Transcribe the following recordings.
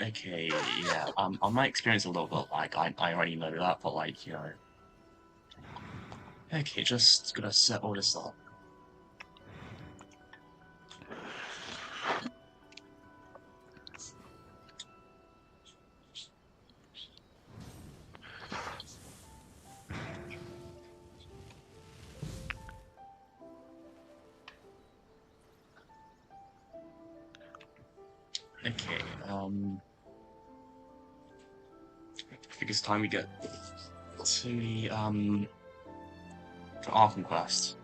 Okay, yeah. I might experience a little bit, like, I already know that, but, like, you know. Okay, just gonna set all this up. Okay, I think it's time we get to the, to our conquest.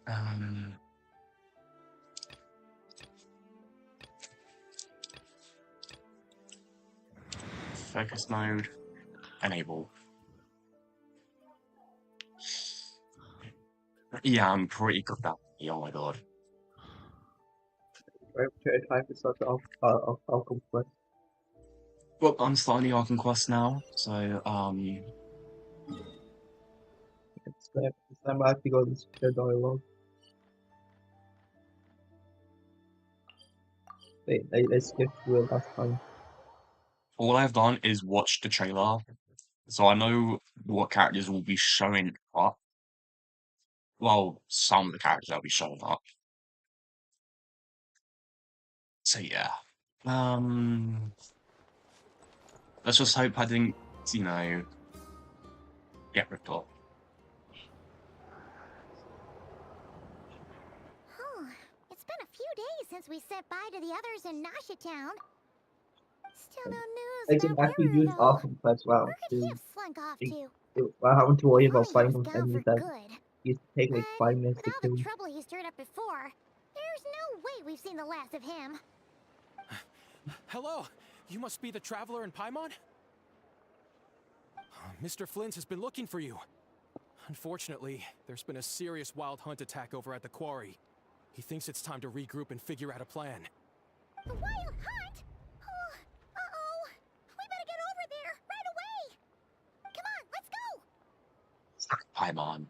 Um, focus mode, enable. Yeah, I'm pretty good at that. Oh my god. Right, time to start the alchemy quest. Well, I'm starting the Ark Quest now, so, It's time I have to go to the dialogue. I skipped through it last time. all I've done is watch the trailer, so I know what characters will be showing up. Well, some of the characters will be showing up. So yeah. Let's just hope I didn't, you know, get ripped off. It's been a few days since we said bye to the others in Nasha Town. Still no I news can about actually Wiro, use though. alchemy quest well. Where could he have slunk off to? I haven't to worry about Probably fighting house them gone enemies for that good. used to take like 5 minutes With to all kill. the trouble he stirred up before, there's no way we've seen the last of him. Hello, you must be the traveler in Paimon? Mr. Flynn has been looking for you. Unfortunately, there's been a serious wild hunt attack over at the quarry. He thinks it's time to regroup and figure out a plan. The wild hunt? Oh, uh-oh. We better get over there right away. Come on, let's go. Paimon.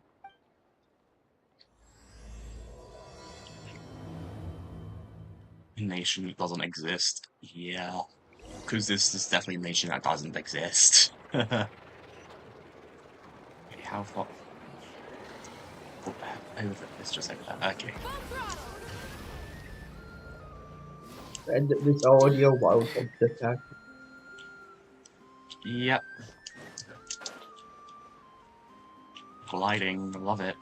Nation that doesn't exist. Yeah. Because this is definitely a nation that doesn't exist. Okay, how far? Over. It's just over there. Okay. And this audio wild hunt attack. Yep. Gliding, love it.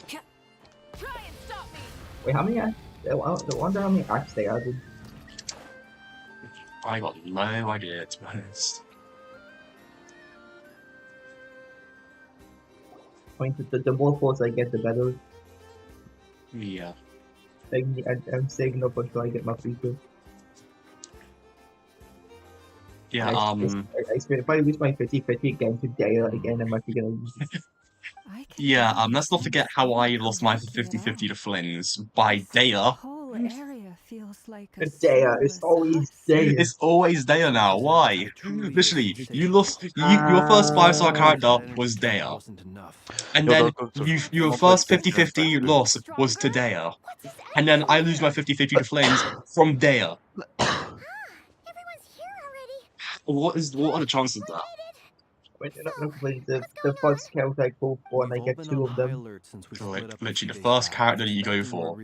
Try and stop me. Wait, how many acts? I wonder how many acts they added. I got no idea, to be honest. The more force I get, the better. Yeah. I'm saving up until I get my feature. Yeah, I swear, if I lose my 50-50 again today, again, I'm actually gonna lose. Yeah, let's not forget how I lost my 50-50 to Flynn's by Daya. Whole area feels like a Daya, it's always Daya. It's always Daya now. Why? Literally, you lost. Your first 5-star character was Daya, and then your first 50-50 loss was to Daya, and then I lose my 50-50 to Flynn's from Daya. Everyone's here already. What are the chances of that? The first character I go for, and I get 2 of them. Literally, the first character that you go for,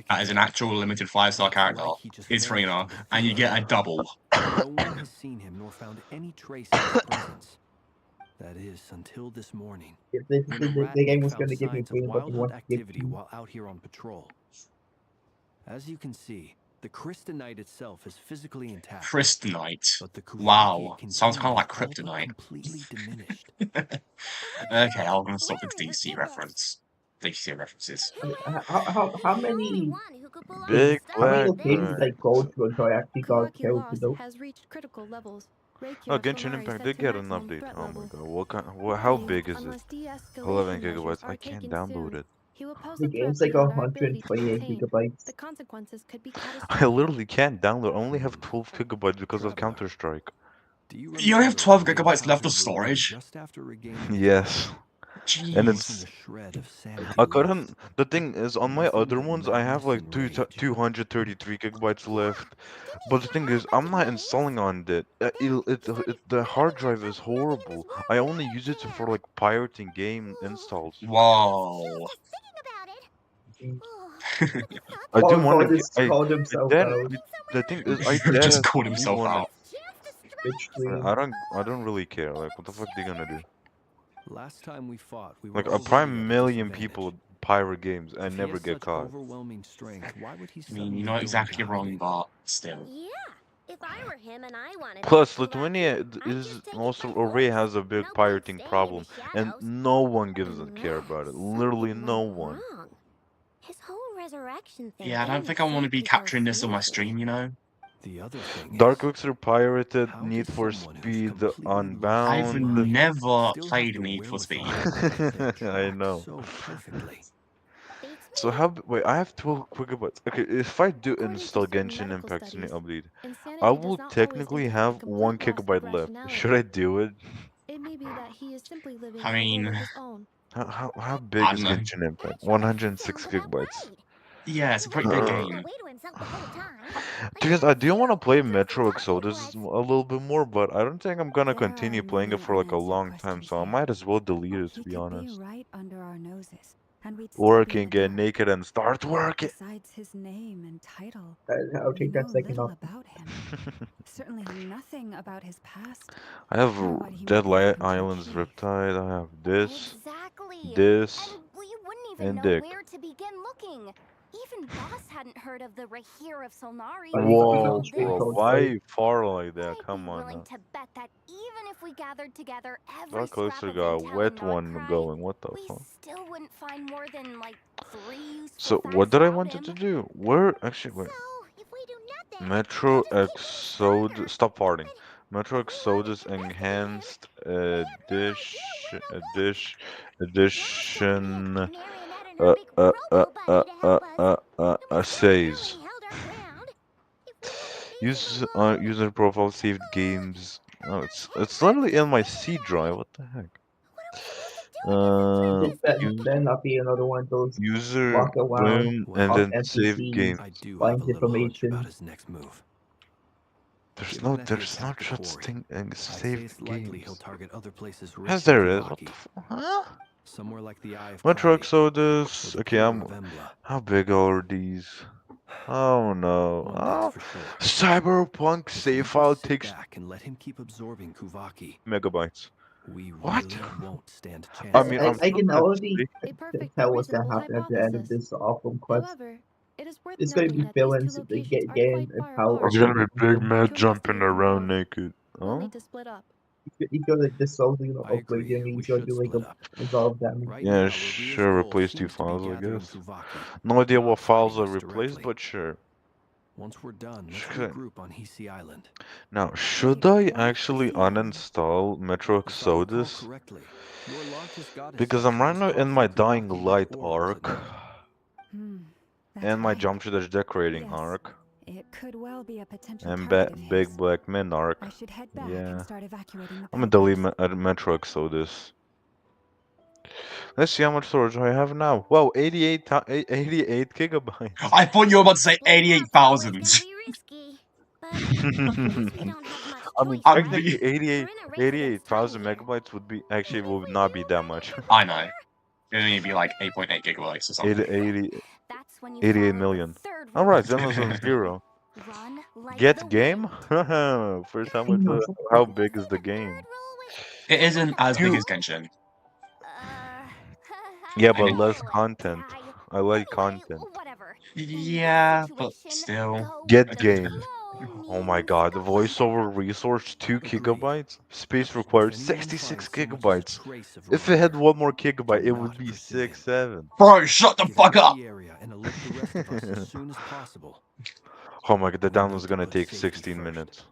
that is an actual limited 5-star character, is Freyna, and you get a double. No one has seen him nor found any trace of his presence. That is, until this morning. The game was going to give me Signs of 3, but wild you hunt want to give activity 2. while out here on patrol. As you can see, the crystalline itself is physically intact. Crystalite. But the Wow. Kuzaki Sounds kind of like continues all but kryptonite. completely diminished. Okay, I'm gonna stop with the DC reference. DC references. How many Big black locations did I go to until I actually got Kawaki killed to loss those? has reached critical levels. Oh, Genshin Impact did get an update. Oh my god, how big is it? 11 gigabytes. I can't download it. The game's like 128 gigabytes. The consequences could be I catastrophic. literally can't download. I only have 12 gigabytes because of Counter-Strike. You only have 12 gigabytes left of storage? Just after regaining Yes. And Jeez. it's I couldn't. The thing is, on my other ones, I have like 233 gigabytes left. But the thing is, I'm not installing on it. The hard drive is horrible. I only use it for like pirating game installs. Whoa. Just thinking about it. Oh, but the thought I that do Paul, want Paul to Genshin get. just I called himself then out. the thing is, I Just did called do himself want out. just to stress Bitch I don't really care. Like, what the fuck they gonna do? Last time we fought, we Like, were a already prime at a million disadvantage. people pirate games and If he never has get such caught. overwhelming strength, why would he I mean, suddenly you're go not into exactly wrong, hiding? but still. Yeah. If I were him and I wanted Plus, to be lucky, Lithuania I'd is just take it also by already force. has a No big point pirating staying in the problem, and shadows. no one gives a care about it. Unless Literally something no went one. wrong. His whole resurrection thing Yeah, I didn't don't think I want to be exactly go capturing this on my smoothly. stream, you know? The other thing Dark is, Elixir pirated, how Need does for someone who's Speed completely lost their I've Unbound. mind never still have played the Need for Speed. wherewithal to get their I track know. so perfectly? Beats So me. wait, I have 12 gigabytes. Okay, if I do According to install certain Genshin medical Impact in the studies, update, I insanity does will not always technically entail a have complete 1 loss of gigabyte left. Should rationality. I do it? It may be that he is simply living I a world mean, of his own. How big I is don't know. Genshin Impact? Actually, he 106 sounds about gigabytes. right. Yeah, it's He a pretty wasn't big talking game. away to himself the whole time. Like Because I I could do want to feel play interested Metro talking to Exodus us. a little bit more, but I don't think I'm gonna There are continue playing it many for like a unanswered long time, questions so I here. might as well delete it to He be could be honest. right under our noses, and we'd Or still I be in can the get dark. naked and start working. Besides his name and title, I'll we take know that second little off. about him. Certainly nothing about his past, I have or what he Dead might be hoping to Islands achieve. Riptide, I have this, Exactly. this, And we wouldn't even and know Dick. where to begin looking. Even Boss hadn't heard of the Rahir of Solnari Oh, you got before the all Whoa, street this. bro, code right. why far like that? I'd be Come on willing now. to bet that even if we gathered together every Dark scrap Elixir of got a intel in wet one Nordkrai, going, what the we fuck? still wouldn't find more than like 3 useful So, what facts did I about wanted him. to do? Where, actually, So, wait. if we do nothing, Metro he'll just keep getting Exodus, stronger. stop farting. And Metro if we let him Exodus investigate Enhanced we're no good. Boss told me Edition, about Marionette and her big robo bunny to help us. And we says. barely held our ground. If we hadn't faced him Use alone. user profile saved games. Oh, My head it's hurts literally just in my thinking C about drive. it. What the heck? What are we supposed to do against a trick Uh, this That use big? then not be another one of those user walk around boom and of Well, then save NPCs, game. I do have find a little hunch about information. his next move. There's Given that he no attacked the such quarry, thing as I'd say saved it's likely he'll games. target other places Yes, rich in there is. What the Kuvaki. huh? Somewhere like the Eye of Metro Cloudy, or Exodus. the Okay, Pillar of Embla. how big are these? Oh no. One thing's Oh, for sure. Cyberpunk If we save just file sit takes back and let him keep absorbing Kuvaki, megabytes. we What? really won't stand a I, I chance mean, I, I'm against I still him. can gonna already A perfectly tell what's gonna reasonable happen at the end of hypothesis. this awful quest. However, it is worth It's gonna noting be that these two villains that locations are getting quite a far power apart. There's gonna be big from man To jumping investigate them around both, naked. we'll Huh? need to split up. you go like dissolving I of like agree. and you We go should do like split up. a resolve damage. Right Yeah, now, Ravir's sure, goal replace two seems to be files, I gathering guess. Kuvaki, No idea not what files fighting are us replaced, directly. but sure. Once we're done, let's Okay. regroup on Hisi Island. Now, Wait, should I why actually Hisi Island? uninstall Metro If I recall Exodus? correctly, your largest goddess Because said I'm she right was now in caught my from Dying Kuvaki Light before, was it arc not? That's and my right. Jump Dash decorating Yes, arc it could well be a potential and target of Big his. Black Men arc. I should head back and Yeah, start evacuating the I'm gonna delete pilgrims. Metro Exodus. Let's see how much storage I have now. Whoa, 88 gigabytes. I thought you were about to say Splitting up's always 88,000. gonna be risky. But at least we don't have much I mean, choice, I'm right? technically, be 88, We're in a race against time 88,000 here. megabytes would be actually And if would we not do be that run much. into the I know. Rahir, It'd only be like 8.8 gigabytes or 80, something. 80, that's when you 88 follow the million. third All rule right, of Zenless Genshin. Zero. Run like the Get game? wind. First, how What's big is the the third game? rule with It run like isn't a as big You, as wind? Genshin. I yeah, don't I but mean, less know. content. I like Anyway, content. whatever. In this yeah, but situation, still. go with Get the game. flow Oh my means god, the go voiceover slow. resource 2 Agreed. gigabytes? Space If required anyone 66 finds so much as a gigabytes. trace of If it had Rahir, 1 more do gigabyte, it would not be pursue 6, him. 7. Bro, shut the Get fuck him to up! the area and alert the rest of us as soon as possible. Oh my god, the We download's need to gonna put take safety 16 first. minutes.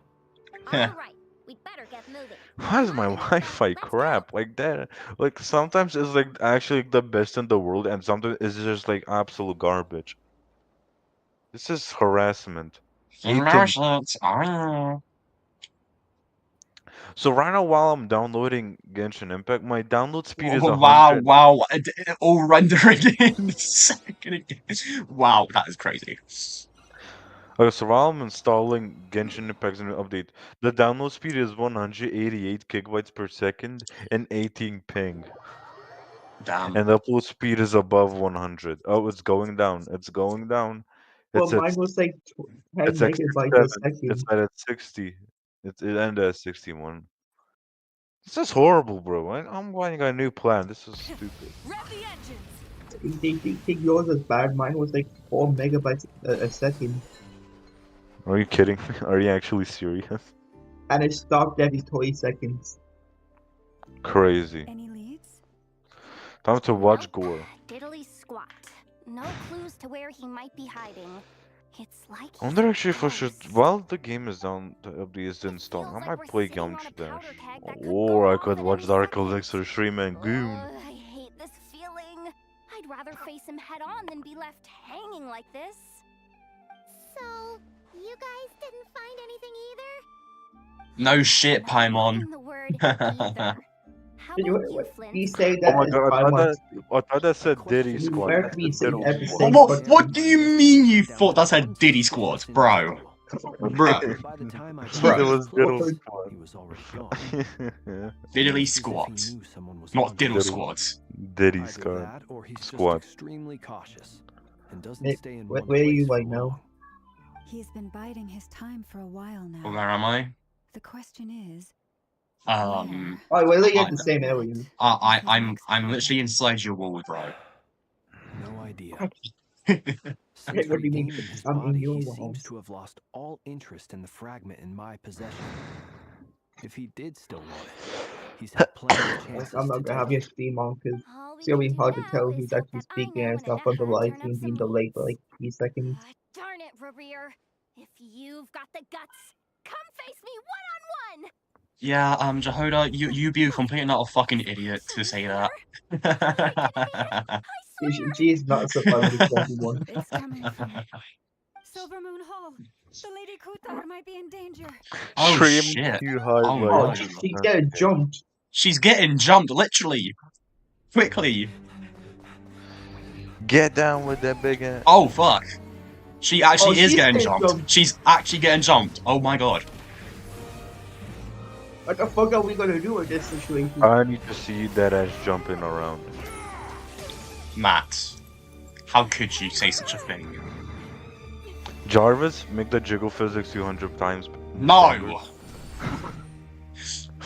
All right, we'd better get moving. Why is Come my on, Anita, Wi-Fi let's go. crap like that? Like sometimes it's like actually the best in the world, and sometimes it's just like absolute garbage. This is harassment. 18. Congratulations. So right now, while I'm downloading Genshin Impact, my download speed is Wow, 100. wow. All rendering in a second again. Wow, that is crazy. Okay, so while I'm installing Genshin Impact's new update, the download speed is 188 gigabytes per second and 18 ping, Damn. and the upload speed is above 100. Oh, it's going down. It's going down. Well, It's at mine was like 10 it's at megabytes a 67. It's second. at 60. It ended at 61. This is horrible, bro. I'm getting a new plan. This is stupid. Rev the engines. They think yours is bad. Mine was like 4 megabytes a second. Are you kidding? Are you actually serious? And it stopped every 20 seconds. Crazy. Any leads? Time to watch Nope. gore. Diddly squat. No clues to where he might be hiding. It's like I wonder he's actually if I should, ghost. while the game is down, the update is installed, I feels like might we're play sitting on a Genshin Dash. powder keg that could Or go I off could at watch any Dark second. Elixir stream and Goon. I hate this feeling. I'd rather face him head on than be left hanging like this. So, you guys didn't find anything either? No shit, Not Paimon. liking the word either. How You, about you, Flint? you say Oh that my as god, Paimon. I thought that said Diddy You Squad. better That be said saying Diddle at the Squad. same What do you mean you thought that said Diddy Squad, bro? Bro. By the time I Bro. It was Diddle Squad. he Squad. was already gone. Diddly It's as if he Squad. knew someone was Not on Diddle him. Squad. Diddy Either Squad. that, or he's Squad. just extremely cautious and doesn't Nick, stay in where one are place you for right now? long. He's been biding his time for a while now. Where am I? The question is, Um, Oh, we're literally I- at the same area. I'm literally inside your wall, bro. No idea. Okay, Since what do you mean? regaining his I'm in body, your he wall. seems to have lost all interest in the fragment in my possession. If he did still want it, he's had plenty of chances I'm to not gonna have take your it. stream on because All we it's gonna can be do hard to now tell is who's hope actually that speaking Imo and and stuff on the Eckhart live turn stream up being some delayed for leads. like 3 seconds. Darn it, Rereer. If you've got the guts, come face me one-on-one! Yeah, Jehoda, you be a complete and utter fucking idiot to say that. I swear! She is not surprised with 21. it's coming from Silver Moon Hall. The Lady Kutar might be in danger. Oh, Stream shit. queue Oh my Oh, highlight. God. she's getting jumped. She's getting jumped, literally. Quickly. Get down with that big ass. Oh, fuck. She actually is she's getting getting jumped. jumped. She's actually getting jumped. Oh my god. What the fuck are we gonna do in this situation? I need to see that ass jumping around. Matt, how could you say such a thing? Jarvis, make the jiggle physics 200 times. No!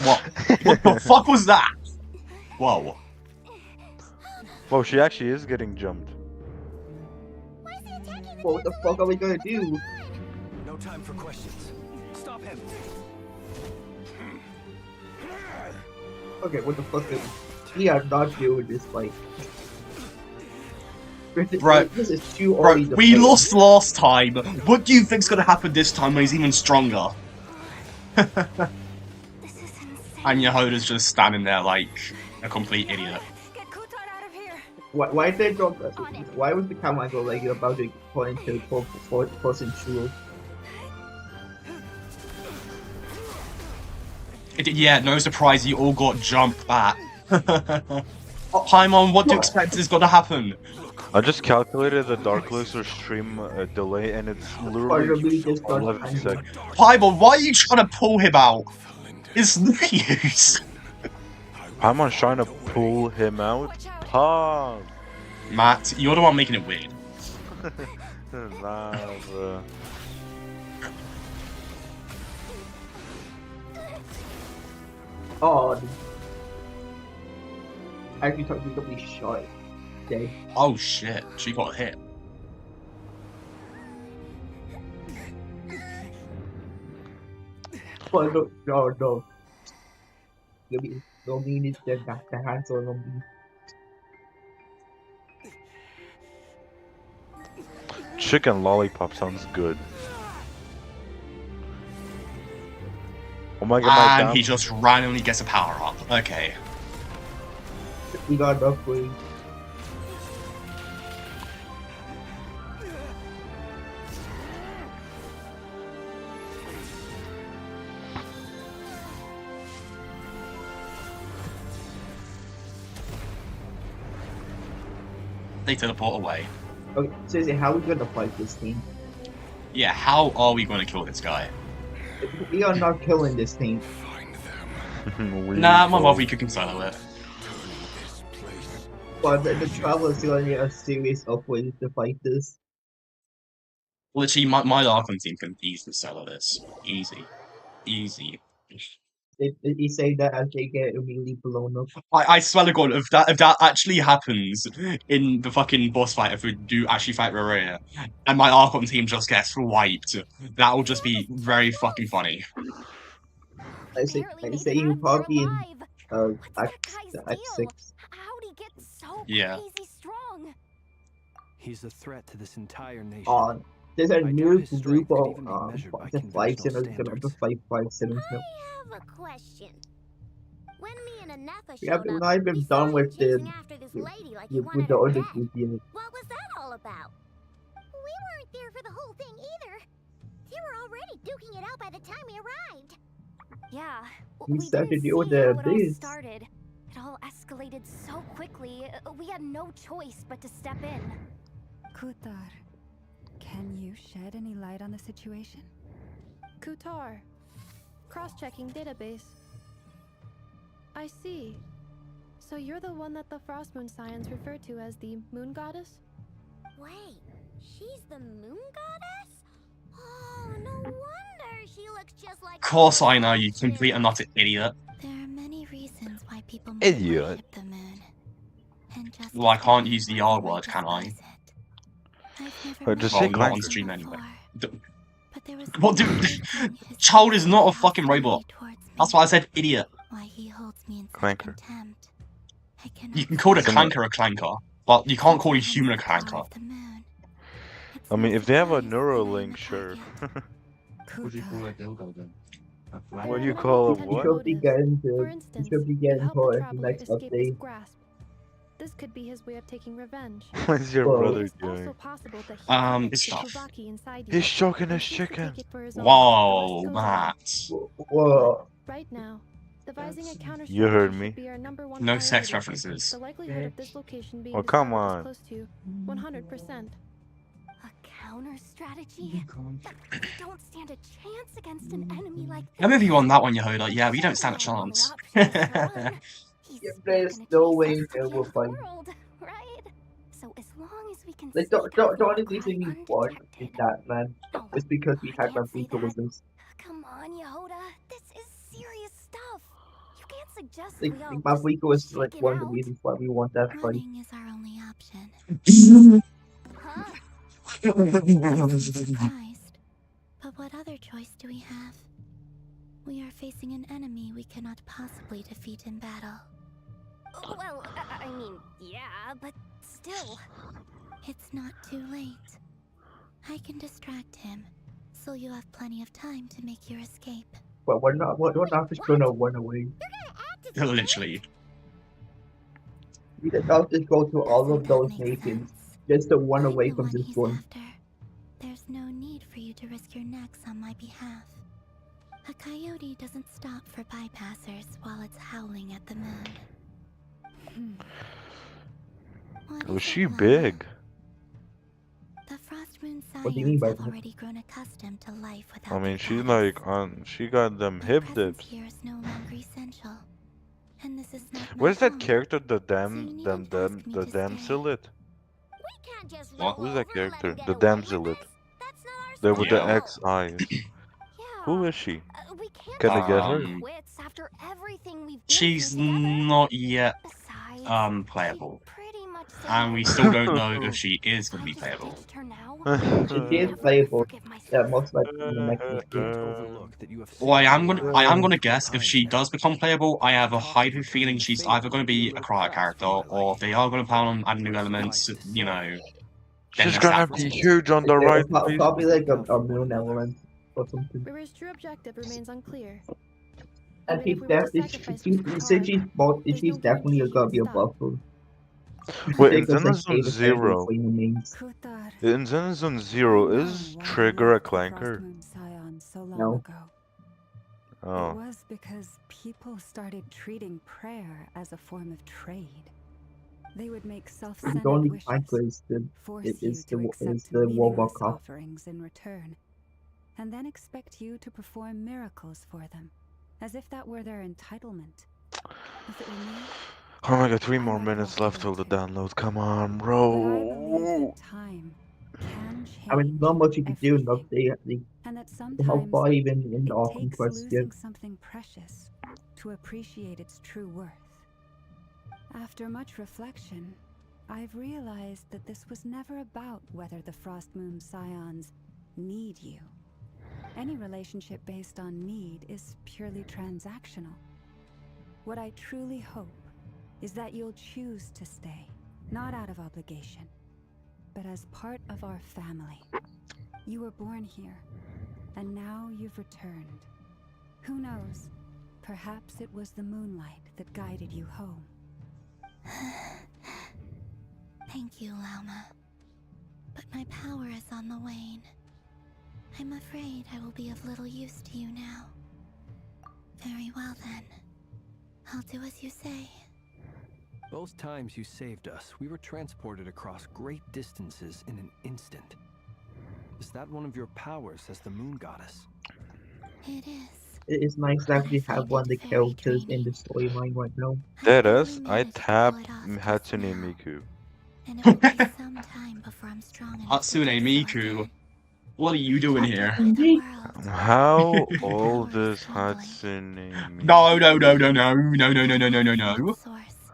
What? What the fuck was that? Whoa. Well, she actually is getting jumped. Why is he attacking the What the fuck are we gonna do? No time for questions. Stop him. Okay, what the fuck? We are not doing this fight. Bro, This is too Bro, early to we fight. lost last time. What do you think's gonna happen this time when he's even stronger? This is insane. And Yehoda's just standing there like a complete idiot. Get Kutar out of here. Why did they drop that? Why was the camera angle like you're about to point into person shoe? Yeah, no surprise, you all got jumped back. Paimon, what do you expect is gonna happen? I just calculated the Dark Elixir stream delay, and it's Probably literally just got 11 angry. seconds. Paimon, why are you trying to pull him out? It's no use. Paimon's trying to pull him out. Watch out. Pause. Matt, you're the one making it weird. Nah, bro. Oh, I actually thought he was gonna be shot. Okay. Oh shit, she got hit. Oh no. No mean is the hands on me. Chicken lollipop sounds good. Oh my god, And he just randomly gets a power up. Okay. We got enough way. They teleport away. Okay, seriously, how are we gonna fight this team? Yeah, how are we going to kill this guy? We are not killing this team. Nah, my mother, you can solo it. But the travel is gonna be a series of ways to fight this. Literally, my Archon team can easily solo this. Easy. Easy. They say that as they get immediately blown up. I swear to God, if that actually happens in the fucking boss fight, if we do actually fight Rarea, and my Archon team just gets wiped, that will just be very fucking funny. I say you probably in What's X that guy's deal? X6. How'd he get so Yeah. crazy strong? He's a threat to this entire nation. There's a I doubt new his group strength could of even be measured by the five conventional sinners gonna standards. fight five sinners now. I have a question. When me and Anafa We have showed up, not even we done saw you with chasing after this lady like you with wanted the her other dead. group unit. What was that all about? We weren't there for the whole thing either. They were already duking it out by the time we arrived. Yeah, We we started didn't see to deal with how the it all beast. started. It all escalated so quickly. We had no choice but to step in. Kutar, can you shed any light on the situation? Kutar. Cross-checking database. I see. So you're the one that the Frost Moon Scions refer to as the Moon Goddess? Wait, she's the moon goddess? Oh, no wonder she looks just like. Of course I know, you complete and not an idiot. There are many reasons why people might Idiot. worship the moon. And just Well, I as can't many use the why R they might word, can I? despise it. I've never Or just met say Well, not on clanker. stream before, anyway. but there was What, one dude? thing his Child is not a hostile fucking robot. towards me. That's why I said idiot. Why he holds me in such Clanker. contempt. I cannot You can call a Someone- clanker a clanker, but you can't call a human a comprehend the clanker. power of the moon. It's I mean, no if they have a surprise that I'm Neuralink, a sure. target. Kutar, What do you When call I'm it? not We What? should be motives. getting For to instance, should be you getting helped to the the traveler next escape his update. grasp. This could be his way of taking revenge. What's your Well- It brother is also doing? possible that he harnessed the Stuff. Kuvaki inside you. He's choking and his seeks to chicken. take it for his own. Whoa, The list goes on. Matt. Whoa. Right now, devising a counter You heard strategy me. should be our #1 No sex priority. references. The likelihood of this location being Oh, come discovered on. is close to 100%. A counter strategy? But we don't stand a chance against an enemy like this. I'm with you on that one, Yehoda. Yeah, we don't stand a Our only chance. option is to run. He's Yeah, not there's gonna no chase way us to they the will end of fight. the world, right? So as long as we can Like sneak out don't and reason fly we won is undetected. that, man. No, It's because we I had can't say Mafika that. with us. Come on, Yehoda. This is serious stuff. You can't suggest Like we all Mafika was like chicken one of the out. reasons why we won that fight. Running is our only option. Huh? Surprised. But what other choice do we have? We are facing an enemy we cannot possibly defeat in battle. Well, I mean, yeah, but still. It's not too late. I can distract him, so you have plenty of time to make your escape. But we're not just gonna run away. Literally. We did not just go to all Doesn't of that those make nations sense? just to run I'm away the from one this he's one. after. There's no need for you to risk your necks on my behalf. A coyote doesn't stop for bypassers while it's howling at the moon. What Was is she it, Lana? big? The Frost Moon What do you mean Scions by have that? already grown accustomed to life without I mean, their she's goddess. like on. She got them My hip presence dips. here is no longer essential. And this is not my Where's that home, character? The so you needn't ask me the to stay. damselit. We can't just What? roll Who's that over and let character? him get The away with damselit. this. That's not our The with the Yeah. X eyes. Yeah. Who is she? We can't Can I just get call her? it quits after everything we've been She's through together. not yet Besides, playable. she pretty much said And we I still was. don't know if she is If going I to be just playable. ditched her now, If she I'd is never playable, forgive myself. yeah, most likely in the next update. Overlook that you have Well, saved I am lives gonna multiple guess if she times does now. become playable, I have a high Talking of feeling returning she's favors either going to would be be a a little cryo crass character, for my or if liking. they are going to plan on adding new But elements, suffice to you say, know, then She's there's gonna that be possibility. huge on the Yeah, right. probably like Account a for one moon another. element or something. Rira's true objective remains unclear. And Even she's if we were to definitely sacrifice she Kutar, said there's she's no definitely guarantee gonna be a he'll stop. buffalo. Wait, in Because like Zenizone Ada said, Zero. between the names. Kutar, In Zenizone I Zero, know is why you Trigger a left the Frost clanker? Moon Scion so long No. ago. It Oh. was because people started treating prayer as a form of trade. They would make The self-centered only wishes, tiger force you to is accept the meaningless Robocop. offerings in return, and then expect you to perform miracles for them, as if that were their entitlement. If it were me, Oh my god, 3 I more might minutes walk left away till the too. download. Come on, But I believe bro. that time can I mean, change not much you could do enough. everything, and that How sometimes far even in the it Arkham takes Quest yet. losing something precious to appreciate its true worth. After much reflection, I've realized that this was never about whether the Frost Moon Scions need you. Any relationship based on need is purely transactional. What I truly hope is that you'll choose to stay, not out of obligation, but as part of our family. You were born here, and now you've returned. Who knows? Perhaps it was the moonlight that guided you home. Thank you, Lauma. But my power is on the wane. I'm afraid I will be of little use to you now. Very well then. I'll do as you say. Both times you saved us, we were transported across great distances in an instant. Is that one of your powers as the moon goddess? It is. It is nice that we have one of the characters in the storyline right now. Dead barely ass, I managed to pull tapped it off just Hatsune now, Miku. and it will be some time before I'm strong enough to Hatsune do so Miku, again. what are you doing But here? with the world, How my old power is dwindling. Hatsune No, Miku? no, no, no, no, no, no, no, no, no, no, That no. source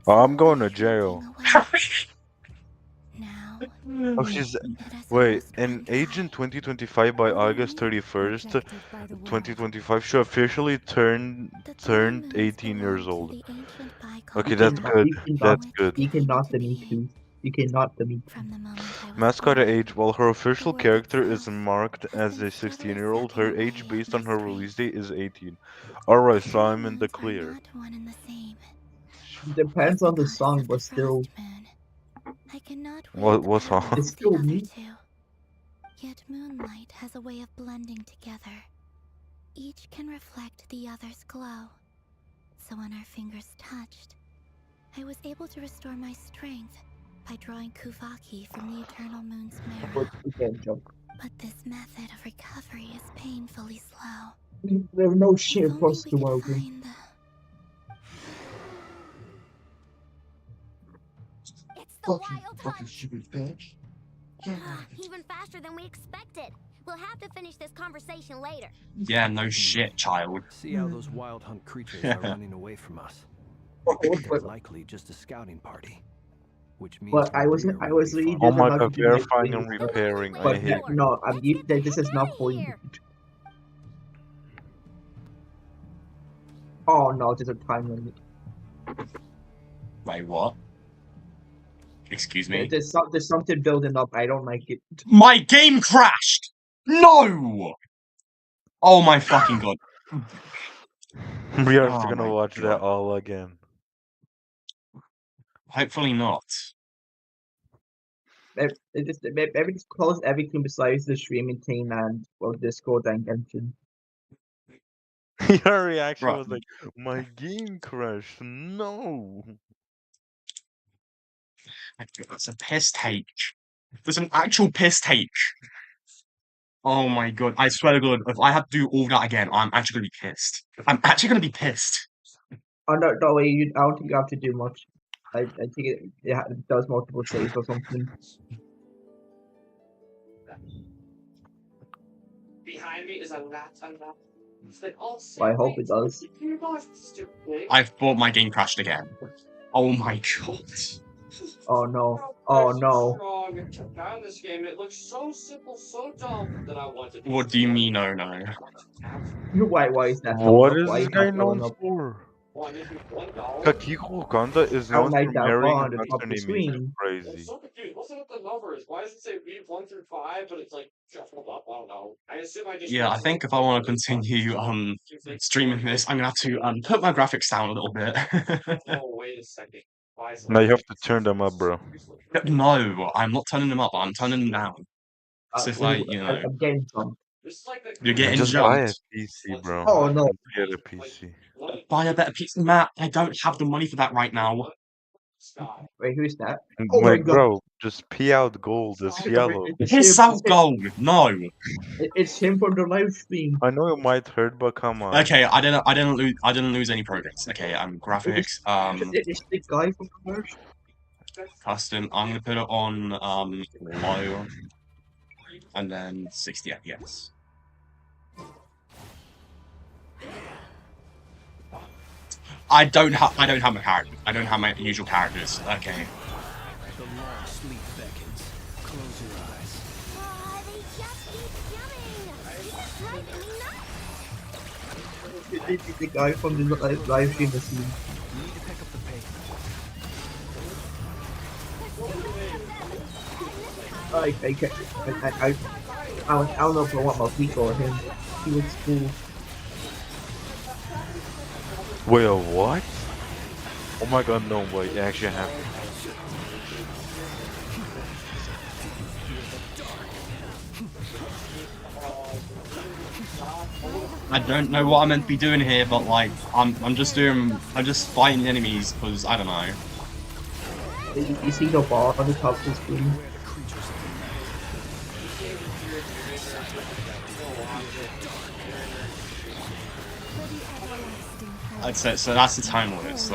Oh, I'm going slowly to shrinking jail. away. Now, Oh, she's. it has Wait, almost in run Agent dry. 2025 by What do you August mean, 31st, rejected by the world? 2025, she officially The three turned moons 18 years belong to old. the ancient Okay, bygone that's era good. You cannot, That's in which good. you I came cannot into the being. Miku. You cannot the Miku. From the moment I was Mascot born, age, while her the official world character is itself marked has as been a steadily 16-year-old, sucking her away age at based my on her strength. release date is 18. Alright, The so three I'm in the moons are clear. not one and the same. It As depends the on the goddess song, of the but still, frost moon, I cannot What, wield the what's powers wrong? it's of the still other me. two. Yet moonlight has a way of blending together. Each can reflect the other's glow. So when our fingers touched, I was able to restore my strength by drawing Kuvaki from the eternal moon's But marrow. we can't jump. But this method of recovery is painfully slow. There's no If shit only plus we to could welcome. find the... It's the wild hunt! Even faster than we expected. We'll have to finish this conversation later. Yeah, no shit, child. See how those wild hunt creatures are running away from us. They're likely just a scouting party. Which means But her rear I will was be really far Oh just my behind. about to god, do my verifying thing, and Then what are we repairing, I but waiting hate for? no, Let's get the this heck is not out for of you. here. Oh no, there's a time limit. Wait, what? Excuse me? There's something building up. I don't like it. My game crashed! No! Oh my fucking god. We are Oh gonna my watch that god. all again. Hopefully not. Maybe just close everything besides the streaming team and well Discord and Genshin. Your reaction Right. was like, my game crashed. No. That's a piss take. There's an actual piss take. Oh my god. I swear to god, if I have to do all that again, I'm actually gonna be pissed. I'm actually gonna be pissed. Oh no, no way. I don't think you have to do much. I think it does multiple saves or something. Behind me is a rat and rat. They all say Well, I hope it does. I've thought my game crashed again. Oh my god. Oh no. How Oh nice and no. strong and took down this game. It looks so simple, so dumb that I wanted to What do you destroy mean, it. oh no? Why is that showing What up? is Why this is that guy showing known up? for? Well, I need $1. Kakiko Kanda is I don't known for like that marrying bar on the top of the Hatsune Miku. screen. I'm Crazy. so confused. What's it with the numbers? Why does it say read 1 through 5, but it's like shuffled up? I don't know. I assume I just Yeah, I think if I want to continue streaming this, I'm gonna have to put my graphics down a little bit. Oh, wait a second. Why is Now you have to turn them up, bro. No, I'm not turning them up, I'm turning them down. So if I, I'm getting some. This is like the you're getting Just buy a jumped. PC, bro. Oh no. Get a PC. Buy a better pizza. Matt, I don't have the money for that right now. Wait, who's that? Oh my Like, god! bro, just pee out gold. It's yellow. Piss out gold. No. It's him from the live stream. I know it might hurt, but come on. Okay, I didn't lose any progress. Okay, graphics, It's the guy from the merch. custom. I'm gonna put it on low, and then 60 FPS. I don't have my character. I don't have my usual characters. Okay. The long sleep beckons. Close your eyes. Aw, they just keep jumping. It's driving me nuts. The guy from the live stream is he. You need to pick up the pace. I don't know if I want my feet or him. He looks cool. Wait, what? Oh my god, no, wait, it actually happened. I don't know what I'm meant to be doing here, but like I'm just fighting enemies because I don't know. You see the bar on the top of the screen? So that's the time limit. Do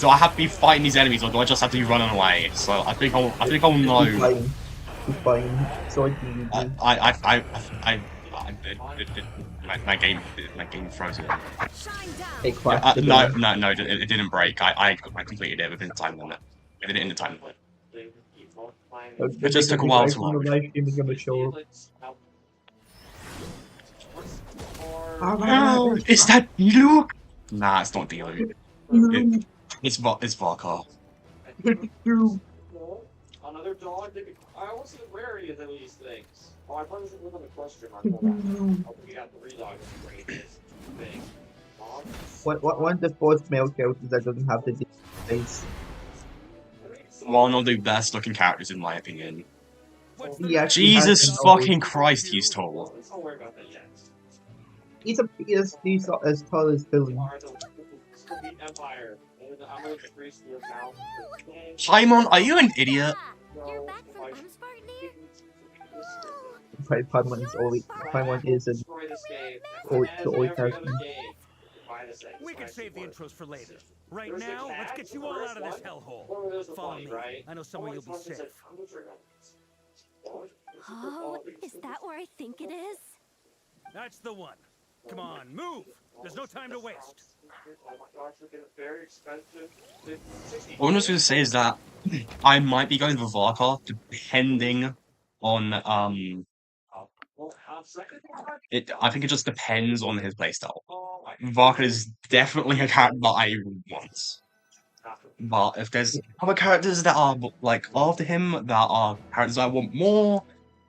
I have to be fighting these enemies, or do I just have to be running away? So I think I'll know. He's fighting. So my game froze it. it No, it didn't break. I completed it within the time limit. I did it in the time limit. It just took a while to load. Oh, is that Luke? Nah, it's not Luke. It's Varkar. Another dog? I wasn't wary of these things. Oh, I probably should live on the question mark. Oh, we got 3 dogs. Big. One of the first male characters that doesn't have the face. One of the best looking characters in my opinion. Jesus fucking Christ, he's tall. He's as tall as Billy. Paimon, are you an idiot? You're back from Umspartnir? Paimon is an old character. We can save the intros for later. Right now, let's get you all out of this hellhole. Follow me. I know somewhere you'll be safe. Oh, is that where I think it is? That's the one. Come on, move! There's no time to waste. What I was going to say is that I might be going for Varkar depending on I think it just depends on his playstyle. Varkar is definitely a character that I want. But if there's other characters that are like after him that are characters I want more,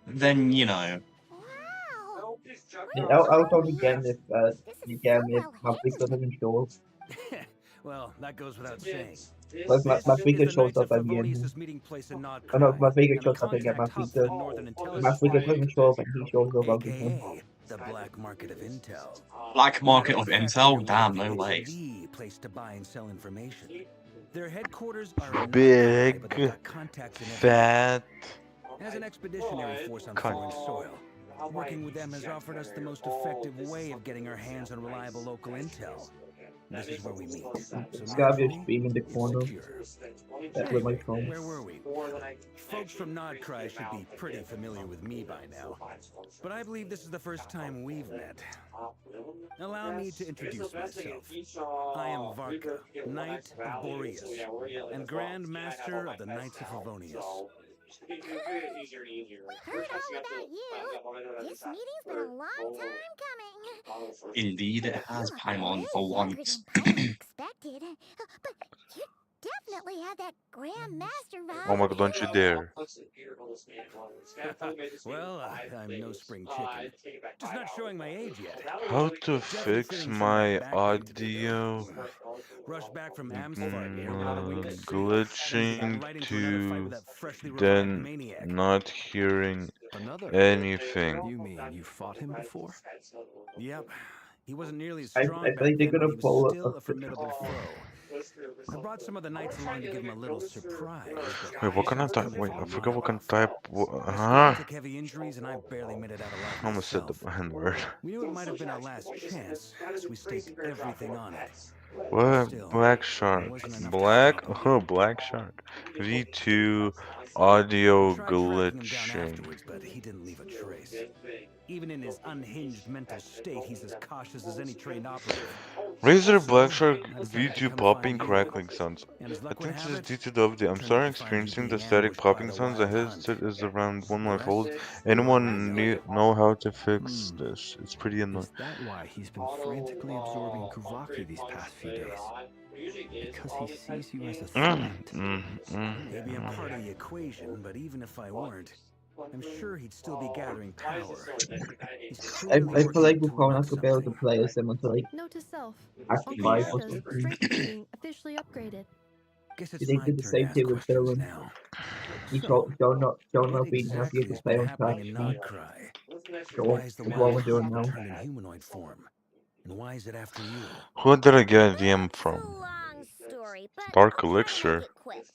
then you know. I'll talk again if Maverick doesn't show up. Well, that goes without saying. But Maverick shows up at the end. Oh no, Maverick shows up again. Maverick doesn't show up and he shows up at the end. The black market of intel. Black market of intel? Damn, no way. The place to buy and sell information. Their headquarters are big, fat. As an expeditionary force on foreign soil, working with them has offered us the most effective way of getting our hands on reliable local intel. This is where we meet. It's gotta be a stream in the corner. That with my phone. Where were we? Folks from Nodcry should be pretty familiar with me by now. But I believe this is the first time we've met. Allow me to introduce myself. I am Varka, Knight of Boreas, and Grand Master of the Knights of Favonius. Heard all about you. This meeting's been a long time coming. Indeed, it has Paimon for once. Expected, but you definitely had that Grand Master vibe. Oh my god, don't you dare. Well, I'm no spring chicken. Just not showing my age yet. How to fix my audio? Rush back from Amsfart, glitching to then not hearing anything. You mean you fought him before? Yep. He wasn't nearly as I strong think they're back then, gonna but he pull was a still a formidable foe. I brought some of the knights along to give him a little surprise, but Wait, what kind of type? coming Wait, from I a forgot mile what kind of off. type. Yesterday I Huh? took heavy injuries and I barely made it out alive I almost said the myself. N word. We knew it might have been our last chance, so we staked everything on it. What? Still, Black it Shark. wasn't enough to Black? stop him. Oh, Black Shark. V2 We audio tried tracking him down glitching. afterwards, but he didn't leave a trace. Even in his unhinged mental state, he's as cautious as any trained operative. Razor So, Black Shark I decided to V2 come popping find you. crackling sounds. And as I luck would think this have is it, due to the update. I'm turned out starting to find you experiencing the being static ambushed by popping the sounds. The Wild Hunt. headset is around one The life rest, old. you already Anyone know. know how to fix this? It's pretty annoying. Is that why he's been frantically absorbing Kuvaki these past few days? Because he sees you as a threat? Maybe a part of the equation, but even if I weren't, I'm sure he'd still be gathering power. He's I clearly feel working like we're to probably erupt not gonna be able to something. play as someone to like Note to self. Act Uncle 5 or Barca's something. strength rating officially upgraded. Guess You it's think my did the turn to same ask thing with questions Dylan? now. You So, don't what know being happy exactly to has play been on happening Crash. in Nodcry? Sure, Why is the that's what Wild we're doing Hunt now. returned in humanoid form? And why is it after you? Who did I get a DM It's a from? long story, but Dark I'll try to make Elixir. it quick.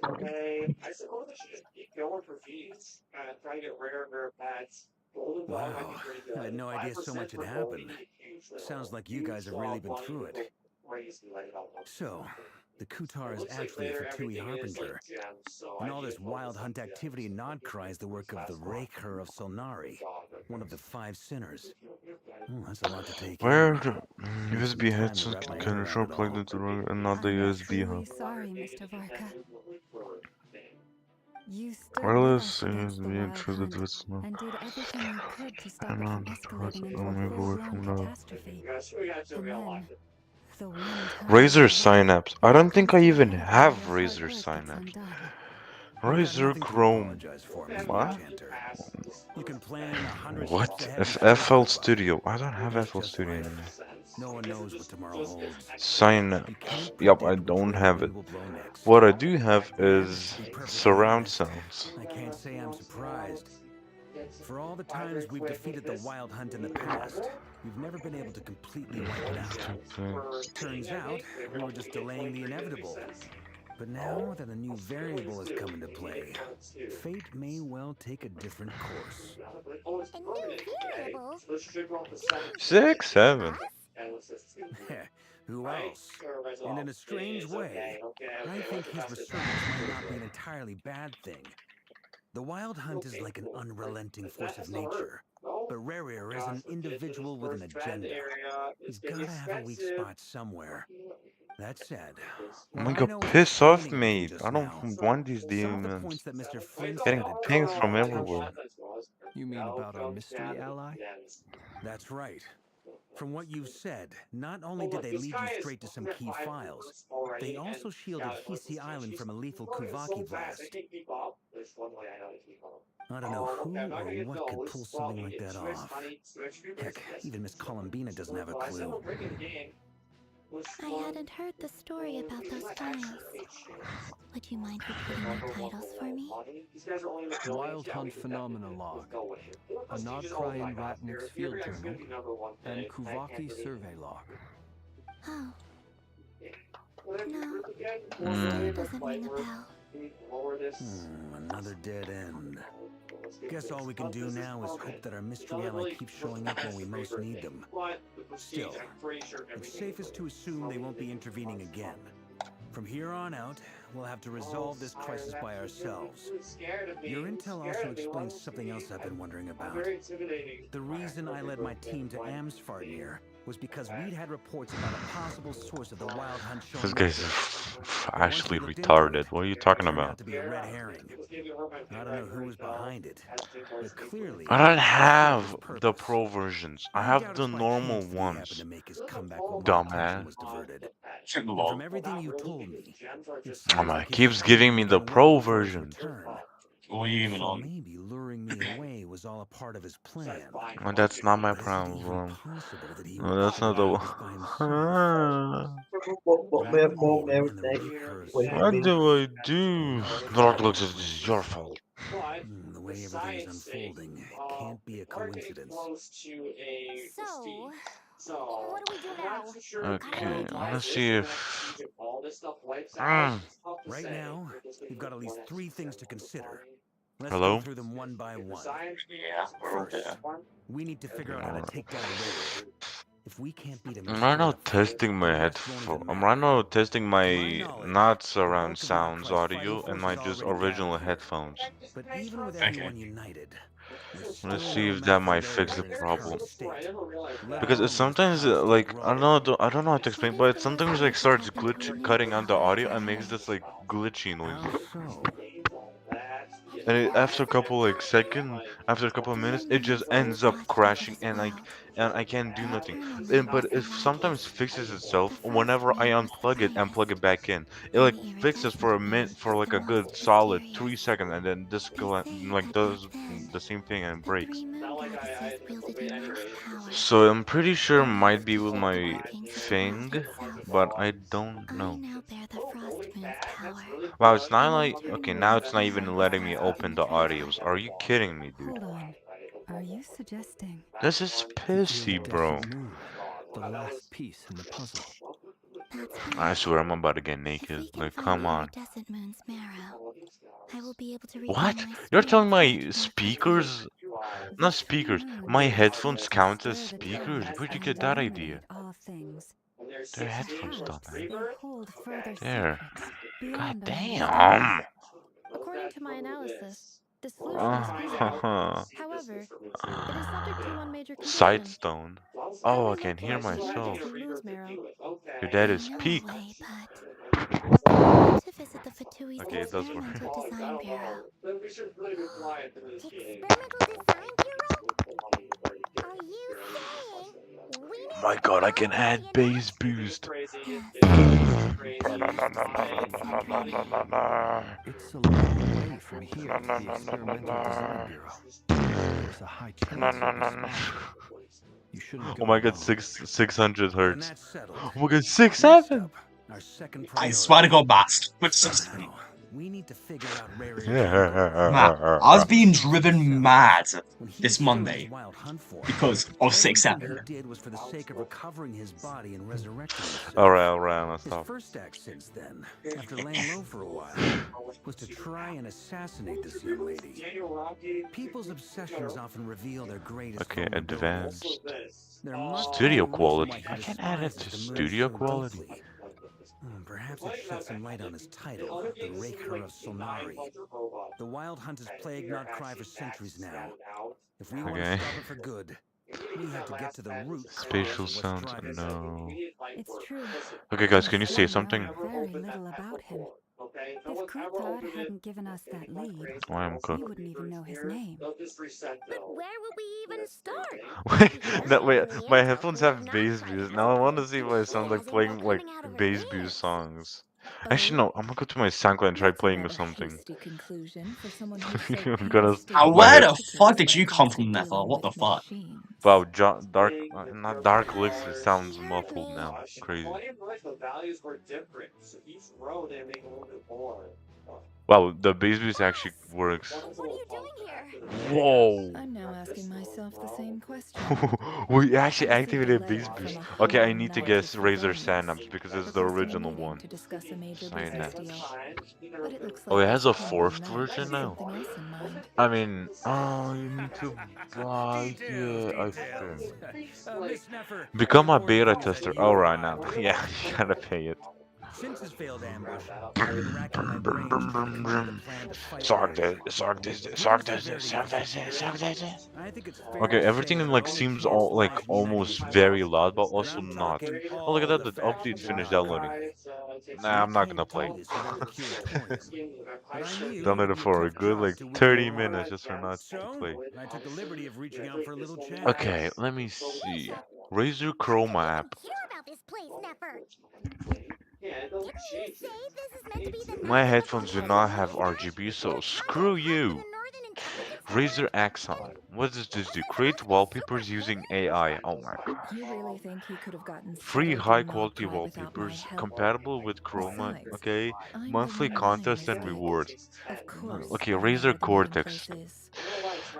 Okay, I suppose I should keep going for fees and try to get rare pets. Golden dog might be Wow, pretty I had good. no idea so 5% much had for gold, happened. huge Sounds like you huge guys have really been money through to it. go crazy like about one. So, the Kutar is Looks like actually a later Fatui everything is like Harbinger. gems, so And I all need this to focus wild on hunt activity in gems. Nodcry is the work of the Raker of Solnari, one of the 5 sinners. That's a lot to take Where in. the Need some USB time to headset wrap my head control around it plugged all. into another I'm USB truly hub. sorry, Mr. Varka. You stood with Wireless us against the USB Wild intrusive Hunt with no. and did everything you could to stop And it from on press escalating into a only void full-blown from the catastrophe. And then, the one time Razer you were, Synapse. I it all don't think comes I to a even head when have your hard Razer work gets Synapse. undone. You've got Razer nothing to Chrome. apologize for, Mr. What? Enchanter. You can plan 100 steps What? ahead and still FL slip up. Studio. I don't have That's FL just Studio life. anymore. No one knows what tomorrow holds. You Synapse. can't Yep, I predict which don't way the have it. wind will blow next. What I do have And, is to be perfectly surround honest, sounds. I can't say I'm surprised. For all the times we've defeated the Wild Hunt in the past, we've never been able to completely wipe it out. Turns out, we were just delaying the inevitable. But now that a new variable has come into play, fate may well take a different course. A new variable? 6, 7. Who else? And in a strange way, I think his resurgence might not be an entirely bad thing. The Wild Hunt is like an unrelenting force of nature, but Rarir is an individual with an agenda. He's gotta have a weak spot somewhere. That said, Oh what my I god, know is piss off, explaining with you mate. just I don't now, want these some of the demons. points that Mr. Flynn Getting stated pings caught from my everywhere. attention. You mean about our mystery ally? That's right. From what you've said, not only did they lead you straight to some key files, they also shielded Hisi Island from a lethal Kuvaki blast. I don't know who or what could pull something like that off. Heck, even Miss Columbina doesn't have a clue. I hadn't heard the story about those files. Would you mind repeating their titles for me? Wild Hunt Phenomena Log, a Nodcryan Ratnik's Field Journal, and Kuvaki Survey Log. Oh. No, still doesn't ring a bell. Another dead end. Guess all we can do now is hope that our mystery ally keeps showing up when we most need them. Still, it's safest to assume they won't be intervening again. From here on out, we'll have to resolve this crisis by ourselves. Your intel also explains something else I've been wondering about. The reason I led my team to Amsfarnir was because we'd had reports about a possible source of the Wild Hunt showing This up guy's there. actually retarded. What are you talking Turned out about? to be a red herring. I don't know who was behind it, but clearly I don't it have served its the purpose. pro versions. I I have doubt the it's by normal chance that he happened ones. to make his comeback when my attention Dumbass. was diverted. And from everything you told me, it Oh sounds my, like his keeps plan giving me was the gone well pro before his versions. return. What are you even So on? maybe luring me away was all a part of his plan. Well, that's not my But is it even problem. possible that he No, would that's try not to the do one. this by himself? What And the Raker What What and do I do? Dark looks, this is your fault. the way everything is unfolding, it can't be a coincidence. So, What do we do now? Okay, let's see if. Mm. Right now, we've got at least 3 things to consider. Let's go Hello? through them one by one. Yeah, we're all here. First, we need to figure out how to take down a raider. If we can't beat him in I'm a right now straight-up fight, testing my the rest won't headphone. even I'm right matter. now testing To my my knowledge, not the surround bulk of sounds Notcry's fighting audio and force my is just already gathered original here. headphones. But even with Okay. everyone united, there's Let's still see no if that might matching fix barrier the in its problem. current state, let Because it alone with its sometimes power still like I don't growing. know I don't know how to explain, What but if it the most sometimes like powerful starts tap into a new cutting out the power audio is and makes ahead? this like glitchy How noises. so? Have And you after a realized that? couple like second, after a couple of minutes, it just Humans were ends up attached into crashing this and world. I can't do The nothing. eternal And, moon but was the it sometimes largest. fixes The itself frost whenever I moon was the unplug it and plug finest. it back in. It And like the fixes for a iridescent minute moon for was like the a good most solid 3 seconds, mysterious. and then this They say like that back does then, the same thing and the breaks. 3 moon goddesses wielded immense power. So I'm pretty sure it They might used be to with shape the my workings of the world thing, itself. but I don't I know. now bear the frost moon's power. Wow, it's not And the like eternal okay, moon now is it's not even always letting me faster open than the transit. audios. Are you kidding me, dude? Hold on. Are you suggesting? This is You feel the pissy, bro. desert moon, the last piece in the puzzle. That's I right. swear I'm about to get If naked. we can Like, find come the on. iridescent moon's marrow, I will be able to regain What? my You're spirit telling sight my more quickly. speakers? The Not true speakers. moon My teaches us headphones to count as stir the speakers? tides Where'd you and get that idea? illuminate all things. They're headphones, Perhaps dumbass. they hold further There. secrets God beyond our understanding. damn. According to my analysis, the solution is feasible. Uh, However, it is subject to one major condition. Sightstone. It Oh, I may can look hear like the myself. iridescent moon's marrow. Your dad I is know a peak. way, but I will need to visit the Fatui's Okay, it does work. Experimental Design Bureau. Experimental Design Bureau? Are you saying we need My to god, I file can for add bass re-enactment? boost. Yes, the Please Fatui's don't say Design anything Center. crazy. It's a long way from here to the Experimental Design Bureau. There's a high chance you'll be spotted. You shouldn't Oh go my god, alone. 600 Then hertz. that's settled. Oh my god, six Next seven. up, our second I swear to priority. God, Matt. Now, we need to figure out Rarer's hunger. Matt, I was From the being sounds of driven himself, mad when he was this still in his Monday wild hunt form, because of everything 6-7. he did was for the sake of recovering his body and resurrecting himself. Alright, let's His stop. first act since then, after laying low for a while, was to try and assassinate this young lady. People's obsessions often reveal their greatest Okay, vulnerabilities. advanced. There must be Studio a reason why quality. he I can add it despises to the moon studio so quality. deeply. Perhaps it sheds some light on his title, the Raker of Solnari. The Wild Hunt has plagued Notcry for centuries now. If we want to Okay. stop it for good, we have to get to the root cause Spatial of what's sounds, driving it. no. It's true. Okay, guys, We can you say still something? know very little about him. If Kuthar hadn't given us that lead, I am we cooked. wouldn't even know his name. But where would we even start? Wait, no, wait, We're my talking headphones with have bass Notcry boost. as Now I want to opposed see to if I sound like as in we're playing like coming out of her bass boost pants. songs. Actually, Oh, no, I'm gonna go to my SoundCloud and try That's a playing with rather something. hasty conclusion for someone who so I'm gonna, painstakingly my Where head. the fuck articulates did what you it come takes when from, Never? dealing What the with fuck? machines. Wow, dark, not dark elixir sounds muffled now. Crazy. Wow, the bass boost actually works. What are you doing here? Whoa! I'm now asking myself the same question. We actually I received a activated bass letter from boost. a Okay, I humble need to knight of guess Razor Favonius Synapse because this is the requesting a original meeting one. to discuss a major business Synapse. deal. But it looks Oh, like it this has a humble fourth knight version has now. something else in mind. I mean, oh, you need to buy Details, it. I details. think. Miss Sneffer, Become a reporting beta from the tester. HQ. Oh, right now. Yeah, you gotta pay it. Since his failed ambush, I've been racking my brains trying to come up with a plan to fight Rarity. Given the severity of his situation, I think it's fair Okay, to everything say in our like only seems chance all like lies in uniting almost forces. very loud, but And also I'm not. talking Oh, look at all that! the The update factions in finished downloading. Notcry. Nah, We I'm not came gonna to play. this without a curatorium, but I knew it would Downloaded be a for a tough good job like to win you 30 over. minutes just for not to So, play. I took the liberty of reaching out for a little chat. Okay, let me see. Razer How could Chroma you even app. care about this place, Nefer? Didn't you say this is meant to be the My night of the headphones do not have convention? RGB, so We're screw coming hot for you. the Northern Intelligence Razer Command. Axon. What does this This do? isn't Create much of a super wallpapers using payment. AI. Oh my god. You really think he could have gotten Free settled high in quality Notcry without my wallpapers help? compatible with Chroma. Besides, Okay. I'm the Monthly one running contest this and gig. rewards. Of course, Okay, I know Razer where the meeting Cortex. place is.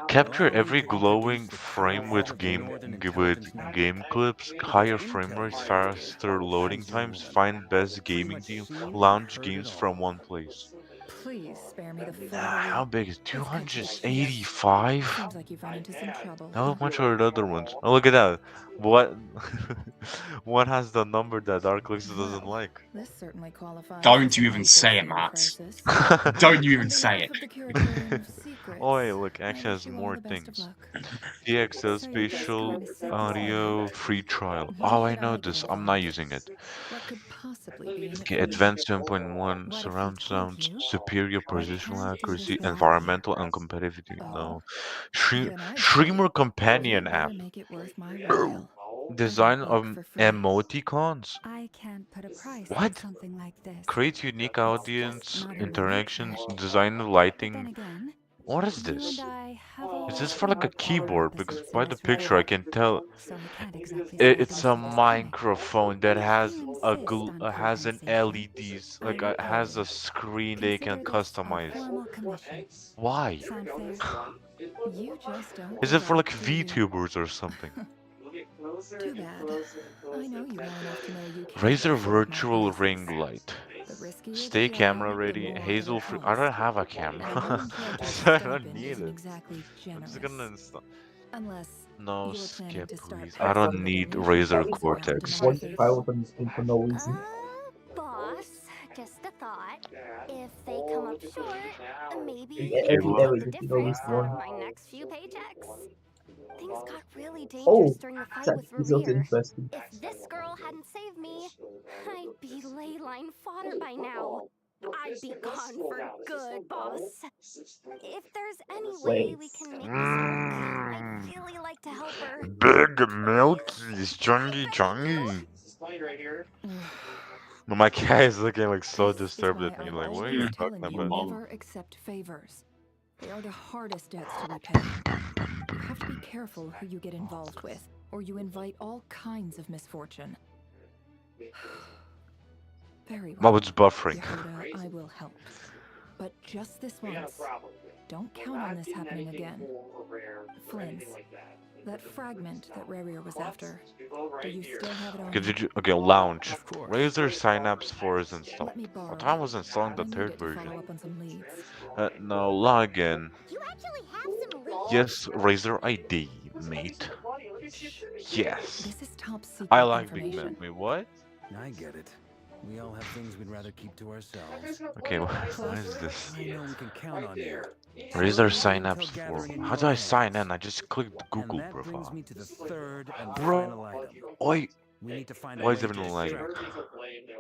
Capture every glowing frame with game clips, higher frame rates, faster loading times, find best gaming team, launch games from one place. Please spare me the full How loop. big is This could take years. 285? Seems like you've run into some trouble. How much are the other ones? Oh, look at that. What? One has the number that Dark Lexus doesn't Well, like. this certainly qualifies Don't as you an even actual say it, fan Matt. crisis. Don't you even On say behalf it. of the curator of secrets, Oh, hey, look, I actually wish has you all more the best of things. luck. DXL So you're just spatial going to sit audio beside free trial. me? Oh, Why I should know get this. I'm not involved? using it. What could possibly be in it Okay, for me? advanced 7.1, What if surround he told sounds, you superior I positional can't do this accuracy, without me? environmental and competitivity. Oh, No. then I'd Streamer say companion you app. better make it worth my while. I Design don't work of for free. emoticons. I can't put a price on What? something like this. Create unique It's audience just not in my interactions. nature. Design But then lighting. again, What is you and this? I have a Is this lot for like a in common keyboard? with the Because suits in by the this picture I regard. can tell So we can't exactly say I it's didn't a see this coming. microphone that has If you a insist on has an compensation, LEDs, I like will has pay. a screen they can Consider this a customize. formal commission. Why? Sound fair? You just don't Is give it for up, like do you? VTubers or something? Too bad. I know you well enough to know you can't Razer afford my virtual prices. ring light. The riskier the Stay job, camera the ready. more Hazel it'll free. I cost. don't have a And a camera. willing character's So I don't stipend need isn't it. exactly I'm just generous. gonna install. Unless No, you're planning skip to start please. I don't passing the need donation Razer funds around Cortex. among One the to faithful. five of them for no reason. Boss, just a thought. If they come up short, maybe Okay, you Every can well. error split the just no difference reason out one. of my next few paychecks. Things got really Oh, dangerous during the fight that with this looks Rerir. interesting. If this girl hadn't saved me, I'd be ley line fodder by now. I'd be gone for good, boss. If there's any way Wait. we can make this work, I'd really like to help her. Big Please? Milky's Chungy Chungy. Ugh. But my cat is looking like so This is disturbed why at me. I'm Like, what are always you telling talking you about? never accept favors. They are the hardest debts to repay. You have to be careful who you get involved with, or you invite all kinds of misfortune. Very Oh, well. it's buffering. Yehuda, I will help. But just this once. Don't count on this happening again. Flins, that fragment that Rerir was after, do you still have it on Okay, you? did you? Okay, launch. Of course. Razer Synapse 4 is installed. Let me borrow What time it. was installing the I need third it to version? follow up on some leads. No, log in. You actually have some leads? Yes, Razer ID, mate. Yes. This is top secret I like Big information. Man. Wait, what? I get it. We all have things we'd rather keep to ourselves. Okay, what is this? I know we can count on you. Razer Synapse 4. How do I sign in? I just clicked the Google And that brings profile. me to the third and Bro, final item. why? We need to find Why a is way it to even lagging? distract her.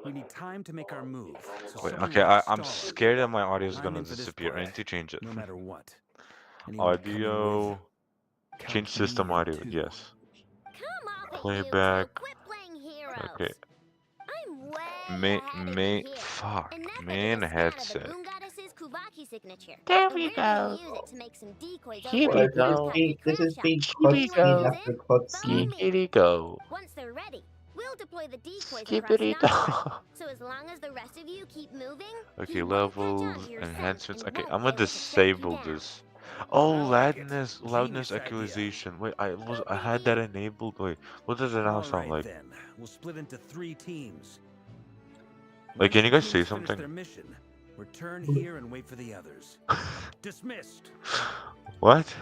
We need time to make our move. So Wait, something okay, like I'm stalling. scared that my audio is I'm gonna in for this disappear. I part, need to change it. no matter what. Anyone to come in with? Audio. Count Change me system in audio, too. yes. Come off it, Playback. you two. Quit playing heroes. Okay. I'm way ahead of you here. Fuck. And that Main is a scan of the headset. Moon Goddess's Kuvaki signature. There And we we're gonna go. use it to make some decoys Here over we at the Well, go. Impact this is Crash big Shop. Here we cutscene Anyone go. who's after in, follow cutscene. me. Skippity go. Once they're ready, we'll deploy the decoys across Skippity Notcraft. go. So as long as the rest of you keep moving, Okay, he won't catch on levels, to your scent enhancements. and Okay, won't I'm be gonna able to track you disable down. this. Oh, I like it. loudness Genius idea. equalization. Wait, I Go, had baby. that enabled. Wait, what does it now All sound right like? then. We'll split into 3 teams. Like, Once can you the guys say teams finish something? their mission, return here and wait for the others. Dismissed. What?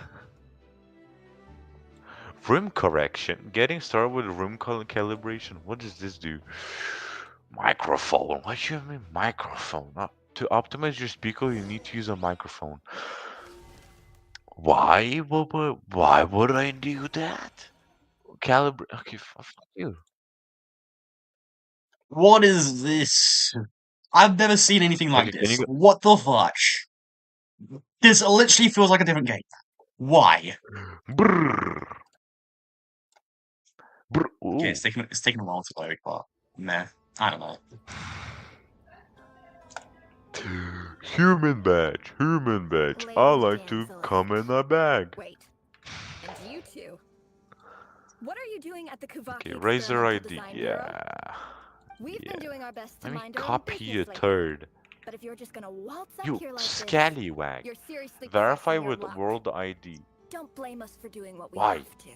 Rim correction. Getting started with rim calibration. What does this do? Microphone. What do you mean microphone? To optimize your speaker, you need to use a microphone. Why? Why would I do that? Calibrate. Okay, fuck you. What is this? I've never seen anything like Okay, can you this. go? What the fudge? This literally feels like a different game. Why? Brrr. Brr. Okay, Ooh. it's taking a while to load, but meh. I don't know. Human badge. Human badge. I Lady like to damsel. come in a bag. Wait. And you two? What are you doing at the Kuvaki Okay, Razer Experimental ID. Design Bureau? Yeah. We've been doing our best to Let me mind our own copy business a lately. third. But if you're just gonna waltz up You here like this, scallywag. you're seriously Verify crossing your with luck. World ID. Don't blame us for doing what we Why? have to.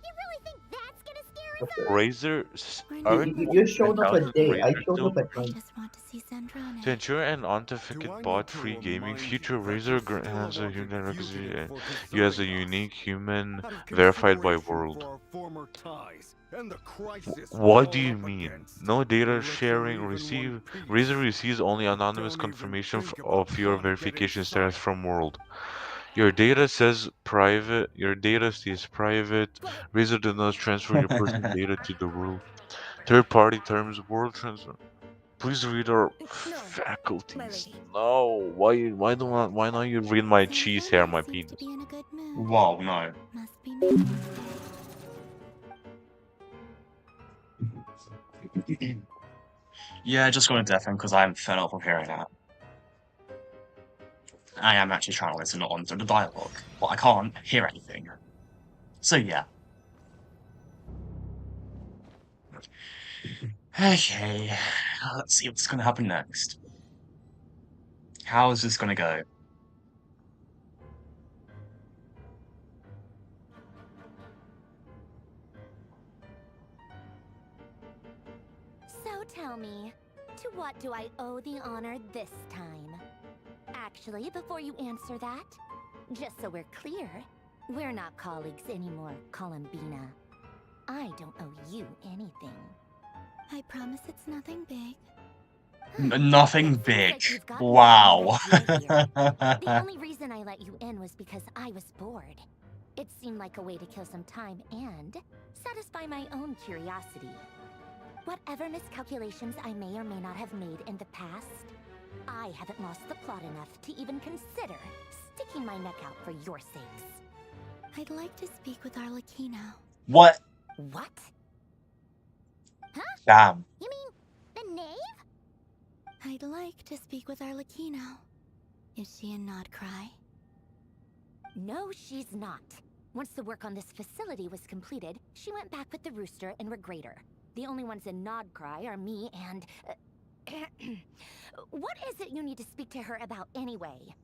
You really think that's gonna scare us off? Razor, We're not aren't You showed up accounting a for day. I Razor showed still? up at I night. just want to see Sandrone. To ensure an authenticated Do I bot need to free gaming, remind future you that Razor you're still has a a human wanted requisite fugitive for you as a deserting us. unique human Out of verified by consideration World. for our former ties and the crisis we're What do all you up mean? against, No data we'll let you sharing. leave in one piece. Razor receives only anonymous Don't even confirmation think about of your trying to get verification status inside. from World. Your data says private. Your data stays private. But Razor does not transfer your personal data to the World. Third-party terms. World transfer. Please read our no, my faculties. lady. No. Why not you read my cheese hair, my Sandrone seems to penis? be in a good mood. Whoa, no. Must be me. Yeah, just gonna deafen because I'm fed up of hearing that. I am actually trying to listen on to the dialogue, but I can't hear anything. So yeah. Okay, let's see what's gonna happen next. How is this gonna go? So tell me, to what do I owe the honor this time? Actually, before you answer that, just so we're clear, we're not colleagues anymore, Columbina. I don't owe you anything. I promise it's nothing big. Nothing It seems big. like you've got more than Wow. an idea here. The only reason I let you in was because I was bored. It seemed like a way to kill some time and satisfy my own curiosity. Whatever miscalculations I may or may not have made in the past, I haven't lost the plot enough to even consider sticking my neck out for your sakes. I'd like to speak with Arlecchino. What? What? Huh? Damn. You mean the knave? I'd like to speak with Arlecchino. Is she in Nodcry? No, she's not. Once the work on this facility was completed, she went back with the Rooster and Regrator. The only ones in Nodcry are me and... what is it you need to speak to her about anyway?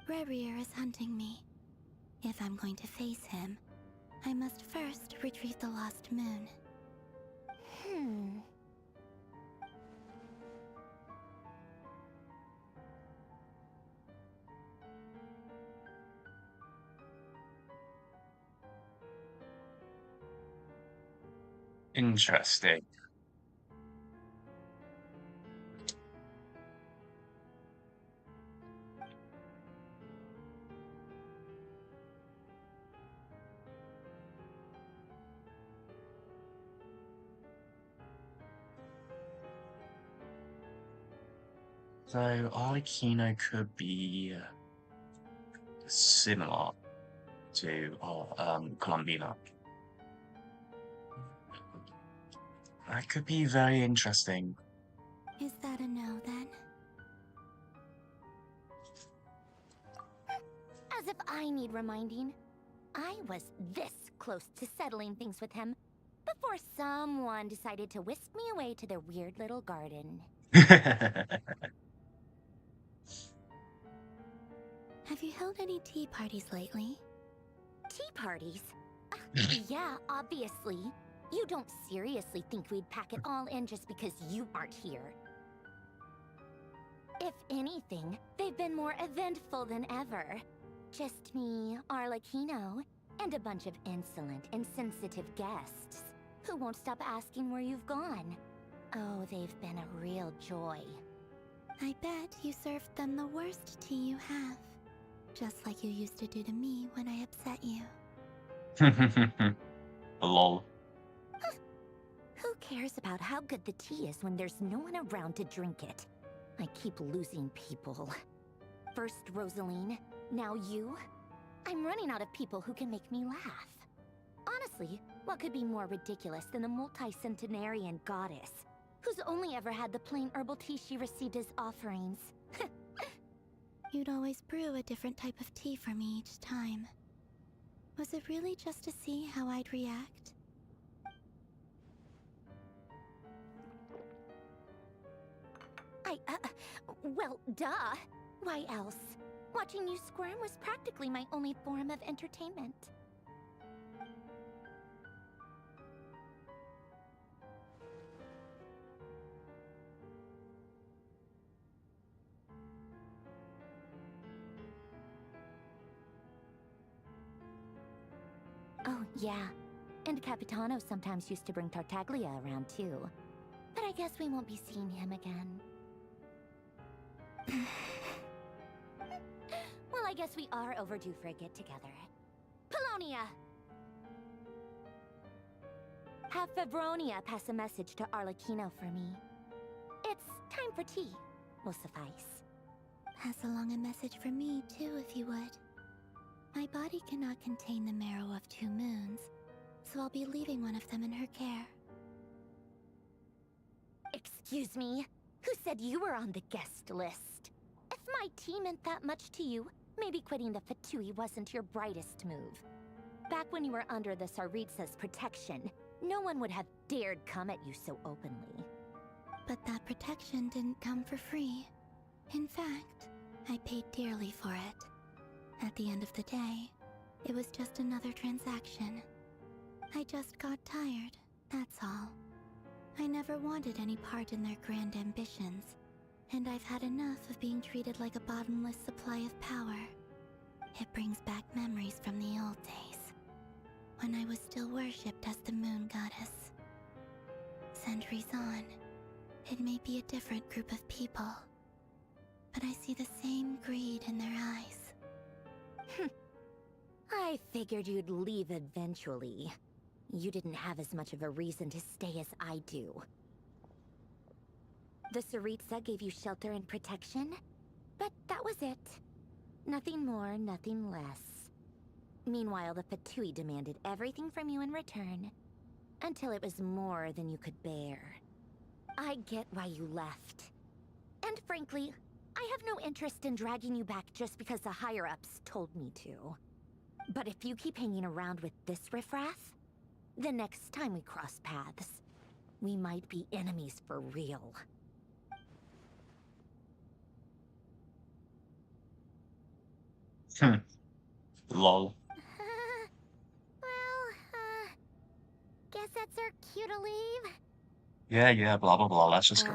Rerir is hunting me. If I'm going to face him, I must first retrieve the lost moon. Interesting. So Arlecchino could be similar to Columbina. That could be very interesting. Is that a no, then? As if I need reminding. I was this close to settling things with him before someone decided to whisk me away to their weird little garden. Have you held any tea parties lately? Tea parties? Yeah, obviously. You don't seriously think we'd pack it all in just because you aren't here. If anything, they've been more eventful than ever. Just me, Arlecchino, and a bunch of insolent, insensitive guests who won't stop asking where you've gone. Oh, they've been a real joy. I bet you served them the worst tea you have. Just like you used to do to me when I upset you. Lol. Who cares about how good the tea is when there's no one around to drink it? I keep losing people. First Rosaline, now you. I'm running out of people who can make me laugh. Honestly, what could be more ridiculous than the multi-centenarian goddess, who's only ever had the plain herbal tea she received as offerings? You'd always brew a different type of tea for me each time. Was it really just to see how I'd react? well, duh. Why else? Watching you squirm was practically my only form of entertainment. Oh, yeah. And Capitano sometimes used to bring Tartaglia around too. But I guess we won't be seeing him again. Well, I guess we are overdue for a get-together. Polonia! Have Fevronia pass a message to Arlecchino for me. It's time for tea. Will suffice. Pass along a message for me, too, if you would. My body cannot contain the marrow of 2 moons, so I'll be leaving one of them in her care. Excuse me? Who said you were on the guest list? If my tea meant that much to you, maybe quitting the Fatui wasn't your brightest move. Back when you were under the Tsaritsa's protection, no one would have dared come at you so openly. But that protection didn't come for free. In fact, I paid dearly for it. At the end of the day, it was just another transaction. I just got tired, that's all. I never wanted any part in their grand ambitions, and I've had enough of being treated like a bottomless supply of power. It brings back memories from the old days, when I was still worshipped as the moon goddess. Centuries on, it may be a different group of people, but I see the same greed in their eyes. I figured you'd leave eventually. You didn't have as much of a reason to stay as I do. The Tsaritsa gave you shelter and protection, but that was it. Nothing more, nothing less. Meanwhile, the Fatui demanded everything from you in return, until it was more than you could bear. I get why you left. And frankly, I have no interest in dragging you back just because the higher-ups told me to. But if you keep hanging around with this riffraff, the next time we cross paths, we might be enemies for real. Lol. Guess that's our cue to leave. Yeah, blah blah blah, let's just go.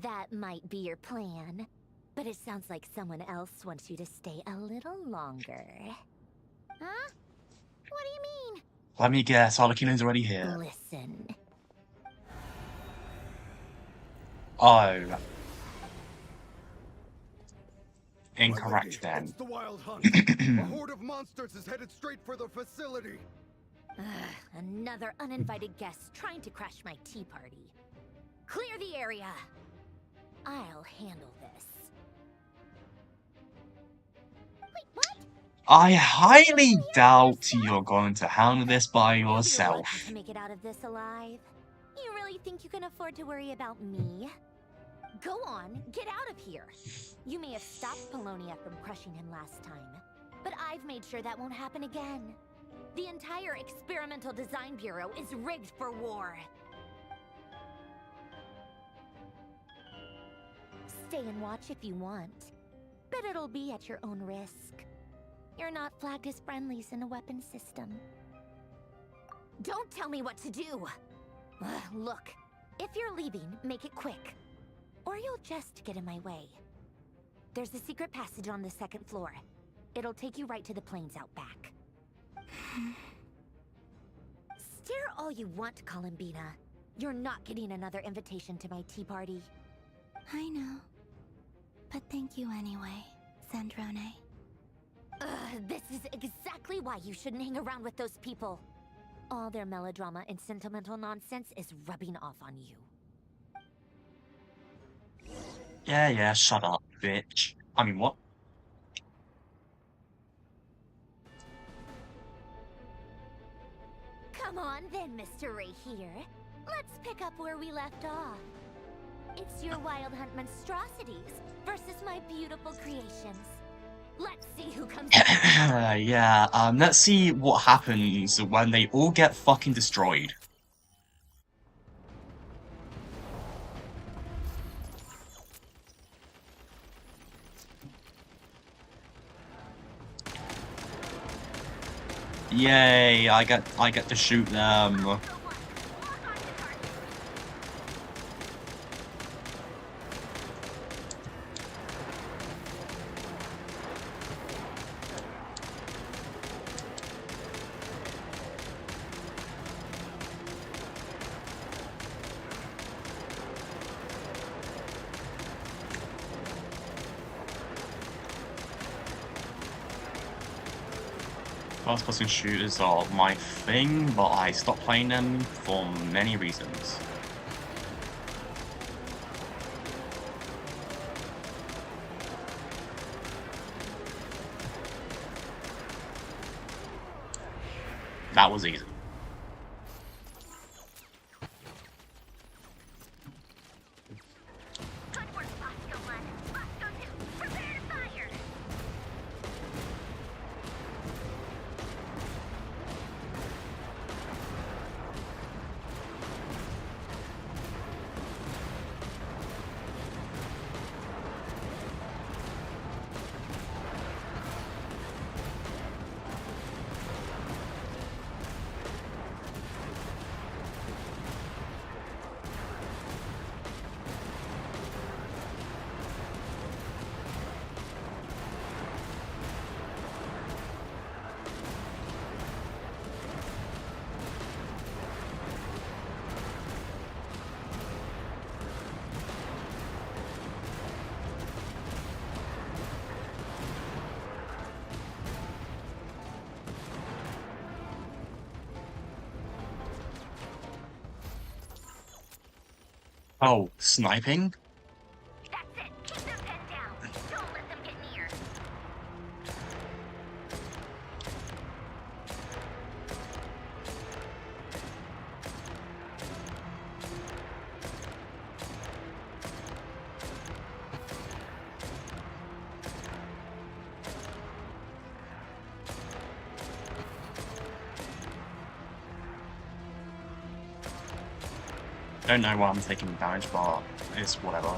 That might be your plan. But it sounds like someone else wants you to stay a little longer. Huh? What do you mean? Let me guess, Arlecchino's already here. Listen. Oh. Incorrect then. It's the Wild Hunt. A horde of monsters is headed straight for the facility. Another uninvited guest trying to crash my tea party. Clear the area. I'll handle this. Wait, what? I highly doubt you're going to handle this by yourself. You're lucky to make it out of this alive. You really think you can afford to worry about me? Go on, get out of here. You may have stopped Polonia from crushing him last time, but I've made sure that won't happen again. The entire Experimental Design Bureau is rigged for war. Stay and watch if you want, but it'll be at your own risk. You're not flagged as friendlies in the weapon system. Don't tell me what to do! Look, if you're leaving, make it quick. Or you'll just get in my way. There's a secret passage on the 2nd floor. It'll take you right to the plains out back. Stare all you want, Columbina. You're not getting another invitation to my tea party. I know. But thank you anyway, Sandrone. This is exactly why you shouldn't hang around with those people. All their melodrama and sentimental nonsense is rubbing off on you. Yeah, shut up, bitch. I mean, what? Come on then, Mr. Ray here. Let's pick up where we left off. It's your Wild Hunt monstrosities versus my beautiful creations. Let's see who comes Yeah, let's see what happens when they all get fucking destroyed. Yay! I get to shoot them. First-person shooters are my thing, but I stopped playing them for many reasons. That was easy. Oh, sniping? Don't know why I'm taking damage, but it's whatever.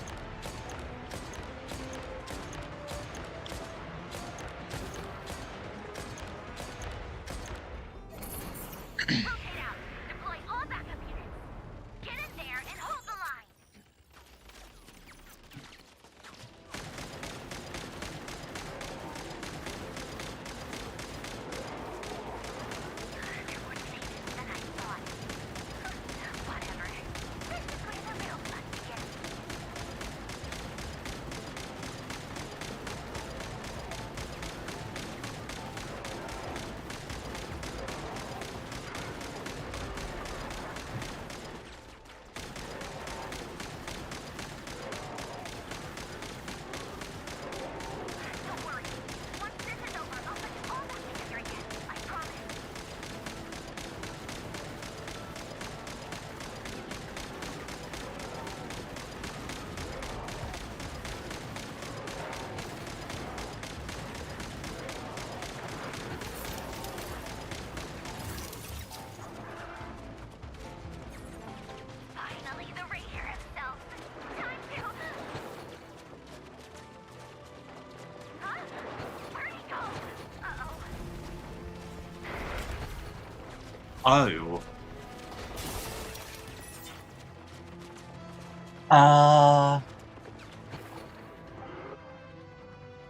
Oh.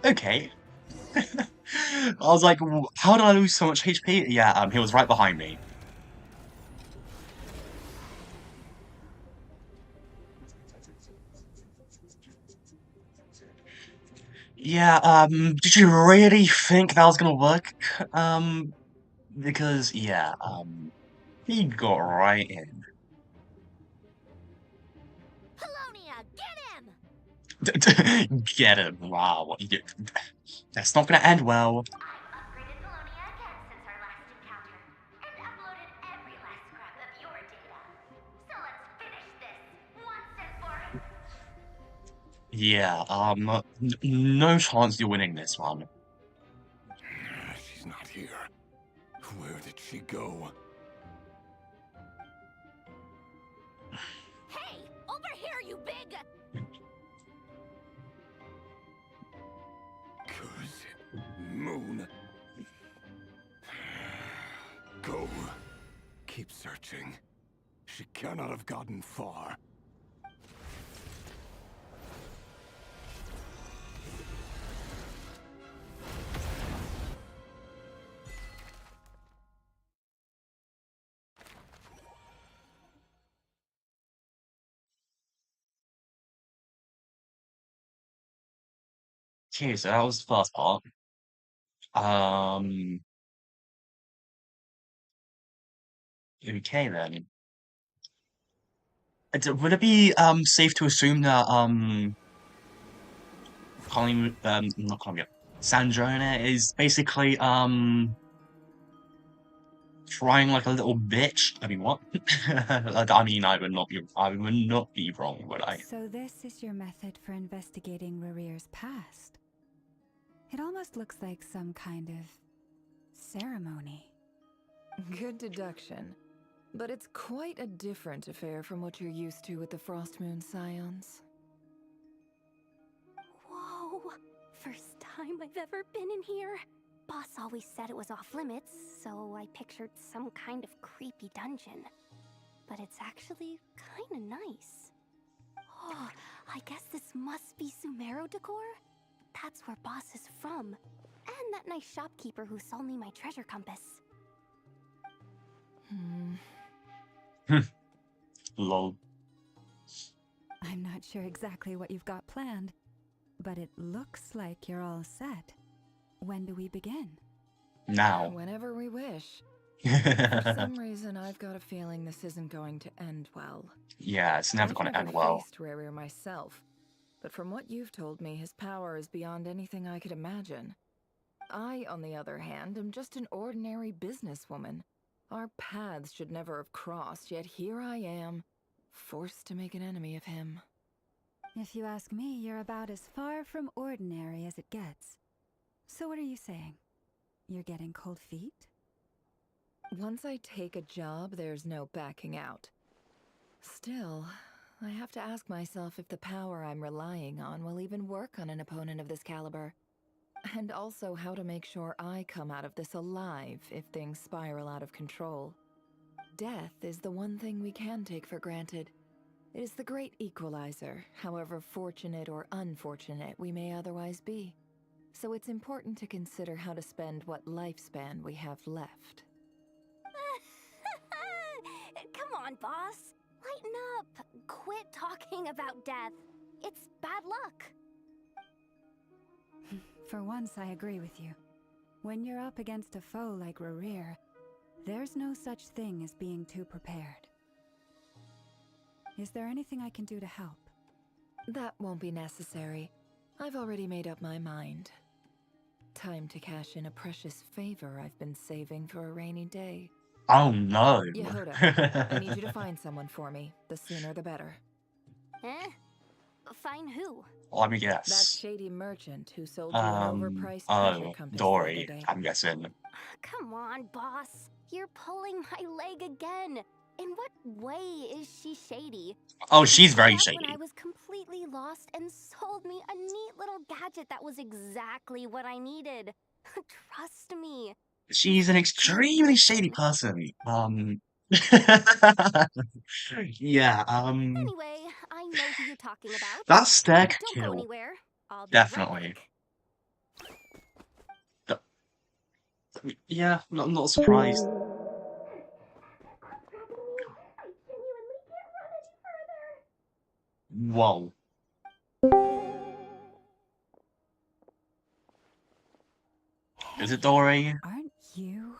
Okay. I was like, how did I lose so much HP? Yeah, he was right behind me. Yeah, did you really think that was gonna work? Because, yeah, he got right in. Get him! Wow, that's not gonna end well. Yeah, no chance you're winning this one. She's not here. Where did she go? Hey, over here, you big. Curse it, Moon. keep searching. She cannot have gotten far. Okay, so that was the first part. Um, okay then. Would it be safe to assume that not Columbia, Sandrona is basically trying like a little bitch? I mean, what? I mean, I would not be wrong, would I? So this is your method for investigating Rarir's past. It almost looks like some kind of ceremony. Good deduction. But it's quite a different affair from what you're used to with the Frost Moon Scions. Whoa! First time I've ever been in here. Boss always said it was off limits, so I pictured some kind of creepy dungeon. But it's actually kinda nice. Oh, I guess this must be Sumero decor? That's where Boss is from. And that nice shopkeeper who sold me my treasure compass. Lol. I'm not sure exactly what you've got planned, but it looks like you're all set. When do we begin? Now. Whenever we wish. For some reason, I've got a feeling this isn't going to end well. Yeah, it's never going to end well. I've never faced Rerir myself, but from what you've told me, his power is beyond anything I could imagine. I, on the other hand, am just an ordinary businesswoman. Our paths should never have crossed, yet here I am, forced to make an enemy of him. If you ask me, you're about as far from ordinary as it gets. So what are you saying? You're getting cold feet? Once I take a job, there's no backing out. Still, I have to ask myself if the power I'm relying on will even work on an opponent of this caliber. And also how to make sure I come out of this alive if things spiral out of control. Death is the one thing we can take for granted. It is the great equalizer, however fortunate or unfortunate we may otherwise be. So it's important to consider how to spend what lifespan we have left. Come on, boss. Lighten up. Quit talking about death. It's bad luck. For once, I agree with you. When you're up against a foe like Rarir, there's no such thing as being too prepared. Is there anything I can do to help? That won't be necessary. I've already made up my mind. Time to cash in a precious favor I've been saving for a rainy day. Oh no. Yehuda, I need you to find someone for me. The sooner the better. Eh? Find who? Let me That guess. shady merchant who sold you an overpriced treasure compass the Dory, other day. I'm guessing. Come on, boss. You're pulling my leg again. In what way is she shady? Oh, she's She very showed up shady. when I was completely lost and sold me a neat little gadget that was exactly what I needed. Trust me. She's an extremely shady person. Yeah, Anyway, I know who you're talking about. that stare could Don't go kill. anywhere. I'll be Definitely. right back. Yeah, I'm not surprised. Whoa. Is it Dory? Aren't you?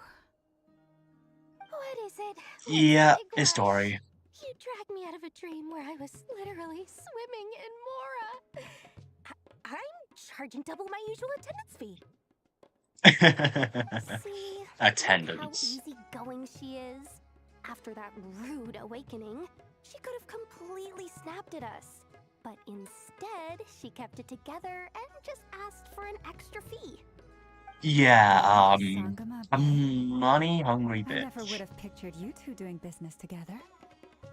What is it? Yeah, What's the big it's rush? Dory. You dragged me out of a dream where I was literally swimming in Mora. I'm charging double my usual attendance fee. See, Attendance. look how easygoing she is. After that rude awakening, she could have completely snapped at us. But instead, she kept it together and just asked for an extra fee. Yeah, Sangama a bitch. money-hungry I never bitch. would have pictured you two doing business together.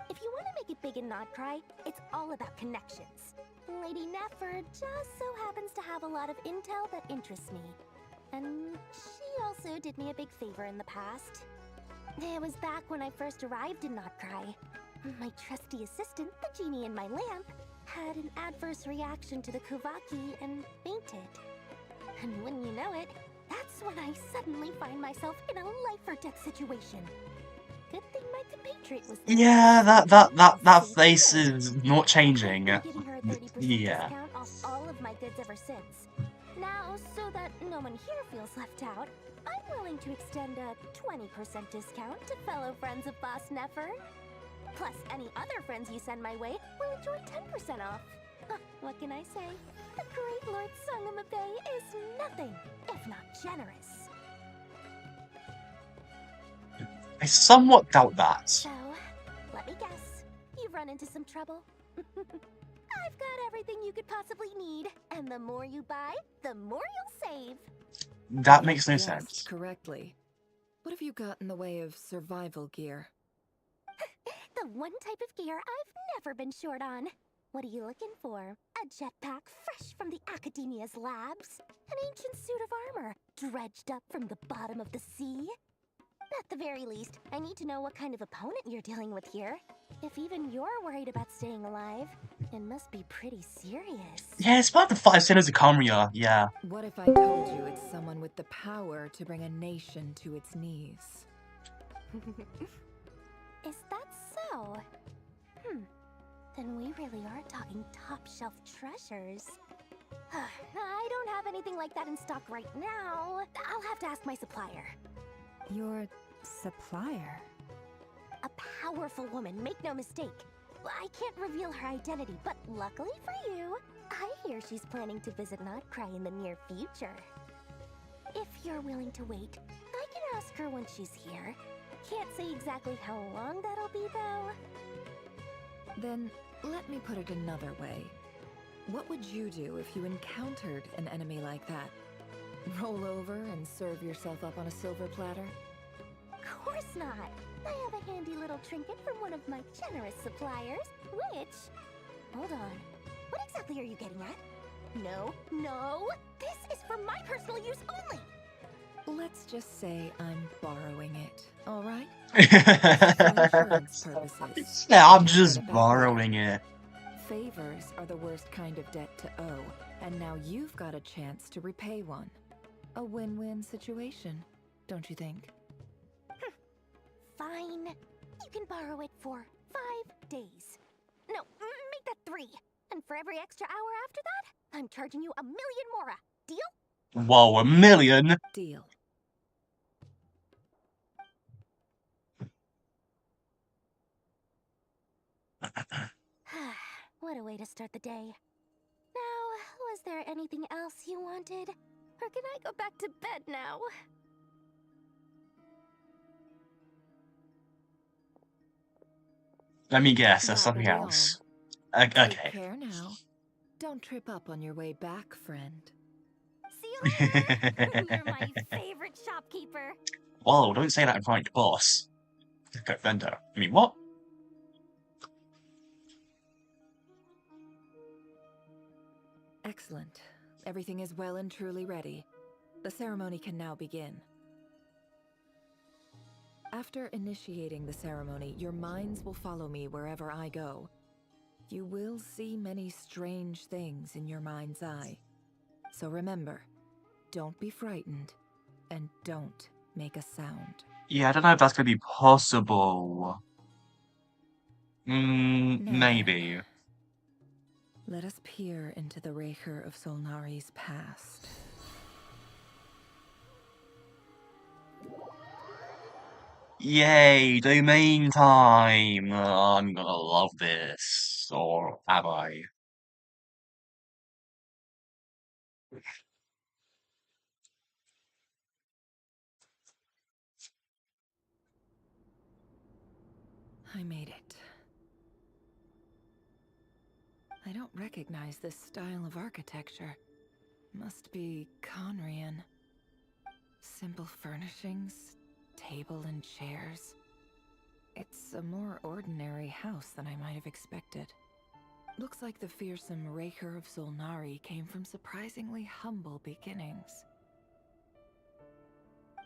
If you want to make it big and not cry, it's all about connections. Lady Nefer just so happens to have a lot of intel that interests me. And she also did me a big favor in the past. It was back when I first arrived in Notcry. My trusty assistant, the genie in my lamp, had an adverse reaction to the Kuvaki and fainted. And wouldn't you know it, that's when I suddenly find myself in a life-or-death situation. Good thing my compatriot was there. Yeah, that face is not changing. I've been giving her a 30% Yeah. discount off all of my goods ever since. Now, so that no one here feels left out, I'm willing to extend a 20% discount to fellow friends of Boss Nefer. Plus, any other friends you send my way will enjoy 10% off. What can I say? The great Lord Sangamabe is nothing if not generous. I somewhat doubt that. So, let me guess. You've run into some trouble? I've got everything you could possibly need, and the more you buy, the more you'll save. That makes no Guessed sense. correctly. What have you got in the way of survival gear? The one type of gear I've never been short on. What are you looking for? A jetpack fresh from the Academia's labs? An ancient suit of armor dredged up from the bottom of the sea? At the very least, I need to know what kind of opponent you're dealing with here. If even you're worried about staying alive, it must be pretty serious. Yeah, it's about the 5 sinners of Kamiya, yeah. What if I told you it's someone with the power to bring a nation to its knees? Is that so? Then we really are talking top-shelf treasures. I don't have anything like that in stock right now. I'll have to ask my supplier. Your supplier? A powerful woman, make no mistake. I can't reveal her identity, but luckily for you, I hear she's planning to visit Notcry in the near future. If you're willing to wait, I can ask her when she's here. Can't say exactly how long that'll be, though. Then, let me put it another way. What would you do if you encountered an enemy like that? Roll over and serve yourself up on a silver platter? Of course not. I have a handy little trinket from one of my generous suppliers, which... Hold on. What exactly are you getting at? No! This is for my personal use only! Let's just say I'm borrowing it, alright? For insurance purposes. Yeah, I'm just borrowing it. Favors are the worst kind of debt to owe, and now you've got a chance to repay one. A win-win situation, don't you think? Fine. You can borrow it for 5 days. No, make that 3. And for every extra hour after that, I'm charging you 1 million mora. Deal? Whoa, 1 million? Deal. What a way to start the day. Now, was there anything else you wanted? Or can I go back to bed now? Let me guess, there's That something will be else. all. Okay. Take care now. Don't trip up on your way back, friend. See you later! You're my favorite shopkeeper. Whoa, don't say that in front of your boss. Okay, vendor. I mean, what? Excellent. Everything is well and truly ready. The ceremony can now begin. After initiating the ceremony, your minds will follow me wherever I go. You will see many strange things in your mind's eye. So remember, don't be frightened, and don't make a sound. Yeah, I don't know if that's gonna be possible. Now Maybe. let us peer into the Raker of Solnari's past. Yay, domain time! I'm gonna love this. Or have I? I made it. I don't recognize this style of architecture. Must be Conrian. Simple furnishings, table and chairs. It's a more ordinary house than I might have expected. Looks like the fearsome Raker of Solnari came from surprisingly humble beginnings.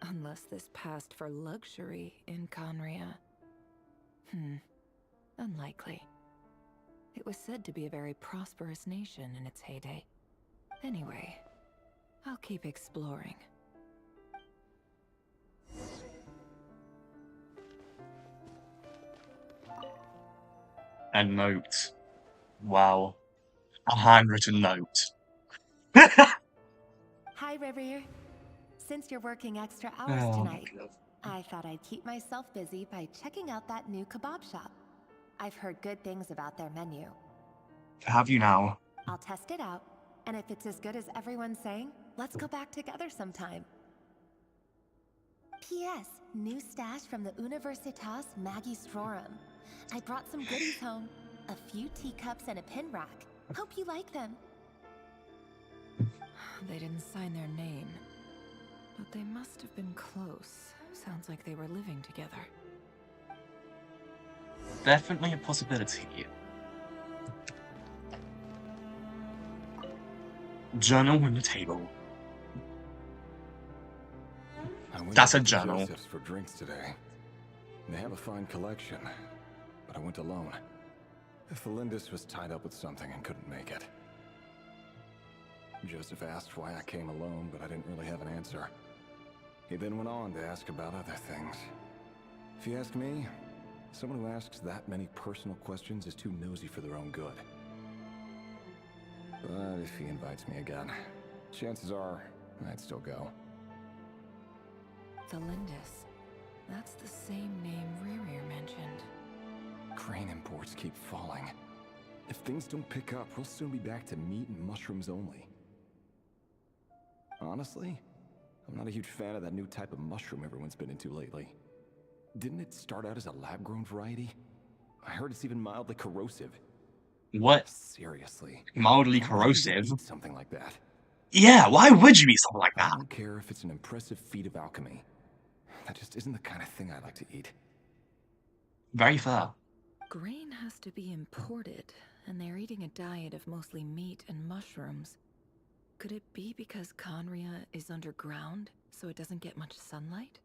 Unless this passed for luxury in Conria. Unlikely. It was said to be a very prosperous nation in its heyday. Anyway, I'll keep exploring. A note. Wow. A handwritten note. Hi, Rivier. Since you're working extra hours Oh my tonight, God. I thought I'd keep myself busy by checking out that new kebab shop. I've heard good things about their menu. Have you now? I'll test it out, and if it's as good as everyone's saying, let's go back together sometime. P.S. New stash from the Universitas Magistrorum. I brought some goodies home. A few teacups and a pin rack. Hope you like them. They didn't sign their name, but they must have been close. Sounds like they were living together. Definitely a possibility. Journal on the table. That's a journal. Joseph's for drinks today. They have a fine collection, but I went alone. Felindis was tied up with something and couldn't make it. Joseph asked why I came alone, but I didn't really have an answer. He then went on to ask about other things. If you ask me, someone who asks that many personal questions is too nosy for their own good. But if he invites me again, chances are I'd still go. Felindis. That's the same name Rerir mentioned. Crane imports keep falling. If things don't pick up, we'll soon be back to meat and mushrooms only. Honestly, I'm not a huge fan of that new type of mushroom everyone's been into lately. Didn't it start out as a lab-grown variety? I heard it's even mildly corrosive. What? Seriously. Mildly Why would you corrosive? eat something like that? Yeah, why would you eat something like that? I don't care if it's an impressive feat of alchemy. That just isn't the kind of thing I like to eat. Very fair. Grain has to be imported, and they're eating a diet of mostly meat and mushrooms. Could it be because Conria is underground, so it doesn't get much sunlight?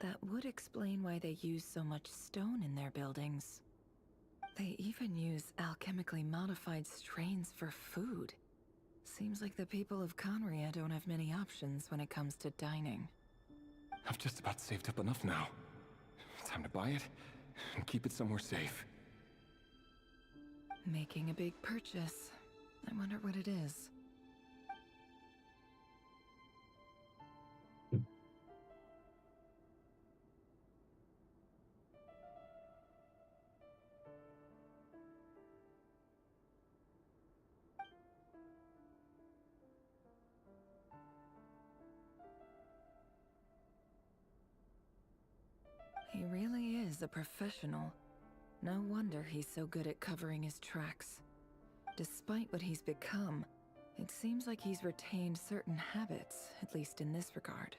That would explain why they use so much stone in their buildings. They even use alchemically modified strains for food. Seems like the people of Conria don't have many options when it comes to dining. I've just about saved up enough now. Time to buy it and keep it somewhere safe. Making a big purchase. I wonder what it is. He really is a professional. No wonder he's so good at covering his tracks. Despite what he's become, it seems like he's retained certain habits, at least in this regard.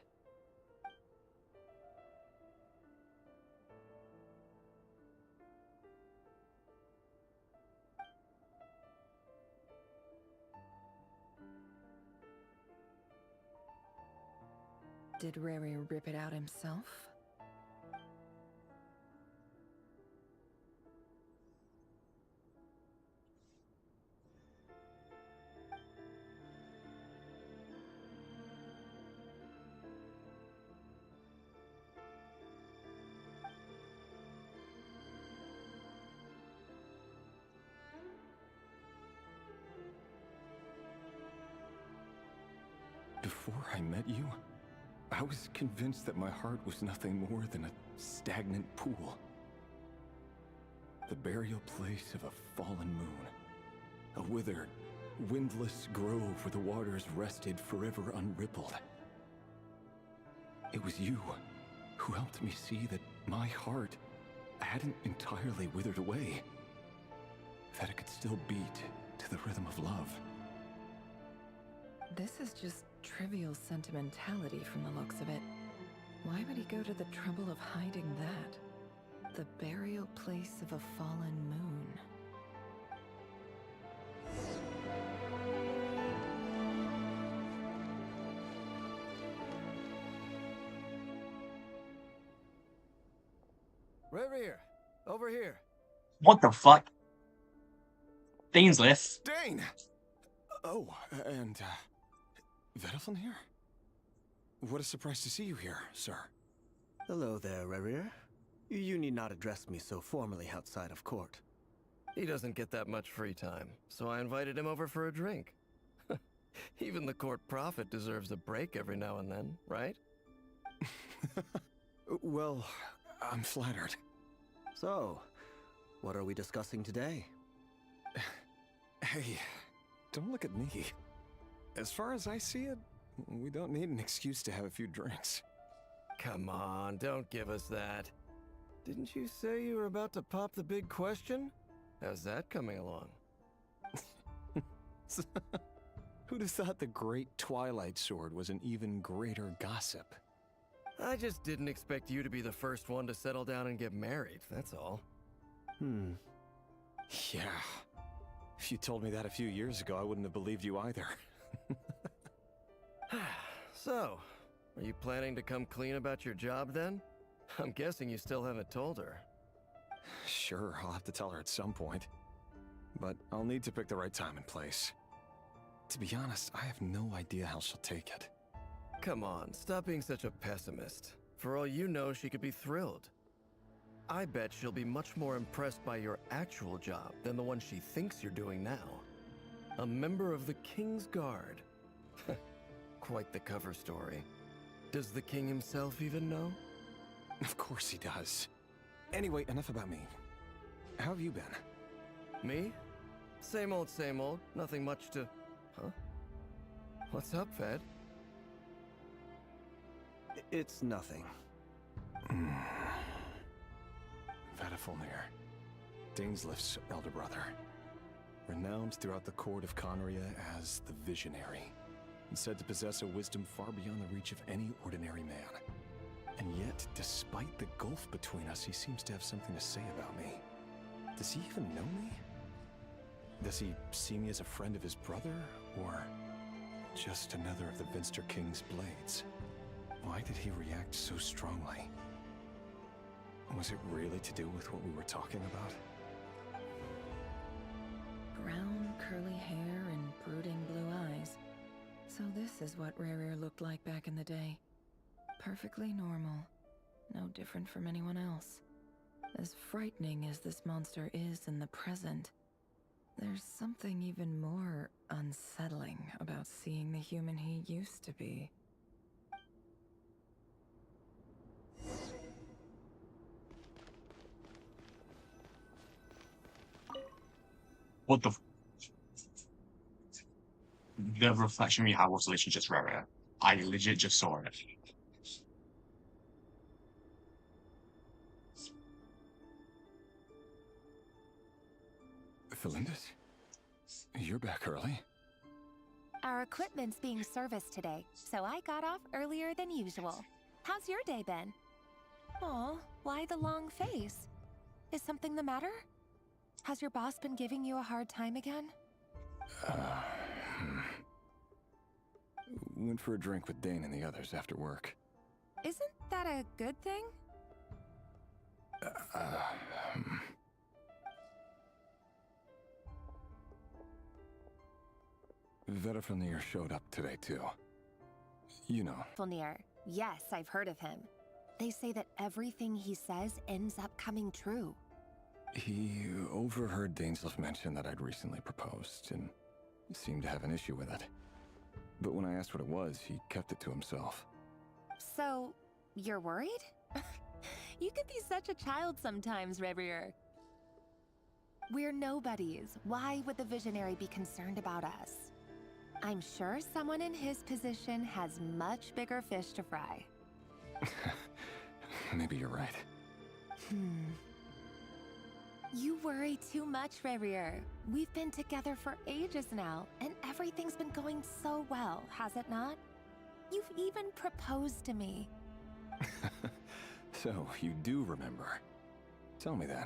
Did Rary rip it out himself? Before I met you, I was convinced that my heart was nothing more than a stagnant pool. The burial place of a fallen moon. A withered, windless grove where the waters rested forever unrippled. It was you who helped me see that my heart hadn't entirely withered away. That it could still beat to the rhythm of love. This is just trivial sentimentality from the looks of it. Why would he go to the trouble of hiding that? The burial place of a fallen moon. Reverie, over here. What the fuck? Dainsleif. Dane! Oh, and, Vedaflin here? What a surprise to see you here, sir. Hello there, Reverie. You need not address me so formally outside of court. He doesn't get that much free time, so I invited him over for a drink. Even the court prophet deserves a break every now and then, right? Well, I'm flattered. So, what are we discussing today? Hey, don't look at me. As far as I see it, we don't need an excuse to have a few drinks. Come on, don't give us that. Didn't you say you were about to pop the big question? How's that coming along? Who'd have thought the great Twilight Sword was an even greater gossip? I just didn't expect you to be the first one to settle down and get married, that's all. Yeah. If you told me that a few years ago, I wouldn't have believed you either. So, are you planning to come clean about your job then? I'm guessing you still haven't told her. Sure, I'll have to tell her at some point. But I'll need to pick the right time and place. To be honest, I have no idea how she'll take it. Come on, stop being such a pessimist. For all you know, she could be thrilled. I bet she'll be much more impressed by your actual job than the one she thinks you're doing now. A member of the King's Guard. Quite the cover story. Does the king himself even know? Of course he does. Anyway, enough about me. How have you been? Me? Same old, same old. Nothing much to... Huh? What's up, Fed? It's nothing. Vedaflin, Dainsleif's elder brother. Renowned throughout the court of Conria as the Visionary, and said to possess a wisdom far beyond the reach of any ordinary man. And yet, despite the gulf between us, he seems to have something to say about me. Does he even know me? Does he see me as a friend of his brother, or just another of the Vinster King's blades? Why did he react so strongly? Was it really to do with what we were talking about? Brown, curly hair and brooding blue eyes. So this is what Rerir looked like back in the day. Perfectly normal. No different from anyone else. As frightening as this monster is in the present, there's something even more unsettling about seeing the human he used to be. What the? The reflection we have was literally just rare. I legit just saw it. Felindis? You're back early. Our equipment's being serviced today, so I got off earlier than usual. How's your day been? Aw, why the long face? Is something the matter? Has your boss been giving you a hard time again? Went for a drink with Dane and the others after work. Isn't that a good thing? Vedaflin showed up today too. You know. Fulnir. Yes, I've heard of him. They say that everything he says ends up coming true. He overheard Dainsleif mention that I'd recently proposed, and seemed to have an issue with it. But when I asked what it was, he kept it to himself. So, you're worried? You can be such a child sometimes, Reverie. We're nobodies. Why would the Visionary be concerned about us? I'm sure someone in his position has much bigger fish to fry. Maybe you're right. You worry too much, Reverie. We've been together for ages now, and everything's been going so well, has it not? You've even proposed to me. So, you do remember. Tell me then.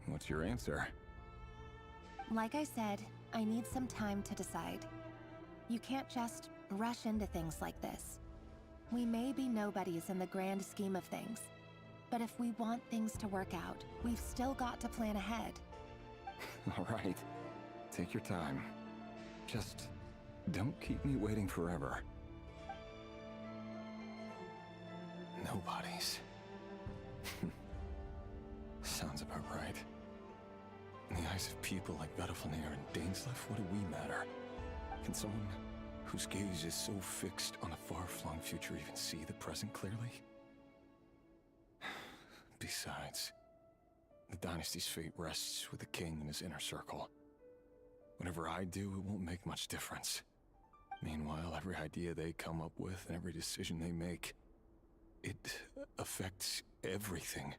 What's your answer? Like I said, I need some time to decide. You can't just rush into things like this. We may be nobodies in the grand scheme of things, But if we want things to work out, we've still got to plan ahead. All right. Take your time. Just don't keep me waiting forever. Nobody's. Sounds about right. In the eyes of people like Bettelfenir and Dainsleif, what do we matter? Can someone whose gaze is so fixed on a far-flung future even see the present clearly? Besides, the dynasty's fate rests with the king and his inner circle. Whatever I do, it won't make much difference. Meanwhile, every idea they come up with and every decision they make, it affects everything.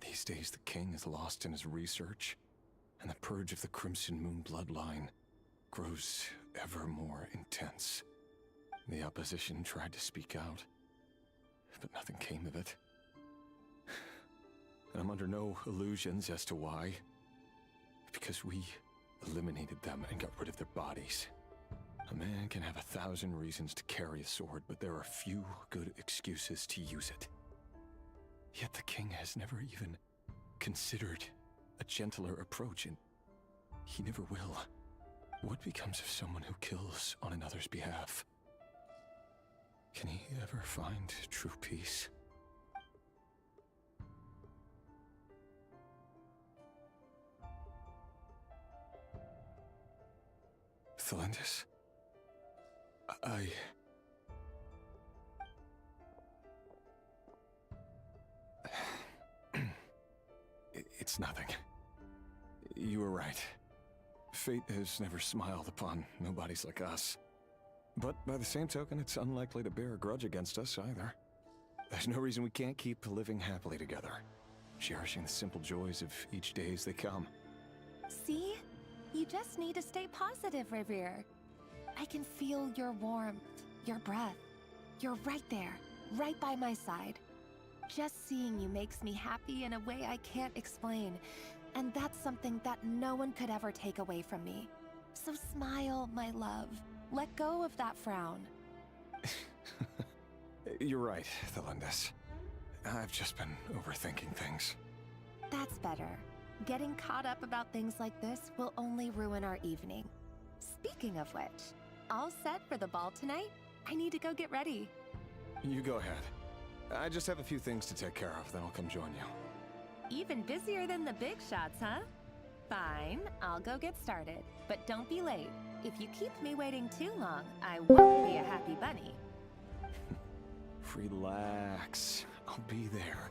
These days, the king is lost in his research, and the purge of the Crimson Moon bloodline grows ever more intense. The opposition tried to speak out, but nothing came of it. And I'm under no illusions as to why. Because we eliminated them and got rid of their bodies. A man can have 1,000 reasons to carry a sword, but there are few good excuses to use it. Yet the king has never even considered a gentler approach, and he never will. What becomes of someone who kills on another's behalf? Can he ever find true peace? Thelendis? It's nothing. You were right. Fate has never smiled upon nobodies like us. But by the same token, it's unlikely to bear a grudge against us either. There's no reason we can't keep living happily together, cherishing the simple joys of each day as they come. See? You just need to stay positive, Revere. I can feel your warmth, your breath. You're right there, right by my side. Just seeing you makes me happy in a way I can't explain. And that's something that no one could ever take away from me. So smile, my love. Let go of that frown. You're right, Thelendis. I've just been overthinking things. That's better. Getting caught up about things like this will only ruin our evening. Speaking of which, all set for the ball tonight? I need to go get ready. You go ahead. I just have a few things to take care of, then I'll come join you. Even busier than the big shots, huh? Fine, I'll go get started. But don't be late. If you keep me waiting too long, I won't be a happy bunny. Relax. I'll be there.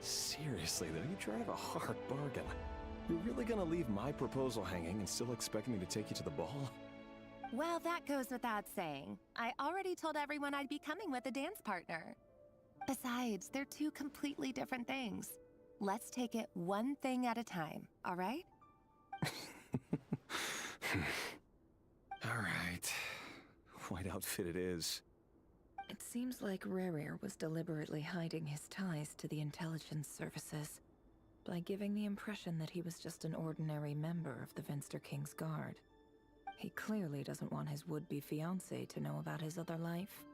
Seriously, though, you drive a hard bargain. You're really gonna leave my proposal hanging and still expect me to take you to the ball? Well, that goes without saying. I already told everyone I'd be coming with a dance partner. Besides, they're two completely different things. Let's take it one thing at a time, all right? All right. White outfit it is. It seems like Rerir was deliberately hiding his ties to the intelligence services by giving the impression that he was just an ordinary member of the Venster King's Guard. He clearly doesn't want his would-be fiancée to know about his other life.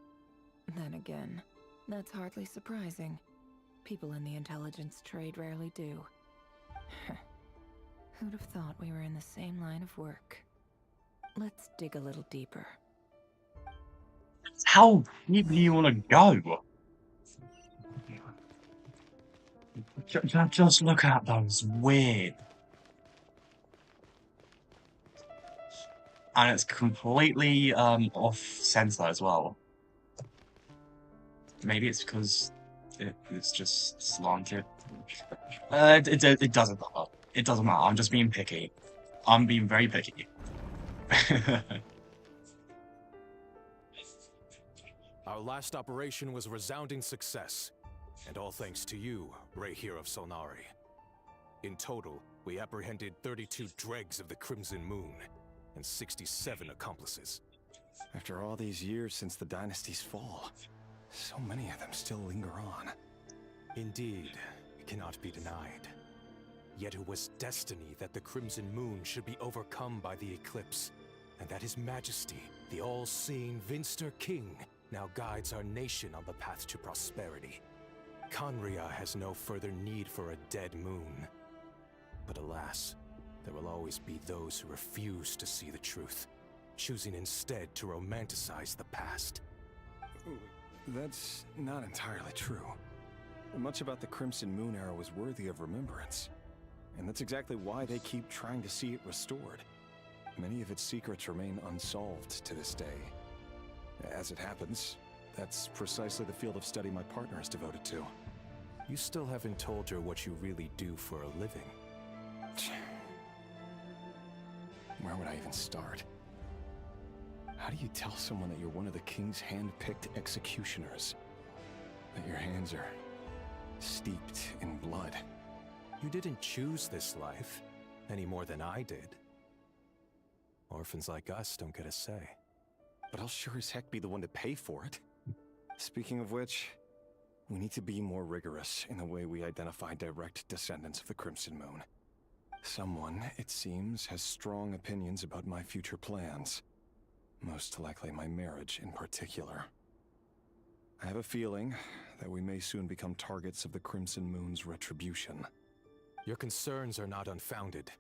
Then again, that's hardly surprising. People in the intelligence trade rarely do. Who'd have thought we were in the same line of work? Let's dig a little deeper. How deep do you want to go? Just look at those weird. And it's completely off center as well. Maybe it's because it's just slanted. It doesn't matter. It doesn't matter. I'm just being picky. I'm being very picky. Our last operation was a resounding success, and all thanks to you, Rehir of Solnari. In total, we apprehended 32 dregs of the Crimson Moon, and 67 accomplices. After all these years since the dynasty's fall, so many of them still linger on. Indeed, it cannot be denied. Yet it was destiny that the Crimson Moon should be overcome by the eclipse, and that His Majesty, the all-seeing Venster King, now guides our nation on the path to prosperity. Conria has no further need for a dead moon. But alas, there will always be those who refuse to see the truth, choosing instead to romanticize the past. That's not entirely true. Much about the Crimson Moon era was worthy of remembrance. And that's exactly why they keep trying to see it restored. Many of its secrets remain unsolved to this day. As it happens, that's precisely the field of study my partner is devoted to. You still haven't told her what you really do for a living. Where would I even start? How do you tell someone that you're one of the king's hand-picked executioners? That your hands are steeped in blood? You didn't choose this life, any more than I did. Orphans like us don't get a say. But I'll sure as heck be the one to pay for it. Speaking of which, we need to be more rigorous in the way we identify direct descendants of the Crimson Moon. Someone, it seems, has strong opinions about my future plans. Most likely my marriage in particular. I have a feeling that we may soon become targets of the Crimson Moon's retribution. Your concerns are not unfounded.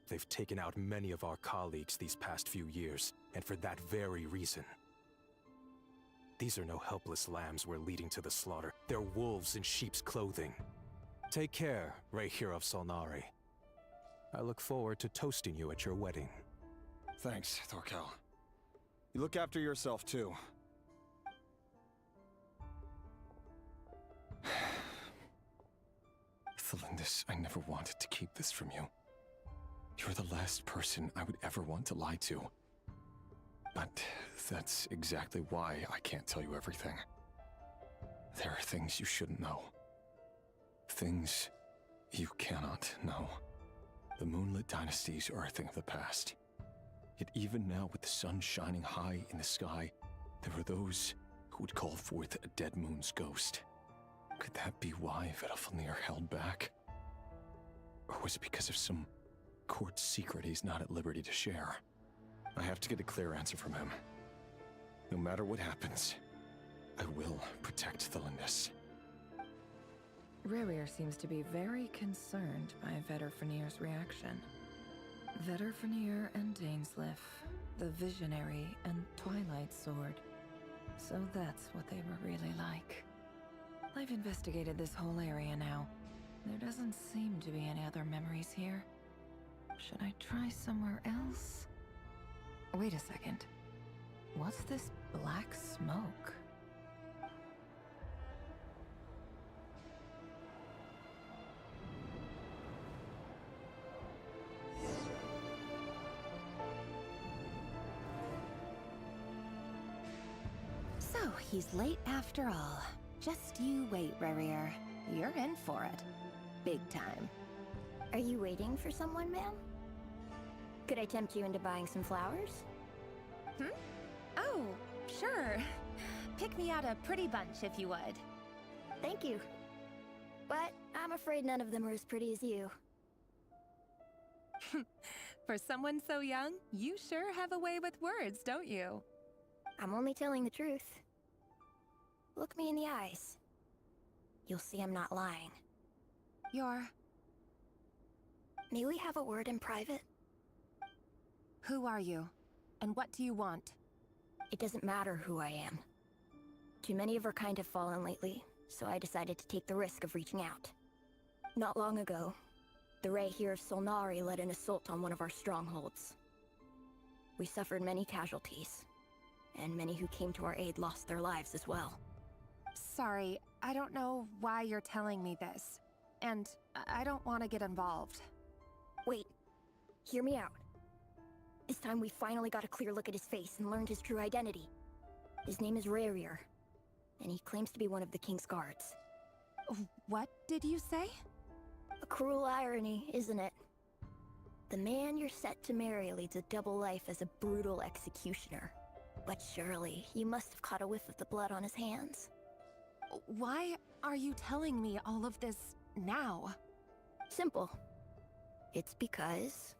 They've taken out many of our colleagues these past few years, and for that very reason. These are no helpless lambs we're leading to the slaughter. They're wolves in sheep's clothing. Take care, Rey Hero of Solnari. I look forward to toasting you at your wedding. Thanks, Thorkel. You look after yourself, too. Thelindis, I never wanted to keep this from you. You're the last person I would ever want to lie to. But that's exactly why I can't tell you everything. There are things you shouldn't know. Things you cannot know. The Moonlit Dynasties are a thing of the past. Yet even now, with the sun shining high in the sky, there are those who would call forth a dead moon's ghost. Could that be why Vedalfnir held back? Or was it because of some court secret he's not at liberty to share? I have to get a clear answer from him. No matter what happens, I will protect Thelindis. Rerir seems to be very concerned by Vedalfnir's reaction. Vedalfnir and Dainsleif, the Visionary and Twilight Sword. So that's what they were really like. I've investigated this whole area now. There doesn't seem to be any other memories here. Should I try somewhere else? Wait a second. What's this black smoke? So, he's late after all. Just you wait, Rerir. You're in for it. Big time. Are you waiting for someone, ma'am? Could I tempt you into buying some flowers? Oh, sure. Pick me out a pretty bunch if you would. Thank you. But I'm afraid none of them are as pretty as you. For someone so young, you sure have a way with words, don't you? I'm only telling the truth. Look me in the eyes. You'll see I'm not lying. May we have a word in private? Who are you? And what do you want? It doesn't matter who I am. Too many of our kind have fallen lately, so I decided to take the risk of reaching out. Not long ago, the Rey here of Solnari led an assault on one of our strongholds. We suffered many casualties, and many who came to our aid lost their lives as well. Sorry, I don't know why you're telling me this. And I don't want to get involved. Wait, hear me out. This time we finally got a clear look at his face and learned his true identity. His name is Rerir, and he claims to be one of the King's guards. What did you say? A cruel irony, isn't it? The man you're set to marry leads a double life as a brutal executioner. But surely, you must have caught a whiff of the blood on his hands. Why are you telling me all of this now? Simple. It's because...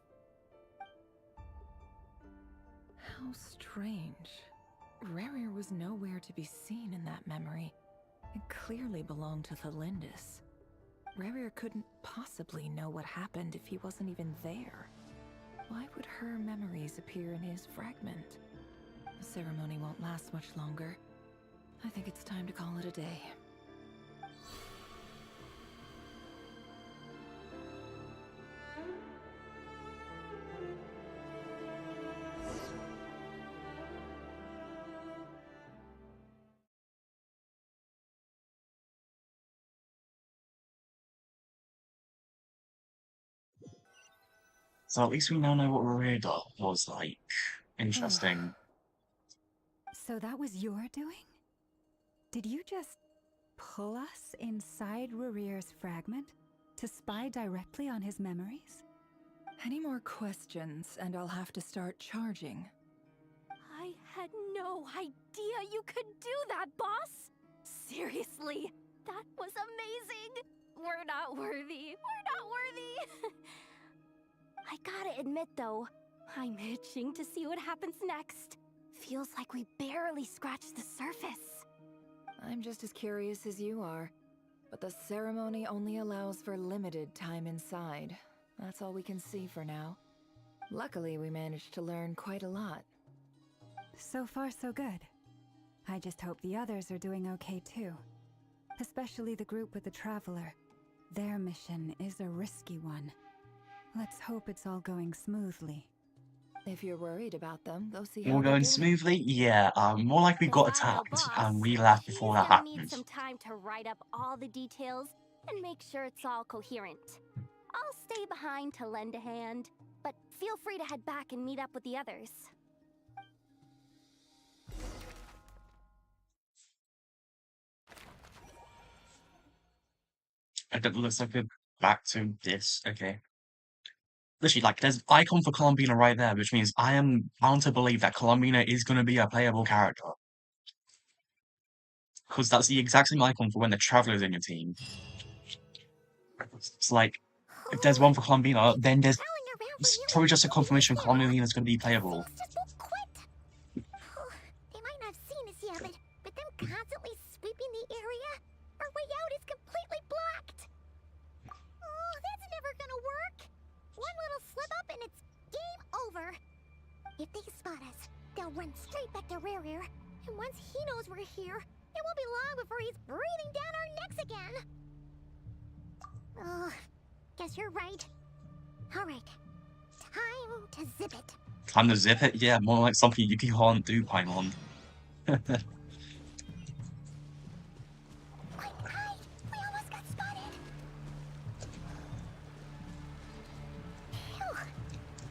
How strange. Rerir was nowhere to be seen in that memory. It clearly belonged to the Lindis. Rarier couldn't possibly know what happened if he wasn't even there. Why would her memories appear in his fragment? The ceremony won't last much longer. I think it's time to call it a day. So at least we now know what Rhaegar was like. Interesting. So that was your doing? Did you just pull us inside Rarier's fragment to spy directly on his memories? Any more questions, and I'll have to start charging. I had no idea you could do that, boss! Seriously, that was amazing! We're not worthy. We're not worthy! I gotta admit, though, I'm itching to see what happens next. Feels like we barely scratched the surface. I'm just as curious as you are, but the ceremony only allows for limited time inside. That's all we can see for now. Luckily, we managed to learn quite a lot. So far, so good. I just hope the others are doing okay too. Especially the group with the Traveler. Their mission is a risky one. Let's hope it's all going smoothly. If you're worried about them, go see how All they're going doing. smoothly? Yeah, more like we got attacked and we left before that He's gonna need happened. some time to write up all the details and make sure it's all coherent. I'll stay behind to lend a hand, but feel free to head back and meet up with the others. It looks like we're back to this. Okay. Literally, like, there's icon for Columbina right there, which means I am bound to believe that Columbina is going to be a playable character. Because that's the exact same icon for when the Traveler's in your team. It's like, if there's one for Columbina, then there's it's probably just a confirmation Columbina is going to be playable. They might not have seen us yet, but them constantly sweeping the area, our way out is completely blocked. Oh, that's never gonna work. One little slip up and it's game over. If they spot us, they'll run straight back to Rarier, and once he knows we're here, it won't be long before he's breathing down our necks again. Oh, guess you're right. All right, time to zip it. Time to zip it? Yeah, more like something you can't do, Paimon. We almost got spotted. Phew,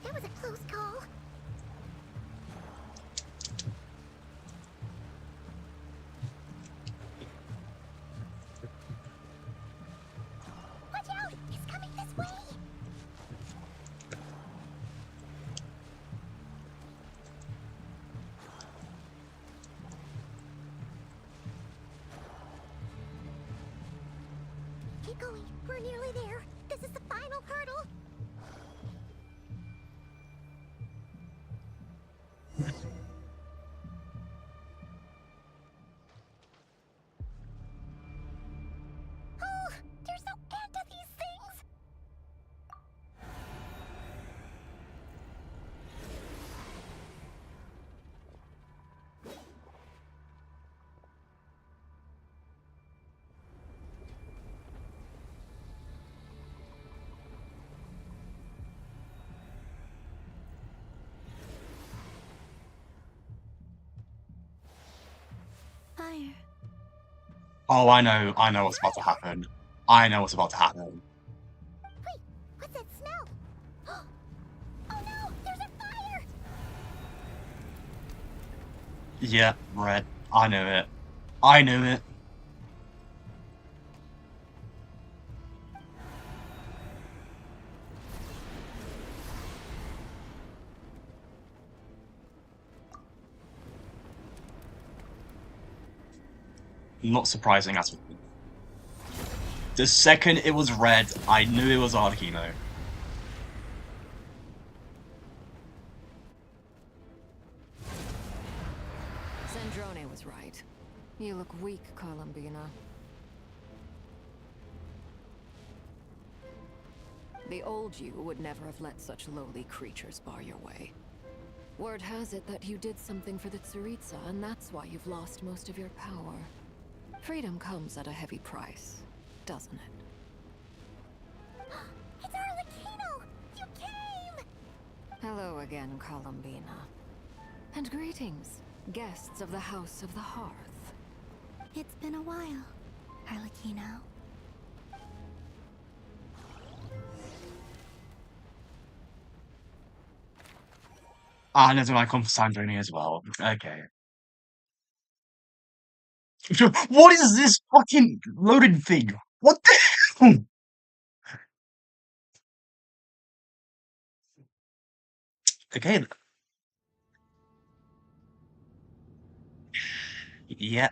that was a close call. Watch out! He's coming this way. Keep going. We're nearly there. This is the final hurdle. Oh, there's no end to these things. Fire. Oh, I know what's about to happen. I know what's about to happen. Wait, what's that smell? Oh no, there's a fire! Yeah, Red. I knew it. I knew it. Not surprising at all. The second it was red, I knew it was Arlecchino. Sandrone was right. You look weak, Columbina. The old you would never have let such lowly creatures bar your way. Word has it that you did something for the Tsaritsa, and that's why you've lost most of your power. Freedom comes at a heavy price, doesn't it? It's Arlecchino! You came! Hello again, Columbina. And greetings, guests of the House of the Hearth. It's been a while, Arlecchino. Ah, and there's when I come for Sandrine as well. Okay. What is this fucking loaded thing? What the hell? Okay. Yeah.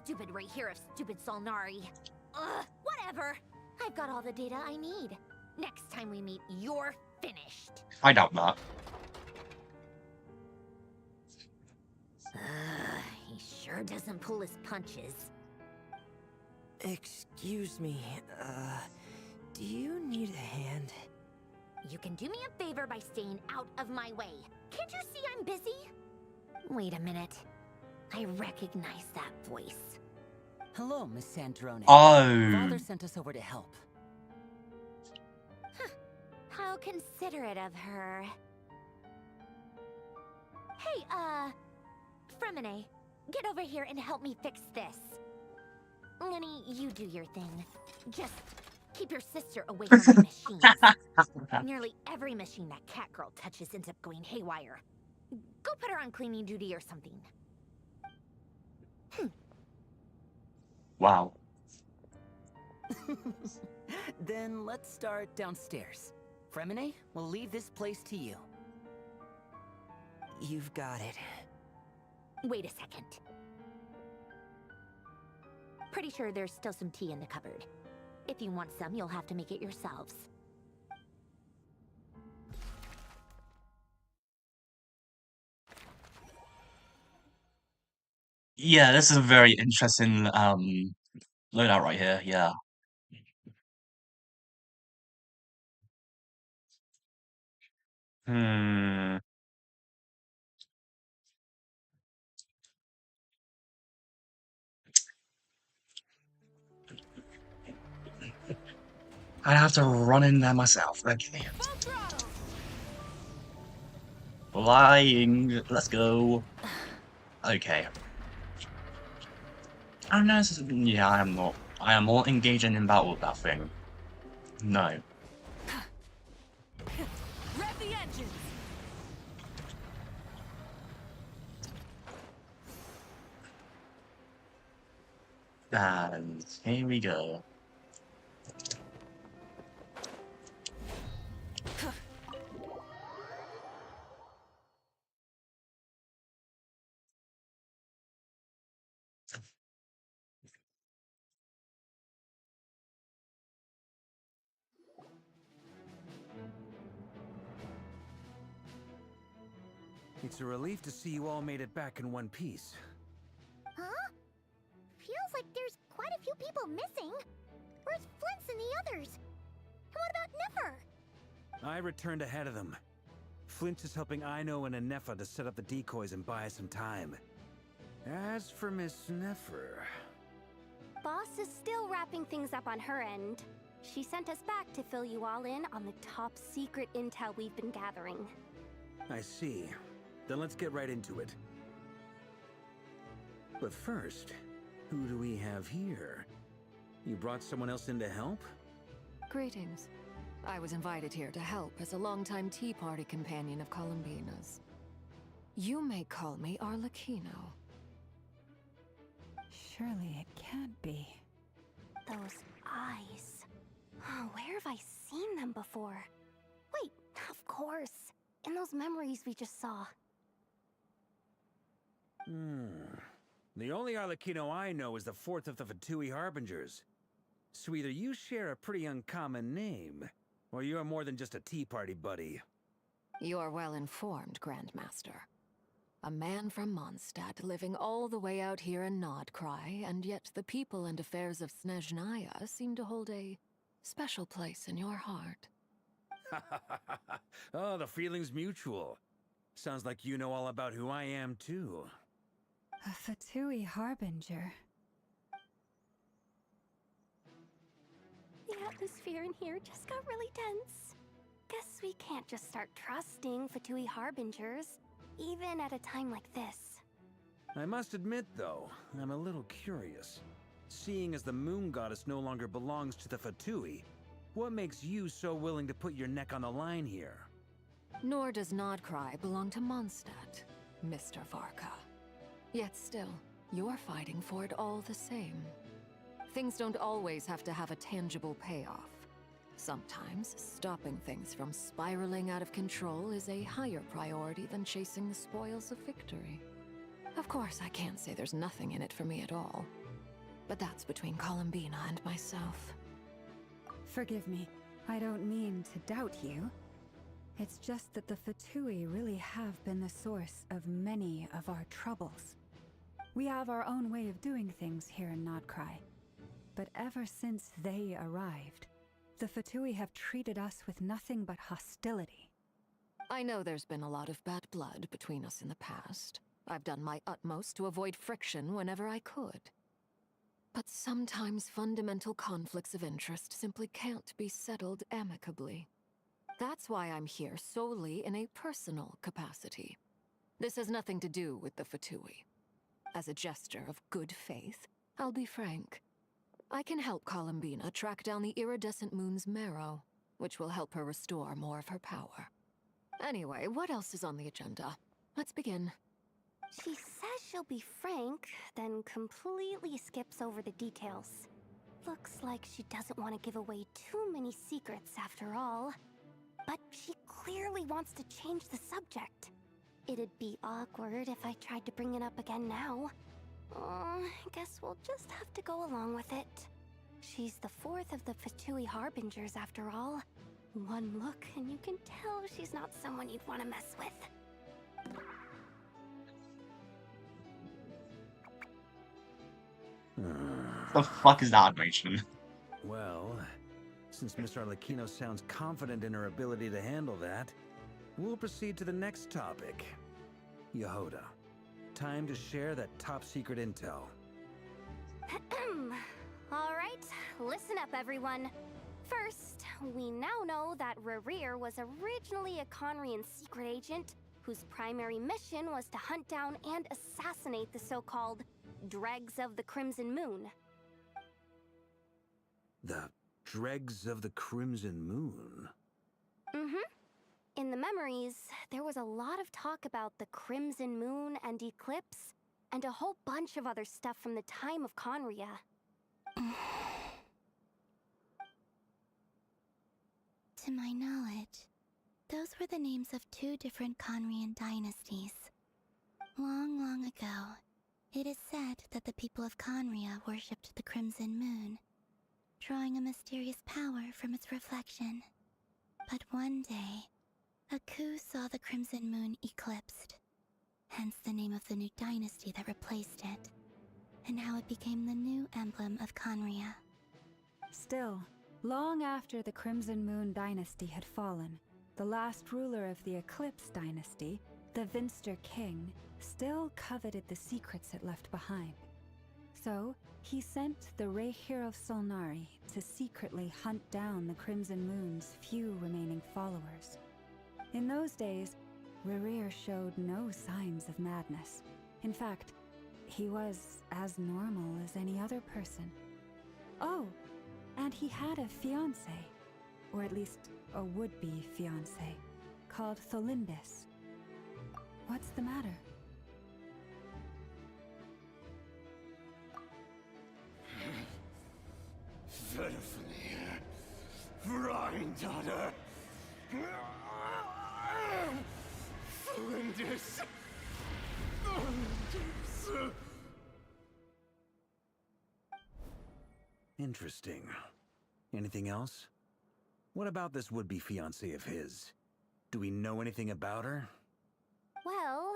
Stupid right here of stupid Solnari. Ugh, whatever. I've got all the data I need. Next time we meet, you're finished. I doubt that. He sure doesn't pull his punches. Excuse me, do you need a hand? You can do me a favor by staying out of my way. Can't you see I'm busy? Wait a minute. I recognize that voice. Hello, Miss Sandrone. Oh. Father sent us over to help. Huh. How considerate of her. Hey, Fremine, get over here and help me fix this. Lenny, you do your thing. Just keep your sister away from my machines. Nearly every machine that cat girl touches ends up going haywire. Go put her on cleaning duty or something. Wow. Then let's start downstairs. Fremine, we'll leave this place to you. You've got it. Wait a second. Pretty sure there's still some tea in the cupboard. If you want some, you'll have to make it yourselves. Yeah, this is a very interesting loadout right here, yeah. Hmm. I have to run in there myself. Okay. Flying. Let's go. Okay. Oh no, yeah, I am not. I am not engaging in battle with that thing. No. Rev the engines. And here we go. It's a relief to see you all made it back in one piece. Huh? Feels like there's quite a few people missing. Where's Flint's and the others? And what about Nefer? I returned ahead of them. Flint is helping Aino and Anefa to set up the decoys and buy us some time. As for Miss Nefer... Boss is still wrapping things up on her end. She sent us back to fill you all in on the top secret intel we've been gathering. I see. Then let's get right into it. But first, who do we have here? You brought someone else in to help? Greetings. I was invited here to help as a longtime Tea Party companion of Columbina's. You may call me Arlecchino. Surely it can't be. Those eyes. Oh, where have I seen them before? Wait, of course. In those memories we just saw. The only Arlecchino I know is the fourth of the Fatui Harbingers. So either you share a pretty uncommon name, or you're more than just a Tea Party buddy. You're well informed, Grandmaster. A man from Mondstadt living all the way out here in Nodcry, and yet the people and affairs of Snezhnaya seem to hold a special place in your heart. Oh, the feeling's mutual. Sounds like you know all about who I am, too. A Fatui Harbinger. The atmosphere in here just got really tense. Guess we can't just start trusting Fatui Harbingers, even at a time like this. I must admit, though, I'm a little curious. Seeing as the moon goddess no longer belongs to the Fatui, what makes you so willing to put your neck on the line here? Nor does Nodcry belong to Mondstadt, Mr. Varka. Yet still, you're fighting for it all the same. Things don't always have to have a tangible payoff. Sometimes, stopping things from spiraling out of control is a higher priority than chasing the spoils of victory. Of course, I can't say there's nothing in it for me at all. But that's between Columbina and myself. Forgive me, I don't mean to doubt you. It's just that the Fatui really have been the source of many of our troubles. We have our own way of doing things here in Nodcry. But ever since they arrived, the Fatui have treated us with nothing but hostility. I know there's been a lot of bad blood between us in the past. I've done my utmost to avoid friction whenever I could. But sometimes fundamental conflicts of interest simply can't be settled amicably. That's why I'm here solely in a personal capacity. This has nothing to do with the Fatui. As a gesture of good faith, I'll be frank. I can help Columbina track down the iridescent moon's marrow, which will help her restore more of her power. Anyway, what else is on the agenda? Let's begin. She says she'll be frank, then completely skips over the details. Looks like she doesn't want to give away too many secrets after all. But she clearly wants to change the subject. It'd be awkward if I tried to bring it up again now. I guess we'll just have to go along with it. She's the fourth of the Fatui Harbingers after all. One look and you can tell she's not someone you'd want to mess with. The fuck is that animation? Well, since Miss Arlecchino sounds confident in her ability to handle that, we'll proceed to the next topic. Yehoda, time to share that top-secret intel. Alright, listen up everyone. First, we now know that Rerir was originally a Conrian secret agent whose primary mission was to hunt down and assassinate the so-called Dregs of the Crimson Moon. The Dregs of the Crimson Moon? In the memories, there was a lot of talk about the Crimson Moon and Eclipse, and a whole bunch of other stuff from the time of Conria. To my knowledge, those were the names of two different Conrian dynasties. Long, long ago, it is said that the people of Conria worshipped the Crimson Moon, drawing a mysterious power from its reflection. But one day, a coup saw the Crimson Moon eclipsed, hence the name of the new dynasty that replaced it, and how it became the new emblem of Conria. Still, long after the Crimson Moon dynasty had fallen, the last ruler of the Eclipse dynasty, the Vinster King, still coveted the secrets it left behind. So, he sent the Rehir of Solnari to secretly hunt down the Crimson Moon's few remaining followers. In those days, Rerir showed no signs of madness. In fact, he was as normal as any other person. Oh, and he had a fiancé, or at least a would-be fiancé, called Tholimbis. What's the matter? Verfnir, Freindaughter, Flinders. Interesting. Anything else? What about this would-be fiancé of his? Do we know anything about her? Well,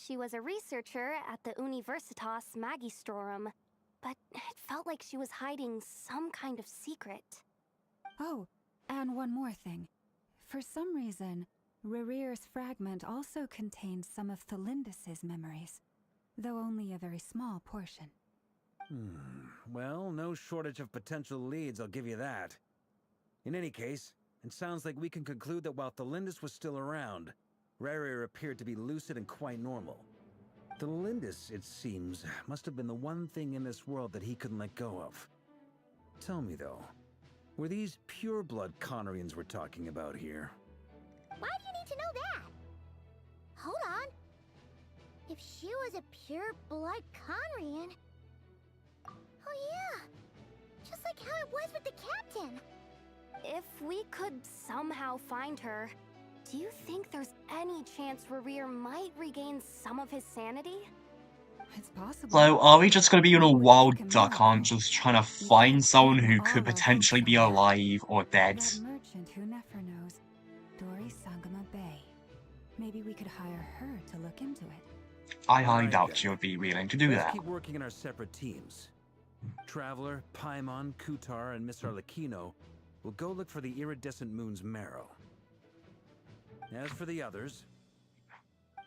she was a researcher at the Universitas Magistrorum, but it felt like she was hiding some kind of secret. Oh, and one more thing. For some reason, Rerear's fragment also contained some of Thelindis' memories, though only a very small portion. Well, no shortage of potential leads, I'll give you that. In any case, it sounds like we can conclude that while Thelindis was still around, Rerir appeared to be lucid and quite normal. Thelindis, it seems, must have been the one thing in this world that he couldn't let go of. Tell me, though, were these pure-blood Conorians we're talking about here? Why do you need to know that? Hold on. If she was a pure-blood Conrian... Oh yeah! Just like how it was with the captain! If we could somehow find her, do you think there's any chance Rerir might regain some of his sanity? It's possible. So, are we just gonna be on a wild duck hunt, just trying to find someone who could potentially be alive or dead? That merchant who never knows, Dori Sangama Bay. Maybe we could hire her to look into it. I highly doubt she would be willing to do Let's that. keep working in our separate teams. Traveler, Paimon, Kutar, and Miss Arlecchino will go look for the iridescent moon's marrow. As for the others...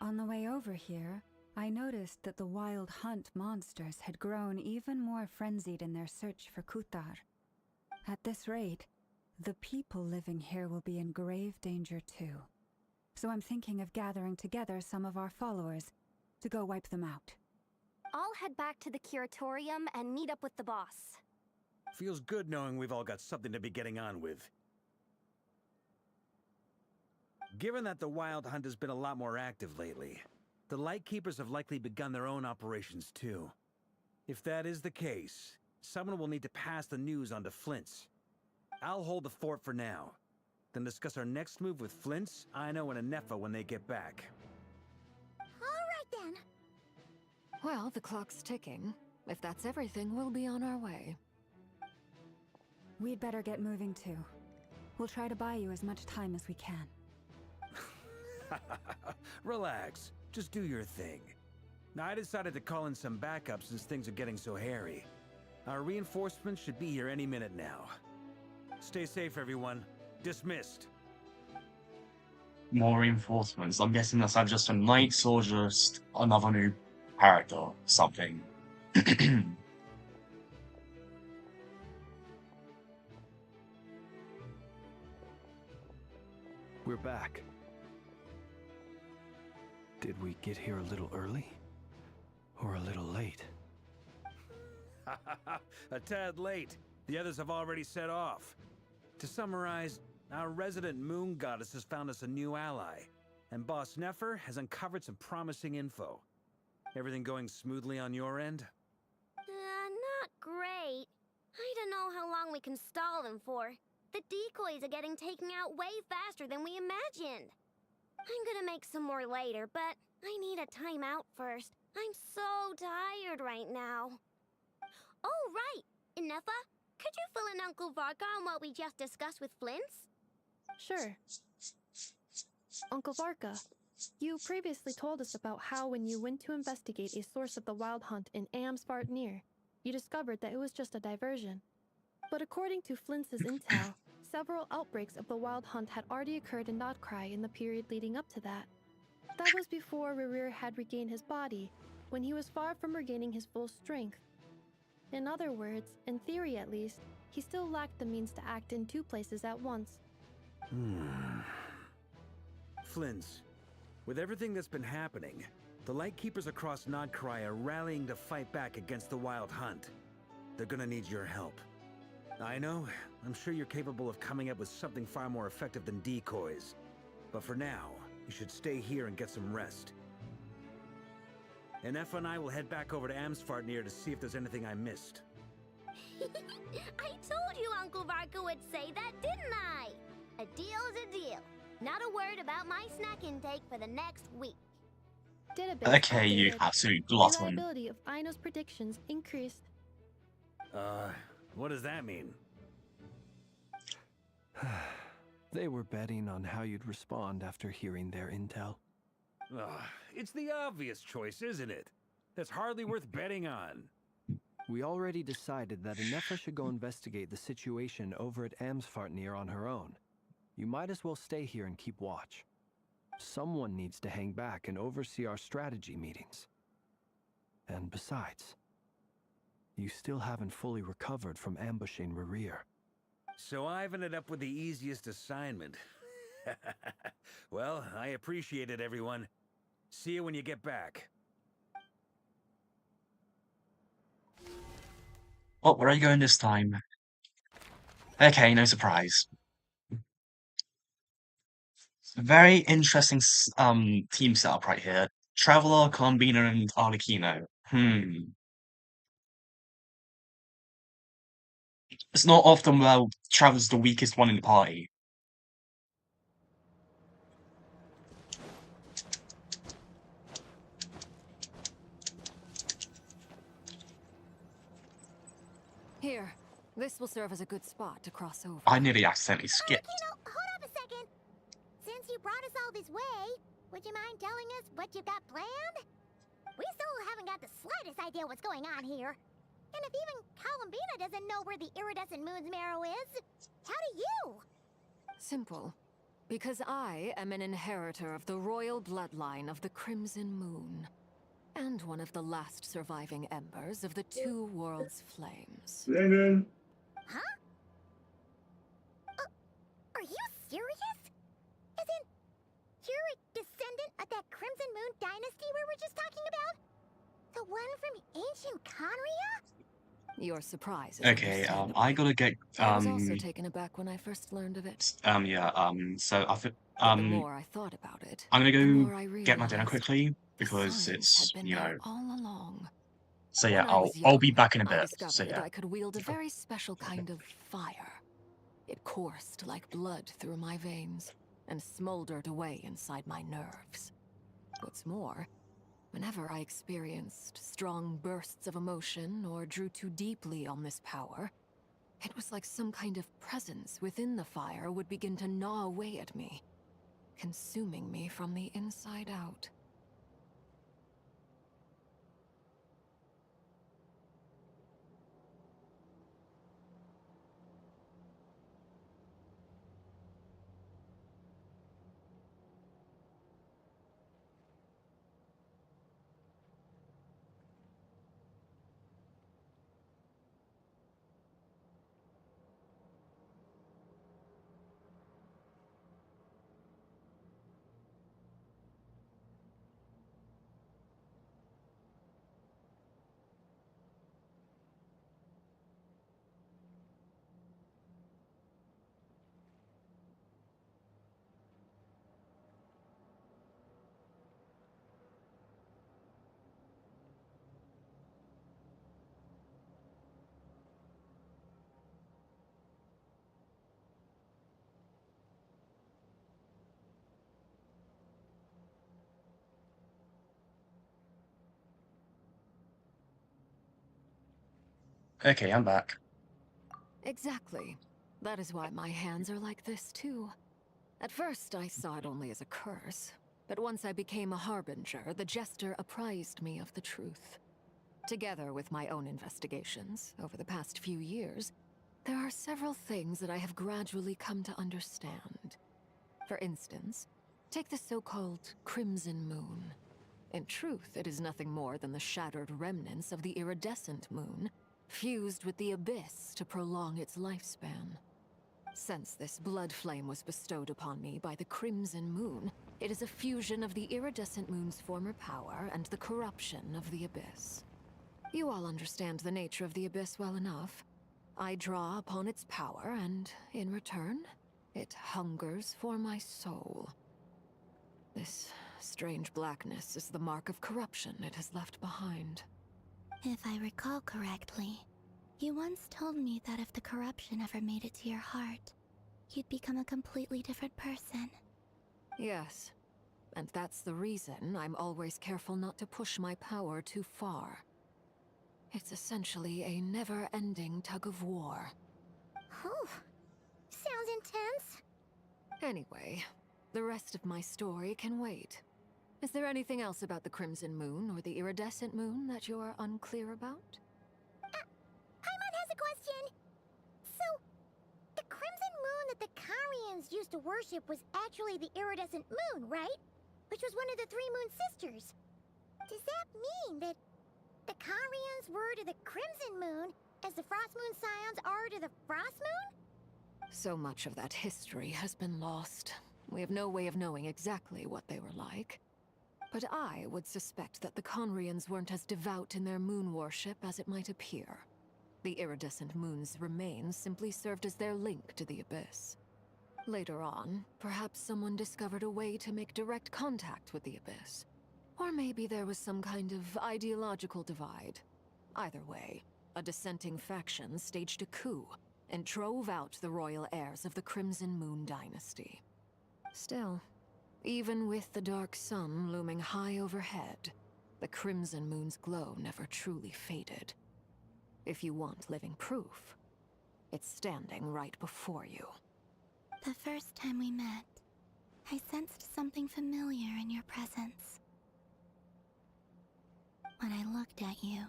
On the way over here, I noticed that the wild hunt monsters had grown even more frenzied in their search for Kutar. At this rate, the people living here will be in grave danger too. So I'm thinking of gathering together some of our followers to go wipe them out. I'll head back to the curatorium and meet up with the boss. Feels good knowing we've all got something to be getting on with. Given that the Wild Hunt has been a lot more active lately, the Lightkeepers have likely begun their own operations too. If that is the case, someone will need to pass the news on to Flint's. I'll hold the fort for now, then discuss our next move with Flint's, Aino, and Anefa when they get back. Alright then. Well, the clock's ticking. If that's everything, we'll be on our way. We'd better get moving too. We'll try to buy you as much time as we can. Relax. Just do your thing. Now, I decided to call in some backup since things are getting so hairy. Our reinforcements should be here any minute now. Stay safe, everyone. Dismissed. More reinforcements. I'm guessing that's either just a knight or just another new character or something. We're back. Did we get here a little early? Or a little late? A tad late. The others have already set off. To summarize, our resident moon goddess has found us a new ally, and Boss Nefer has uncovered some promising info. Everything going smoothly on your end? Not great. I don't know how long we can stall them for. The decoys are getting taken out way faster than we imagined. I'm gonna make some more later, but I need a timeout first. I'm so tired right now. Oh, right! Inefa, could you fill in Uncle Varka on what we just discussed with Flint's? Sure. Uncle Varka, you previously told us about how when you went to investigate a source of the Wild Hunt in Amsvartnir, you discovered that it was just a diversion. But according to Flint's intel, several outbreaks of the Wild Hunt had already occurred in Nodcry in the period leading up to that. That was before Rerir had regained his body, when he was far from regaining his full strength. In other words, in theory at least, he still lacked the means to act in two places at once. Flint's, with everything that's been happening, the Lightkeepers across Nodcry are rallying to fight back against the Wild Hunt. They're gonna need your help. I know, I'm sure you're capable of coming up with something far more effective than decoys. But for now, you should stay here and get some rest. Anefa and I will head back over to Amsvartnir to see if there's anything I missed. I told you Uncle Varka would say that, didn't I? A deal is a deal. Not a word about my snack intake for the next week. Database Okay, you updated. absolute glutton. Reliability of Aino's predictions increased. What does that mean? They were betting on how you'd respond after hearing their intel. Ugh, it's the obvious choice, isn't it? That's hardly worth betting on. We already decided that Inefra should go investigate the situation over at Amsfartnir on her own. You might as well stay here and keep watch. Someone needs to hang back and oversee our strategy meetings. And besides, you still haven't fully recovered from ambushing Rerir. So I've ended up with the easiest assignment. Well, I appreciate it, everyone. See you when you get back. Oh, where are you going this time? Okay, no surprise. Very interesting team setup right here. Traveler, Colombina, and Arlecchino. It's not often where Traveler's the weakest one in the party. Here, this will serve as a good spot to cross over. I nearly accidentally skipped. Hold up a second. Since you brought us all this way, would you mind telling us what you've got planned? We still haven't got the slightest idea what's going on here. And if even Columbina doesn't know where the iridescent moon's marrow is, how do you? Simple. Because I am an inheritor of the royal bloodline of the Crimson Moon. And one of the last surviving embers of the Two Worlds' flames. Huh? Are you serious? As in, you're a descendant of that Crimson Moon dynasty we were just talking about? The one from ancient Conria? Your surprise is Okay, I gotta get I was also taken aback when I first learned of it. so But the more I thought about it, I'm gonna the go more I get my dinner realized quickly the because signs it's, had been you there know. all along. So yeah, When I was I'll be young, back in a I bit. So discovered yeah. I could wield a very special kind of fire. It coursed like blood through my veins and smoldered away inside my nerves. What's more, whenever I experienced strong bursts of emotion or drew too deeply on this power, it was like some kind of presence within the fire would begin to gnaw away at me, consuming me from the inside out. Okay, I'm back. Exactly. That is why my hands are like this, too. At first, I saw it only as a curse, but once I became a harbinger, the jester apprised me of the truth. Together with my own investigations, over the past few years, there are several things that I have gradually come to understand. For instance, take the so-called Crimson Moon. In truth, it is nothing more than the shattered remnants of the iridescent moon, fused with the abyss to prolong its lifespan. Since this blood flame was bestowed upon me by the Crimson Moon, it is a fusion of the iridescent moon's former power and the corruption of the abyss. You all understand the nature of the abyss well enough. I draw upon its power, and in return, it hungers for my soul. This strange blackness is the mark of corruption it has left behind. If I recall correctly, you once told me that if the corruption ever made it to your heart, you'd become a completely different person. Yes, and that's the reason I'm always careful not to push my power too far. It's essentially a never-ending tug-of-war. Oh, sounds intense. Anyway, the rest of my story can wait. Is there anything else about the Crimson Moon or the Iridescent Moon that you're unclear about? Paimon has a question. So, the crimson moon that the Karians used to worship was actually the iridescent moon, right? Which was one of the three moon sisters. Does that mean that the Karians were to the crimson moon as the frost moon scions are to the frost moon? So much of that history has been lost. We have no way of knowing exactly what they were like. But I would suspect that the Conrians weren't as devout in their moon worship as it might appear. The iridescent moon's remains simply served as their link to the Abyss. Later on, perhaps someone discovered a way to make direct contact with the Abyss. Or maybe there was some kind of ideological divide. Either way, a dissenting faction staged a coup and drove out the royal heirs of the Crimson Moon dynasty. Still, even with the dark sun looming high overhead, the Crimson Moon's glow never truly faded. If you want living proof, it's standing right before you. The first time we met, I sensed something familiar in your presence. When I looked at you,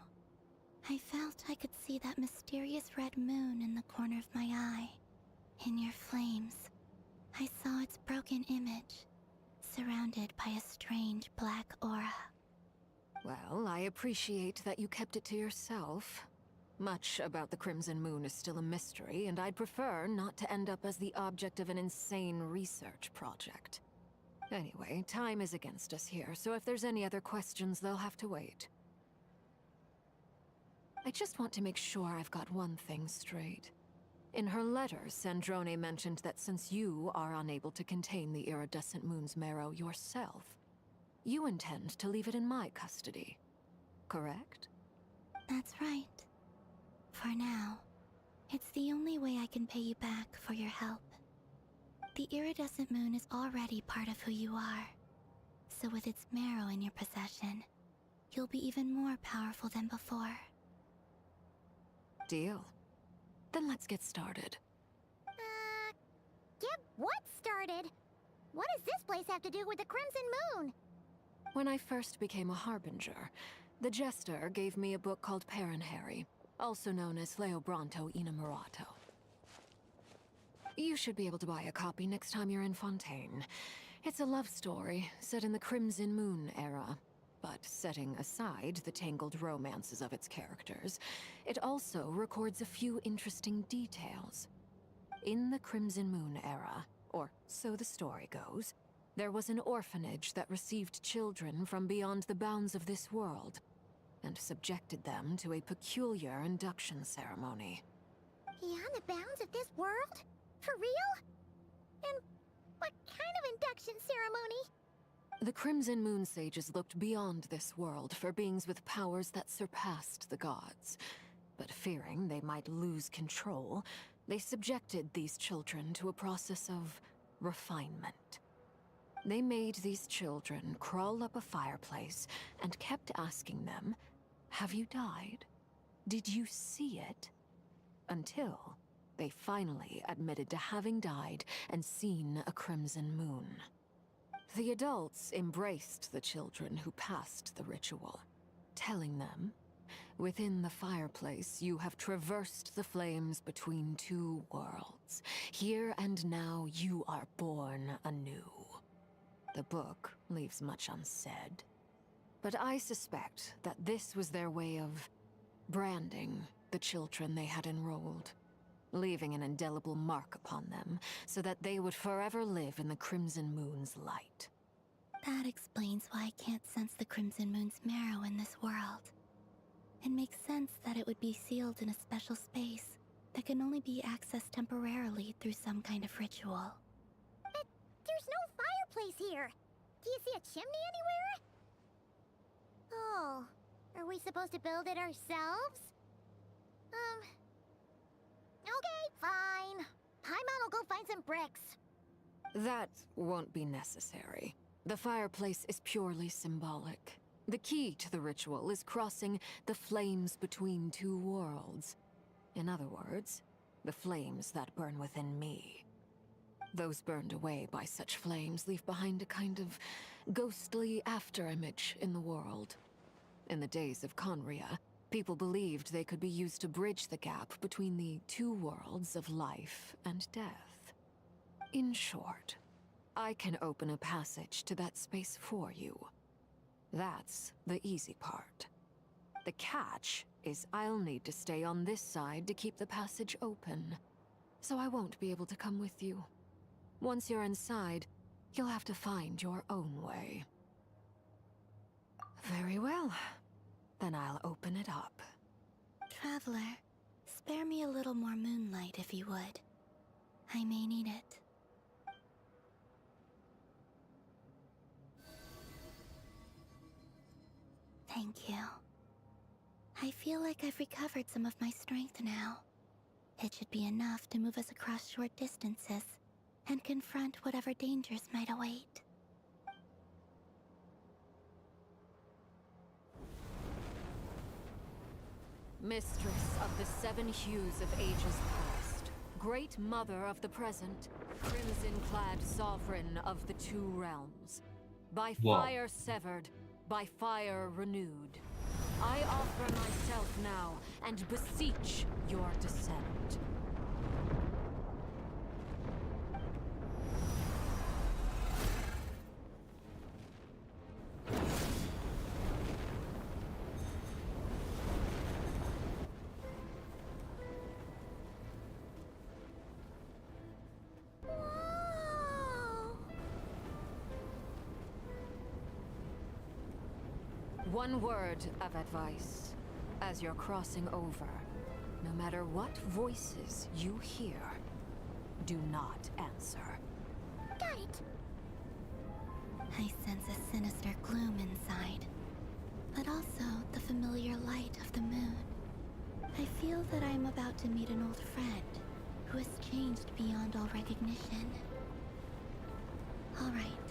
I felt I could see that mysterious red moon in the corner of my eye. In your flames, I saw its broken image, surrounded by a strange black aura. Well, I appreciate that you kept it to yourself. Much about the Crimson Moon is still a mystery, and I'd prefer not to end up as the object of an insane research project. Anyway, time is against us here, so if there's any other questions, they'll have to wait. I just want to make sure I've got one thing straight. In her letter, Sandrone mentioned that since you are unable to contain the iridescent moon's marrow yourself, you intend to leave it in my custody. Correct? That's right. For now, it's the only way I can pay you back for your help. The iridescent moon is already part of who you are, so with its marrow in your possession, you'll be even more powerful than before. Deal. Then let's get started. Get what started? What does this place have to do with the Crimson Moon? When I first became a Harbinger, the Jester gave me a book called Paranhari, also known as Leobranto Inamorato. You should be able to buy a copy next time you're in Fontaine. It's a love story set in the Crimson Moon era, but setting aside the tangled romances of its characters, it also records a few interesting details. In the Crimson Moon era, or so the story goes, there was an orphanage that received children from beyond the bounds of this world, and subjected them to a peculiar induction ceremony. Beyond the bounds of this world? For real? And what kind of induction ceremony? The Crimson Moon sages looked beyond this world for beings with powers that surpassed the gods. But fearing they might lose control, they subjected these children to a process of refinement. They made these children crawl up a fireplace and kept asking them, "Have you died? Did you see it?" Until they finally admitted to having died and seen a crimson moon. The adults embraced the children who passed the ritual, telling them, "Within the fireplace, you have traversed the flames between two worlds. Here and now, you are born anew." The book leaves much unsaid, but I suspect that this was their way of branding the children they had enrolled, leaving an indelible mark upon them so that they would forever live in the Crimson Moon's light. That explains why I can't sense the Crimson Moon's marrow in this world. It makes sense that it would be sealed in a special space that can only be accessed temporarily through some kind of ritual. But there's no fireplace here. Do you see a chimney anywhere? Oh, are we supposed to build it ourselves? Okay, fine. Paimon will go find some bricks. That won't be necessary. The fireplace is purely symbolic. The key to the ritual is crossing the flames between two worlds. In other words, the flames that burn within me. Those burned away by such flames leave behind a kind of ghostly afterimage in the world. In the days of Conria, people believed they could be used to bridge the gap between the two worlds of life and death. In short, I can open a passage to that space for you. That's the easy part. The catch is I'll need to stay on this side to keep the passage open, so I won't be able to come with you. Once you're inside, you'll have to find your own way. Very well. Then I'll open it up. Traveler, spare me a little more moonlight if you would. I may need it. Thank you. I feel like I've recovered some of my strength now. It should be enough to move us across short distances and confront whatever dangers might await. Mistress of the 7 hues of ages past, great mother of the present, crimson-clad sovereign of the 2 realms. By fire severed, by fire renewed. I offer myself now and beseech your descent. One word of advice. As you're crossing over, no matter what voices you hear, do not answer. Got it. I sense a sinister gloom inside, but also the familiar light of the moon. I feel that I am about to meet an old friend who has changed beyond all recognition. All right,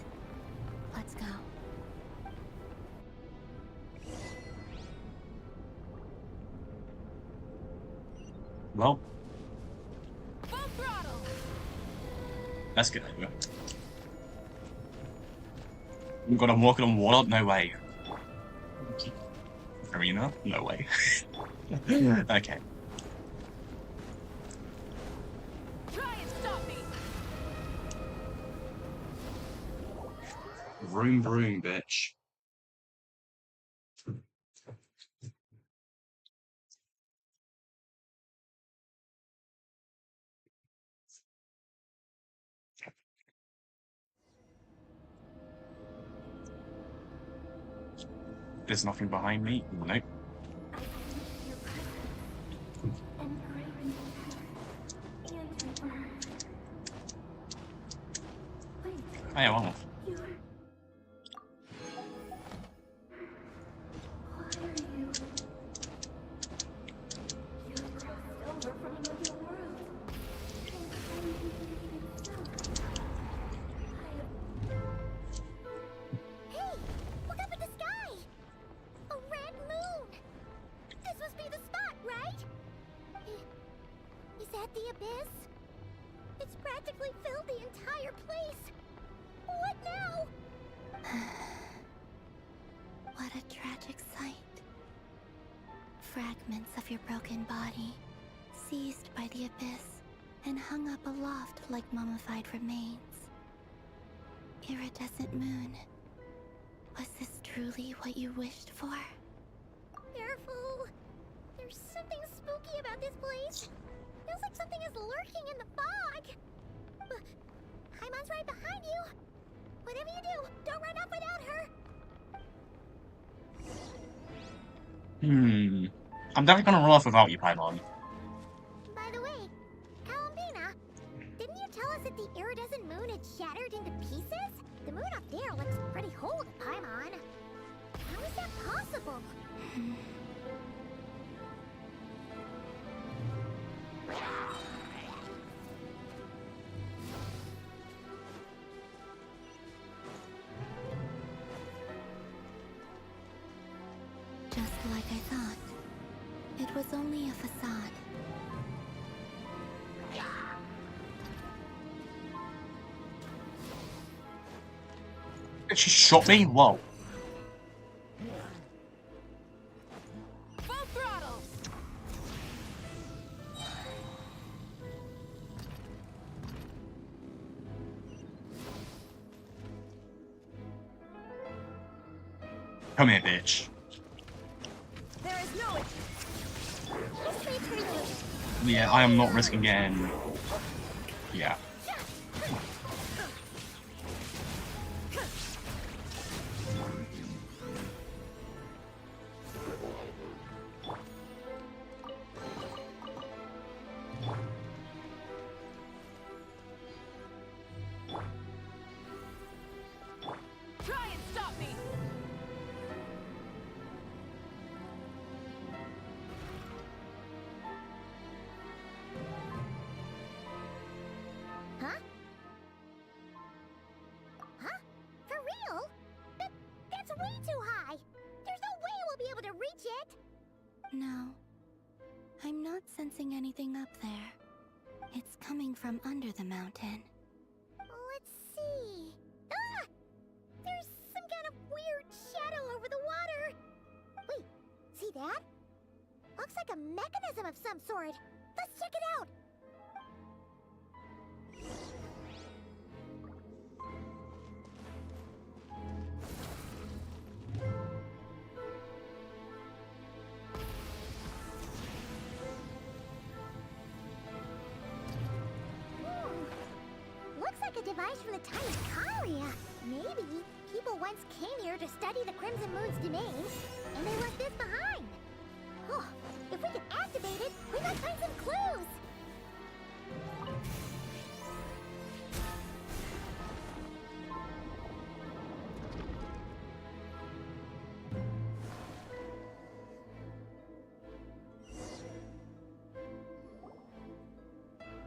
let's go. Well, that's good. Oh god, I'm walking on water? No way. Arena? No way. Okay. Try and stop me. Vroom vroom, bitch. There's nothing behind me. Nope. Oh yeah, one more. The abyss? It's practically filled the entire place. What now? What a tragic sight. Fragments of your broken body, seized by the abyss and hung up aloft like mummified remains. Iridescent moon, was this truly what you wished for? Careful. There's something spooky about this place. Feels like something is lurking in the fog. Paimon's right behind you. Whatever you do, don't run off without her. I'm definitely gonna run off without you, Paimon. By the way, Kalambina, didn't you tell us that the iridescent moon had shattered into pieces? The moon up there looks pretty whole to Paimon. How is that possible? Just like I thought. It was only a facade. She shot me? Whoa. Full throttle. Come here, bitch. There is no it. Yeah, I am not risking getting... Yeah. Try and stop me. Huh? Huh? For real? That's way too high. There's no way we'll be able to reach it. No. I'm not sensing anything up there. It's coming from under the mountain. Let's see. Ah! There's some kind of weird shadow over the water. Wait, see that? Looks like a mechanism of some sort. Let's check it out. Looks like a device from the time of Kalia. Maybe people once came here to study the Crimson Moon's domain, and they left this behind. Oh, if we can activate it, we might find some clues.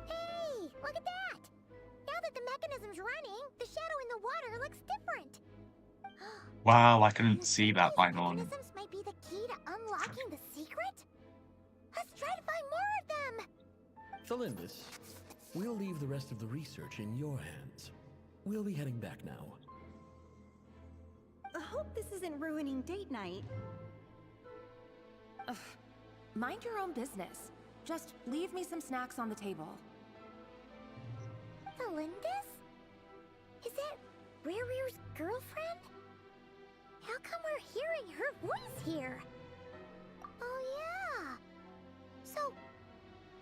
Hey, look at that! Now that the mechanism's running, the shadow in the water looks different. Wow, I couldn't see that by now. Mechanisms might be the key to unlocking the secret? Let's try to find more of them! Thalindus, we'll leave the rest of the research in your hands. We'll be heading back now. I hope this isn't ruining date night. Ugh. Mind your own business. Just leave me some snacks on the table. Thalindus? Is that Rear's girlfriend? How come we're hearing her voice here? Oh yeah. So,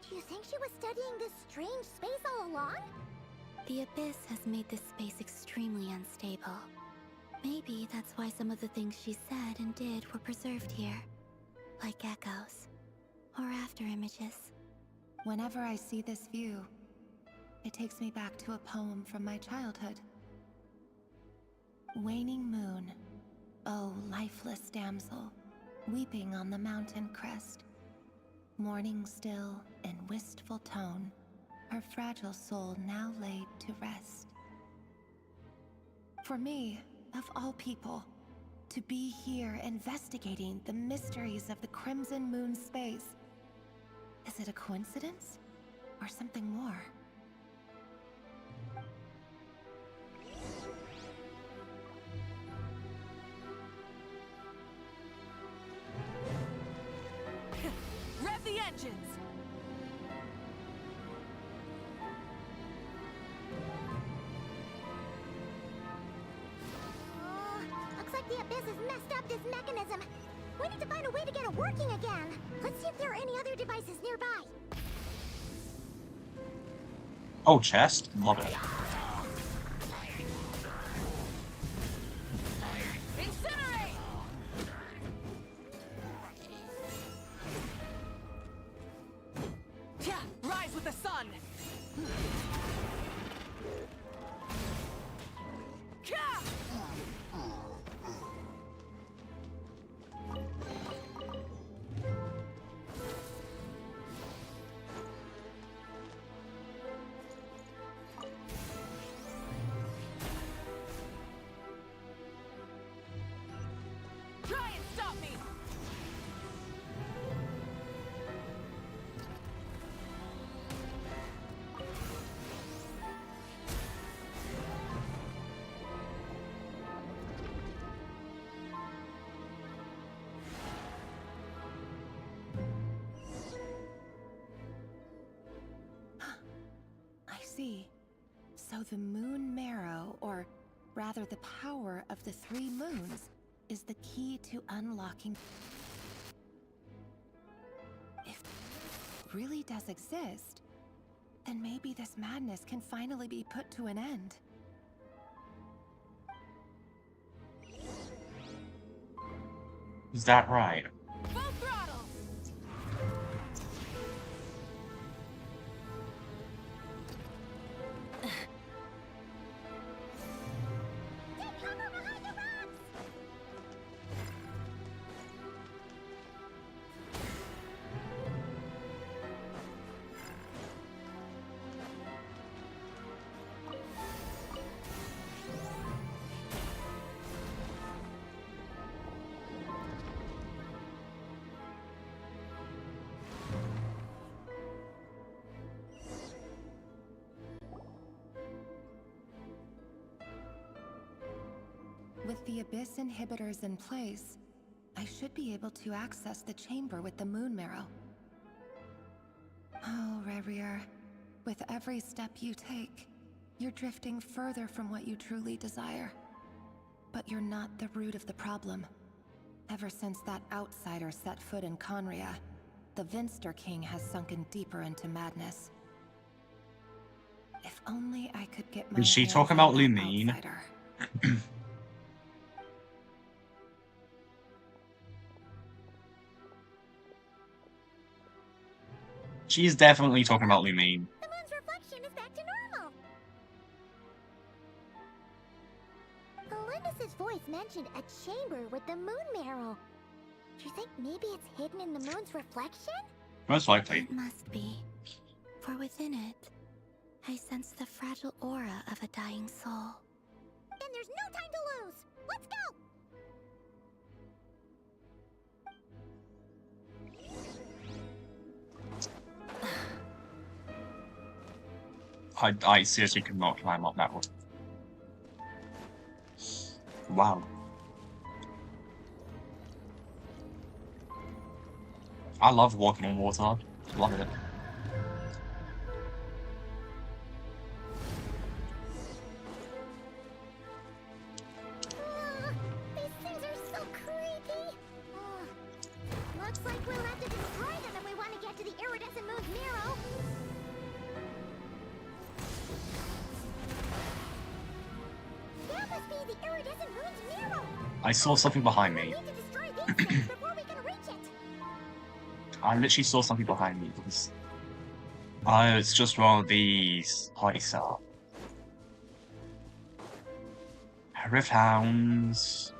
do you think she was studying this strange space all along? The Abyss has made this space extremely unstable. Maybe that's why some of the things she said and did were preserved here. Like echoes. Or after images. Whenever I see this view, it takes me back to a poem from my childhood. Waning moon, oh lifeless damsel, weeping on the mountain crest. Mourning still in wistful tone, her fragile soul now laid to rest. For me, of all people, to be here investigating the mysteries of the Crimson Moon space. Is it a coincidence? Or something more? Rev the engines! Looks like the Abyss has messed up this mechanism. We need to find a way to get it working again. Let's see if there are any other devices nearby. Oh, chest? Love it. Incinerate! Yeah, rise with the sun! the moon marrow, or rather the power of the 3 moons, is the key to unlocking. If it really does exist, then maybe this madness can finally be put to an end. Is that right? Full throttle! With the Abyss inhibitors in place, I should be able to access the chamber with the moon marrow. Oh, Revier, with every step you take, you're drifting further from what you truly desire. But you're not the root of the problem. Ever since that outsider set foot in Conria, the Vinster King has sunken deeper into madness. If only I could get my Is she hands talking on about that Lumine? outsider. She's definitely talking about Lumine. The moon's reflection is back to normal. Olympus's voice mentioned a chamber with the moon marrow. Do you think maybe it's hidden in the moon's reflection? Most likely. It must be. For within it, I sense the fragile aura of a dying soul. Then there's no time to lose. Let's go. I seriously could not climb up that one. Wow. I love walking on water. Love it. These things are so creepy. Looks like we'll have to destroy them if we want to get to the iridescent moon's marrow. That must be the iridescent moon's marrow. I saw something behind me. We need to destroy these things before we can reach it. I literally saw something behind me. Oh, it's just one of these heights up. Rift Hounds.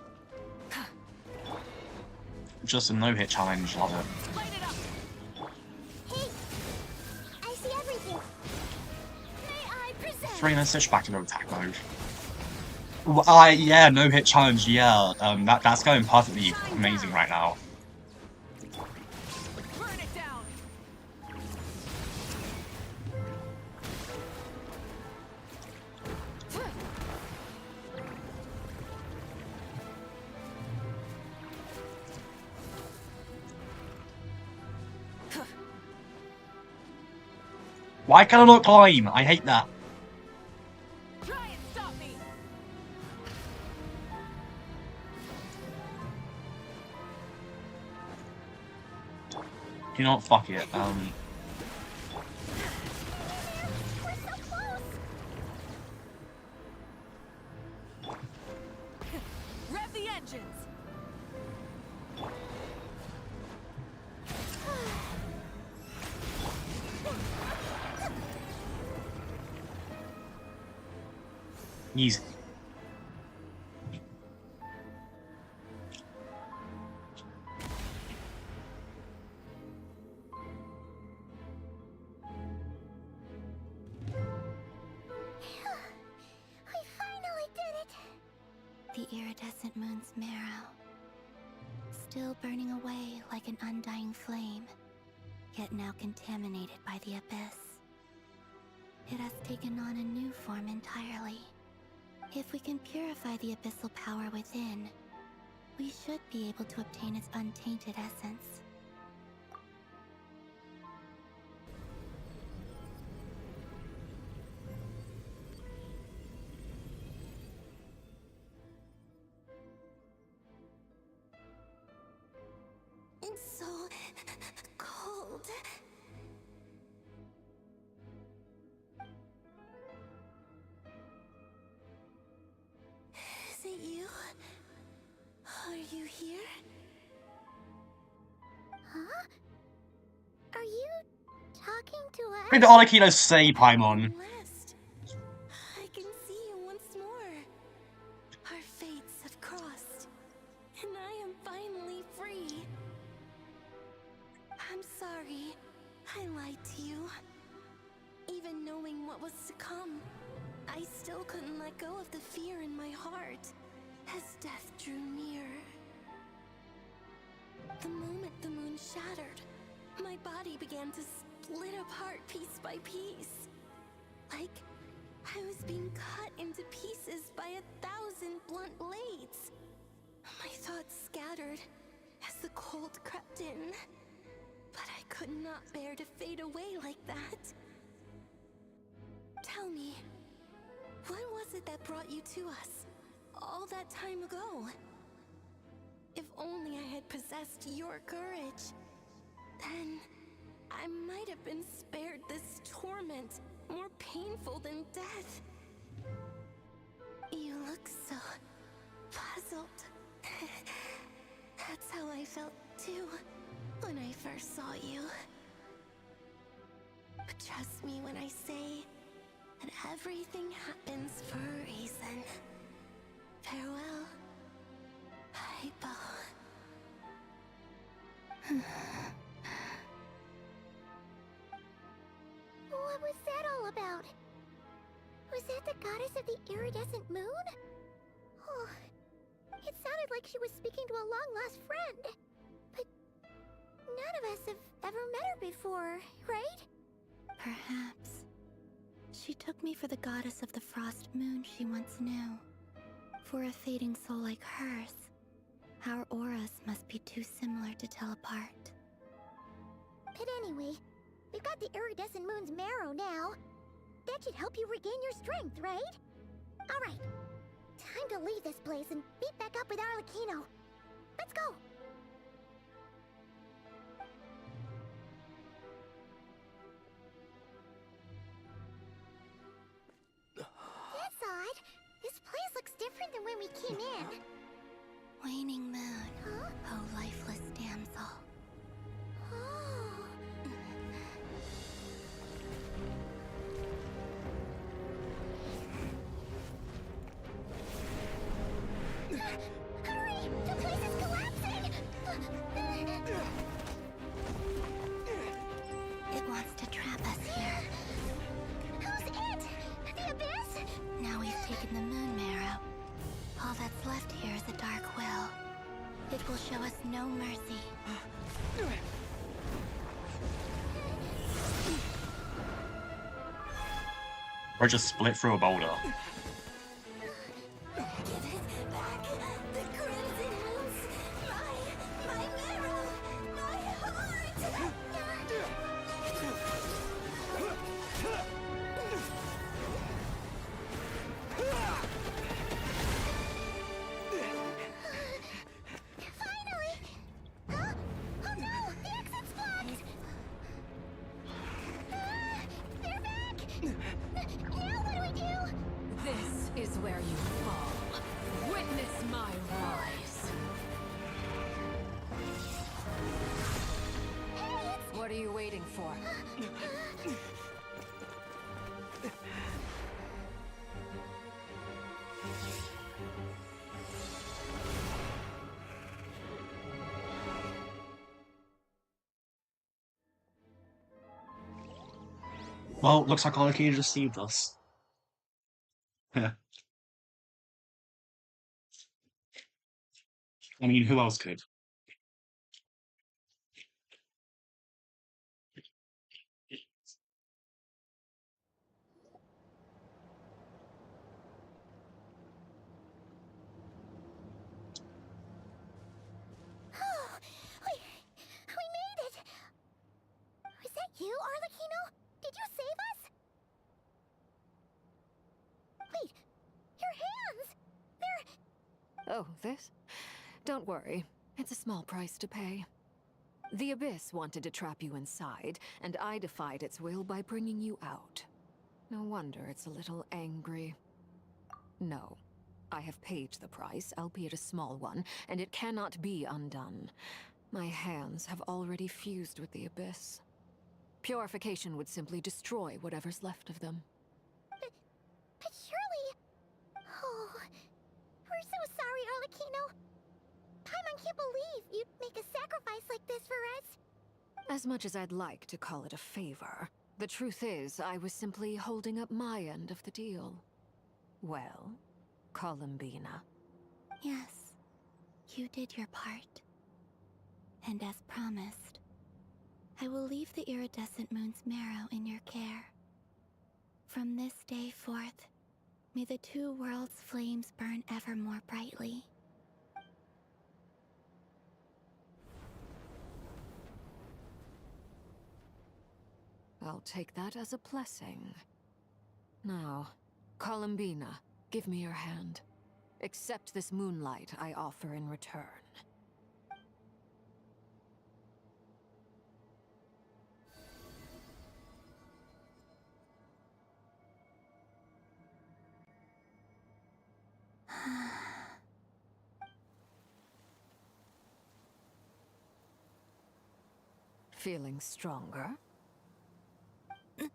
Just a no-hit challenge, love it. Hey, I see everything. May I present? 3 minutes switch back into attack mode. Yeah, no-hit challenge, yeah. That's going perfectly amazing right now. Burn it down! Why can I not climb? I hate that. Try and stop me! You know what? Fuck it. We're so close. Rev the engines! Easy. We finally did it. The iridescent moon's marrow. Still burning away like an undying flame, yet now contaminated by the abyss. It has taken on a new form entirely. If we can purify the abyssal power within, we should be able to obtain its untainted essence. I'm so cold. Is it you? Are you here? Huh? Are you talking to us? What did Arlecchino say, Paimon? I can see you once more. Our fates have crossed, and I am finally free. I'm sorry. I lied to you. Even knowing what was to come, I still couldn't let go of the fear in my heart as death drew near. The moment the moon shattered, my body began to split apart piece by piece. Like I was being cut into pieces by 1,000 blunt blades. My thoughts scattered as the cold crept in. But I could not bear to fade away like that. Tell me, what was it that brought you to us all that time ago? If only I had possessed your courage, then I might have been spared this torment more painful than death. You look so puzzled. That's how I felt too when I first saw you. But trust me when I say that everything happens for a reason. Farewell, Hypo. What was that all about? Was that the goddess of the iridescent moon? Oh, it sounded like she was speaking to a long-lost friend. But none of us have ever met her before, right? Perhaps. She took me for the goddess of the frost moon she once knew. For a fading soul like hers, our auras must be too similar to tell apart. But anyway, we've got the iridescent moon's marrow now. That should help you regain your strength, right? Alright, time to leave this place and meet back up with Arlecchino. Let's go! That's odd. This place looks different than when we came in. Waning moon, Huh? oh lifeless damsel. Oh. Hurry! The place is collapsing! It wants to trap us here. Who's it? The Abyss? Now we've taken the moon marrow. All that's left here is a dark will. It will show us no mercy. Or just split through a boulder. Give it back, the crimson moons. My marrow, my heart. Finally! Huh? Oh no! The exit's blocked! They're back! Now what do we do? This is where you fall. Witness my rise. What are you waiting for? Well, looks like Arlecchino deceived us. Yeah. I mean, who else could? Oh, we made it! Was that you, Arlecchino? Did you save us? Wait, your hands! They're... Oh, this? Don't worry. It's a small price to pay. The Abyss wanted to trap you inside, and I defied its will by bringing you out. No wonder it's a little angry. No. I have paid the price, albeit a small one, and it cannot be undone. My hands have already fused with the Abyss. Purification would simply destroy whatever's left of them. But surely... Oh, we're so sorry, Arlecchino. Paimon can't believe you'd make a sacrifice like this for us. As much as I'd like to call it a favor, the truth is I was simply holding up my end of the deal. Well, Columbina. Yes, you did your part. And as promised, I will leave the iridescent moon's marrow in your care. From this day forth, may the two worlds' flames burn ever more brightly. I'll take that as a blessing. Now, Columbina, give me your hand. Accept this moonlight I offer in return. Feeling stronger? Hey,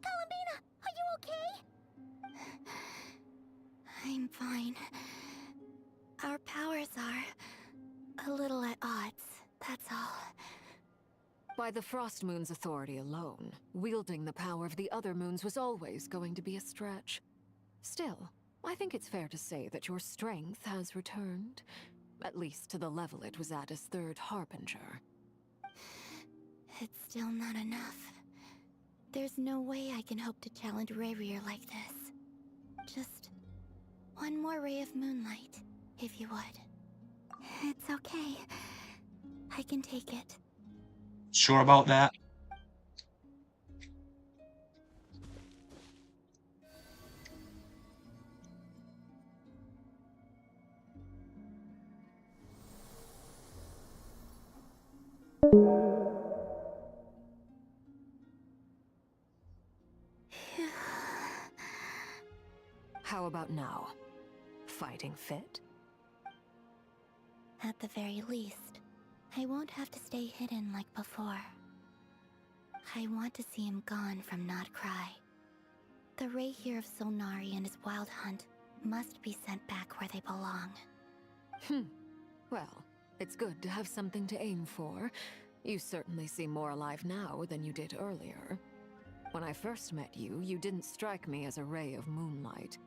Columbina, are you okay? I'm fine. Our powers are a little at odds, that's all. By the Frost Moon's authority alone, wielding the power of the other moons was always going to be a stretch. Still, I think it's fair to say that your strength has returned. At least to the level it was at as Third Harbinger. It's still not enough. There's no way I can hope to challenge Rayrir like this. Just one more ray of moonlight, if you would. It's okay. I can take it. Sure about that? How about now? Fighting fit? At the very least, I won't have to stay hidden like before. I want to see him gone from Not Cry. The Ray here of Solnari and his wild hunt must be sent back where they belong. Well, it's good to have something to aim for. You certainly seem more alive now than you did earlier. When I first met you, you didn't strike me as a ray of moonlight.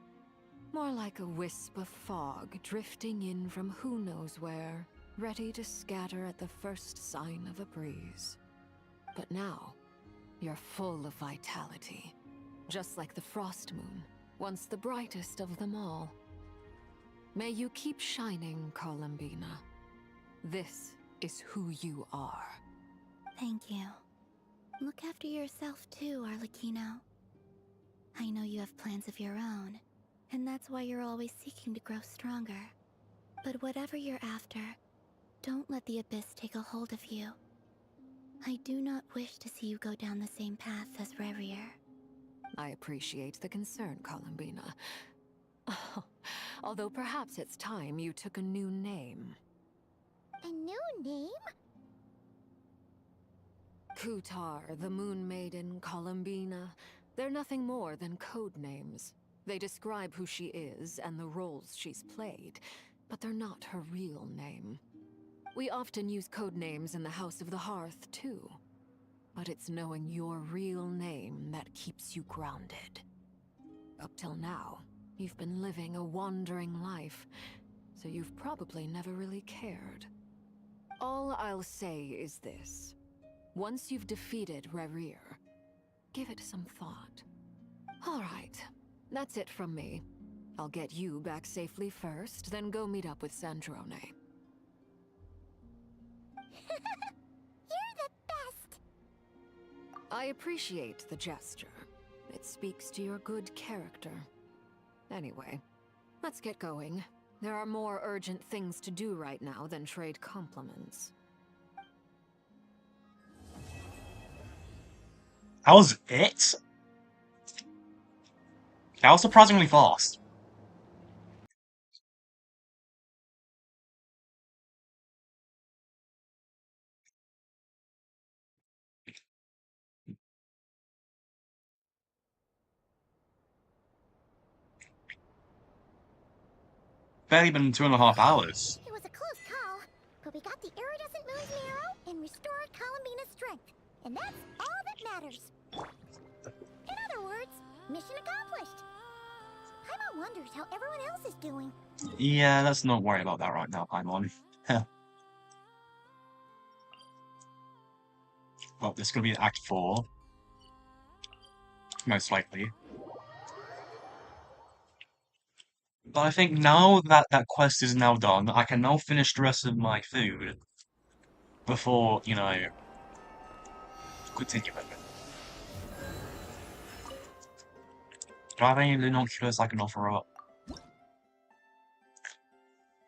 More like a wisp of fog drifting in from who knows where, ready to scatter at the first sign of a breeze. But now, you're full of vitality. Just like the Frost Moon, once the brightest of them all. May you keep shining, Columbina. This is who you are. Thank you. Look after yourself too, Arlecchino. I know you have plans of your own, and that's why you're always seeking to grow stronger. But whatever you're after, don't let the Abyss take a hold of you. I do not wish to see you go down the same path as Rayrir. I appreciate the concern, Columbina. Although perhaps it's time you took a new name. A new name? Kutar, the Moon Maiden, Columbina. They're nothing more than code names. They describe who she is and the roles she's played, but they're not her real name. We often use code names in the House of the Hearth, too. But it's knowing your real name that keeps you grounded. Up till now, you've been living a wandering life, so you've probably never really cared. All I'll say is this. Once you've defeated Rayrir, give it some thought. All right, that's it from me. I'll get you back safely first, then go meet up with Sandrone. You're the best! I appreciate the gesture. It speaks to your good character. Anyway, let's get going. There are more urgent things to do right now than trade compliments. That was it? That was surprisingly fast. Barely been 2.5 hours. It was a close call, but we got the iridescent moon's marrow and restored Columbina's strength. And that's all that matters. In other words, mission accomplished. Paimon wonders how everyone else is doing. Yeah, let's not worry about that right now, Paimon. Well, this is gonna be Act 4. Most likely. But I think now that that quest is now done, I can now finish the rest of my food before, you know, continuing. Do I have any binoculars I can offer up?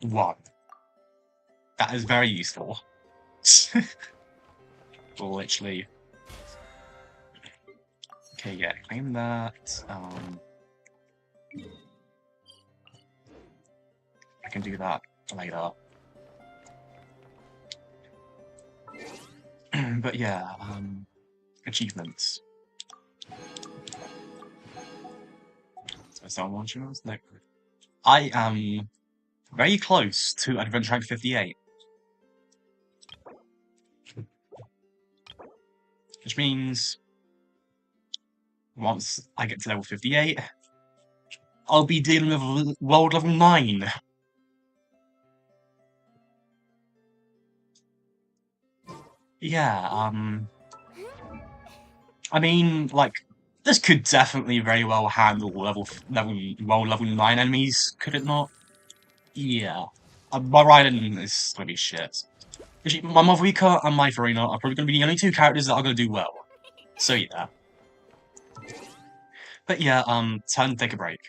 One. That is very useful. Literally. Okay, yeah, claim that. I can do that later. But yeah, achievements. So someone launchers? No. I am very close to Adventure Rank 58. Which means once I get to level 58, I'll be dealing with world level 9. Yeah, I mean, like, this could definitely very well handle world level 9 enemies, could it not? Yeah. My Raiden is gonna be shit. Actually, my Mavrika and my Farina are probably gonna be the only two characters that are gonna do well. So yeah. But yeah, time to take a break.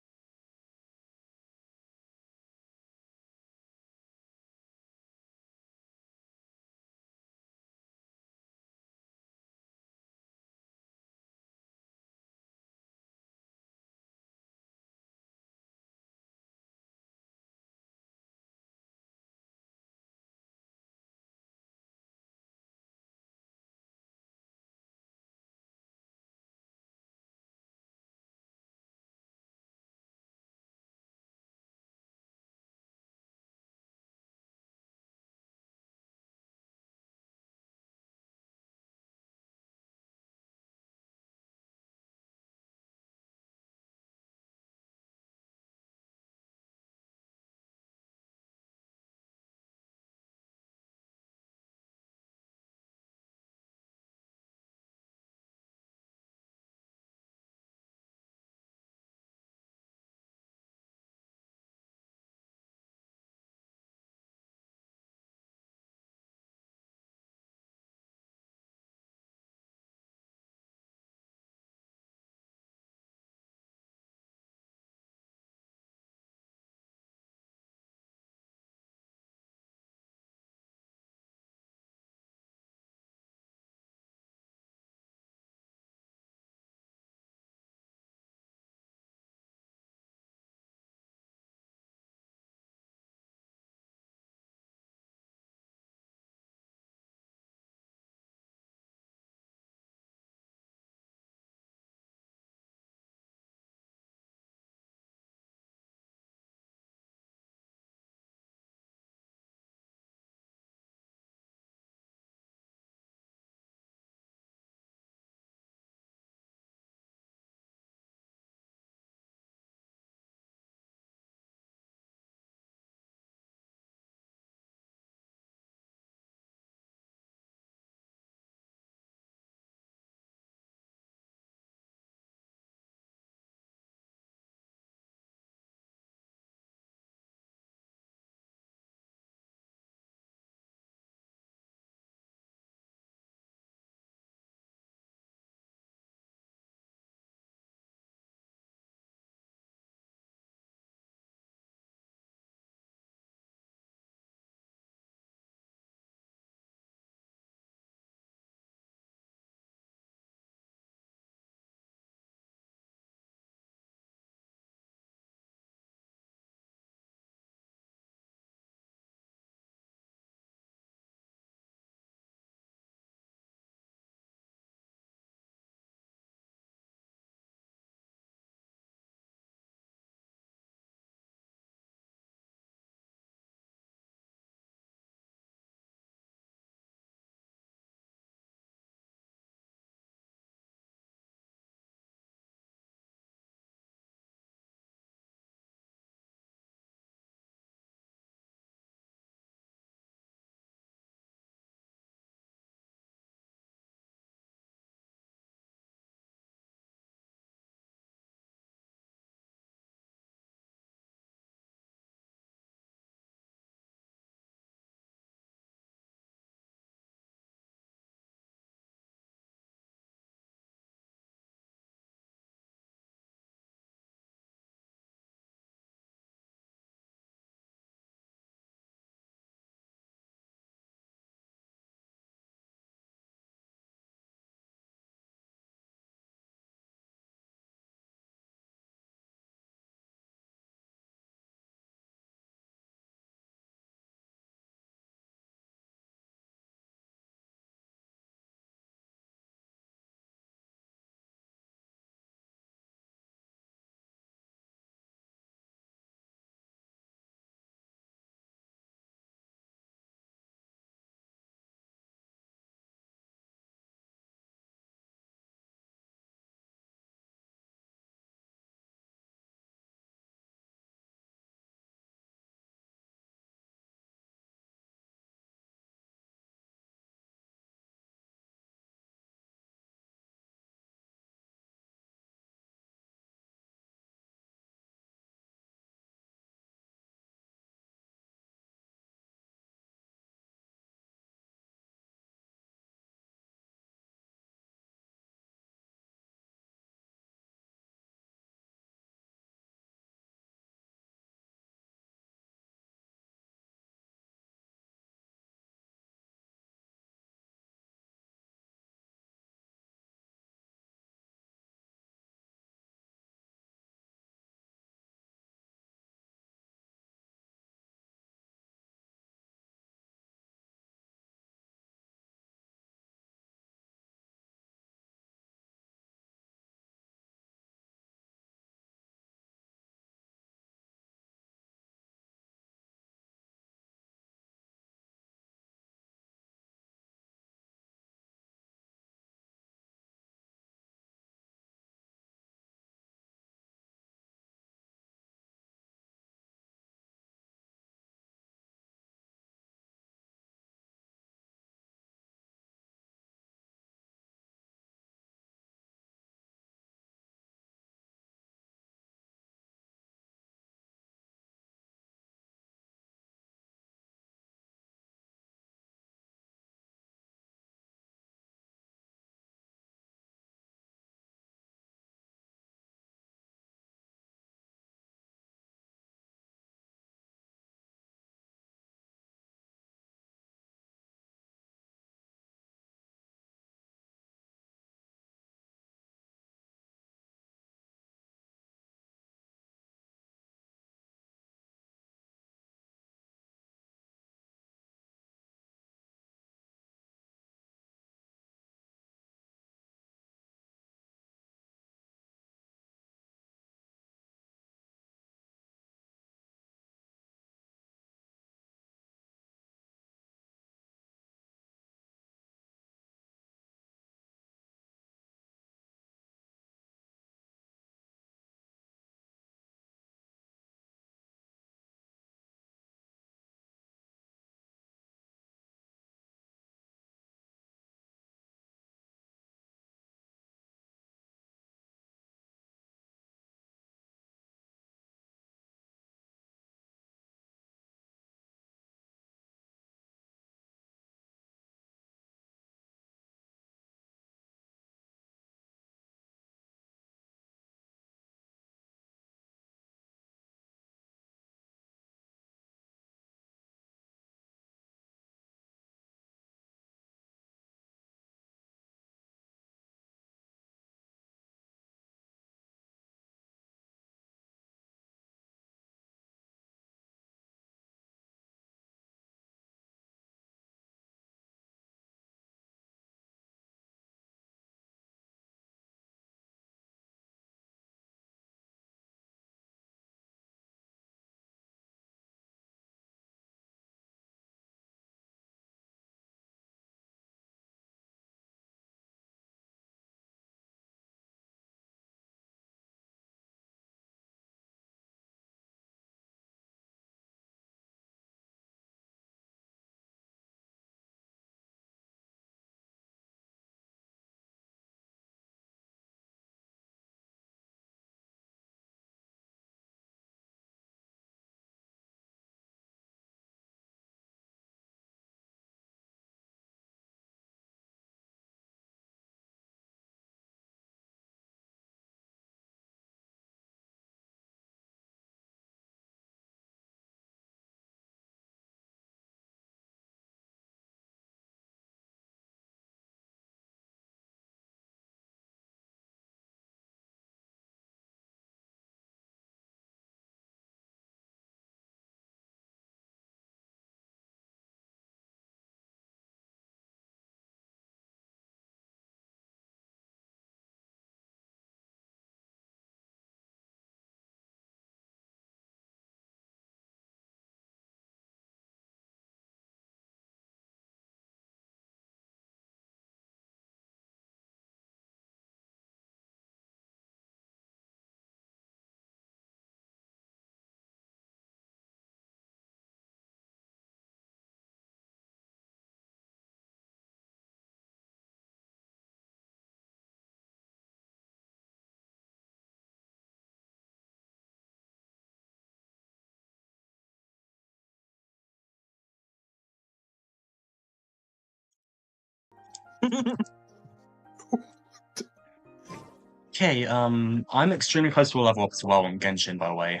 Okay, I'm extremely close to a level up as well on Genshin, by the way.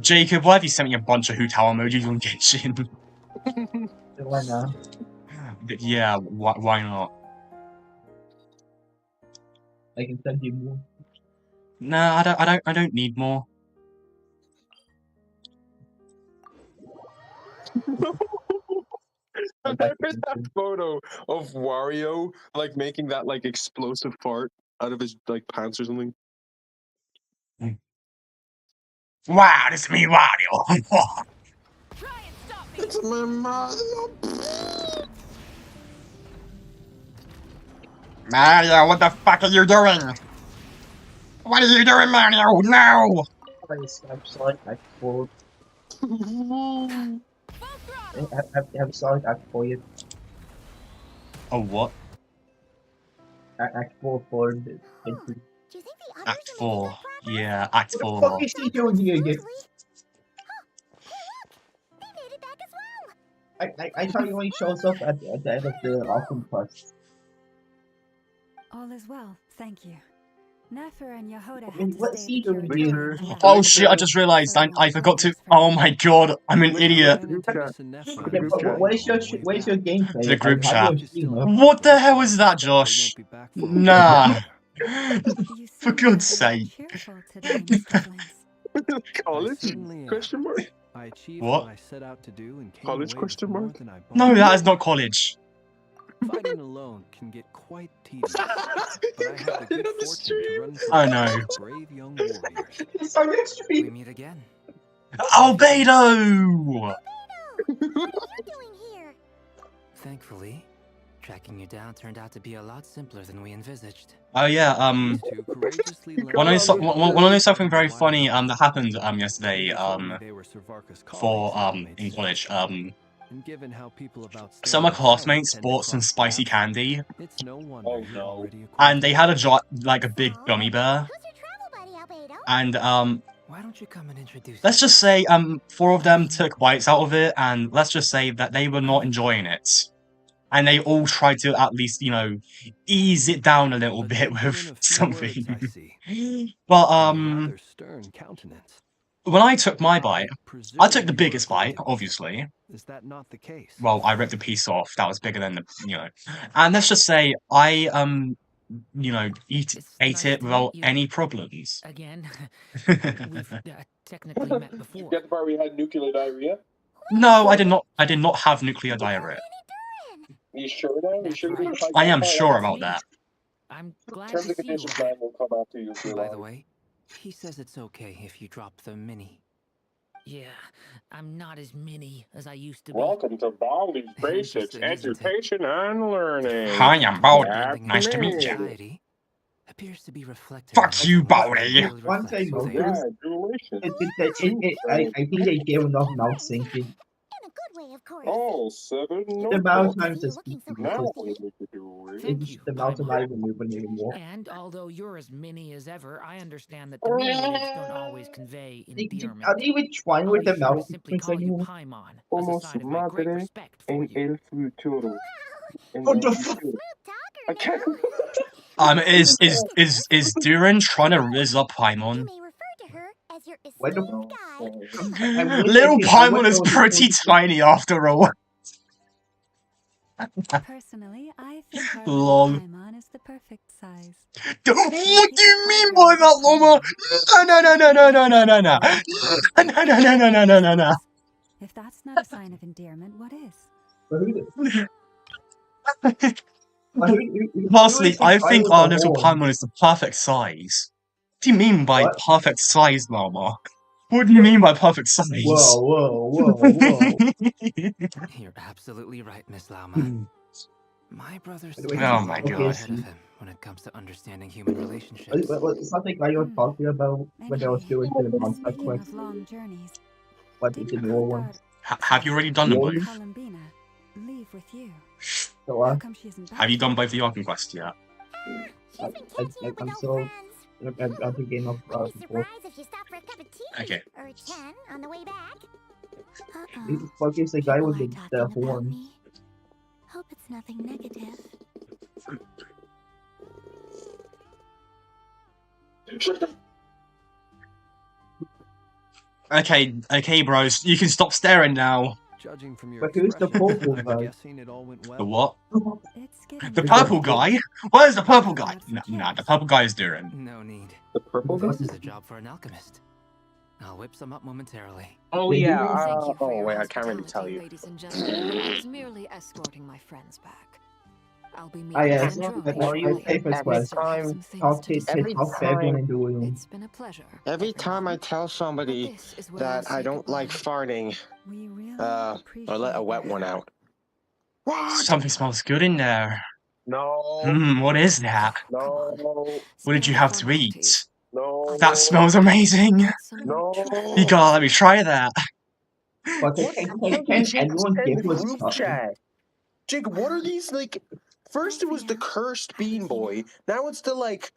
Jacob, why have you sent me a bunch of Hu Tao emojis on Genshin? Why not? Yeah, why not? I can send you more. Nah, I don't need more. There's that photo of Wario like making that like explosive fart out of his like pants or something. Wow, this is me, Wario. It's my Mario. Mario, what the fuck are you doing? What are you doing, Mario? No! I'm sorry, I forward. I'm sorry, I forward. Oh, what? Act 4 forward. Act 4. Yeah, Act 4. What the fuck is he doing here again? I thought he only shows up at the end of the Autumn quest. All is well, thank you. Nefer and Yehoda I mean, had to what's stay he at the doing Curatorium here? alone. Oh shit, I just realized I forgot to. Oh my god, I'm an idiot. Yeah, but what is your gameplay? To the group How do you chat. stream it? What the hell is that, Josh? Nah. For God's sake. College? Question mark? I achieved What? what I set out to do and came College away question with more mark? than I bought. No, that is not college. Fighting alone can get quite tedious, but I had the good fortune to run into I a know. group of brave young warriors. We meet again. Albedo! Thankfully, tracking you down turned out to be a lot simpler than we envisaged. Oh yeah, wanna know something very funny that happened yesterday for in college. And given how people about Some of my classmates bought some spicy candy, it's no wonder you're already and they had a big gummy bear. And Why don't you come and introduce let's just say 4 of them took bites out of it, and let's just say that they were not enjoying it. And they all tried to at least, you know, ease it down a little bit with something. But rather stern countenance. when I took my bite, I took the biggest bite, obviously. Is that not the case? Well, I ripped a piece off. That was bigger than the, you know. And let's just say I you know, ate it without any problems. again? We've technically met before. You get the part where you had nuclear diarrhea? No, I did not. I did not have nuclear diarrhea. You sure now? You sure you I am sure about that. I'm glad Terms to and see you. conditions man will come after you. By the way, he says it's okay if you drop the mini. Yeah, I'm not as mini as I used to be. Welcome to Baldi's Basics Education and Learning. Hi, I'm Baldi. That's Nice to me. meet you. Appears to be reflected. Fuck you, Baldi. One thing Yeah, notice, I think they gave enough mouth syncing. Oh, 7 The amount of times it's Now what we need to do is... it's the mouth of not even moving anymore. And although you're as mini as ever, I understand that the mini lips don't always convey endearment. Are they even trying with the mouth sequence anymore? Almost madre en el futuro. What the fuck? I can't... Is Duran trying to riz up Paimon? What the Little Paimon is pretty tiny after all. Personally, I think our Lol. Paimon is the perfect size. What do you mean by that, Loma? No. No. If that's not a sign of endearment, what is? Personally, I think our little Paimon is the perfect size. What do you mean by perfect size, Lama? What do you mean by perfect size? Whoa. You're absolutely right, Miss Lauma. My brother's Oh my god. ahead of him when it comes to understanding human relationships. It's something I was talking about when I was doing the monster quest. Long journeys. But it's the newer ones. Have you already done them both? Columbina, leave with you. So, How come she isn't back? Have you done both the Arkham Quest yet? I'm still at the game of before. Okay. Or 10 on the way back. Fuck is the guy with the horn? Hope it's nothing negative. Okay, bros, you can stop staring now. Judging from your But who's the expression, purple I'm guy? guessing it all went well. The what? It's getting The Is purple that- guy? Where's the purple guy? Nah, the purple guy is Durin. No need. The purple guy? This is a job for an alchemist. I'll whip some up momentarily. Oh Did you yeah. guys- Thank you for Oh your wait, I can't really tell hospitality, you. ladies and gentlemen. I was merely escorting my friends back. I'll be meeting I Sandra I occasionally. pay for We quest. still have some things Talk to to discuss. talk to everyone in the room. It's been a pleasure. Every time I tell somebody This is where I'll that I say don't like goodbye. farting, We really I let a wet one out. What? Something smells good in there. No. What is that? No. What did you have to eat? No. That smells amazing. No. You gotta let me try that. But What can the hell did Jake anyone send give in the us group something? chat? Jake, what are these like? First it was the cursed bean boy. Now it's the like.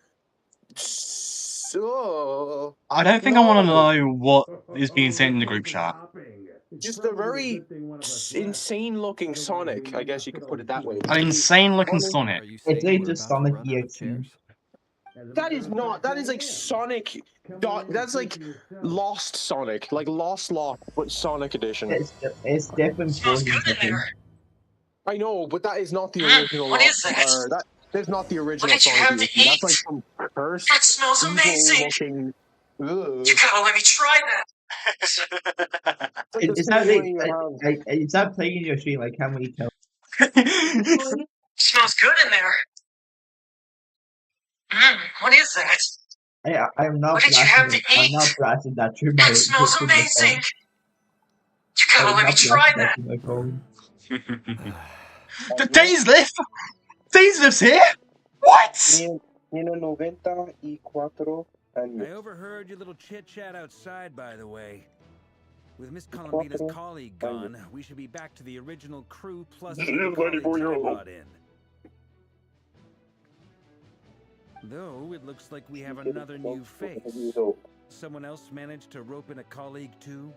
So I don't think I want to know what is being sent in the group chat. just a very insane-looking Sonic. I guess you could put it that way. An insane-looking Sonic. It's like just Sonic EXE. That is not. That is like Sonic. That's like Lost Sonic, like Lost, but Sonic Edition. It's different versions. I know, but that is not the original. What is that? That's not the original What did you Sonic have to Edition. That's like eat? some cursed, That smells amazing. evil-looking. You gotta let me try that. Is that playing in your stream? Like, how many tell? Smells good in there. What is that? I'm not What did you have blasting. to I'm eat? not blasting that through That my. smells through my amazing. phone. You gotta I'm let me not try blasting that. through my phone. The Dayslift! Dayslift's here? What? Tiene 94 años. I overheard your little chit-chat outside, by the way. With Miss Columbina's colleague gone, we should be back to the original crew plus the new colleagues I brought in. Though, it looks like we have another new face. Someone else managed to rope in a colleague too?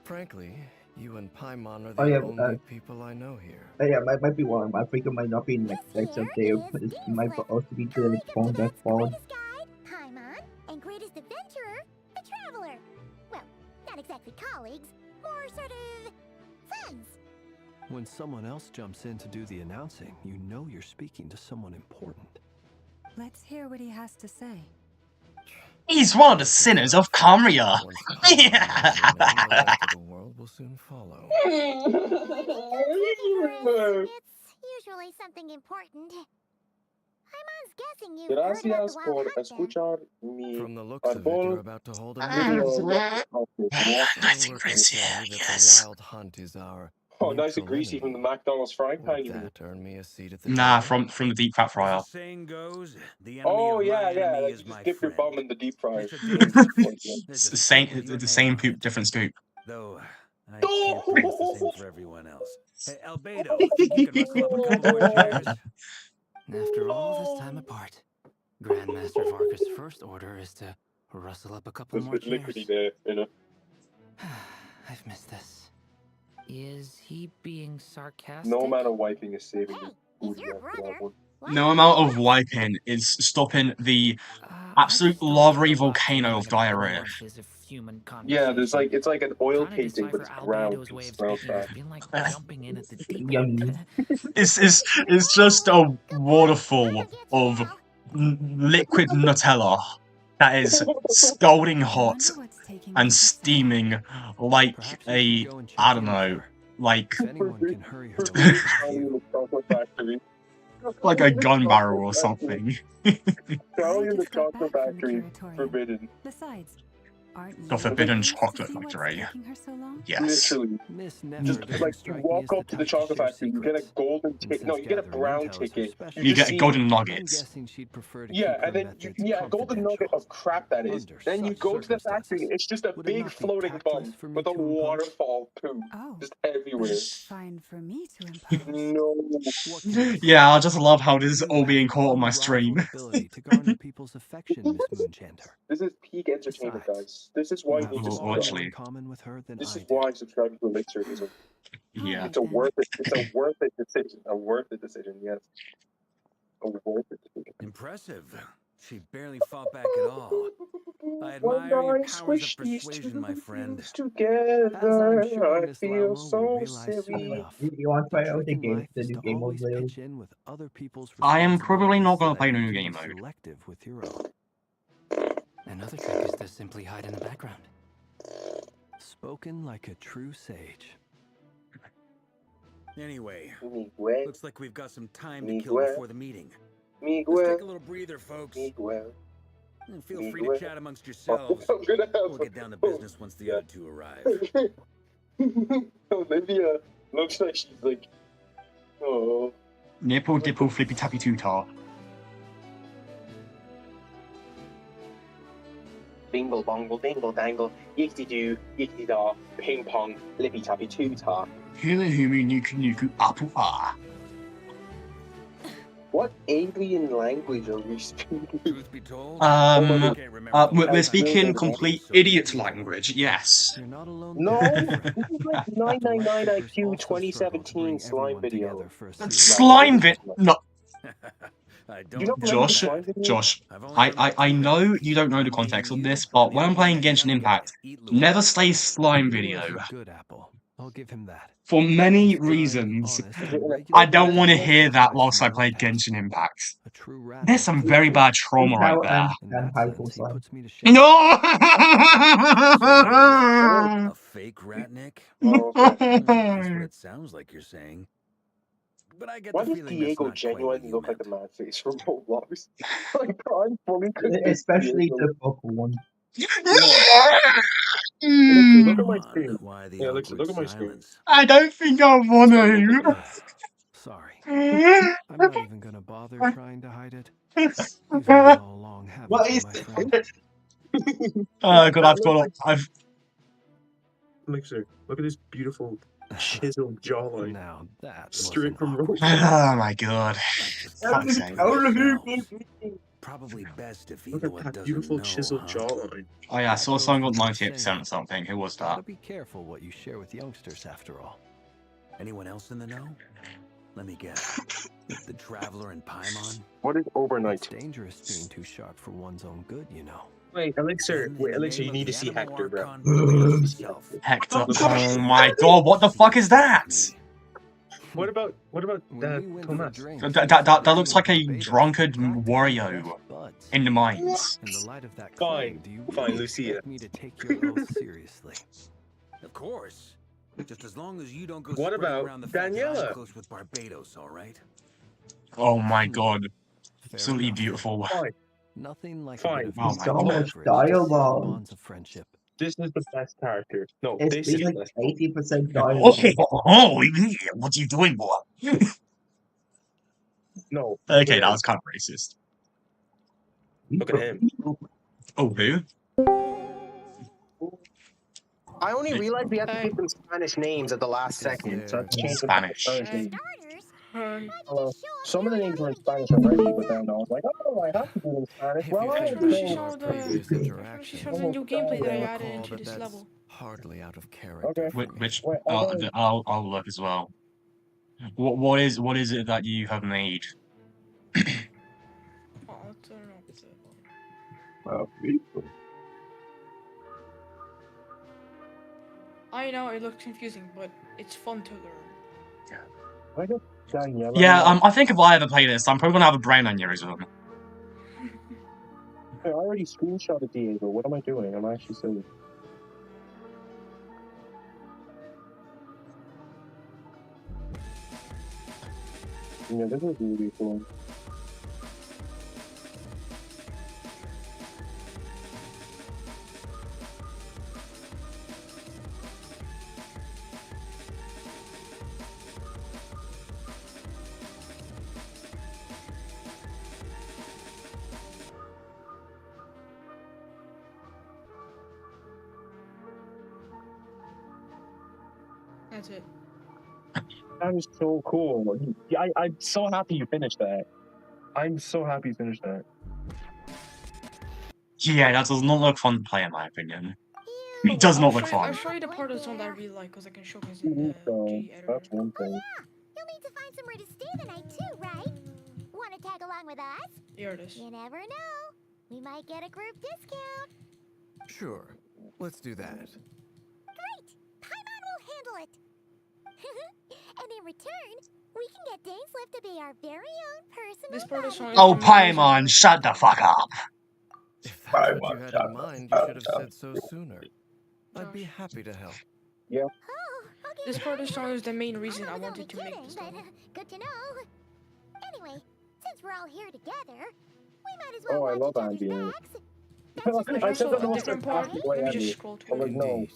Frankly, you and Paimon are Oh, the yeah, only people I know here. Yeah, might be one. I think it might not be next update, but it might also be the phone that phone. Paimon, and greatest adventurer, the Traveler. Well, not exactly colleagues, more sort of friends. When someone else jumps in to do the announcing, you know you're speaking to someone important. Let's hear what he has to say. He's one of the sinners of Kamria. The world will soon follow. It's usually something important. Paimon's guessing you've heard about the Wild Hunt then. From the looks of it, you're about to hold a Nothing crazy, yes. Wild Hunt is our Oh, nice and greasy from the McDonald's frying pan. that earn me a seat at the Nah, table? from the deep fat fryer. Saying goes, the enemy Oh of my yeah, enemy like is you my just dip your friend. bum in the deep fryer. It's the same poop, different scoop. Though I can't promise the same for everyone else. Hey, Albedo, think you could rustle up a couple more chairs? After all this time apart, Grandmaster Varka's first order is to rustle up a couple more chairs. Liquidy there, you know. I've missed this. Is he being sarcastic? No amount of wiping is saving you. No amount of wiping is stopping the absolute lavery volcano of diarrhea. Yeah, there's like it's like an oil painting, but it's brown. It smells bad. It's just a waterfall of liquid Nutella that is scalding hot and steaming like a, I don't know, like like a gun barrel or something. Charlie in the Chocolate Factory, forbidden. Besides, The Forbidden Chocolate Factory. Yes. Literally. Just like you walk up to the chocolate factory, you get a golden ticket. No, you get a brown ticket. You get golden nuggets. Yeah, and then a golden nugget of crap that is. Then you go to the factory, it's just a big floating bum with a waterfall poo just everywhere. Fine for me to impose. No. Yeah, I just love how this is all being caught on my stream. To garner people's affection, Miss Moonchanter. This is peak entertainment, guys. This is why You have you just more actually. in common with her than This I is do. why subscribing to Elixir is a Yeah. it's a worth it decision. A worth it decision, yes. A worth it decision. Impressive. She barely fought back at all. I admire your powers of persuasion, my friend. Together, sure I Miss feel Lowell so will realize soon silly. enough. You want to The try out trick the in game, life the is new to game mode, always Leo? pitch in with other people's I am probably not responsibilities going to play so that the you new can game be mode. selective with your own. Another trick is to simply hide in the background. Spoken like a true sage. Anyway, Miguel, looks like we've got some time to kill Miguel, before the meeting. Let's Miguel, take a little breather, folks. Miguel. And feel free Miguel. to chat amongst yourselves. I'm gonna have We'll get down to business once the other two arrive. Olivia looks like she's like, oh. Nipple, dipple, flippy, tappy, tootar. Bingle, bongle, dingle, dangle, yickety doo, yickety da, ping pong, lippy tappy tootar. Hula humi, nuku, nuku, apple, ah. What alien language are we speaking? Truth be told, We're speaking complete idiot language, yes. You're not alone. No, this is like 999 IQ 2017 slime video. Slime vid. No. I Do you not remember the Josh, slime video? Josh, I know you don't know the context of this, but when I'm playing Genshin Impact, never say slime video. Good apple. I'll give him that. For many reasons. I don't want to hear that whilst I play Genshin Impact. There's some very bad trauma right there. And hypo slime. No! A fake ratnik? That's what it sounds like you're saying. But I get Why the does feeling Diego that's not quite genuinely look like the man face from Roblox? Like, I'm fully convinced. Especially Diego. the book one. Elixir, look at my screen. Yeah, Elixir, look at my screen. I don't think I want to. Sorry. I'm not even gonna bother trying to hide it. These are all long habits, What is my friend. Oh god, I've Elixir, look at this beautiful chiseled jawline. Now that straight from Roblox. Oh my god. Fuck's sake. Probably best if Look Elo at that doesn't beautiful know, chiseled huh? jawline. Oh yeah, I saw someone got 98% or something. Who was that? Gotta be careful what you share with youngsters, after all. Anyone else in the know? Let me guess. The Traveler and Paimon? What is overnight? It's dangerous being too sharp for one's own good, you know. Wait, Elixir, you need to see Hector, bro. Hector, oh my god, what the fuck is that? What about Tomas? That looks like a drunkard Wario in the mines. In the light of that Fine, claim, do you fine, really Lucia. expect me to take your oath seriously? Of course. Just as long as you don't go What spreading about around the fact that Daniela? I'm close with Barbados, all right? Oh my god. Fair Absolutely enough. beautiful. Fine. Nothing like Fine. a bit of Oh physical my So god. much leverage to seal the dialogue. bonds of friendship. This is the best character. No, It's this is been the like best. 80% Oh, dialogue. yeah, what are you doing, boy? No. Okay, that was kind of racist. Look at him. Oh, who? I only realized we have to give them Spanish names at the last second, so I changed them to Spanish. Spanish names. Hello. Some of the names were in Spanish already, but then I was like, oh, I have to do them in Spanish. Well, I If you say. saw She the new gameplay that I added Recall into that this that's level. hardly out of character. Okay. for me. Which Wait, I'll look as well. What is it that you have made? I know it looks confusing, but it's fun to learn. I got Daniela. Yeah, I think if I ever play this, I'm probably gonna have a brain aneurysm. I already screenshotted Diego. What am I doing? I'm actually silly. Yeah, this is really cool. That's it. That was so cool. I'm so happy you finished that. I'm so happy you finished that. Yeah, that does not look fun to play in my opinion. It does not look I'll fun. show you the part of the song that I really like, because I can showcase So, in the G editor. that's one thing. You'll need to find somewhere to stay the night too, right? Want to tag along with us? Here it is. You never know. We might get a group discount. Sure, let's do that. Great! Paimon will handle it. And in return, we can get Dainslift to be our very own personal This part of the song is Oh, the main reason I Paimon, wanted to shut the fuck up. If that's what you had in mind, you should have said so sooner. I'd be happy to help. Yeah. This part of the song is the main reason I wanted to make this level. Good to know. Anyway, since we're all here together, we might as well Oh, I watch love each other's ambient. backs. I said that the a most different part. sarcastic way Let me just ambient. scroll to I'm it. like, no,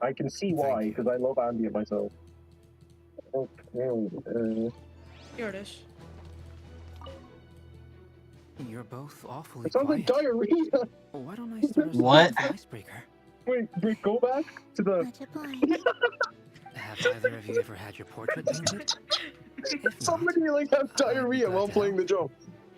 I can see why, because I love ambient myself. Okay, Here it is. You're both awfully it sounds like quiet. diarrhea. Why don't I start us What? off with an icebreaker? Wait, go back to the... Have either of you ever had your portrait painted? If not, Somebody like have diarrhea while playing the drum.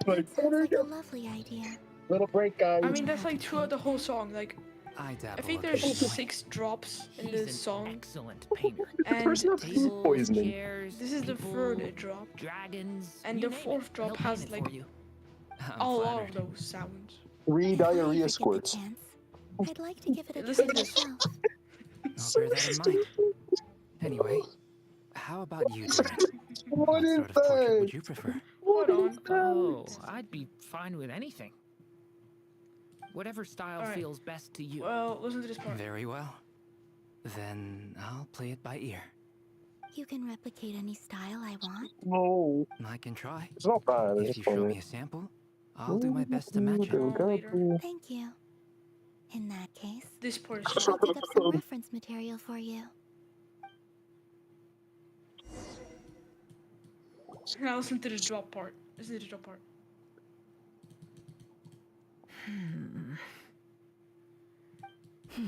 Like, Sounds like a lovely idea. little break, guys. I mean, that's like throughout the whole song. Like, I dabble I think a there's bit more. 6 drops in He's the an song. excellent painter. And person has food poisoning. Chairs, this is the people, 3rd drop. dragons, And you the name 4th it. drop He'll has paint it like for you. a I'm lot of flattered. those sounds. 3 diarrhea squirts. I'd like to give it a Listen try to this. myself. I'll bear that in mind. Anyway, how about you, Derek? What is What sort of portrait that? would you prefer? Hold on. Oh, I'd be fine with anything. Whatever style Alright. feels best to you. Well, listen to this part. Very well. Then I'll play it by ear. You can replicate any style I want. No, I can try. it's not bad. It's If just you show funny. me a sample, I'll do my best to match it. Thank you. In that case, This part is I'll dig up some reference material for you. Now listen to the drop part. Listen to the drop part.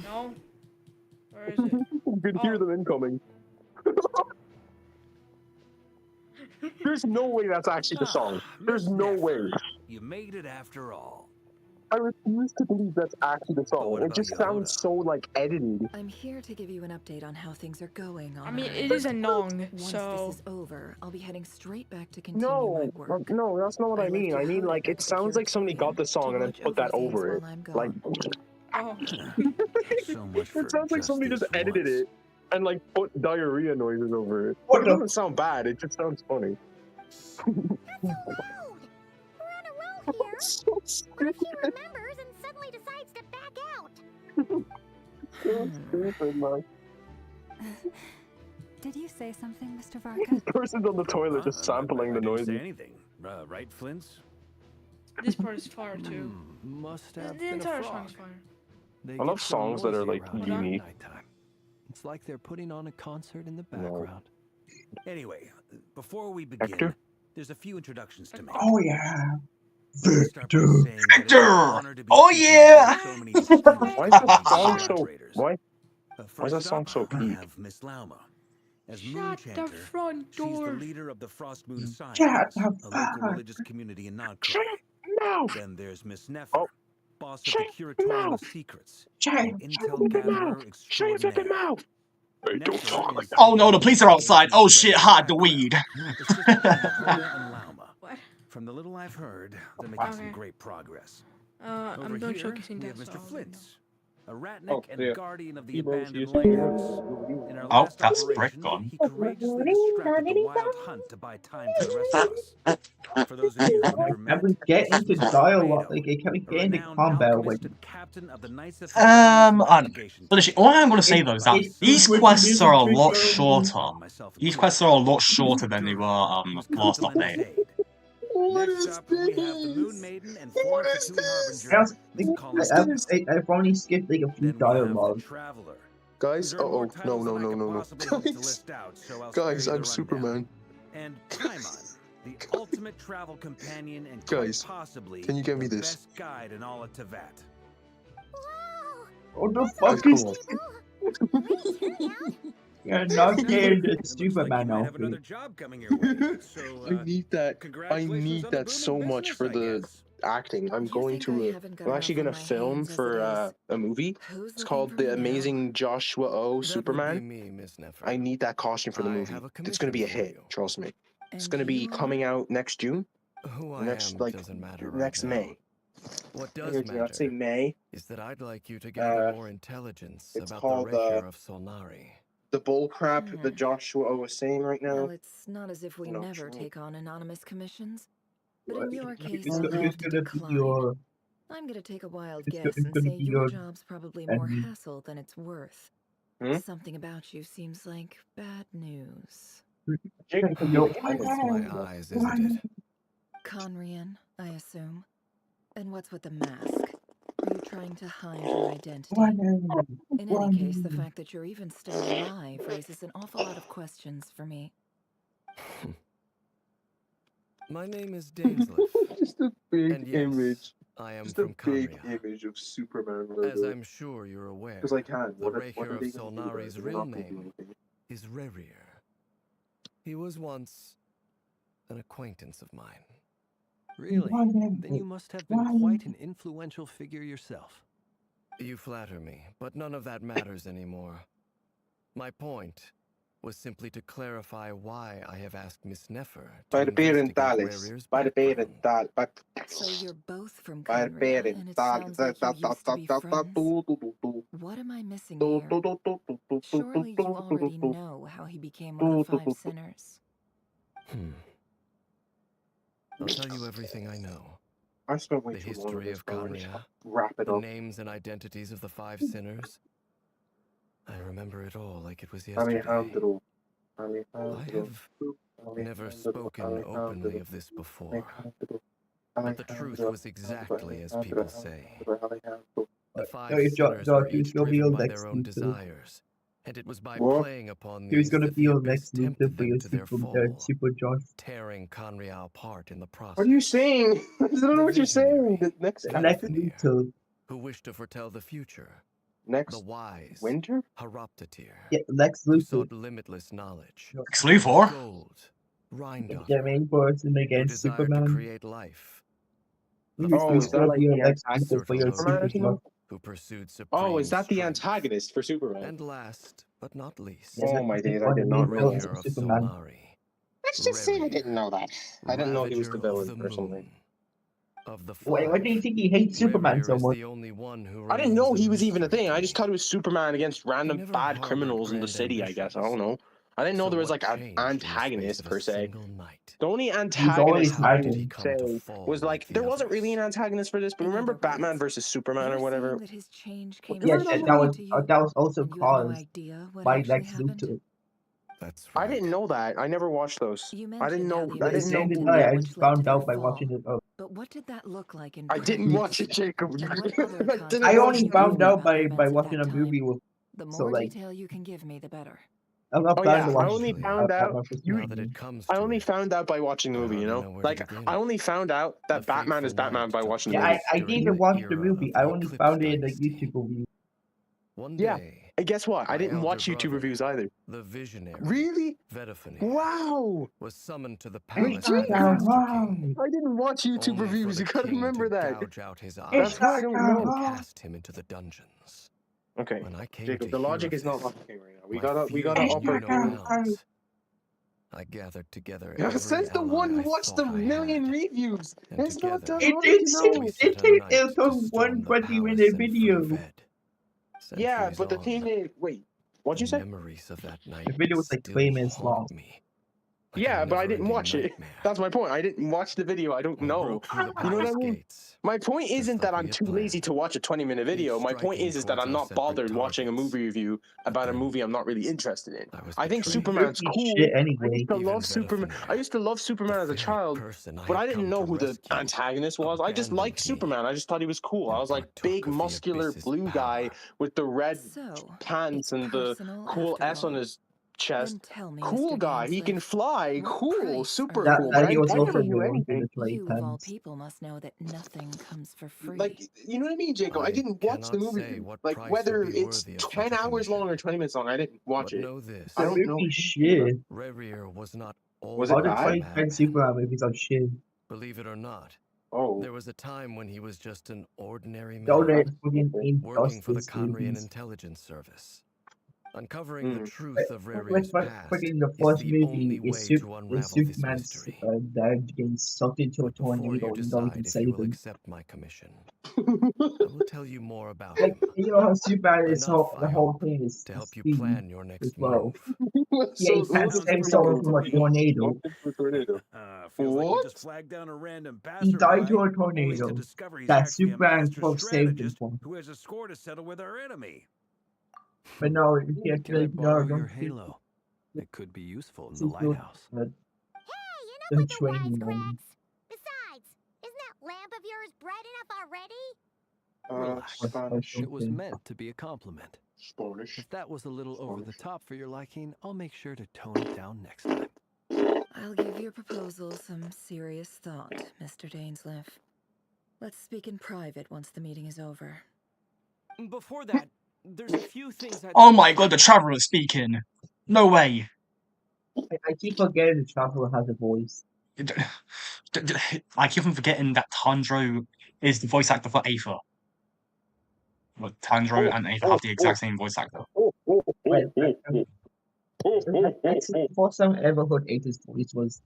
No? Where is it? You can hear them incoming. There's no way that's actually the song. There's no way. You made it after all. I refuse to believe that's actually the song. It just sounds so, like, edited. I'm here to give you an update on how things are going. I mean, it is a nong, Once so... this is over, I'll be heading straight back to continue No, my work. no, that's not what I I mean. left I you mean, held like, up it at the sounds like somebody got the song and then put that over it. Like, Oh. So much for it sounds like somebody just justice edited once. it and, like, put diarrhea noises over it. What It the- doesn't sound bad, it just sounds funny. So What if she remembers and suddenly decides to back out? So stupid, man. Did you say something, Mr. Varka? Person's on the toilet just sampling the I didn't noises. say anything. Right, Flints? This part is fire too. Must The have been a entire song frog. is fire. They I get love so songs that are, noisy like, around here at unique. nighttime. It's like they're putting on a concert in the background. Anyway, before we begin, Hector? there's a few introductions to make. Oh yeah. Let's start by saying that it's an Hector! honor to be Oh speaking yeah! with so many distinguished Why is that guests song and so... moderators. Why is that First song up, so we peak? have Miss Lauma. As Shut Moon the Chanter, front she's the door. leader of the Frost Moon Science, Shut the a local fuck. religious community in Nodcrow. No! Then there's Miss Nefer, Oh. boss of Shut the Curatorial mouth. of Secrets, Shut an intel gatherer Shut your extraordinaire. fucking mouth! Hey, don't Nefer talk like is that. Oh no, the a police are outside. Oh shit, Genshin hot, the background, weed. assisted by Mahona and Lauma. What? From the little I've heard, they're making some Okay. great progress. I'm Over done here, showcasing we that. have so Mr. I'll let you know. Flintz, a ratnik Oh, and yeah. guardian of the He knows abandoned he's lighthouse. In our Oh, last that's Brick operation, gone. he courageously disrupted the wild hunt to buy time for the rest of us. For those of you who've never met, I was getting into this is dialogue, Fredo, like I kept a getting the renowned combo alchemist when and captain of the Knights of I don't know. investigation But actually, all I'm gonna say though is that these with the quests are a music lot trigger. shorter. These quests are a lot shorter than they were last update. Next up, we have the Moon Maiden and former Fatui I Harbinger, also Miss think Colin I've only skipped like a few Then we have the dialogue. Traveler. Guys, These are more no, titles than I could no. possibly hope to Guys, list out, so I'll spare guys, you the I'm rundown. Superman. And Paimon, the ultimate travel companion and Guys, quite possibly can you get me the this? best guide in all of Tevat. What the Guys, fuck come is on. Please, turn down. You're not getting the It looks like you Superman might have another outfit. job coming your way. So, I need that. I congratulations need on the that so booming much business, for I the guess. acting. I'm You going think I to. haven't got I'm enough actually on gonna my film hands as for it is? a movie. Who's It's looking called for The me now? Amazing Joshua O. That Superman. would be me, Miss Nefer. I need that costume for the I movie. have a It's gonna be a commission for hit. you. Trust me. It's And gonna be you are? coming out next June. Who I Next am like doesn't matter right next now. May. What Here, does dude, I'd say matter May. is that I'd like you to gather Uh, more intelligence it's about called the Reikir of Solnari. the bull crap that Joshua O was saying right now. Well, it's not as if we No, never true. take on anonymous commissions. But What? in your case, It's I'll gonna have to be decline. your. I'm gonna take a wild It's guess and gonna say be your your job's probably more enemy. hassle than it's worth. Hmm? Something about you seems like bad news. Jacob, It's my eyes, isn't it? Conrian, I assume. And what's with the mask? Are you trying to hide your identity? In any case, the fact that you're even still alive raises an awful lot of questions for me. My name is Dainsleif. Just a big And yes, image. I am Just from a big Conria. image of Superman. As I'm sure you're aware, Because I can. the What Reikir are of they gonna do about it? Solnari's They're real not gonna do name anything. is Rerir. He was once an acquaintance of mine. Really? Then you must have been quite an influential figure yourself. You flatter me, but none of that matters anymore. My point was simply to clarify why I have asked Miss Nefer to investigate Rerir's background. So you're both from Conria, and it sounds like you used to be friends. What am I missing here? Surely you already know how he became one of the 5 sinners. I'll tell you everything I know. I spent way The too long on history this, of bro. Just Conria, wrap it the up. names and identities of the 5 sinners. I remember it all like it was yesterday. Alejandro. I have never spoken openly of this before. But the truth was exactly as people say. The 5 sinners were each driven by their own desires, and it was by playing upon He's these gonna that be the your abyss next Luthor tempted for your them to their fall, Super John. tearing Conria apart in the process. What are you saying? I don't know what you're saying. The next Luthor. Who wished to foretell the future. Next the wise winter? Haroptatir. Yeah, Lex Who Luthor. sought limitless knowledge. Lex Luthor? Gold. Rhindaughter. The main person Who against desired to Superman. create life. Is that like the antagonist for your Super John. Who pursued supreme Oh, is that the strength. antagonist for Superman? And last, but not least, Oh my days, I did not realize Reikir of Superman. Solnari. Let's just say I didn't know that. I didn't know he was the Ravager of villain the or something. moon. Of the Why do you think he hates Superman so Rerir is much? the only one who I didn't know remains he a was even a mystery thing. to I me. just thought it was Superman against random never bad harbored criminals in the grand city, I guess. I don't ambitions. know. I didn't know So there was what like an changed in the space antagonist of a per se. single night? The only always antagonist I hiding. would Did he come say to fall was like like the there wasn't others? really an antagonist for this, but In remember other Batman words, versus Superman you're or whatever? saying that his change came Yeah, as a that shock was to you, that was also and you have no caused idea what by actually Lex happened? Luthor. That's I right. didn't know that. I never watched those. You I didn't mentioned how know. the I abyss didn't know tempted who. them, I which just led to found their out by fall. watching it. But what did that look like in I didn't practice? watch it, Jacob. And what other I didn't I watch only consequences the you found knew movie. out about the by events of watching that a time. movie with. The So more like, detail you can give me, the better. I'm not Oh planning yeah, to I watch. only Actually, found out. Batman vs You now that Superman. it comes I to only it, found out by watching the I movie, you hardly know? know where to Like, begin. I only found out A that Batman is fateful Batman night by took watching the Yeah, movie. I during didn't the watch the era movie. of I the only Eclipse found it in the Dynasty. YouTube review. One Yeah. day, And guess what? I my didn't elder watch YouTube brother, reviews either. the visionary, Really? Vedafenir, Wow! was summoned to the Wait, palace by the Master King, I didn't watch YouTube only for reviews. the You gotta king remember to that. gouge out his That's eyes how I don't know. and cast him into the dungeons. Okay, When I came Jacob, to the hear logic of is not this, working right now. We my gotta fury up knew our no game. bounds. I gathered together Yeah, every says the one who ally I watched the thought I million had, reviews. and It's not together that It hard, did you six. know. we It set a takes night it to took storm the 120-minute palace and free video. Ved. Yeah, Centuries but the on, thing is, wait, what'd you the say? memories of that night The video was like still 20 minutes long. haunt me. Like Yeah, a but I didn't never-ending watch it. nightmare. That's my point. I didn't watch the video. I don't We know. broke through the You know what I palace mean? gates, My point just isn't like that we I'm had too lazy planned. to watch a 20-minute video. Each My point striking is that towards I'm our not separate bothered watching a targets. movie review about a movie I'm not really interested in. I was I think betrayed. Superman's Movie cool. shit I anyway. used to Even love Superman. Vedafenir, I used to love Superman as a very child, person I but I had didn't come know to who the rescue, antagonist was. I just liked abandoned me Superman. I just thought he was cool. I and was like partook big, of the muscular abyss's blue guy power. with the red So, pants it's and the personal cool after S on all. his chest. tell me, Cool Mr. guy. He can Gainsliff, fly. what Cool. price Super are cool. you But That he was I also never knew known for anything. the play You, of all pens. people, must know that nothing comes for free. Like, you know what I mean, Jacob? I didn't watch the cannot movie. say what Like, price whether would be it's worthy of 10 such a hours long or 20 minutes long, I didn't watch But it. know this. I The don't know. movie shit. Revrier was not Was it All the bad? 2010 Superman movies are shit. Believe it or not. Oh. There was a time when he was just an ordinary All man, the fucking working for the Injustice Conrian movies. Intelligence Service. Uncovering the truth of Like, Revria's past fucking the is first the movie only is, way to is unravel this Superman's mystery. dad getting sucked into a Before tornado you and don't decide even if you save will him. accept my commission, I will tell you more about Like, him. you know how Superman is Enough, the I whole hope, thing is to help you speed plan your as next well. move. Yeah, he can't save someone from a tornado. Feels like we What? just flagged down a random He died to a passerby, only to tornado discover he's that actually a Superman master saved him strategist from. who has a score to settle with our enemy. But no, he can't Can I like, no, borrow don't your shoot. halo? It could be useful in the Super, lighthouse. the training one. Besides, isn't that lamp of yours bright enough already? Relax. Spanish. It was meant to be a compliment. Spanish. If that was a little over the top for your liking, I'll make sure to tone it down next time. I'll give your proposal some serious thought, Mr. Dainsliff. Let's speak in private once the meeting is over. Before that, there's a few things I'd Oh like my to god, the Traveler speaking. No way. I keep forgetting the Traveler has a voice. I keep on forgetting that Tandro is the voice actor for Aether. But Tandro and Aether have the exact same voice actor. Wait, that's the first time I ever heard Aether's voice was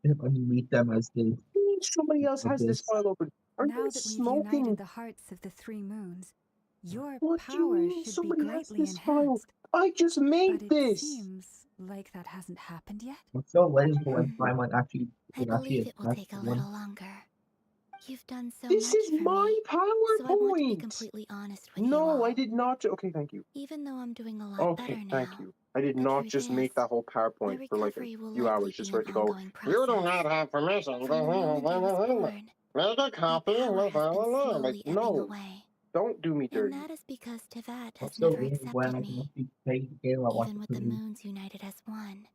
when you meet them as the. Somebody else has this file open. Are Now you that we've smoking? united the hearts of the three moons, your What do you power mean should be somebody has greatly this file? enhanced. I just made But it this. seems like that hasn't happened yet. I'm still waiting for when Paimon actually I believe it will take a little longer. You've done so This much is for my me, so I want to be PowerPoint. completely honest with you No, all. I did not. Okay, thank you. Even though I'm doing a lot better Okay, now, thank you. I did the not truth just is, make that whole my PowerPoint for like a recovery will few likely hours just be for an it to go. ongoing You do process. not have permission. From the moment I was born, Make a my copy. power has been slowly Like, ebbing no, away. don't do me And dirty. that is because Tevat I'm has still never waiting when accepted I can me, actually play the game I want even to with the play. moons united as one.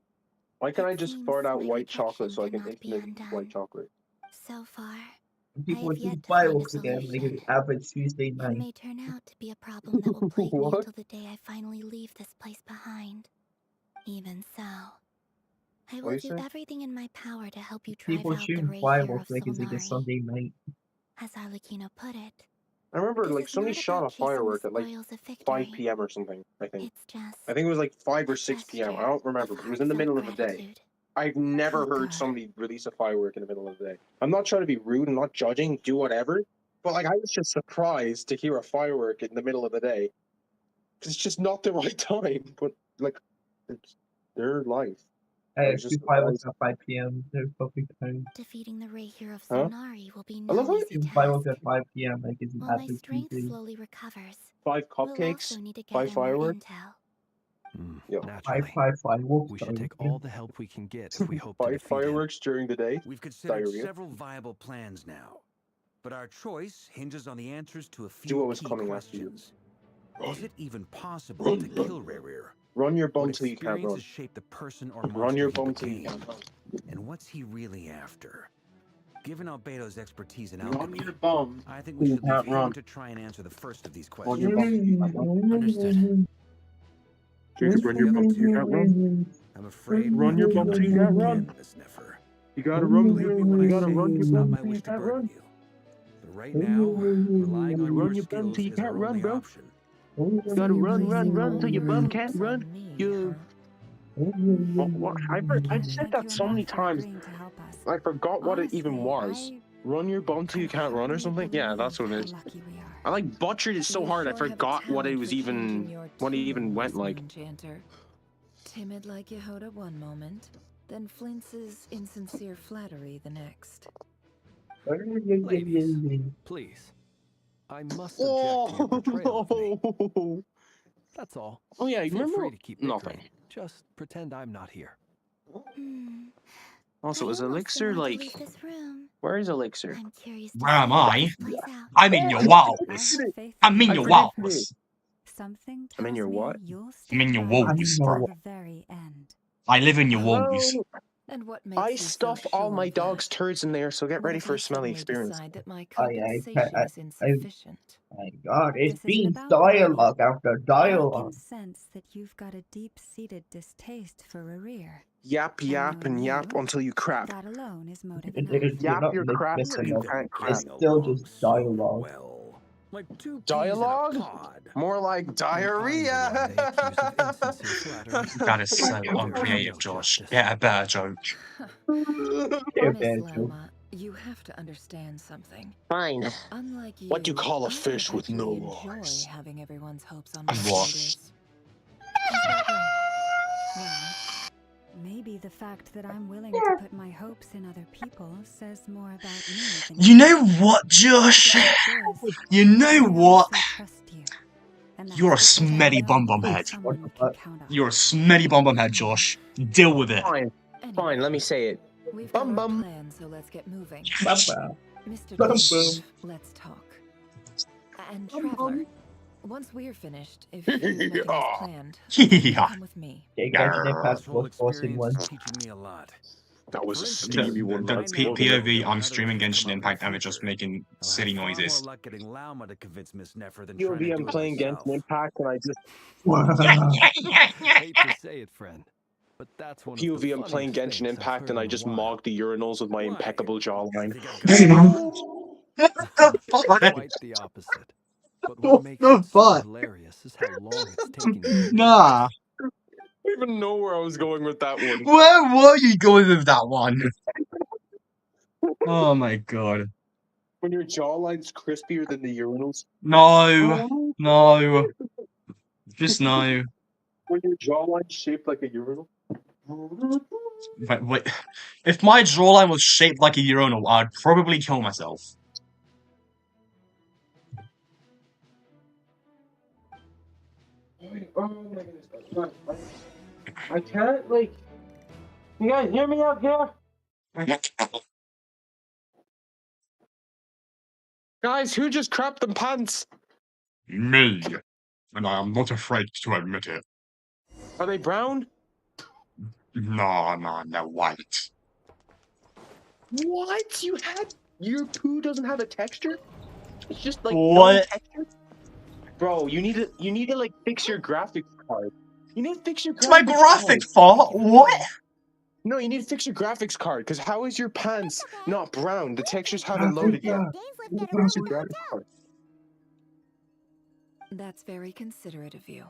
Why can't I It just seems fart out my white chocolate rejection so I can cannot be instantly eat white undone. chocolate? So far, I People have do yet to find a fireworks again like solution. an average Tuesday It night. may turn out to be a problem that will plague me What? until the day I finally leave this place behind. Even so, I What will you do say? everything in my power to help you drive People out the shooting Ray here fireworks of like it's like a Solnari. Sunday night. As Arlecchino put it, I remember this like is somebody not shot a about chasing the firework at like spoils of 5 victory. p.m. or something, I think. It's just I think it was like 5 or a 6 p.m. I gesture don't remember, of but it was in the heartfelt middle of the day. gratitude. I've never Oh, heard God. somebody release a firework in the middle of the day. I'm not trying to be rude, I'm not judging, do whatever, but like I was just surprised to hear a firework in the middle of the day. It's just not the right time, but like it's their life. I Hey, was just two fireworks surprised. at 5 p.m. They're perfect time. Defeating the Ray here of Huh? Solnari will be I love no how easy Two task. fireworks at 5 p.m. like it's an While my average strength Tuesday. slowly recovers, 5 we'll cupcakes, also need to 5 gather more fireworks. intel. Yo, Naturally. Fireworks. We should take all the help we can get if we hope to 5 defeat him. fireworks during the day. We've considered Diarrhea. several viable plans now, but our choice hinges on the answers to a few Duo is key coming after you. questions. Is it even possible to kill Rayrear? Run your bum What till you can't run. experiences shape the person or monster Run your he bum till you became? can't run. And what's he really after? Given Albedo's expertise in Run alchemy, your bum I think till we you should leave can't him run. to try and answer the first of these Run your questions. bum till you can't run. Understood. Jacob, run your bum till you can't run. I'm afraid Run we'll your have to bum count till you on can't you run. again, Miss Neffer. You gotta run. Believe me when I You gotta say run your it's not bum my till you wish to can't burden run. you. But right now, relying on Run your your bum skills till you is our can't run, only bro. option. You gotta run till your bum All can't eyes run. on me, You. What? I've said Thank that you so enough many for times. agreeing to help us. I forgot what it even Honestly, was. Run your bum till you can't run or something? Yeah, that's what it is. lucky we are. I like butchered it so You hard I sure have a forgot what it talent was for changing even your what it even tune, went Miss like. Moonjanter. Timid like Yehoda one moment, then flinches insincere flattery the next. Ladies, please. I must object to your portrayal of me. Oh, That's all. oh yeah, you Feel remember? free to keep Nothing. bickering. Just pretend I'm not here. Also, is I almost Elixir don't want to like? leave this room. Where is Elixir? I'm curious to Where am see how I? this plays out. I'm in your Oh, wilderness. I'm in I your predicted it. wilderness. Something I'm in your tells me what? you'll I'm in stick your by walls, me bro. till the very end. I live in your Well, walls. And what I makes you so stuff all sure my of dog's that? turds in there, so get What ready if for I a smelly suddenly experience. decide that my I, compensation is insufficient? my God, it's This isn't been about the money. dialogue after I can dialogue. sense that you've got a deep-seated distaste for Rerir. Yap, yap, and yap until you crap. That alone is motive You're enough. Yap not your crap till missing you it. can't crap. It's still just dialogue. Well, like two peas Dialogue? in a pod. More like diarrhea. That is so uncreative, Josh. Get a better joke. Miss Loma, you have to understand something. Fine. Unlike you, What do you call a I fish don't with no actually enjoy eyes? having everyone's hopes on my What? shoulders. Is that right? Well, maybe the fact that I'm willing to put my hopes in other people says more about me than You know what, Josh? You know what? You're a smelly bum head. You're a smelly bum head, Josh. Deal with it. Fine. Fine, let me say it. We've Bum got our bum. plan, so let's get moving. Bum-bum. Mr. Bum-bum. Davis, let's talk. And Traveler, once we're finished, if you make it as planned, Yeah. come with me. Okay, Genshin Impact was forcing one. Teaching me a lot. That was a The, steamy one. the lads, P wasn't it? POV, I'm streaming Genshin Impact and it's just making silly Far more noises. luck getting Lauma to convince Miss Nefer than trying to POV, do I'm it playing myself. Genshin Impact and I just... Hate to say it, friend, but that's one of the POV, I'm playing funniest Genshin things I've Impact heard and I in a just while. mogged the urinals with my impeccable jawline. Quite the opposite. But what makes it so hilarious is how long it's taken you to Nah. I don't even know where I was going with that one. Where were you going with that one? Oh my god. When your jawline's crispier than the urinals. No. No. Just no. When your jawline's shaped like a urinal. Wait. If my jawline was shaped like a urinal, I'd probably kill myself. Oh my goodness. I can't, like... You guys hear me out here? Guys, who just crapped them pants? Me. And I am not afraid to admit it. Are they brown? No, they're white. What? Your poo doesn't have a texture? It's just like What? no texture? Bro, you need to like fix your graphics card. You need to fix your It's my graphic fault? What? No, you need to fix your graphics card, because how is your pants not brown? The textures haven't loaded yet. Fix your graphics card. That's very considerate of you.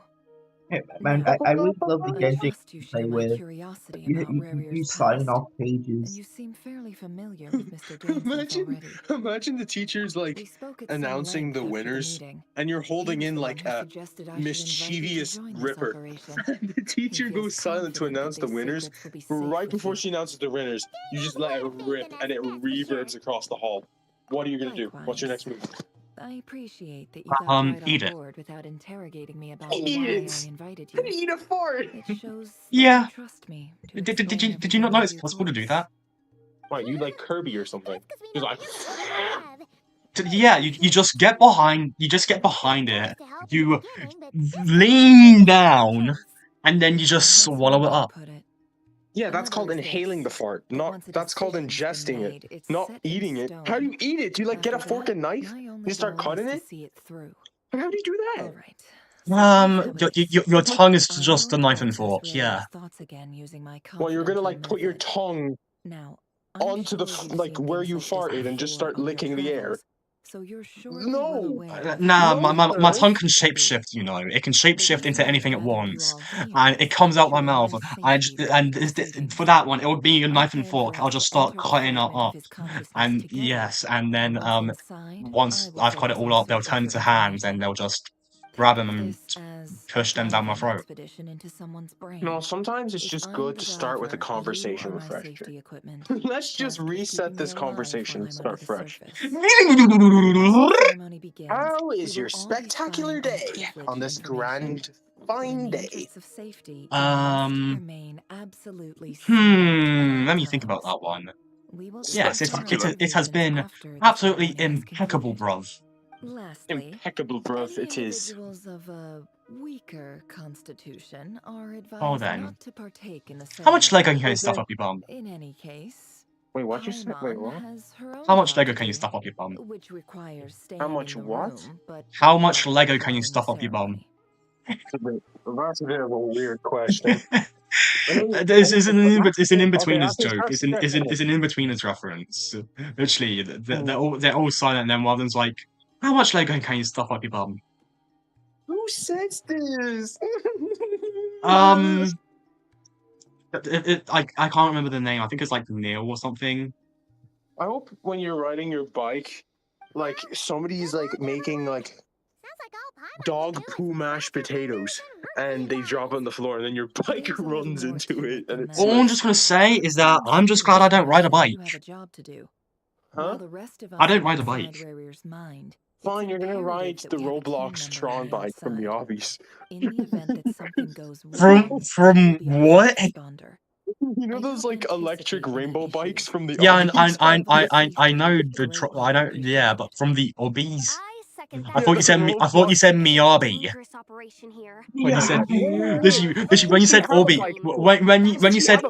Hey, man, I would love the Genshin to play with. Curiosity You about Rarier's sign past, off and pages. you seem fairly familiar with Mr. Gainsleif already. Imagine the teachers like announcing the winners, and you're holding in like a mischievous ripper. The teacher goes silent to announce the winners. Right before she announces the winners, you just let it rip, and it reverbs across the hall. What are you gonna do? What's your next move? I appreciate that you got right eat on it. board without interrogating me about Eat why it. I invited you. Eat a fart. It shows Yeah. that you trust me. to Did explain you not know it's everything possible to due do that? Why, you like Kirby or something? He's like... Yeah, you just get behind it, you lean down, and then you just swallow it up. Yeah, that's called inhaling the fart. That's called ingesting it, not eating it. How do you eat it? Do you like get a fork and knife? You start cutting it? How do you do that? Your tongue is just a knife and fork, yeah. Well, you're gonna like put your tongue onto the like where you farted and just start licking the air. So you're sure No. Nah, my tongue can shapeshift, you know. It can shapeshift into anything at once, and it comes out my mouth. For that one, it would be a knife and fork. I'll just start cutting it up, and yes, and then once I've cut it all up, they'll turn into hands, and they'll just grab them and push them down my throat. No, sometimes it's just good to start with a conversation refresher. Let's just reset this conversation and start fresh. How is your spectacular day on this grand, fine day? Let me think about that one. Yes, it has been absolutely impeccable, bruv. Lastly, Impeccable, bruv, any it is. individuals of a weaker constitution are Oh, advised then. not to partake in the How much Lego ceremony. can you stuff up your bum? In any case, Wait, what you said? Wait, Paimon what? has her own How much job Lego to can you do, stuff up your bum? which requires staying How much in the what? room, but How much not Lego can you performing the stuff up your bum? ceremony. That's a bit of a weird question. It's an Okay, in-betweeners that's joke. It's an in-betweeners reference. Literally, they're all silent, and then one of them's like, "How much Lego can you stuff up your bum?" Who says this? I can't remember the name. I think it's like Neil or something. I hope when you're riding your bike, like somebody's like making like dog poo mashed potatoes, and they drop it on the floor, and then your bike runs into it, and it's All like, I'm just gonna say is that I'm just glad I don't ride a bike. You have a job to do. huh? While the rest of us I don't are ride a inside bike. Rarier's mind, Fine, you're gonna ride that the we have a team Roblox member Tron on the bike from the outside. obbies. In the event that something goes From wrong, from you'll be our what? first responder. You know those like electric rainbow bikes from the Yeah, obbies? I know I don't. Yeah, but from the obbies. I Yeah, thought you the said I thought you Roblox. said Miyabi. When you said when you said Orbi, when you said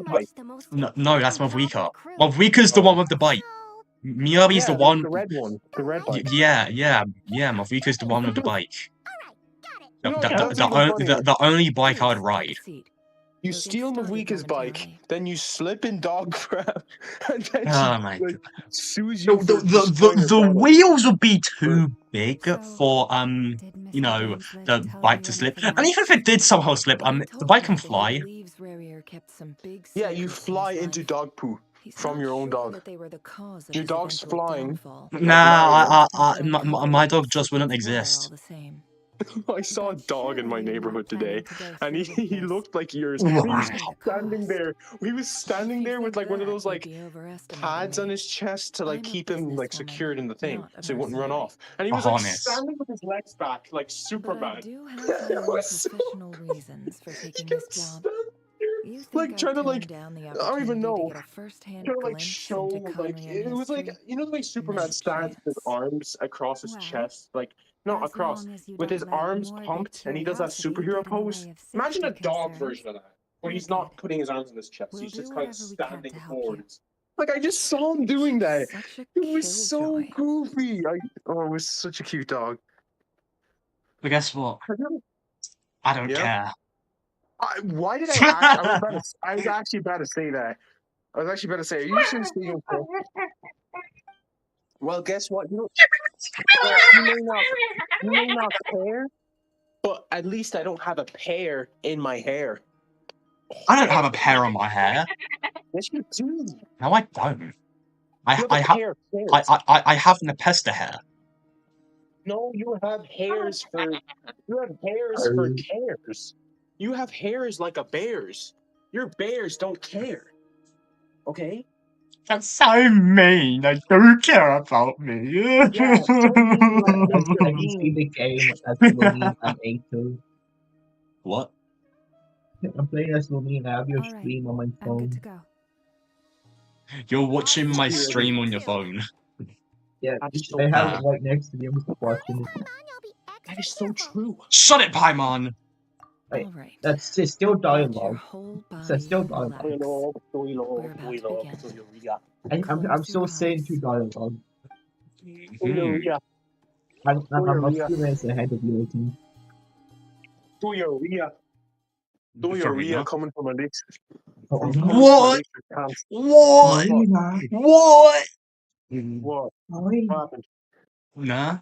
no, that's Mavrika. Mavrika's the one with the bike. Miyabi's the Yeah, one. the red one, the red bike. Yeah. Mavrika's the one with the bike. You know, that's even funnier. The only bike I'd ride. You steal Mavika's bike, then you slip in dog crap, and then Oh she my like god. sues you for The destroying her product. wheels would be too big for you know, the bike to slip. And even if it did somehow slip, the bike can fly. Yeah, you fly into dog poo from your own dog. Your dog's flying. Nah, my dog just wouldn't exist. I saw a dog in my neighborhood today, and he looked like yours. He was standing there. He was standing there with like one of those like pads on his chest to like keep him like secured in the thing, so he wouldn't run off. And he was like Harness. standing with his legs back like Superman. It was professional reasons for taking this job. You think Like trying to like down the I don't even know. to get a first-hand Trying to like glimpse show into like Conrian it was like history? you know the way Superman stands with his arms across his chest, like not as across, long as you with don't his let arms morbid pumped, and he does that curiosity superhero get in the pose. way of Imagine a safety dog concerns, version of that, where we're he's not good. putting his arms on his chest. We'll He's do just kind of whatever we can standing to help you. forwards. Like I just saw him doing that. Such a It was so killjoy. goofy. Oh, it was such a cute dog. But guess what? I don't Yeah. care. Why did I act? I was actually about to say that. I was actually about to say, are you seriously going to? Well, guess what? You may not care, but at least I don't have a pear in my hair. I don't have a pear on my hair. Yes, you do. No, I don't. I have an Nepesta hair. No, you have hairs for cares. You have hairs like a bear's. Your bears don't care. Okay? That's so mean. They do care about me. Yeah, so mean, like Have you seen the game as Lumine and A2? What? I'm playing as Lumine. I have your stream on my phone. You're watching my stream on your phone. Yeah, I have it right next to me. I'm just watching it. That is so true. Shut it, Paimon! Right. That's just still dialogue. It's still dialogue. I'm still saying to dialogue. I'm a few minutes ahead of you, I think. Diarrhea coming from a lips. What? What? What? What happened? Nah.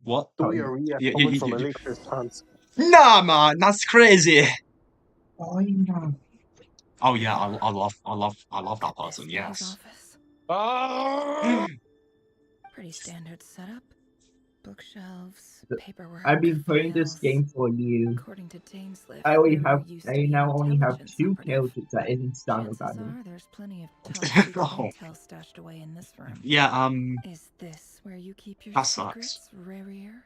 What? Diarrhea coming from Alicia's pants. Nah, man, that's crazy. Oh yeah, I love that person. Yes. Pretty standard setup. Bookshelves, paperwork. I've been playing this game for you. According to Dane's list, I now only have 2 characters that isn't standard battle. There's plenty of intel stashed away in this room. Yeah, Is this where you keep your that secrets, sucks. Rarier?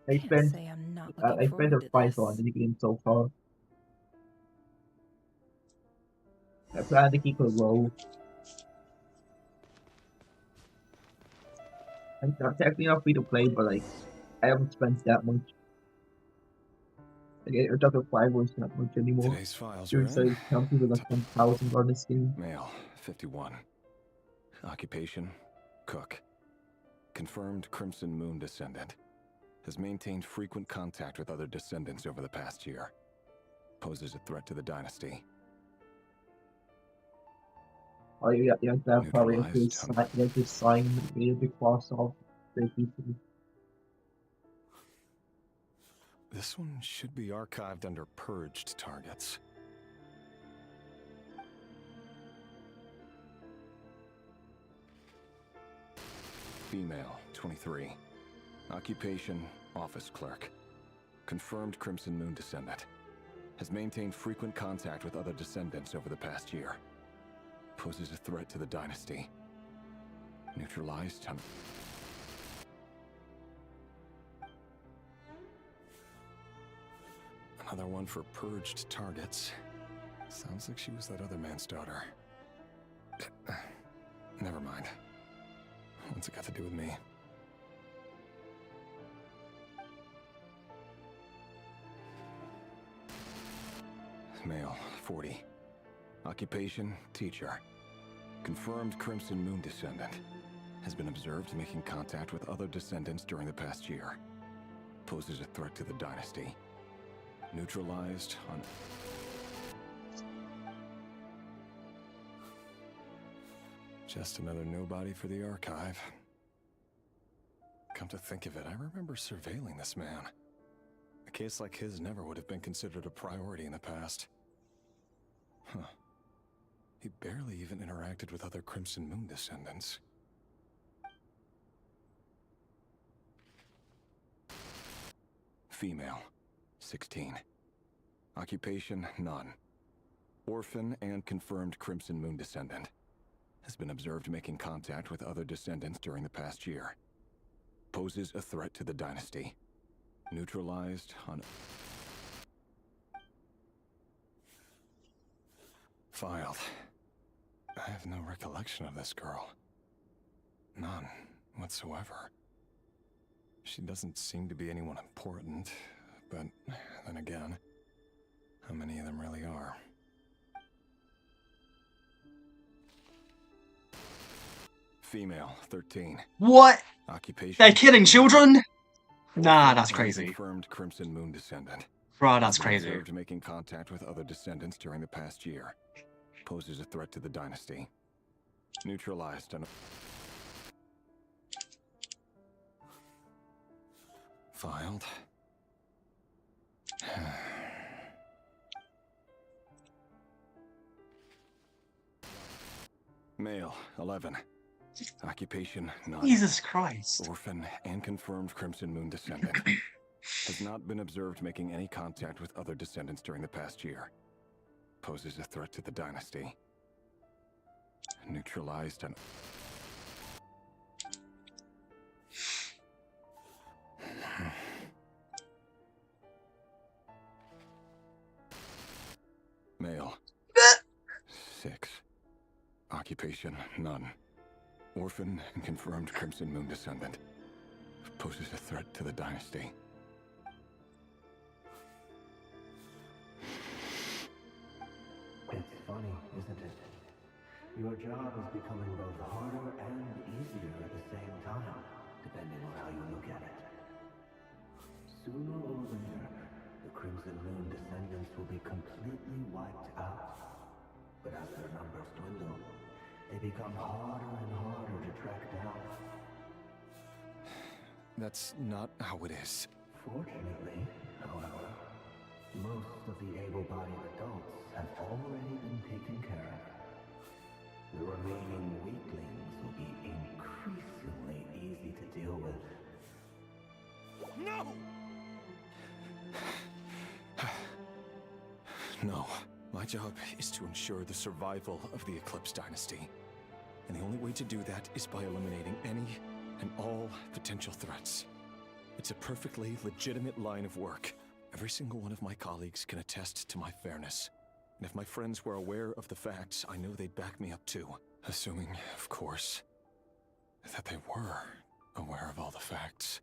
I spent a fight on the game so far. I plan to keep it low. I'm technically not free to play, but like I haven't spent that much. Like, I don't apply was that much anymore. Today's files are Seriously, in. some people that spend thousands on this game. Male, 51. Occupation, cook. Confirmed Crimson Moon descendant. Has maintained frequent contact with other descendants over the past year. Poses a threat to the dynasty. Oh yeah, that probably have to Neutralized, sign the cross off basically. This one should be archived under purged targets. Female, 23. Occupation, office clerk. Confirmed Crimson Moon descendant. Has maintained frequent contact with other descendants over the past year. Poses a threat to the dynasty. Neutralized on... Another one for purged targets. Sounds like she was that other man's daughter. Never mind. What's it got to do with me? Male, 40. Occupation, teacher. Confirmed Crimson Moon descendant. Has been observed making contact with other descendants during the past year. Poses a threat to the dynasty. Neutralized on... Just another nobody for the archive. Come to think of it, I remember surveilling this man. A case like his never would have been considered a priority in the past. Huh. He barely even interacted with other Crimson Moon descendants. Female, 16. Occupation, none. Orphan and confirmed Crimson Moon descendant. Has been observed making contact with other descendants during the past year. Poses a threat to the dynasty. Neutralized on... Filed. I have no recollection of this girl. None whatsoever. She doesn't seem to be anyone important, but then again, how many of them really are? Female, 13. What? Occupation. They're killing children? Nah, that's crazy. Confirmed Crimson Moon descendant. Bro, that's crazy. Observed making contact with other descendants during the past year. Poses a threat to the dynasty. Neutralized on... Filed. Male, 11. Occupation, none. Jesus Christ. Orphan and confirmed Crimson Moon descendant. Has not been observed making any contact with other descendants during the past year. Poses a threat to the dynasty. Neutralized on... Male. 6. Occupation, none. Orphan and confirmed Crimson Moon descendant. Poses a threat to the dynasty. It's funny, isn't it? Your job is becoming both harder and easier at the same time, depending on how you look at it. Sooner or later, the Crimson Moon descendants will be completely wiped out. But as their numbers dwindle, they become harder and harder to track down. That's not how it is. Fortunately, however, most of the able-bodied adults have already been taken care of. The remaining weaklings will be increasingly easy to deal with. No! No. My job is to ensure the survival of the Eclipse Dynasty. And the only way to do that is by eliminating any and all potential threats. It's a perfectly legitimate line of work. Every single one of my colleagues can attest to my fairness. And if my friends were aware of the facts, I know they'd back me up too. Assuming, of course, that they were aware of all the facts.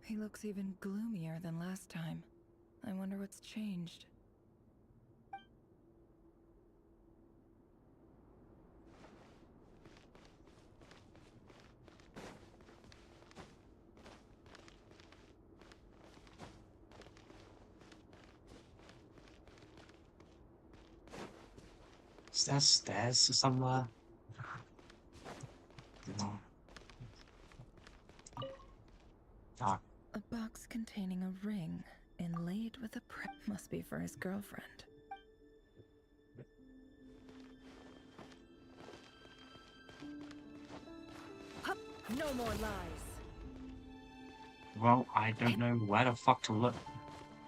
He looks even gloomier than last time. I wonder what's changed. Is there stairs somewhere? No. Ah. A box containing a ring inlaid with a print must be for his girlfriend. Hup, no more lies. Well, I don't know where the fuck to look,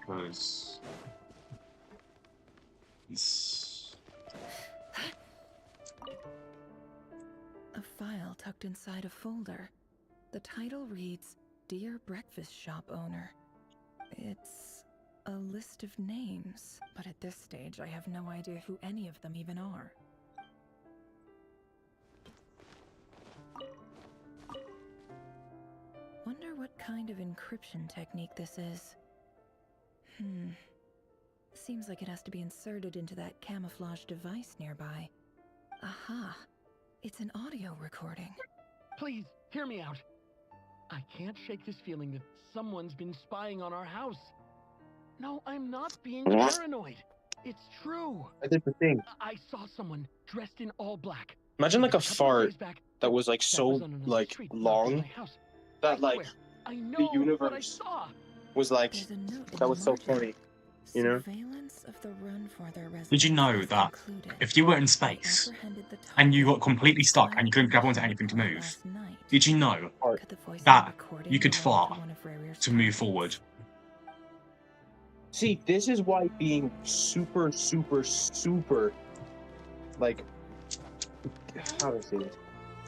because it's... A file tucked inside a folder. The title reads, Dear Breakfast Shop Owner. It's a list of names, but at this stage I have no idea who any of them even are. Wonder what kind of encryption technique this is. Seems like it has to be inserted into that camouflage device nearby. Aha! It's an audio recording. Please, hear me out. I can't shake this feeling that someone's been spying on our house. No, I'm not being paranoid. It's true. I did the thing. I saw someone dressed in all black. Imagine like a couple of fart days back, that was like that so was on another like street, not long my house. that like I know the what I universe saw. was like There's a note in that was the so margin. funny, you know? Surveillance of the run for their Did you know residence that included. if you were in space Apprehended the and you got target completely stuck and you couldn't grab onto anything to move, did you know that you could fart to move forward? See, this is why being super, like, how do I say this?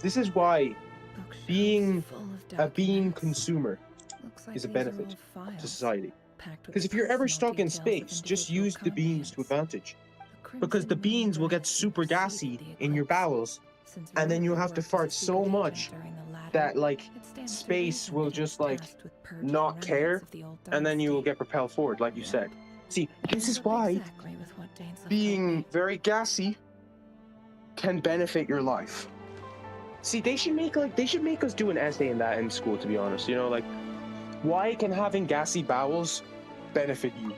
This is why being a being consumer is a benefit to society. Because if you're ever stuck in space, just use the beans to advantage. Because the beans will get super gassy in your bowels, and then you'll have to fart so much that, like, space will just, like, not care, and then you will get propelled forward, like you said. See, this is why being very gassy can benefit your life. See, they should make us do an essay in that in school, to be honest. You know, like, why can having gassy bowels benefit you?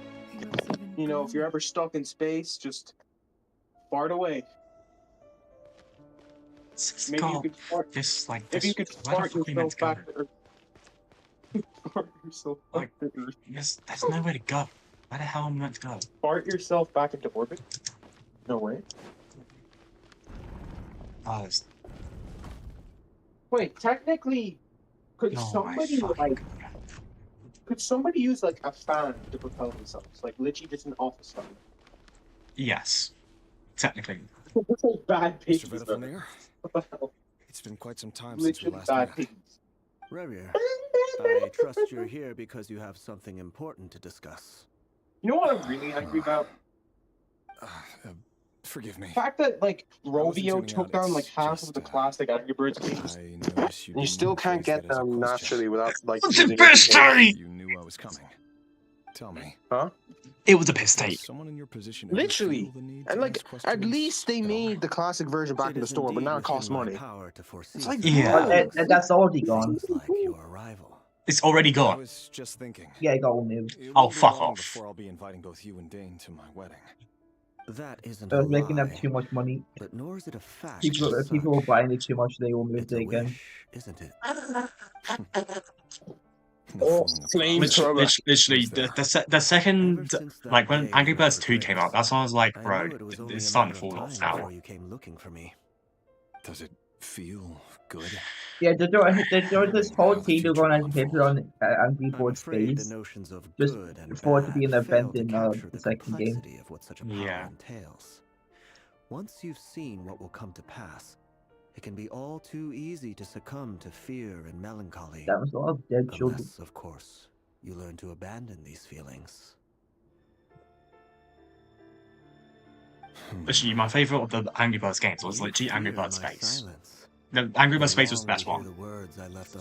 You know, if you're ever stuck in space, just fart away. Maybe you could fart. This, like, Maybe you could fart yourself back to Earth. Fart yourself back to Earth. Yes, there's nowhere to go. Where the hell am I meant to go? Fart yourself back into orbit? No way. Oh, there's... Wait, technically, could No, somebody like, could somebody use like a fan to propel themselves? Like literally just an office fan. Yes, technically. It's like bad Mr. pigs. Vedafamir? What the hell? It's been quite some time since we Literally last bad met. pigs. Revier, I trust you're here because you have something important to discuss. You know what I'm really angry about? Forgive me. The fact that like Rovio tuning took out, down it's like half of the classic Angry Birds games, you and you still can't get them naturally without like What's a using piss it. take? You knew I was coming. Tell me. Huh? It was a piss take. Someone in your position ever Literally, feel the need and to like ask at questions? least they made the classic version back in the store, but now it costs money. It's like And that's already gone. It's already I gone. was just thinking. Yeah, it got all moved. It Oh, won't be fuck long off. Before I'll be inviting both you and Dane to my wedding. That isn't It a was making up lie, too much money. but nor is it a fact. People as were such. buying it too much. They all moved It's it a again. wish, isn't it? Oh, flamethrower. Literally, the second, like when Angry Birds 2 came out, that's when I was like, bro, it's starting to fall off now. You came looking for me. Does it feel good? Yeah, there's this whole team to go on and hit on Angry Birds Space Notions of just good and for it to be an bad fail event to in capture the second game. complexity of what such a power Yeah. entails. Once you've seen what will come to pass, it can be all too easy to succumb to fear and melancholy. That was a lot of dead children. Unless, of course, you learn to abandon these feelings. Literally, my favourite of the Angry Birds games was literally Angry Birds Space. The Angry Birds Space was the best one.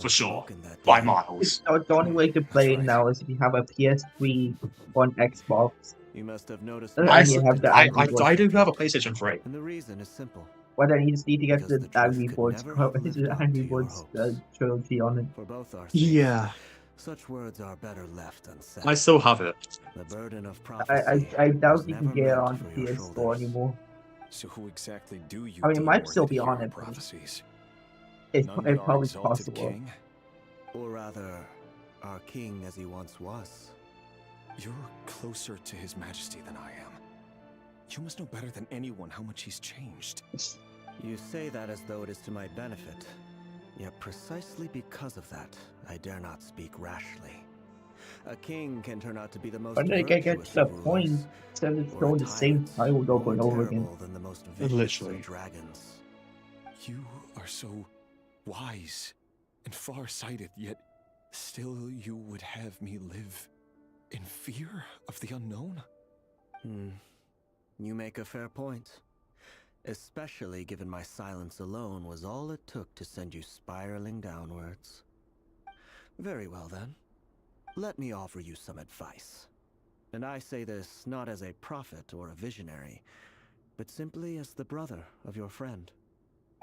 For sure. By miles. So the only way to play it now is if you have a PS3 on Xbox. You must have noticed. I And you have the Angry Birds. do have a PlayStation 3. And the reason is simple. Well, then you just need to get the Angry could Birds, never hope to live down Angry to your Birds hopes. trilogy on it. For both our sakes, Yeah. such words are better left unsaid. I still have it. The burden of prophecy I doubt was you can never get it meant on for the your PS4 shoulders. anymore. So who exactly do you I mean, it deem might still worthy be to on hear it, our but prophecies? it's None but our probably exalted possible. king? Or rather, our king as he once was. You're closer to his majesty than I am. You must know better than anyone how much he's changed. You say that as though it is to my benefit. Yet precisely because of that, I dare not speak rashly. A king can turn out to be the most But then again, get virtuous to the of point, rulers, instead of or throwing a the same tyrant title over and more over again. terrible than the most vicious Literally. of dragons. You are so wise and far-sighted, yet still you would have me live in fear of the unknown? You make a fair point. Especially given my silence alone was all it took to send you spiraling downwards. Very well then. Let me offer you some advice. And I say this not as a prophet or a visionary, but simply as the brother of your friend.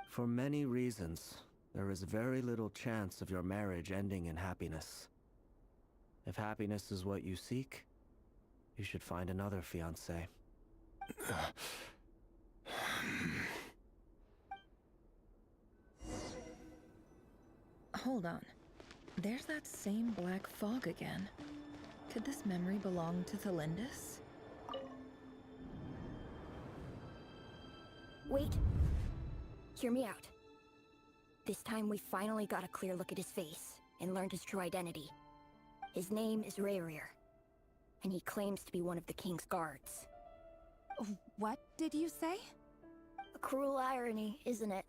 For many reasons, there is very little chance of your marriage ending in happiness. If happiness is what you seek, you should find another fiancé. Hold on. There's that same black fog again. Could this memory belong to Thelindis? Wait. Hear me out. This time we finally got a clear look at his face and learned his true identity. His name is Rayrir, and he claims to be one of the king's guards. What did you say? A cruel irony, isn't it?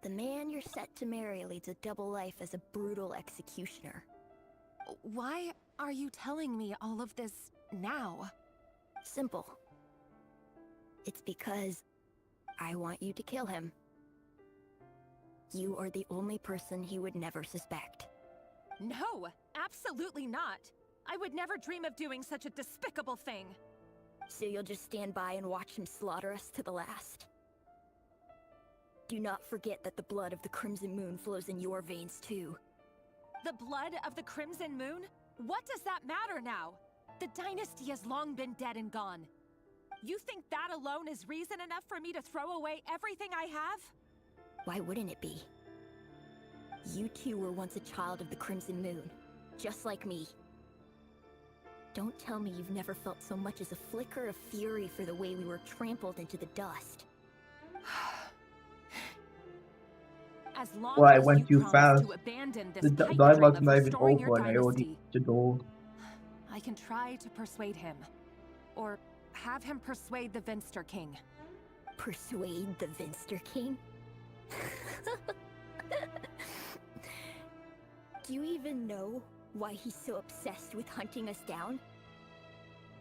The man you're set to marry leads a double life as a brutal executioner. Why are you telling me all of this now? Simple. It's because I want you to kill him. You are the only person he would never suspect. No, absolutely not. I would never dream of doing such a despicable thing. So you'll just stand by and watch him slaughter us to the last? Do not forget that the blood of the Crimson Moon flows in your veins too. The blood of the Crimson Moon? What does that matter now? The dynasty has long been dead and gone. You think that alone is reason enough for me to throw away everything I have? Why wouldn't it be? You two were once a child of the Crimson Moon, just like me. Don't tell me you've never felt so much as a flicker of fury for the way we were trampled into the dust. As long Well, I as went you too promise fast. to abandon this The pipe dream dialogue's of not even restoring your over, and I already dynasty, the door. I can try to persuade him. Or have him persuade the Vinster King. Persuade the Vinster King? Do you even know why he's so obsessed with hunting us down?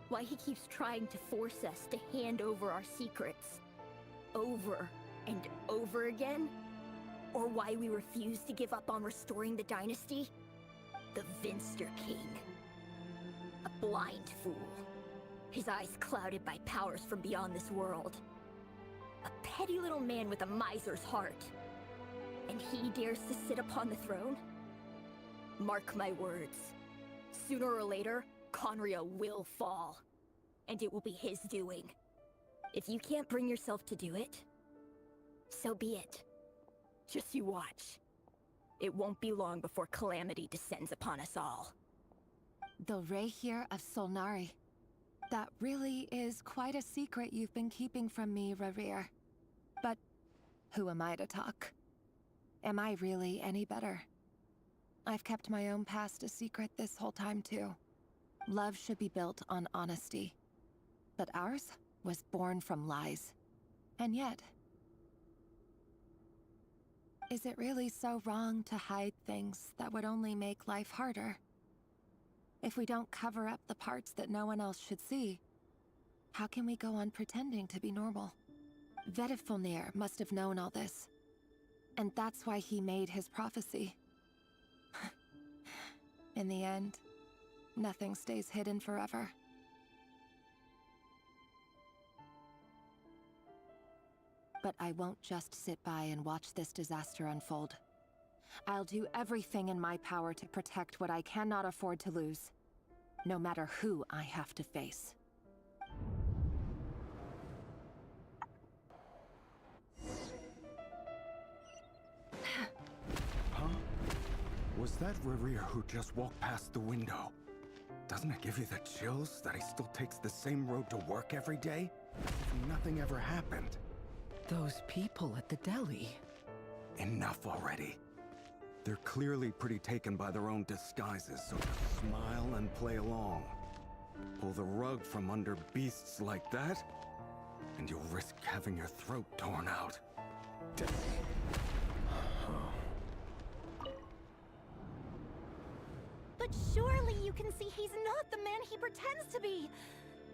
Why he keeps trying to force us to hand over our secrets? Over and over again? Or why we refuse to give up on restoring the dynasty? The Vinster King. A blind fool. His eyes clouded by powers from beyond this world. A petty little man with a miser's heart. And he dares to sit upon the throne? Mark my words. Sooner or later, Conria will fall. And it will be his doing. If you can't bring yourself to do it, so be it. Just you watch. It won't be long before calamity descends upon us all. The Rayrir of Solnari. That really is quite a secret you've been keeping from me, Rayrir. But who am I to talk? Am I really any better? I've kept my own past a secret this whole time too. Love should be built on honesty. But ours was born from lies. And yet... is it really so wrong to hide things that would only make life harder? If we don't cover up the parts that no one else should see, how can we go on pretending to be normal? Vedifulnir must have known all this. And that's why he made his prophecy. In the end, nothing stays hidden forever. But I won't just sit by and watch this disaster unfold. I'll do everything in my power to protect what I cannot afford to lose, no matter who I have to face. Huh? Was that Rerir who just walked past the window? Doesn't it give you the chills that he still takes the same road to work every day? As if nothing ever happened. Those people at the deli. Enough already. They're clearly pretty taken by their own disguises, so just smile and play along. Pull the rug from under beasts like that, and you'll risk having your throat torn out. But surely you can see he's not the man he pretends to be.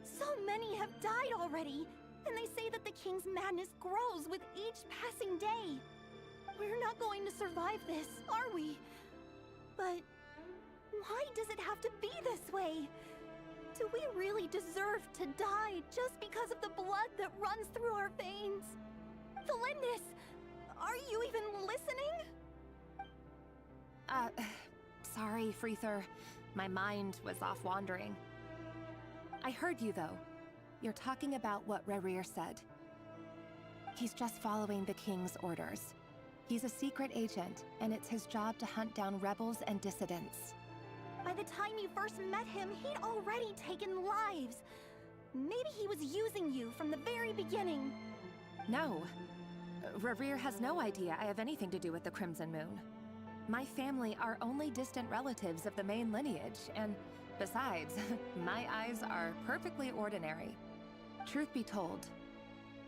So many have died already, and they say that the king's madness grows with each passing day. We're not going to survive this, are we? But why does it have to be this way? Do we really deserve to die just because of the blood that runs through our veins? Felindis, are you even listening? Sorry, Freether. My mind was off wandering. I heard you, though. You're talking about what Rerir said. He's just following the king's orders. He's a secret agent, and it's his job to hunt down rebels and dissidents. By the time you first met him, he'd already taken lives. Maybe he was using you from the very beginning. No. Rerir has no idea I have anything to do with the Crimson Moon. My family are only distant relatives of the main lineage, and besides, my eyes are perfectly ordinary. Truth be told,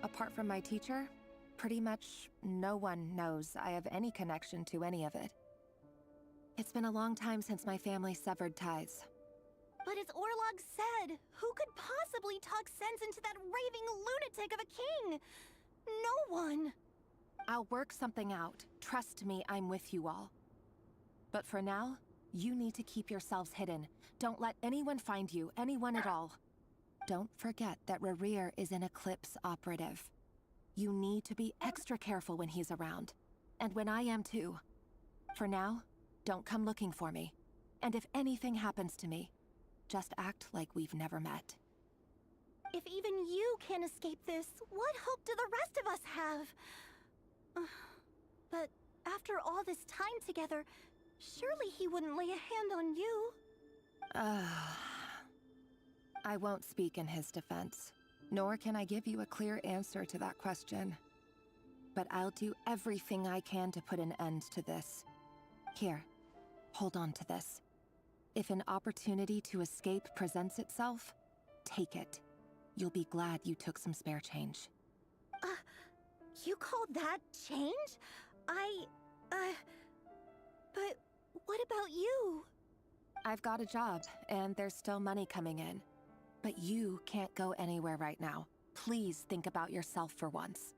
apart from my teacher, pretty much no one knows I have any connection to any of it. It's been a long time since my family severed ties. But as Orlog said, who could possibly talk sense into that raving lunatic of a king? No one. I'll work something out. Trust me, I'm with you all. But for now, you need to keep yourselves hidden. Don't let anyone find you, anyone at all. Don't forget that Rerir is an Eclipse operative. You need to be extra careful when he's around. And when I am too. For now, don't come looking for me. And if anything happens to me, just act like we've never met. If even you can't escape this, what hope do the rest of us have? But after all this time together, surely he wouldn't lay a hand on you. I won't speak in his defense, nor can I give you a clear answer to that question. But I'll do everything I can to put an end to this. Here, hold on to this. If an opportunity to escape presents itself, take it. You'll be glad you took some spare change. You call that change? But what about you? I've got a job, and there's still money coming in. But you can't go anywhere right now. Please think about yourself for once.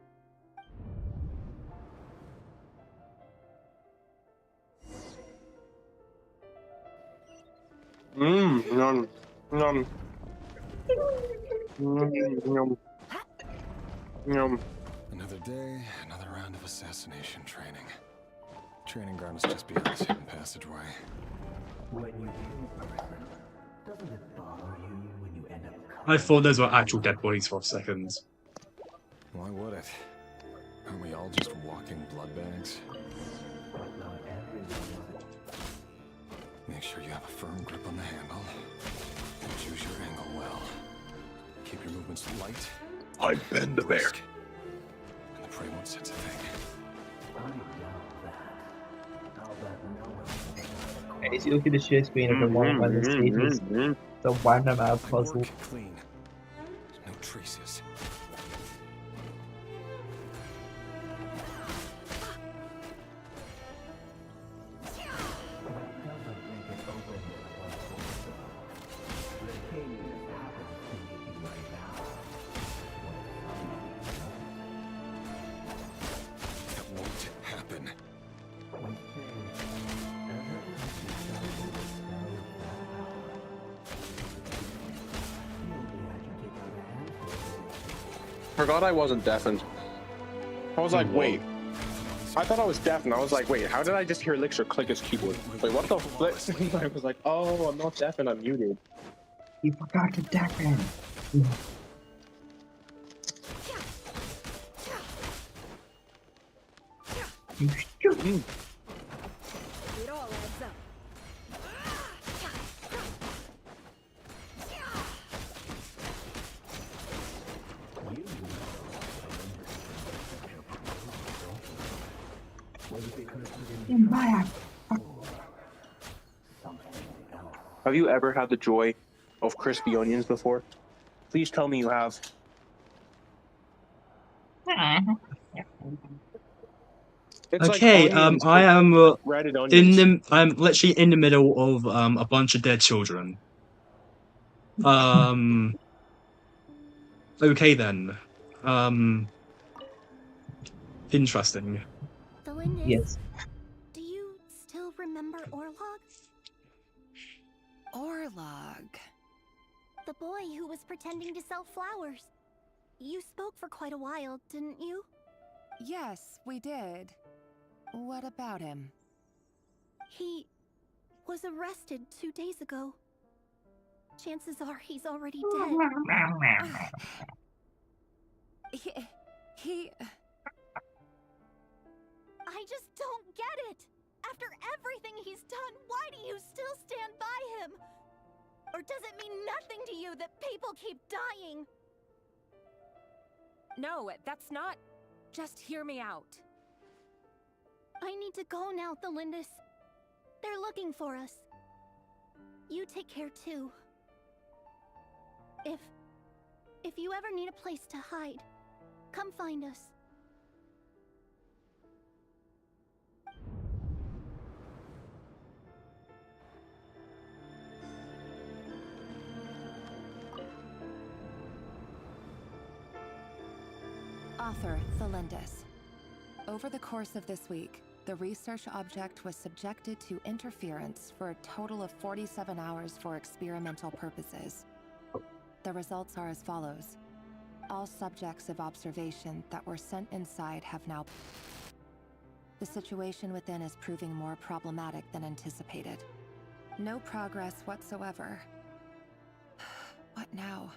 Yum. Yum. Yum. Yum. Another day, another round of assassination training. Training ground is just beyond this hidden passageway. When you kill a person, doesn't it bother you when you end up I thought those were actual dead bodies for a second. Why would it? Aren't we all just walking blood bags? Make sure you have a firm grip on the handle. And choose your angle well. Keep your movements light. I bend the bear. And the prey won't sense a thing. As you look at the share screen of the one by the stages, the random out puzzle. Clean. No traces. That won't happen. Forgot I wasn't deafened. I was like, wait. I thought I was deaf, and I was like, wait, how did I just hear Elixir click his keyboard? Wait, what the flip? I was like, oh, I'm not deaf and I'm muted. You forgot to deafen. You stupid. It all adds up. Have you ever had the joy of crispy onions before? Please tell me you have. It's Okay, like onions, I but am breaded onions. I'm literally in the middle of a bunch of dead children. Okay then. Interesting. Delindis, Yes. do you still remember Orlog? Orlog. The boy who was pretending to sell flowers. You spoke for quite a while, didn't you? Yes, we did. What about him? He was arrested 2 days ago. Chances are he's already dead. He... I just don't get it! After everything he's done, why do you still stand by him? Or does it mean nothing to you that people keep dying? No, that's not... Just hear me out. I need to go now, Delindis. They're looking for us. You take care too. If you ever need a place to hide, come find us. Author, Thelindis. Over the course of this week, the research object was subjected to interference for a total of 47 hours for experimental purposes. The results are as follows. All subjects of observation that were sent inside have now... The situation within is proving more problematic than anticipated. No progress whatsoever. What now?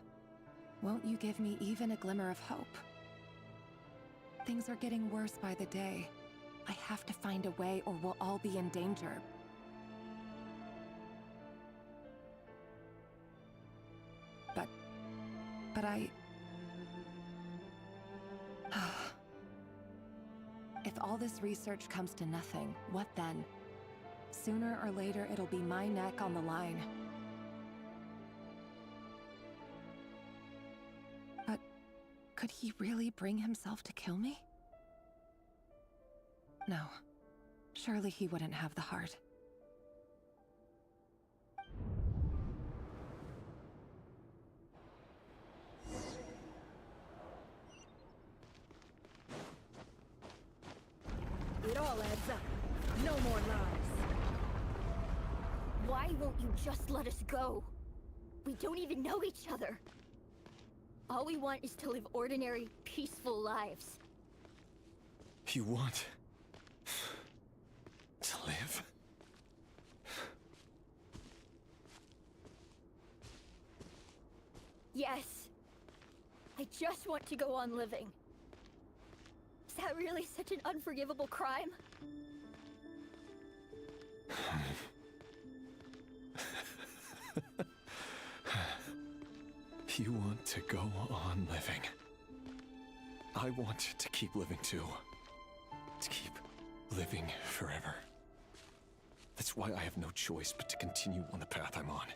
Won't you give me even a glimmer of hope? Things are getting worse by the day. I have to find a way or we'll all be in danger. But I... If all this research comes to nothing, what then? Sooner or later, it'll be my neck on the line. But could he really bring himself to kill me? No. Surely he wouldn't have the heart. It all adds up. No more lies. Why won't you just let us go? We don't even know each other. All we want is to live ordinary, peaceful lives. You want to live? Yes. I just want to go on living. Is that really such an unforgivable crime? You want to go on living. I want to keep living too. To keep living forever. That's why I have no choice but to continue on the path I'm on.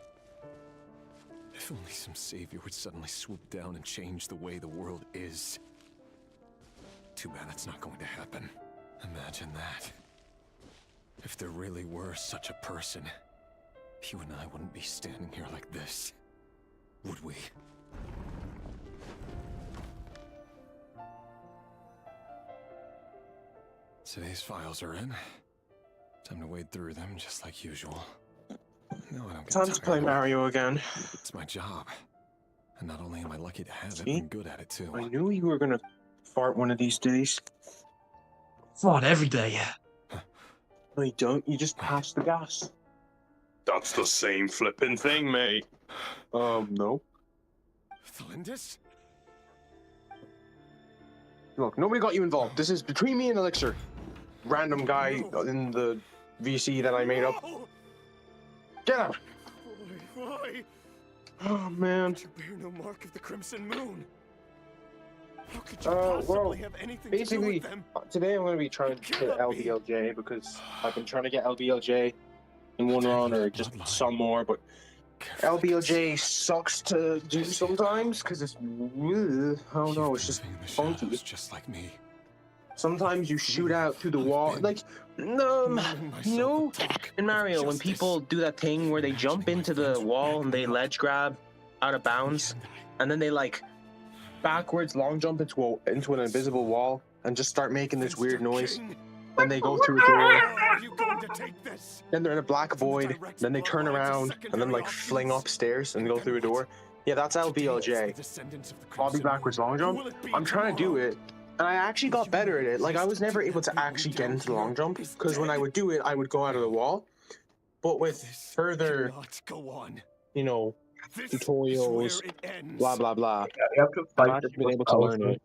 If only some savior would suddenly swoop down and change the way the world is. Too bad that's not going to happen. Imagine that. If there really were such a person, you and I wouldn't be standing here like this, would we? Today's files are in. Time to wade through them just like usual. No, I don't get Time to play tired. Mario again. It's my job. And not only am I lucky to have it, See? I'm good at it too. I knew you were gonna fart one of these days. Fart every day. No, you don't. You just pass the gas. That's the same flippin' thing, mate. No. Thalindis? Look, nobody got you involved. This is between me and Elixir. Random guy in the VC that I made up. Get out! Why? Oh, man. You bear no mark of the Crimson Moon. How could you possibly Well, have anything basically, to do with them? today I'm going to be trying to get LBLJ because I've been trying to get LBLJ in one run or just some more, but LBLJ sucks to do sometimes because it's, I don't know, it's just funky. Just like me. Sometimes you shoot out through the wall, like, you know, in Mario, when people do that thing where they jump into the wall and they ledge grab out of bounds, and then they like backwards long jump into an invisible wall and just start making this weird noise. Then they go through a door. Then they're in a black void. Then they turn around and then like fling upstairs and go through a door. Yeah, that's LBLJ. Bobby backwards long jump. I'm trying to do it. And I actually got better at it. Like, I was never able to actually get into the long jump, because when I would do it, I would go out of the wall. But with further, you know, tutorials, blah, blah, blah, I've actually been able to learn it.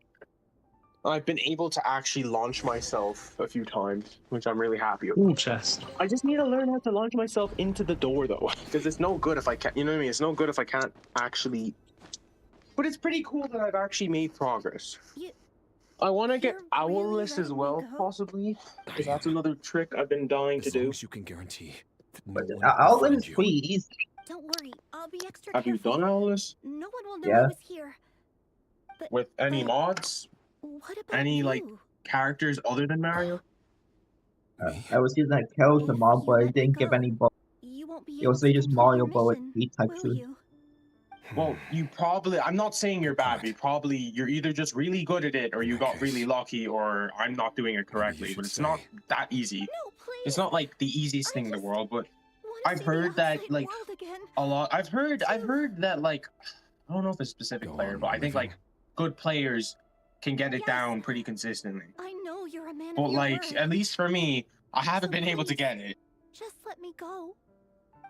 I've been able to actually launch myself a few times, which I'm really happy about. Ooh, chest. I just need to learn how to launch myself into the door, though, because it's no good if I can't, you know what I mean? It's no good if I can't actually... But it's pretty cool that I've actually made progress. I want to get Owlless as well, possibly, because that's another trick I've been dying to do. You can guarantee but Owlless is pretty easy. Don't worry, I'll be extra Have you done Owlless? No one will know I was here. But, with any mods? What about any like characters other than Mario? I was using that kills the mob, but it didn't give any bullets. It was just Mario bullet speed type shoot. Well, you probably, I'm not saying you're bad, but you're either just really good at it or you got really lucky or I'm not doing it correctly, but it's not that easy. It's not like the easiest thing in the world, but I've heard that like a lot, I've heard that like, I don't know if it's a specific player, but I think like good players can get it down pretty consistently. I know you're a man But of your like, word. at least for me, I haven't been able to get it. Just let me go.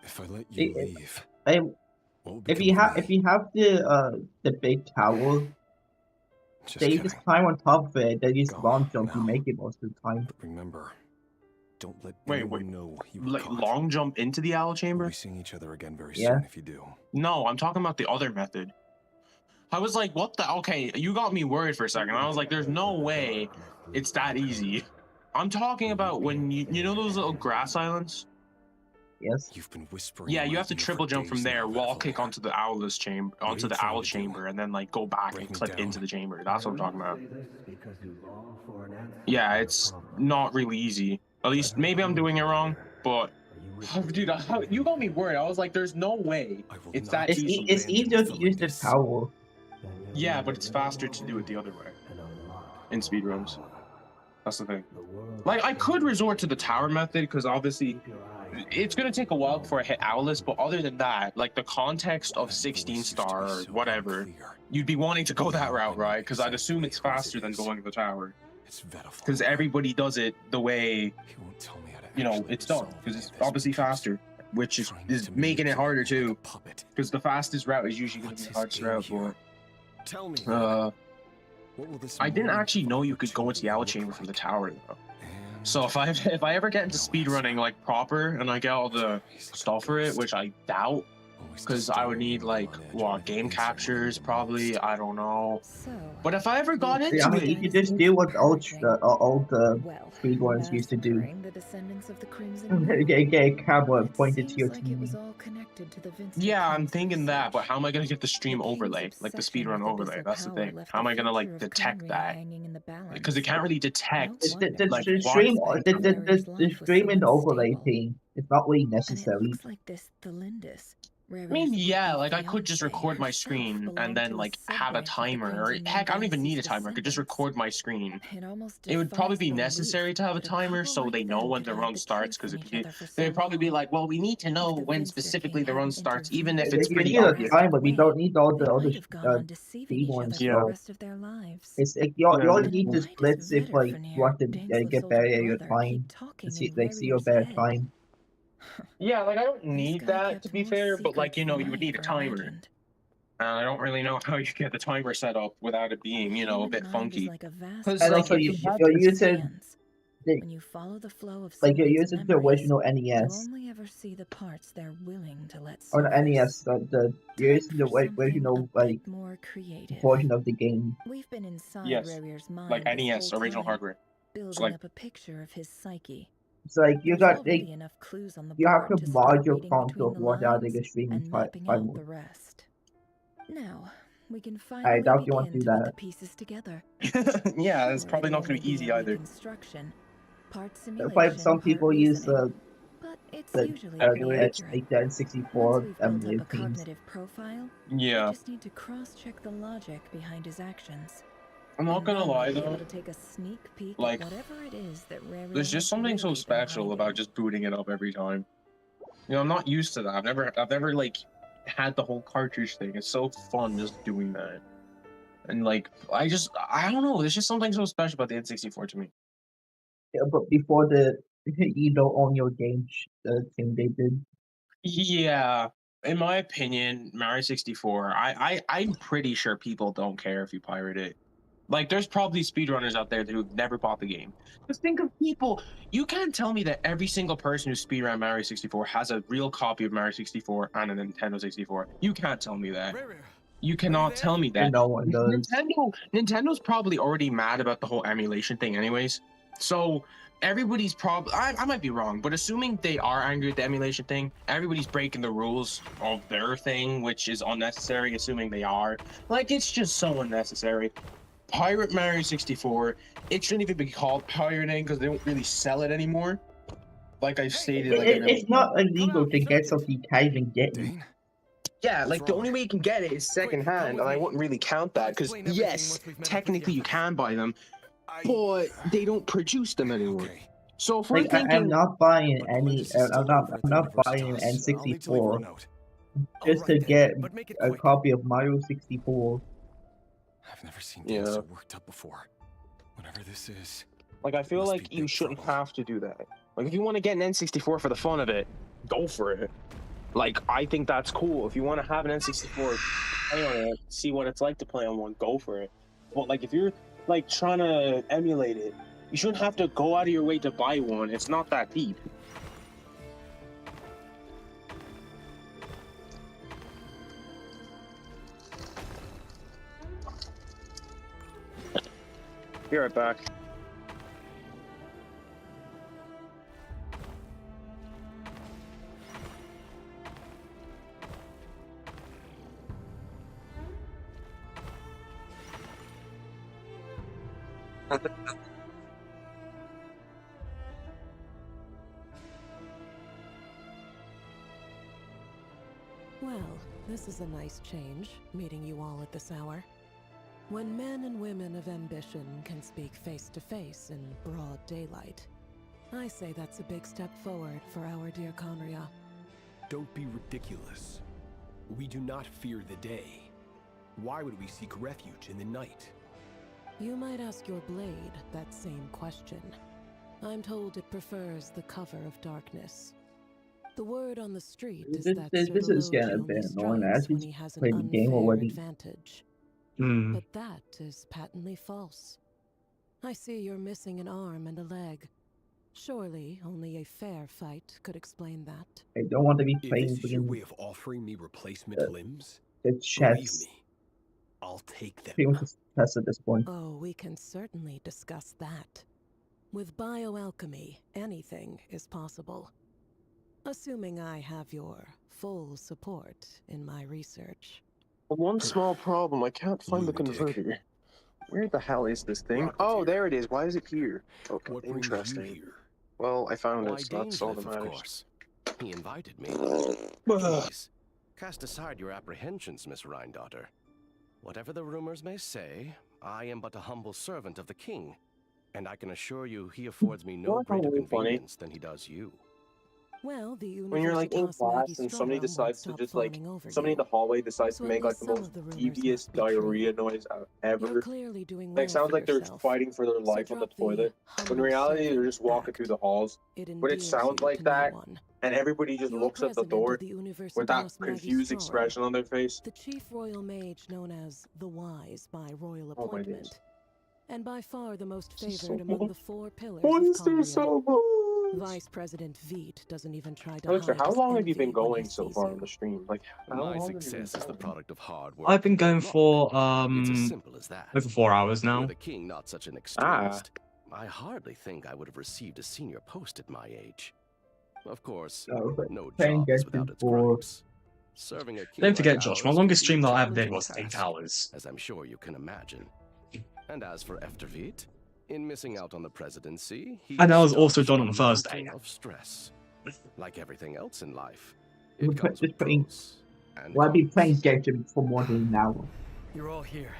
If I let you leave... If you have the big tower, they just climb on top of it. They just long jump. You make it most of the time. But remember, don't let Wait, anyone know you were like caught. long jump into the owl chamber? We'll be seeing each other again very Yeah. soon if you do. No, I'm talking about the other method. I was like, what the? Okay, you got me worried for a second. I was like, there's no way it's that easy. I'm talking about when you know those little grass islands? Yes. You've been whispering. Yeah, you have to triple jump from there, wall kick onto the owlless chamber, onto the owl chamber, and then like go back and clip into the chamber. That's what I'm talking about. Yeah, it's not really easy. At least maybe I'm doing it wrong, but dude, you got me worried. I was like, there's no way it's that easy. It's easier to use the tower. Yeah, but it's faster to do it the other way in speedruns. That's the thing. Like, I could resort to the tower method because obviously it's gonna take a while before I hit Owless, but other than that, like the context of 16 star or whatever, you'd be wanting to go that route, right? Because I'd assume it's faster than going to the tower. Because everybody does it the way, you know, it's done. Because it's obviously faster, which is making it harder too. Because the fastest route is usually going to be the hardest route. But I didn't actually know you could go into the owl chamber from the tower though. So if I ever get into speedrunning like proper and I get all the stuff for it, which I doubt, because I would need like what game captures probably, I don't know. But if I ever got into I mean, you could just do what all the speedrunners used to do. Get a camera pointed to your TV. Yeah, I'm thinking that, but how am I gonna get the stream overlay, like the speedrun overlay? That's the thing. How am I gonna like detect that? Because it can't really detect. The stream and overlay thing It's not really And it necessary. looks like this Thalindis, I mean, yeah, like I could just record my screen and then like have a timer, or heck, I don't even need a timer. I could just record my screen. It would probably be necessary to have a timer so they know when the run starts, because they'd probably be like, well, we need to know when specifically the run starts, even if it's You pretty need a obvious. timer, but we don't need all the other deceiving speed each other ones. for the So rest of their lives. it's like you Yeah. only need to split if like you want to get better at your time. See your better time. Yeah, like I don't need that, to be fair, but like, you know, you would need a timer. I don't really know how you get the timer set up without it being, you know, a bit funky. Because And like, also if you're you have using When you follow the flow of like you're someone's using the memories, original you'll NES only ever see the parts they're willing to let or the surface. NES. You're using the original like more creative. version of the game. We've been inside Yes, Rarier's mind like this NES, whole original time, hardware. building It's like, up a picture of his psyche. It's like you There's got already like enough clues on the you have board to to mod start your reading between console the to watch out like a lines streaming and mapping time out mode. the rest. Now, we can I finally doubt you want to begin do to put the that. pieces together. yeah, it's Sure, probably it'll not going to only be easy a either. reconstruction, part But simulation, some people part use reasoning, but it's usually pretty accurate. like the Once N64 we've built up a emulator teams. cognitive profile, Yeah. we just need to cross-check the logic behind his actions. I'm not And gonna then we'll lie be able though, to take a sneak peek like, at whatever it is that Rarier there's just has something so really been special hiding. about just booting it up every time. You know, I'm not used to that. I've never like had the whole cartridge thing. It's so fun just doing that. And like, I don't know. There's just something so special about the N64 to me. Yeah, but before the you don't own your game thing they did. Yeah, in my opinion, Mario 64, I'm pretty sure people don't care if you pirate it. Like, there's probably speedrunners out there who've never bought the game. Just think of people. You can't tell me that every single person who speedrun Mario 64 has a real copy of Mario 64 and a Nintendo 64. You can't tell me that. You cannot tell me that. No one does. Nintendo's probably already mad about the whole emulation thing anyways. So everybody's probably, I might be wrong, but assuming they are angry at the emulation thing, everybody's breaking the rules of their thing, which is unnecessary, assuming they are. Like, it's just so unnecessary. Pirate Mario 64, it shouldn't even be called pirating because they don't really sell it anymore. Like I've stated, It's not illegal to get something you can't even get. Yeah, like the only way you can get it is secondhand, and I wouldn't really count that because yes, technically you can buy them, but they don't produce them anymore. So if we're Like, thinking, I'm not buying any. I'm not buying an N64 just to get a copy of Mario 64. I've never seen Dan so worked up before. Whatever this is. like, I feel like you shouldn't have to do that. Like, if you want to get an N64 for the fun of it, go for it. Like, I think that's cool. If you want to have an N64, play on it, see what it's like to play on one, go for it. But like, if you're like trying to emulate it, you shouldn't have to go out of your way to buy one. It's not that deep. Be right back. Well, this is a nice change, meeting you all at this hour. When men and women of ambition can speak face to face in broad daylight, I say that's a big step forward for our dear Conria. Don't be ridiculous. We do not fear the day. Why would we seek refuge in the night? You might ask your blade that same question. I'm told it prefers the cover of darkness. The word on the street is that This is getting a bit annoying. I when he just has an played the game unfair already. advantage. Mm. But that is patently false. I see you're missing an arm and a leg. Surely only a fair fight could explain that. I don't want to be If playing this is your with way of offering me replacement limbs, the believe chess. me, I'll take them. Pretty much just chess at this point. Oh, we can certainly discuss that. With bioalchemy, anything is possible. Assuming I have your full support in my research. One small problem, I can't find the converter. Where the hell is this thing? Oh, there it is. Why is it here? Okay, What brings you interesting. here? Well, I found Why it, so that's all that Dainsleif, of matters. course. He invited me. Please, cast aside your apprehensions, Miss Rhine-daughter. Whatever the rumors may say, I am but a humble servant of the king, and I can assure you he affords me no greater convenience than he does you. Well, the When you're like in class and somebody decides to just like somebody in the hallway decides to make like the most devious diarrhea noise ever. Like sounds like they're fighting for their life on the toilet. When in reality they're just walking through the halls. But it sounds like that, and everybody just looks at the door with that confused expression on their face. The chief royal mage known as the Wise by royal Oh my days. appointment, and by far the most favored among the 4 pillars Why of is there Conria. so much? Vice President Veet doesn't even try to Alexa, hide how his long have you envy been when he going so sees far you. on the stream? Like, how My long have you been success is the going? product of hard work. I've been going not for luck. It's as simple as that. over 4 hours now. Were the king not such an extremist, I hardly think I would have received a senior post at my age. Of course, no playing job is without Genshin its for gripes. Serving a king Don't like forget, Josh, my ours longest can be stream a that I ever did challenging was 8 task, hours. as I'm sure you can imagine. And as for Eftervit, in missing out on the presidency, he And that was also starved done on the a first day. mountain of stress. Like everything else in life, We're it comes with playing. pros and Well, I've been playing cons. Genshin for more than an hour. You're all here.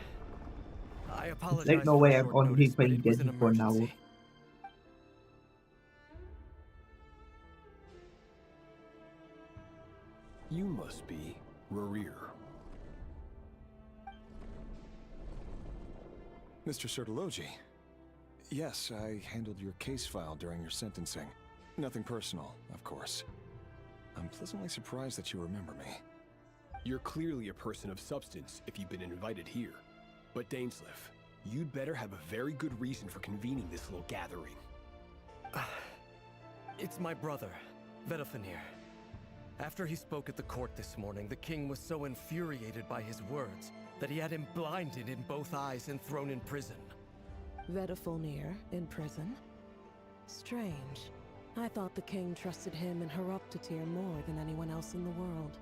I apologize There's no for way the I've short only notice, been but playing it was an Genshin for an hour. emergency. You must be Rerir. Mr. Sertologi. Yes, I handled your case file during your sentencing. Nothing personal, of course. I'm pleasantly surprised that you remember me. You're clearly a person of substance if you've been invited here. But Dainsleif, you'd better have a very good reason for convening this little gathering. It's my brother, Vedalfenir. After he spoke at the court this morning, the king was so infuriated by his words that he had him blinded in both eyes and thrown in prison. Vedalfenir in prison? Strange. I thought the king trusted him and Heroptatir more than anyone else in the world.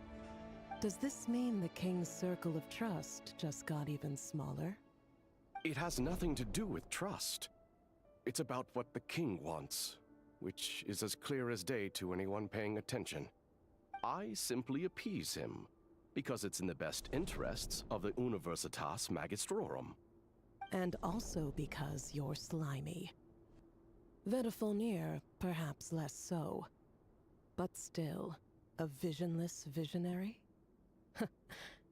Does this mean the king's circle of trust just got even smaller? It has nothing to do with trust. It's about what the king wants, which is as clear as day to anyone paying attention. I simply appease him, because it's in the best interests of the Universitas Magistrorum. And also because you're slimy. Vedalfenir, perhaps less so. But still, a visionless visionary?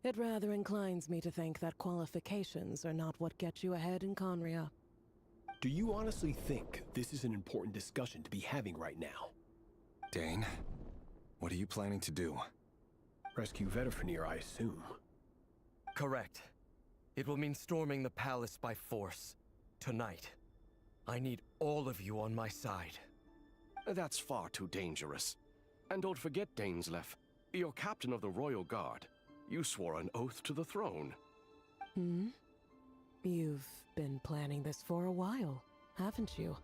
It rather inclines me to think that qualifications are not what get you ahead in Conria. Do you honestly think this is an important discussion to be having right now? Dane, what are you planning to do? Rescue Vedalfenir, I assume. Correct. It will mean storming the palace by force. Tonight. I need all of you on my side. That's far too dangerous. And don't forget, Dainsleif, you're captain of the Royal Guard. You swore an oath to the throne. Hmm? You've been planning this for a while, haven't you?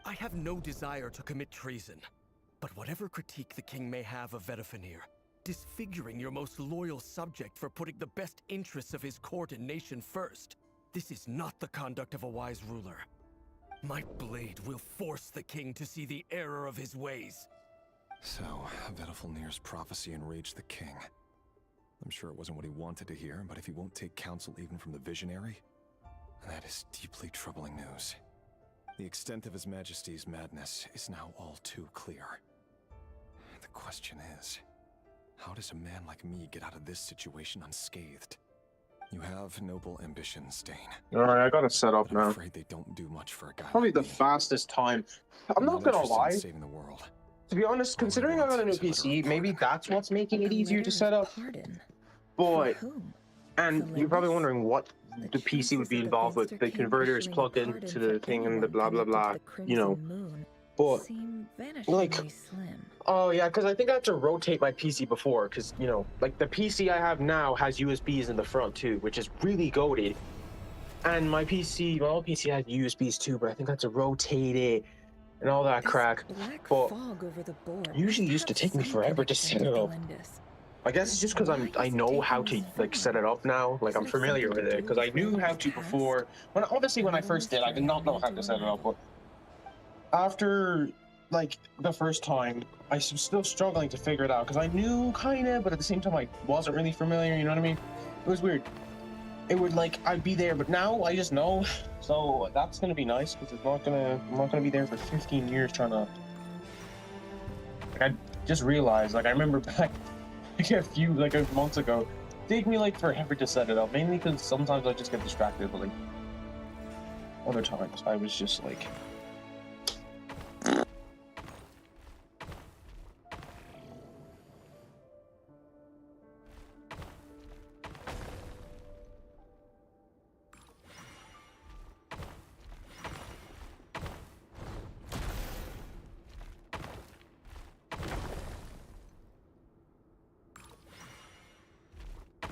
I have no desire to commit treason. But whatever critique the king may have of Vedalfenir, disfiguring your most loyal subject for putting the best interests of his court and nation first, this is not the conduct of a wise ruler. My blade will force the king to see the error of his ways. So, Vedalfenir's prophecy enraged the king. I'm sure it wasn't what he wanted to hear, but if he won't take counsel even from the visionary, that is deeply troubling news. The extent of His Majesty's madness is now all too clear. The question is, how does a man like me get out of this situation unscathed? You have noble ambitions, Dane. Alright, I gotta set up I'm now. afraid they don't do much for a guy Probably like the me. fastest time. I'm not gonna interested in lie. saving the world. To be honest, considering I got a new PC, maybe that's what's making it easier to set up. But, and you're probably wondering what the PC would be involved with. The converter is plugged into the thing and the blah blah blah, you know. But, like, oh yeah, because I think I had to rotate my PC before, because, you know, like the PC I have now has USBs in the front too, which is really goated. And my PC, my old PC had USBs too, but I think I had to rotate it and all that crack. But usually used to take me forever to set it up. I guess it's just because I know how to like set it up now. Like I'm familiar with it because I knew how to before. When I first did, I did not know how to set it up. But after like the first time, I was still struggling to figure it out because I knew kind of, but at the same time I wasn't really familiar. You know what I mean? It was weird. It would like I'd be there, but now I just know. So that's gonna be nice because I'm not gonna be there for 15 years trying to. Like, I just realized, like I remember back like a months ago, it took me like forever to set it up, mainly because sometimes I just get distracted, but like other times I was just like.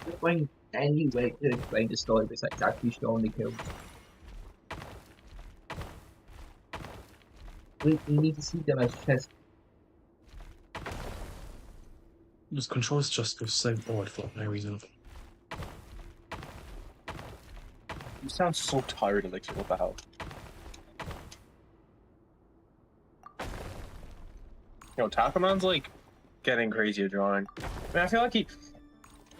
Explain any way to explain the story besides actually showing the kills. We need to see them as chess. This controls just go so odd for no reason. You sound so tired, Elixir. What the hell? You know, Tapamon's like getting crazy at drawing. I mean, I feel like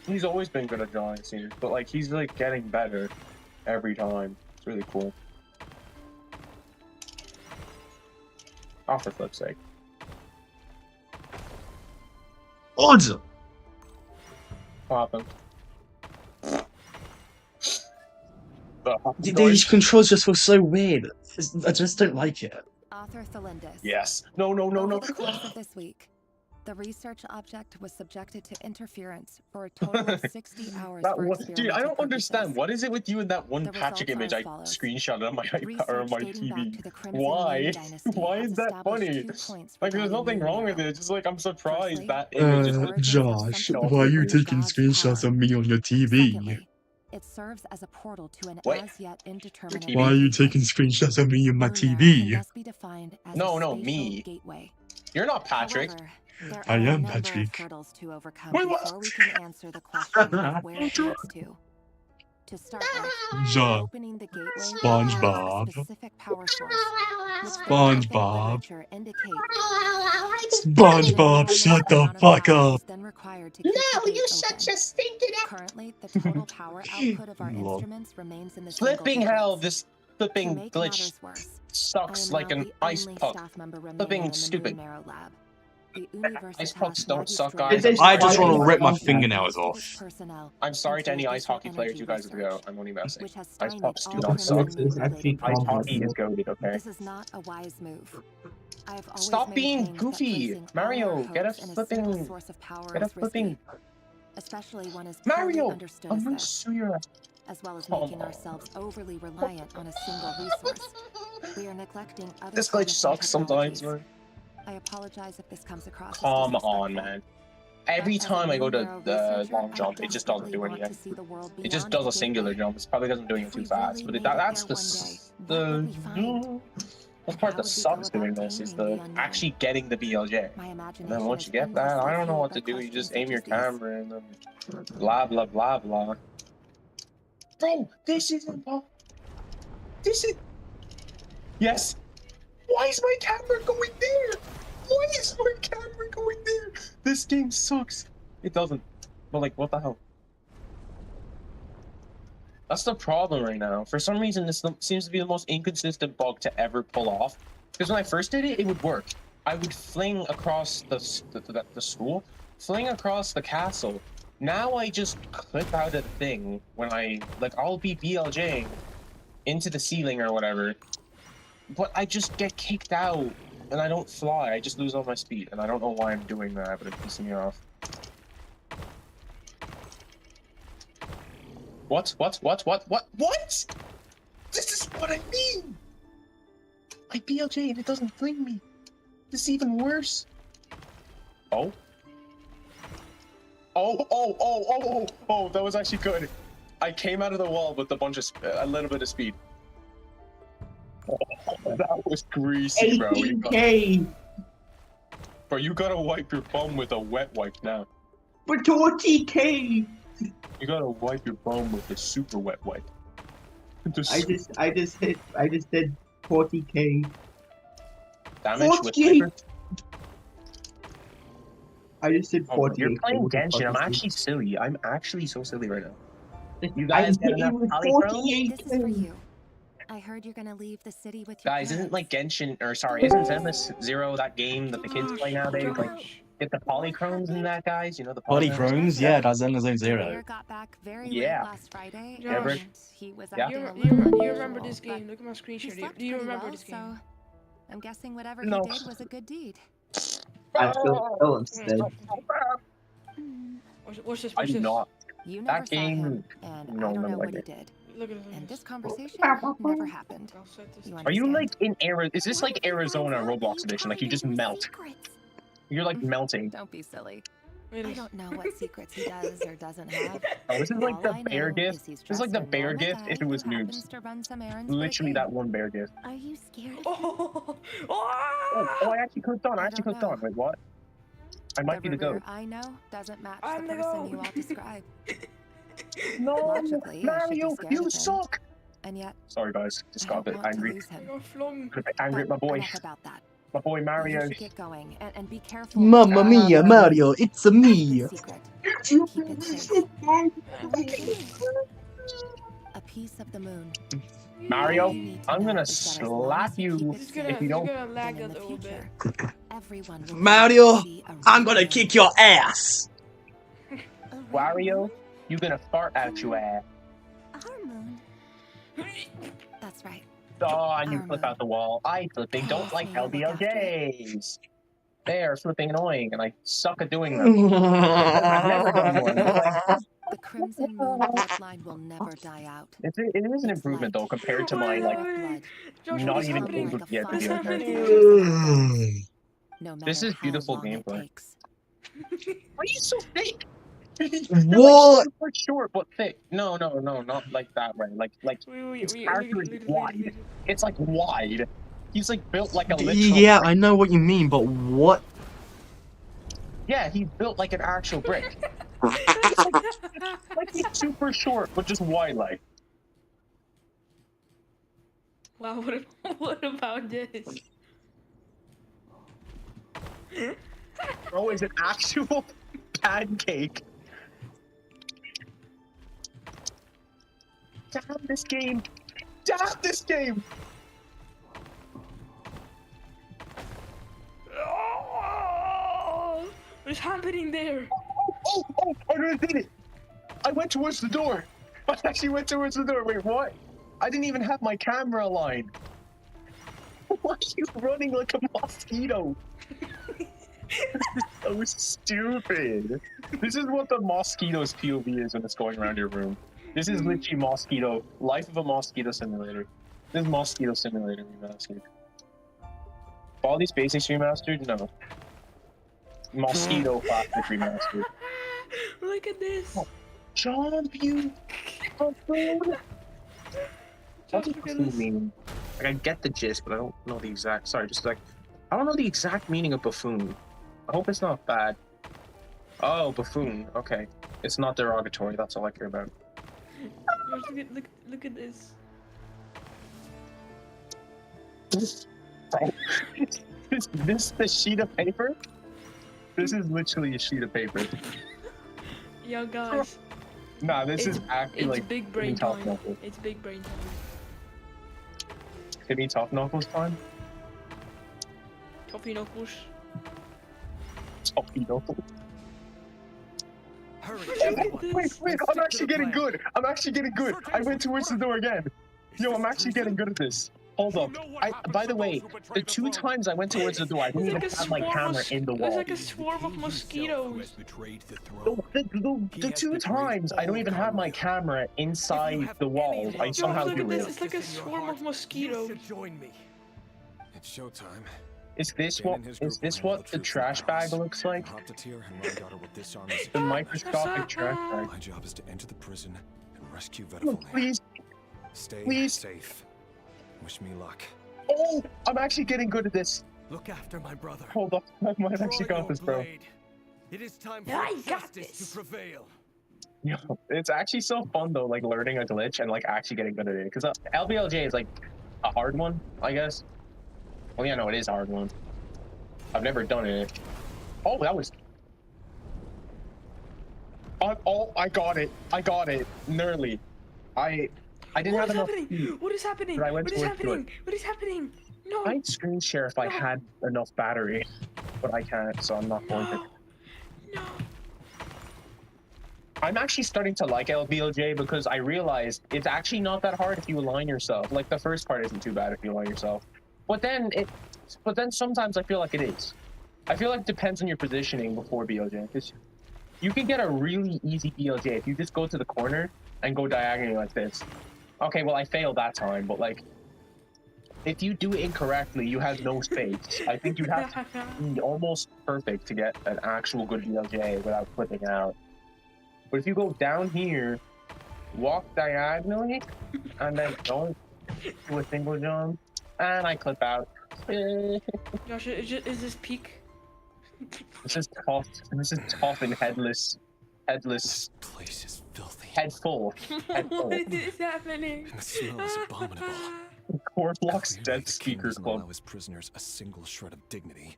he's always been good at drawing, it seems, but like he's like getting better every time. It's really cool. Oh, for flip's sake. Odd! What happened? These controls just feel so weird. I just don't like it. Author Thalindis. Yes. No. Over the course of this week, the research object was subjected to interference for a total of 60 hours for experimental Dude, I don't purposes. understand. What is it with you and that one The Patrick results image are I as follows. screenshotted on my iPad or on my Research dating back TV? to the Crimson Why? Moon Dynasty Why has is that established funny? 2 points Like, there's regarding nothing Moon wrong with Arrow. it. It's just like I'm surprised Firstly, that image is like. Josh, something why are you believed taking God's screenshots power. of me on your TV? Secondly, it serves as a portal to an Wait. as yet indeterminate Why are you location. taking screenshots of me on my Moon Arrow can TV? thus be defined as a No, spatial me. gateway. You're not Patrick. However, there I are a am number of Patrick. hurdles to overcome Wait, what? before we can answer the question of where it leads to. To start with, John. opening the gateway SpongeBob. requires a specific power source, which the SpongeBob. literature indicates SpongeBob, shut the fuck up. is then required to keep the gate you open. such a stinking Currently, the total power output of our Lol. instruments remains in the single Flipping digits. hell, this To flipping make glitch matters worse, sucks I am like now an the ice only puck. staff member remaining Flipping in the stupid. Moon Arrow lab. The Ice pucks don't suck, Magistrate guys. I just want to rip my Why- fingernails Most of off. its personnel I'm sorry to any into ice hockey additional players you guys energy would go. research, I'm only messing. which has Ice stymied pucks do all not suck. Crimson It's actually Moon-related Ice common. hockey is goated, okay? This is not a wise move. I have always Stop being maintained that goofy, placing all Mario. our Get a hopes in a flipping. single source of power Get a is flipping. risky, especially one as clearly Mario. understood I'm as gonna this, sue your ass. as well as Come making on. ourselves overly reliant on a single resource. We are neglecting other This glitch sucks sometimes, technologies. man. I apologize if this comes across as Come disrespectful. on, man. Every As a time I go to Moon Arrow the researcher, long I jump, it just doesn't desperately do want to anything. see the world It just beyond does a the singular gateway. jump. It's probably doesn't do If anything we too fast, really but made it that's there the one day, what would we find? the And part how that would we sucks go doing about this is taming the the unknown? actually getting the BLJ. My And imagination then once is you get that, I endlessly don't know fueled what by to do. You questions just such aim your as these. camera and then blah blah blah blah. Bro, this isn't. This is. Yes. Why is my camera going there? Why is my camera going there? This game sucks. It doesn't. But like, what the hell? That's the problem right now. For some reason, this seems to be the most inconsistent bug to ever pull off. Because when I first did it, it would work. I would fling across the school, fling across the castle. Now I just clip out of the thing when I'll be BLJing into the ceiling or whatever. But I just get kicked out and I don't fly. I just lose all my speed. And I don't know why I'm doing that, but it's pissing me off. What? This is what I mean! I BLJ and it doesn't fling me. This is even worse. Oh, that was actually good. I came out of the wall with a little bit of speed. Oh, that was greasy, bro. 18K! Bro, you gotta wipe your bum with a wet wipe now. For 20K! You gotta wipe your bum with a super wet wipe. I just did 40K. damage with 48! Viper. I just said Oh, 48. you're playing What the fuck Genshin. I'm is actually silly. I'm actually so silly right now. You I guys hit get you enough with polychrome? 48! This is for you. I heard you're gonna leave the city with your Guys, isn't parents. like Genshin, or sorry, isn't Zenless Zero that game that the kids play nowadays? Like, get the polychromes in that, guys. You know the polychromes. Polychromes, yeah, that's Zenless Zone Zero. Rare got back very late Yeah. last Friday, Ever- and he was Yeah. acting a You little remember unusual, this game? Look at my He screenshot. slept Do you pretty remember well, this game? so I'm guessing whatever No. he did was a good deed. I feel instead. What's this? I What's do this? not. You That never saw game. him, and No, I don't none know of what he that game. did. Look at And this. this conversation never happened. You Are you understand? like in Arizona? Is this like Arizona Roblox edition? Like you just melt. You're like melting. Don't be silly. Really? I don't know what secrets he does or doesn't have. Oh, this is like All the I bear know gift. is he's This is like the dressed a bear normal gift guy if it was who happens noobs. to run some errands for a Literally king. that one bear gift. Are you scared of Oh, Oh, I actually clicked on. I actually clicked on. Wait, what? I might be the Revere goat. I know doesn't match I'm the the person goat. you all describe. No, Logically, I should be Mario, scared you of him. suck. And yet, Sorry, guys. Just I got a don't bit want to angry. lose him. You're flung. Got a bit angry at my boy. Enough about that. My boy Mario. You should get going and be careful. Mamma mia, Mario, it's a me. Secret. Keep it safe. A piece of the moon. Mario, All you need to I'm know gonna is that as long slap as you you keep it if safe, you don't. Gonna lag then a in the little bit. future, everyone will Mario, be a I'm real gonna man. kick your ass. Wario, you gonna fart out your ass. our moon? That's right. Oh, and you Our flip moon. out the wall. I flipping don't Promise like me you'll look after LBLJs. They're flipping annoying, and I suck at doing them. I've never done one. But like, The crimson moon bloodline will never die out. it is an It's improvement light. though compared to What my is like happening? Josh, what not is even happening? able to get What is video happening? games. No matter This is how beautiful long it gameplay. takes. Why are you so thick? What? Like super short but thick. No, not like that, right? Like his character is wide. It's like wide. He's like built like a literal. Yeah, brick. I know what you mean, but what? Yeah, he's built like an actual brick. Like he's super short but just wide like. Wow, what about this? Bro is an actual pancake. Damn this game. Damn this game. Oh, what's happening there? Oh, I really did it. I went towards the door. I actually went towards the door. Wait, what? I didn't even have my camera aligned. Why are you running like a mosquito? This is so stupid. This is what the mosquito's POV is when it's going around your room. This is literally mosquito. Life of a mosquito simulator. This is mosquito simulator remastered. All these basics remastered? No. Mosquito plastic remastered. Look at this. Jump, you buffoon! What does buffoon mean? Like, I get the gist, but I don't know the exact. Sorry, just like I don't know the exact meaning of buffoon. I hope it's not bad. Oh, buffoon. Okay, it's not derogatory. That's all I care about. Look at this. Is this the sheet of paper? This is literally a sheet of paper. Yo, guys. Nah, this is actually It's like big brain Top time. Knuckles. It's big brain time. Timmy Top Knuckles time? Toppy knuckles. Toppy Knuckles. Hurry, Wait, I'm actually getting good. I'm actually getting good. I went towards the door again. Yo, I'm actually getting good at this. Hold up. By the way, the 2 times I went towards the door, I didn't even have my camera in the wall. It's like a swarm of mosquitoes. The 2 times I don't even have my camera inside the wall. I somehow Look do at this. it. It's like a swarm of mosquitoes. Join me. It's showtime. Is this what the trash bag looks like? The microscopic trash bag. My job is to enter the prison and rescue Vedafone. Please. Stay Please. safe. Wish me luck. Oh, I'm actually getting good at this. Look after my brother. Hold up, I might actually got this, bro. It is time Yeah, I for got justice this. to prevail. Yo, it's actually so fun though, like learning a glitch and like actually getting good at it. Because LBLJ is like a hard one, I guess. Oh yeah, no, it is hard one. I've never done it. Oh, that was. Oh, I got it. I got it. Nearly. I didn't have enough. What is happening? But I went What is towards happening? What is happening? No. I'd screen share if I had enough battery, but I can't, so I'm not going to. No. I'm actually starting to like LBLJ because I realized it's actually not that hard if you align yourself. Like the first part isn't too bad if you align yourself, but then sometimes I feel like it is. I feel like it depends on your positioning before BLJ. Because you can get a really easy BLJ if you just go to the corner and go diagonally like this. Okay, well I failed that time, but like if you do it incorrectly, you have no space. I think you have to be almost perfect to get an actual good BLJ without flipping out. But if you go down here, walk diagonally, and then don't do a single jump, and I clip out. Josh, is this peak? This is tough. This is tough and headless. This place is filthy. Head full. Head full. What is happening? And the smell is abominable. Core blocks dead the speaker king doesn't club. allow his prisoners a single shred of dignity.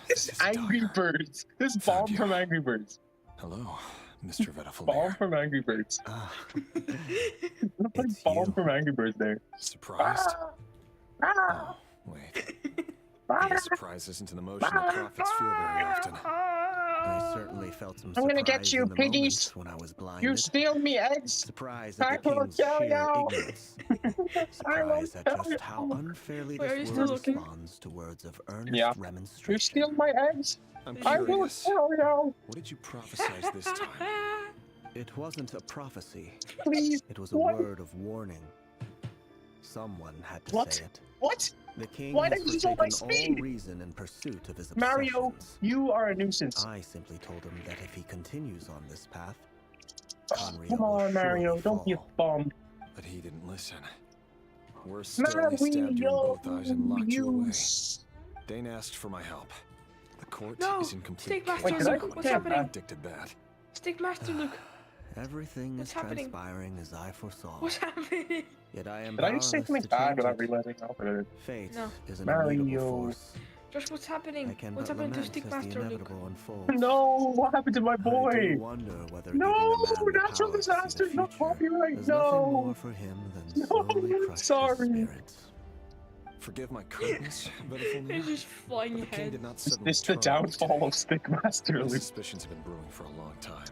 This Angry Birds. This bomb from Angry Birds. Hello, Mr. Vettelfleur. Bomb from Angry Birds. Bomb from Angry Birds there. Surprised? Oh, wait. Being surprised isn't an emotion that prophets feel very often. I certainly felt some I'm gonna surprise get you, in the piggies. moment when I was blinded. You steal me eggs. Surprise I at the will king's kill sheer you. ignorance. Surprise at just how unfairly Wait, are you this still world looking? responds to words of earnest Yeah. remonstration. You steal my eggs. I'm I will curious. kill you. What did you prophesize this time? It wasn't a prophecy. Please. It was a What? word of warning. Someone had to What? say it. What? The king Why has didn't you know my forsaken all speed? reason in pursuit of his Mario, obsessions. you are a nuisance. I simply told him that if he continues on this path, Oh, come on, Mario. Don't be a bum. But he didn't listen. Worse still, he stabbed you in both eyes and locked you away. Dane asked for my help. The court No! is in complete Stick Master chaos. Luke, what's happening? Addicted bad. Stick Master Luke. Everything What's is happening? transpiring as I foresaw. What's happening? Yet I am Did I just say powerless something to bad change without it. realizing how bad it is? Fate No. is an Mario. immutable force. Josh, what's happening? I can What's but happening to lament Stick as the Master Luke? inevitable unfolds. No, what happened to my I boy? do wonder whether No, giving a man the natural power to see the disasters, no future copyright, does nothing more no. for him than No, slowly I'm crush sorry. his spirits. Forgive my curtness, Vettelfleur. It's just flying But the king ahead. did not Is suddenly this the turn on me downfall today. of Stickmaster My Luke? suspicions have been brewing for a long time.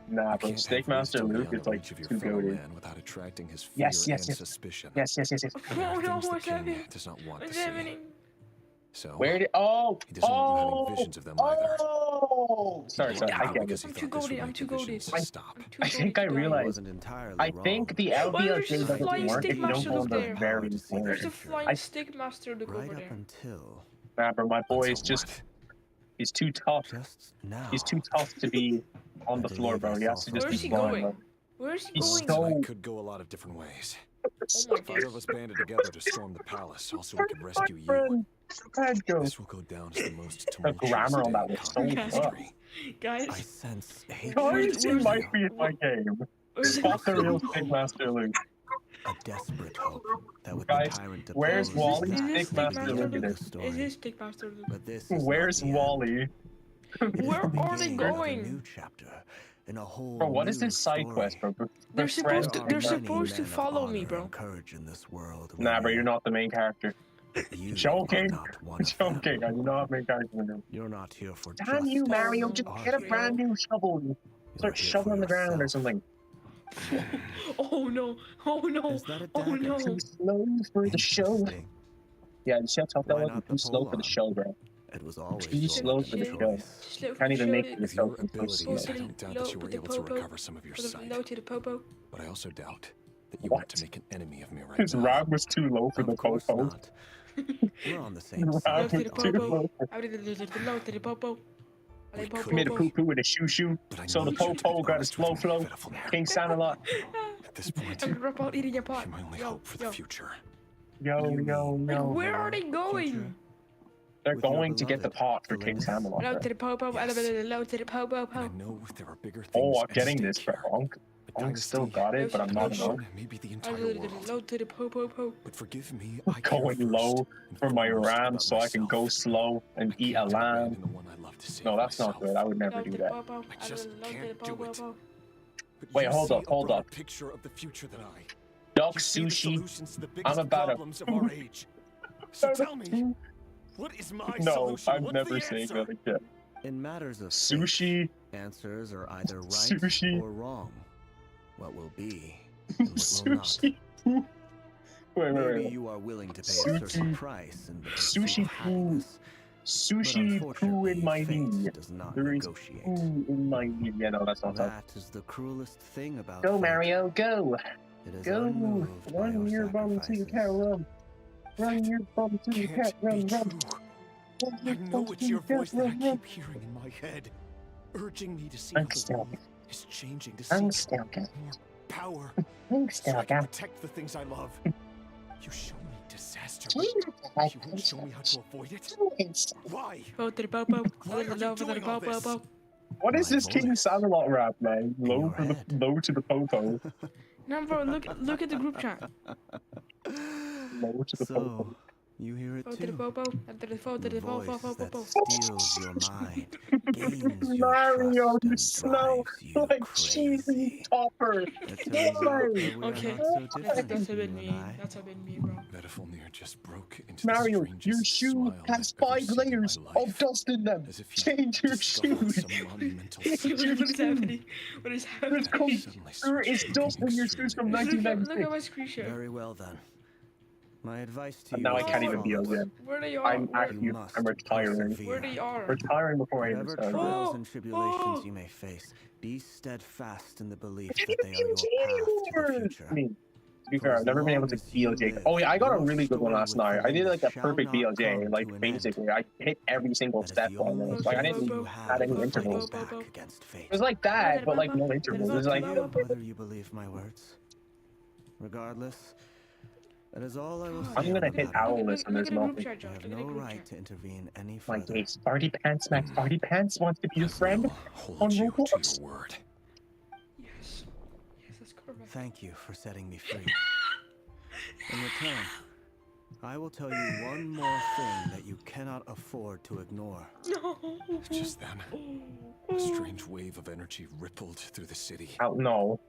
Nah, You bro, can't have Stickmaster wisdom Luke beyond is the like reach of your too fellow goated. man without attracting his fear Yes, yes, and yes. suspicion. Yes. Oh There no, are things the what's king happening? does not want to What's see. happening? So Where did? Oh, he doesn't want you having visions of them either. oh. Sorry, He sorry. did I it get it. because he I'm too thought this would goated, I'm make too the visions goated. stop. I'm too I think goated I to die. He realized. wasn't entirely I wrong. think the Why there's LBLJ just doesn't flying work if Stick you don't Master go Luke on the there? very To see the corner. There's a future. flying Stick Master Luke Right over up there. until Nah, bro, my boy is Until just. what? He's too tough. just now. He's too tough to be on the I floor, believe bro. I He has saw to just Where's be he blind, going? bro. Where's he He's going? so. Tonight could go a lot of different ways. Oh my Five of gosh. us banded together to storm the palace, also we could rescue you. Friend, bad joke. This will go down as the most The tumultuous grammar on day that in was so combat Guys. tough. history. I Guys, sense hatred Currency in might you. be in my game. where's Spot the real Hope. Stickmaster Luke. A desperate hope that with Guys, the tyrant where's deposed, Wally? Is this Stick Stickmaster Master Luke Luke? in the it. story. Is this Stick Master Luke? But this is Where's not the Wally? End. It is Where the are they beginning of a going? new chapter in a whole Bro, what is new this side story. quest, bro? They're Friend supposed to. to They're the Many supposed to men of follow me, honor bro. and courage in this world. Nah, bro, Warrior. you're not the main character. You Joking. are not one of them. Joking. I do not have main character. You're not here for Damn justice. you, Mario. Oh, Just no. get a brand new shovel and You're start here shoveling for the ground or yourself. something. Oh no! Oh no! Is that a Oh dagger? no! Too slow for the show. Interesting. Yeah, the chef's out there Why looking not too the slow for the pole show, bro. It was always Too your slow weapon for the of show. choice. Slow for Can't the even show. make it With your yourself. It's so abilities, slow. I don't doubt that you were able to recover some of your sight. Low to the popo. But I also doubt that you What? want to make an enemy of me right His now. RAM was too low for the Of course popo. not. We're on the same Ram side. was to the too popo. low. Out of the low to the popo. We could He made a be, poo-poo with a shoo-shoo. but I So the need you to be popo got a honest with slow me, flow. Vettelfleur. King Sandalot. At this point, I'm gonna rip out eating your pot. you're my only Yo, hope for the yo. future. Yo, yo, Like, yo. where are they going? They're With your going to get the beloved, pot for King Phyllis. Sandalot. Low bro. to the popo. Yes. Low to the popo. And I know there are bigger things Oh, I'm at getting stake this, bro. here. I'm still dynasty, got it, but I'm not nation, enough. maybe the I entire did world. low to the po. But forgive me, I care Going first low and for my foremost ram about so I can go myself. slow and eat a Can't lamb. abandon the one I love to save No, that's myself. not good. I would never Low do to the that. po. I just can't do it. But Wait, you hold see up, a hold broader up. picture of the future than I. Duck You see the sushi. solutions to the I'm biggest about problems to. of our age. So tell me, what is my No, solution? I'm What's never the saying answer? that again. In matters of Sushi. faith, answers are either right Sushi. or wrong. What will be and what will not. Sushi. Maybe you are willing to pay a certain price in the pursuit Sushi of happiness. Sushi poo in my knee. Does not There is negotiate. poo in my knee. Yeah, no, that's not That is the cruelest thing about Go, fate. Mario, go! It is Go! unmoved by Run your bum to the cat, run! Run your bum to the cat, run, run! I know it's your voice that I keep hearing in my head, urging me to see how the world is changing, to seek more power, so I can protect the things I love. You show me disaster, but you won't show me how to avoid it. Why? Why are you doing all this? What is this King Samalot rap, man? Low to the popo. No, bro, look at the group chat. Low to the popo. You hear it Fold to the too. popo. After the fold to the Voice popo. that steals your mind, gains your Mario, trust, you and smell drives you like cheese and topper. It turns out that we Okay, are not so different, that's a bit you and mean. I. That's a bit mean, bro. Metathlnir just broke into Mario, the your strangest shoe smile has I've ever 5 seen in layers my of life. dust in them. As if you Change your discovered shoes. some monumental What secret. is happening? What is happening? There is dust in your shoes from Look at 1996. my screenshot. Very well then. My advice to And you now I is can't as even be follows. again. Where they are? I'm retiring. Where they are? Retiring before I even Whatever start. trials and tribulations you may face, be steadfast in the belief that they are your path to the future. I mean, to be fair, I've never been able to BLJ. Oh yeah, I got a really good one last night. I did like a perfect BLJ. Like basically, I hit every single step on it. Like I didn't add any intervals. It was like that, but like no intervals. It was like whether you believe my words. Regardless, that is all I will say. I'm gonna hit Owless and there's nothing. I have no right to intervene any My further. days. Sparty Pants, Max. Sparty Pants wants to be your friend on Roblox. Word. Yes, that's correct. Thank you for setting me free. In return, I will tell you one more thing that you cannot afford to ignore. No. Just then, a strange wave of energy rippled through the city. Oh no.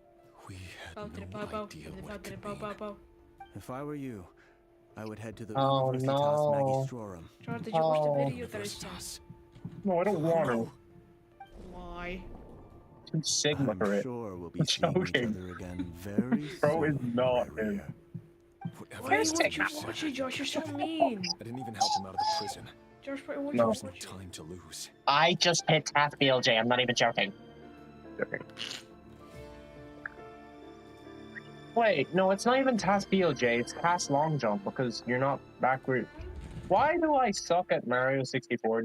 We had no idea what it could mean. If I were you, I would head to the Oh, Universitas no. Magistrorum. John, did you watch the video that I sent? No, I don't want to. Why? Too Sigma for it. Sure we'll be I'm seeing each joking. other again very Bro soon. is not him. Why won't you watch it, Josh? You're so mean. I didn't even help him out of the prison. Josh, why won't No. you No watch it? time to lose. I just hit half BLJ. I'm not even joking. Wait, no, it's not even task BLJ, it's task long jump because you're not backward. Why do I suck at Mario 64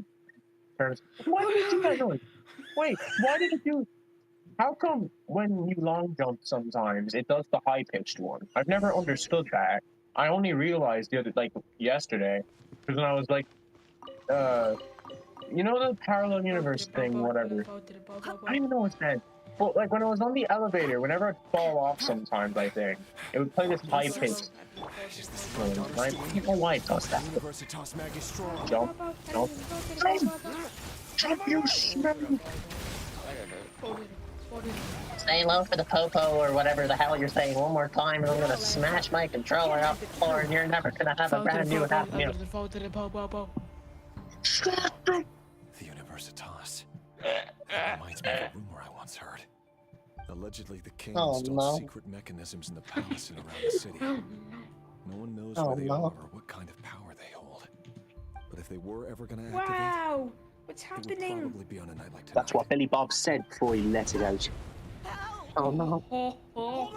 terms? Why did it do that noise? Wait, why did it do? How come when you long jump sometimes it does the high pitched one? I've never understood that. I only realized the other, like yesterday, because when I was like, you know the parallel universe thing, whatever. I don't even know what's that. But like when I was on the elevator, whenever I'd fall off sometimes, I think it would play this high pitch. I don't know why it does that. Universitas Magistrorum. Jump, jump, jump, jump, you smell. Stay low for the popo or whatever the hell you're saying one more time, and I'm gonna smash my controller off the floor, and you're never gonna have a brand new half meal. The Universitas. Reminds me of a rumor I once heard. Allegedly, the king installed secret mechanisms in the palace and around the city. No one knows where they are or what kind of power they hold. But if they were ever going to activate, Wow! What's it would happening? probably be on a night like tonight. That's what Billy Bob said before he let it out. Oh no. Hold on!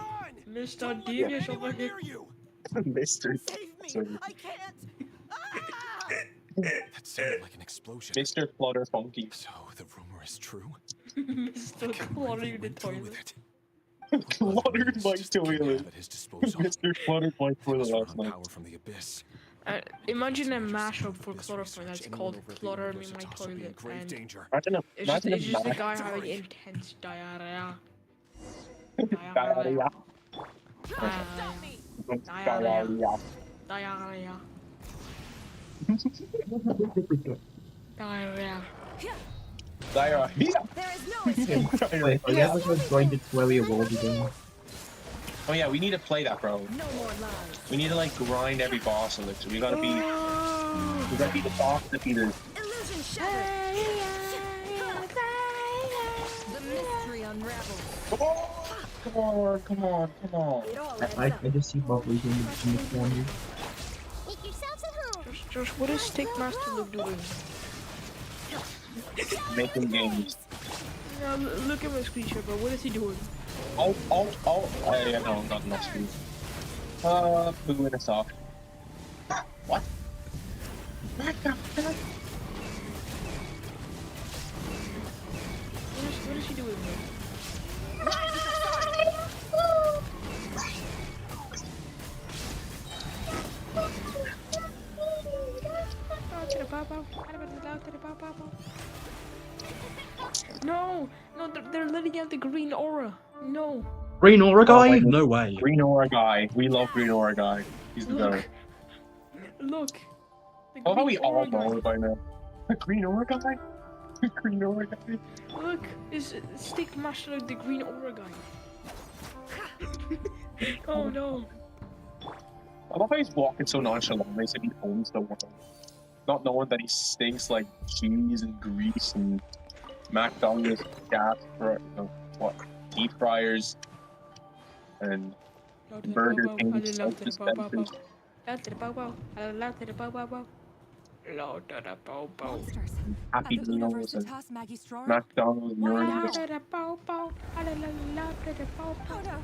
Mr. Devious over here. Mr. I can't. That sounded like an explosion. Mr. Flutter Funky. So the rumor is true? Mr. Cluttering the toilet. Cluttered my toilet. At his disposal. Mr. Cluttered my toilet last night. Power from the abyss. Imagine a mashup for Clutterful that's called Clutter Me My Toilet, and Imagine it's just a a guy having intense diarrhea. Diarrhea. Diarrhea. Diarrhea. Diarrhea. Diarrhea. There is no escape. Wait, are you ever going to Terraria World again? Oh yeah, we need to play that, bro. No more lies. We need to like grind every boss in it. So we gotta be the boss defeaters. Illusion shattered. The mystery unravels. Come on, come on, come on. It all adds I up. just see bubbles in the corner. Make yourselves at home. Josh, what is Stickmaster Luke doing? Making games. Yeah, look at my screenshot, bro. What is he doing? Oh. Yeah, no, not enough speed. Poo in a sock. What? What the fuck? What is he doing, bro? No, they're letting out the green aura. No. Green Aura guy? Oh, No way. Green Aura guy. We love Green Aura guy. He's the guy. Look. Oh, how we all know it by now. The Green Aura guy? The Green Aura guy? Look, it's Stickmaster the green aura guy. Oh no. I love how he's walking so nonchalantly as if he owns the world. Not knowing that he stinks like cheese and grease and McDonald's gas for, what, deep fryers and Burger King soap dispensers. Loud to the bow. Loud to the bow. Loud to the bow. Monsters. Happy At the Universe Meals to and toss Maggie Straw. McDonald's Loud Urinals. to the bow. Loud to the bow.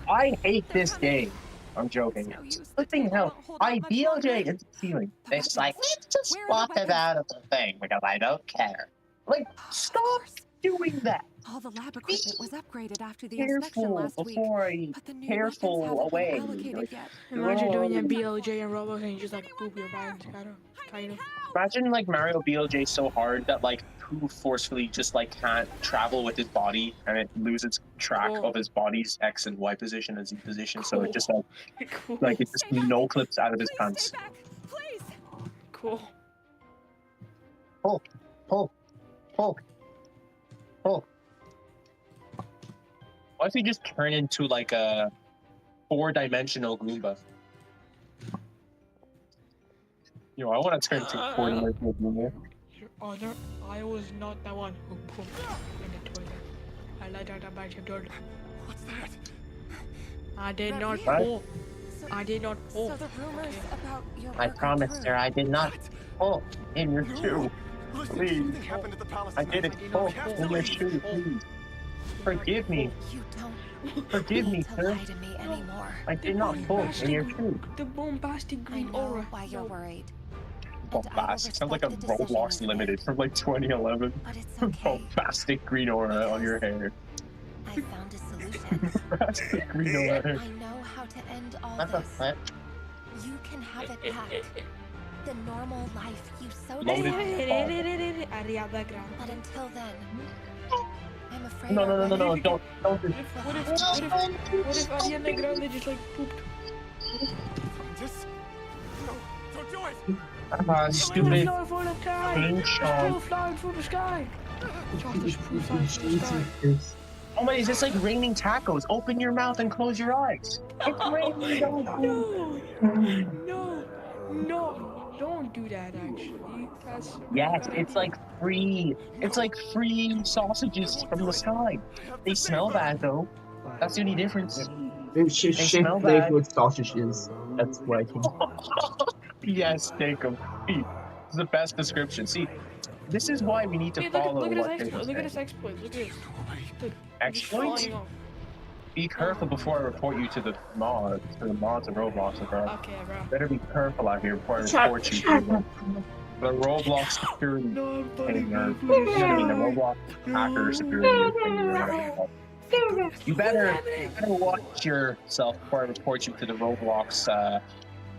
I hate this game. I'm joking. Flipping hell. BLJ is ceiling. It's like, let's just swap it out of the thing because I don't care. Like, stop doing that. All the lab equipment was upgraded after the inspection Careful last week. before I But the new careful weapons haven't away. been allocated yet. Imagine doing a BLJ and Roblox and you just like poop your pants, kind of. Imagine like Mario BLJ so hard that like Pooh forcefully just like can't travel with his body and it loses track of his body's X and Y position and Z position. So it just like it just no clips out of his pants. Cool. Pull. What if he just turn into like a 4-dimensional Goomba? Yo, I want to turn into a 4-dimensional Goomba. Your Honor, I was not the one who pooped in the toilet. I lied out about your door. What's that? I did not What? poop. I did not poop. So the rumors about your I work are promise, true. sir, I did not pull in your shoe. Please. Something happened at the palace I didn't pull in your shoe, please. Forgive me. You don't Forgive me, need to sir. lie to me anymore. I did not pull in your shoe. The bombastic I green know aura. why you're worried. Bombastic. Sounds like a Roblox Limited from like 2011. But it's okay. Bombastic green aura on your hair. I found a solution. Bombastic green aura. I know how to end all That's a this. flip. You can have it back. The normal life you so Loaded desire. But until then, I'm afraid No, our don't wedding- do What if Ariana Grande just like pooped? Just no, don't do it. Stupid. Fly for the sky. Pink It's Sean. still flying through the sky. Josh, there's poop flying through the sky. Oh my, is this like raining tacos? Open your mouth and close your eyes. It's raining No, don't do that. Actually, that's Yes, it's like free. It's like free sausages from the sky. They smell bad though. That's the only difference. It's They shit smell bad. flavored sausages. That's what I think. Yes, Jacob. See, this is the best description. See, this is why we need to Hey, follow look at what his they exploit. Look at say. his exploit. Look at this. Look, Exploits? flying off. Be careful before I report you to the mods of Roblox, bro. Okay, bro. Better be careful out here before I report you to the Roblox security thing, or the Roblox hacker security thing. You better watch yourself before I report you to the Roblox,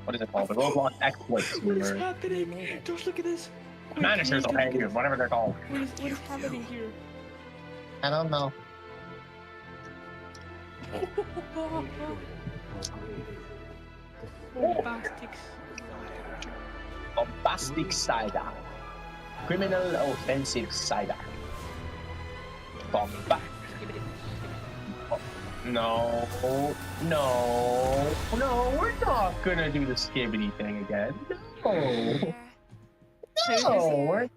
what is it called? The Roblox exploits. What is happening? Josh, look at this. Quick, Managers, look, okay, look at- whatever they're called. What is happening here? I don't know. Bombastic. Bombastic side-eye. Criminal offensive side-eye. No, we're not gonna do the skibbity thing again. No.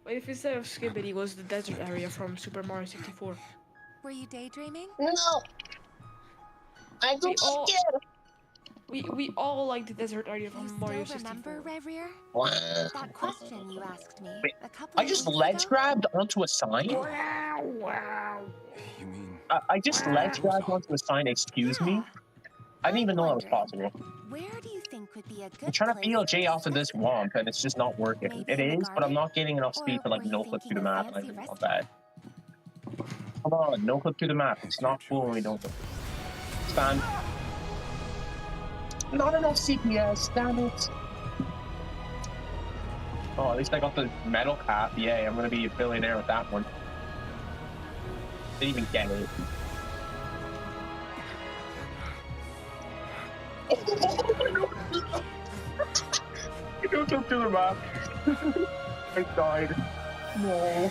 What if instead of Skibbity was the desert area from Super Mario 64? Were you daydreaming? No. I'm so scared. We all like the desert area from Mario 64. Remember, Revier? What? That question you asked me a couple I of just weeks ledge ago? grabbed onto a sign? Wow. You mean... I just ledge grabbed onto a sign, excuse me? I didn't even know that was possible. Where do you think would be a good I'm trying to place BLJ off of this womp, and it's just not working. Maybe It in the is, but I'm garden? not getting enough speed to like were you no clip through the thinking a map. I fancy don't know that. Come on, no clip through the map. It's not cool when we don't. Stand. Not enough CPS, damn it. Oh, at least I got the metal cap. Yay, I'm gonna be a billionaire with that one. Didn't even get it. You don't jump through the map. I died. No.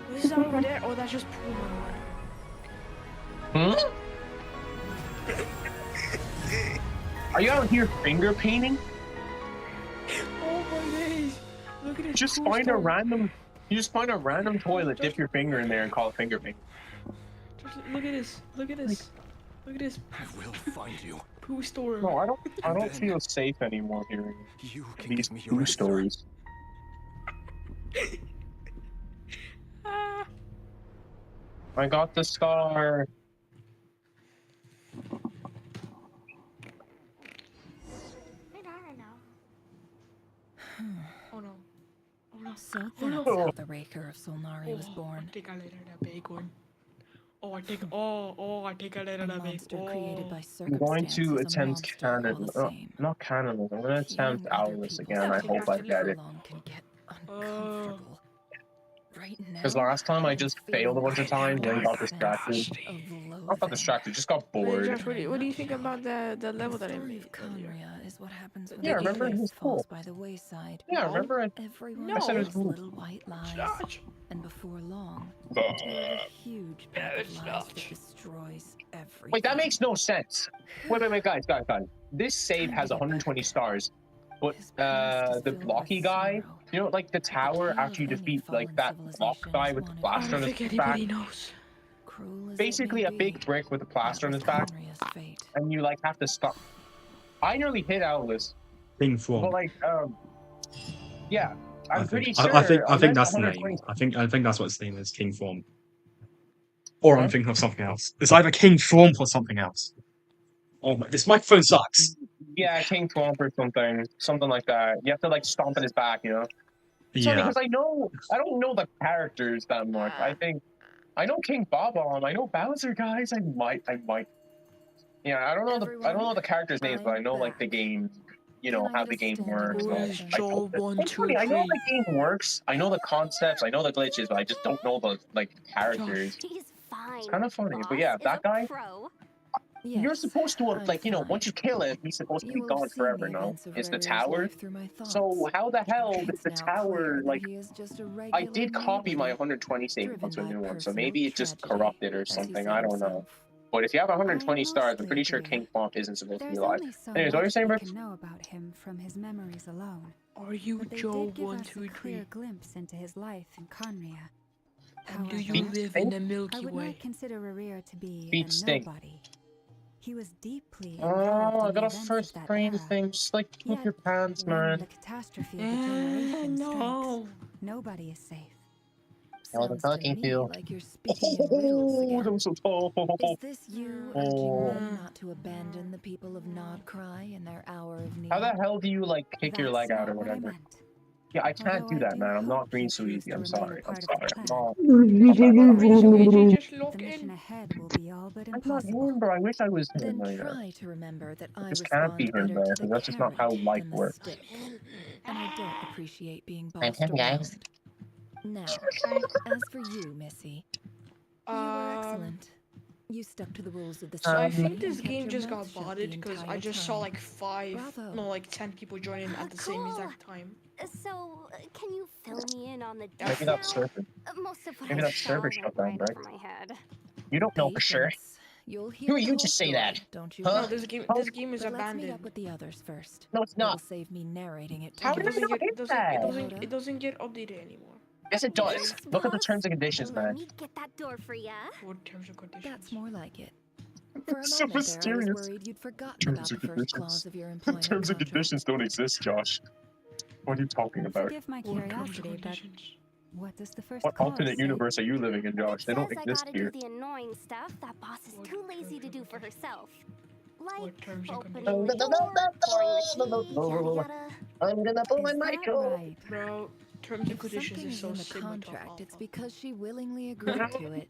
What is that over there? Oh, that's just Puma. Hmm? Are you out here finger painting? Oh my days! Look at it. Just find a random. You just find a random toilet, dip your finger in there, and call it finger painting. Just look at this. Look at this. Look at this. I will find you. Poo store. No, I don't feel safe anymore hearing these poo stories. I got the scar. Oh no. Oh no. So that's Oh, no. how the Raker of Solnari was born. I think I let her that big one. Oh, I think. I think I let her that big. Monster created by I'm going to circumstances, a attempt monster Canada. all the same. Not Canada. I'm going to attempt Owless again. I hope I get it. Can get uncomfortable. Right now, Because last time I just failed a bunch of times and got distracted. Not got distracted, just got Hey, bored. Josh, what do you think about the level that I made? Is what happens when Yeah, the remember? It truth was falls cool. by the wayside. Yeah, remember? Everyone I said it was tells cool. little white lies, and before long, there's a huge pack of lies that destroys everything. Wait, that makes no sense. Wait, guys. This save has 120 stars, but the blocky guy, you know, like the tower after you defeat like that block guy with the plaster on his back. Knows. Basically, a big brick with a plaster on his back, and you like have to stop. I nearly hit Owless. King Form. But like, yeah, I'm pretty I sure. think that's the name. I think that's what its name is, King Form. Or I'm thinking of something else. It's either King Form or something else. Oh my, this microphone sucks. Yeah, King Swamp or something like that. You have to like stomp at his back, you know. It's funny Yeah. because I don't know the characters that much. I know King Bob-omb. I know Bowser, guys. I might. Yeah, I don't know the characters' names, but I know like the game. You know how the game works. It's funny. I know the game works. I know the concepts. I know the glitches, but I just don't know the like characters. It's kind of funny, but yeah, that guy. You're supposed to like once you kill him, he's supposed to be gone forever. No, it's the tower. So how the hell did the tower like? I did copy my 120 save onto a new one, so maybe it just corrupted or something. I don't know. But if you have 120 stars, I'm pretty sure King Swamp isn't supposed to be alive. Anyways, what are you saying, Brooks? Know about him from his memories alone. Are you But they Joe did give us a 123? clear glimpse into his life in Conria. And do you However, live in the I Milky would Way? not consider Rerir to be Feet a stink. nobody. He was deeply Oh, involved I in got the a events first of that frame era. thing. Just like poop your pants, When man. the catastrophe of the generation no. strikes, nobody is safe. How the fucking feel? Like you're speaking in riddles again. That was so tall. Is this you urging me not to abandon the people of Nodcry in their hour of need? How the hell do you like kick your leg out or Not what I whatever? meant. Yeah, I can't do that, man. I'm not green so easy. I'm sorry. I'm not. The mission ahead will be all but I'm not impossible. him, bro. I wish I was him. Then Like, try to remember that I this can't be respond him, better bro. to the That's just not how carrot life than the works. stick. And I don't appreciate being I'm bossed him, around. guys. Now, as for you, Missy, You were excellent. You stuck to the rules of the So I ceremony think this and kept game your just got mouth shut botted the because I entire just saw time. like 5, Bravo. no, like 10 people joining at the same Cool. exact time. So, can you fill me in on the Yeah. Maybe that's details? server. Most of what Maybe I that saw server went shut down, right right? over my head. You don't know for sure. Patience. You'll hear Who are the you whole to say story, that? don't you? Huh? No, this game is But let's meet abandoned. up with the others first. No, it's It'll not. save me narrating it How Like did I not hit that? it doesn't get updated anymore. Yes, it does. Look at the terms and conditions, Let man. me get that door for ya. What terms and conditions? That's more like it. For a So moment there, I was mysterious. worried you'd forgotten Terms about and the first conditions. clause of your employment Terms and contract. conditions don't exist, Josh. What are you talking about? Forgive my curiosity, but what does the first What clause alternate say? universe are you living in, Josh? They don't Says I exist gotta here. do the annoying stuff that bosses too lazy to do for herself. Like terms and opening conditions? the door, pouring the tea, yada yada. I'm gonna pull my Is mic that out. right? Bro, terms and If conditions something is is so in the simple to contract, it's follow. because she willingly agreed to it.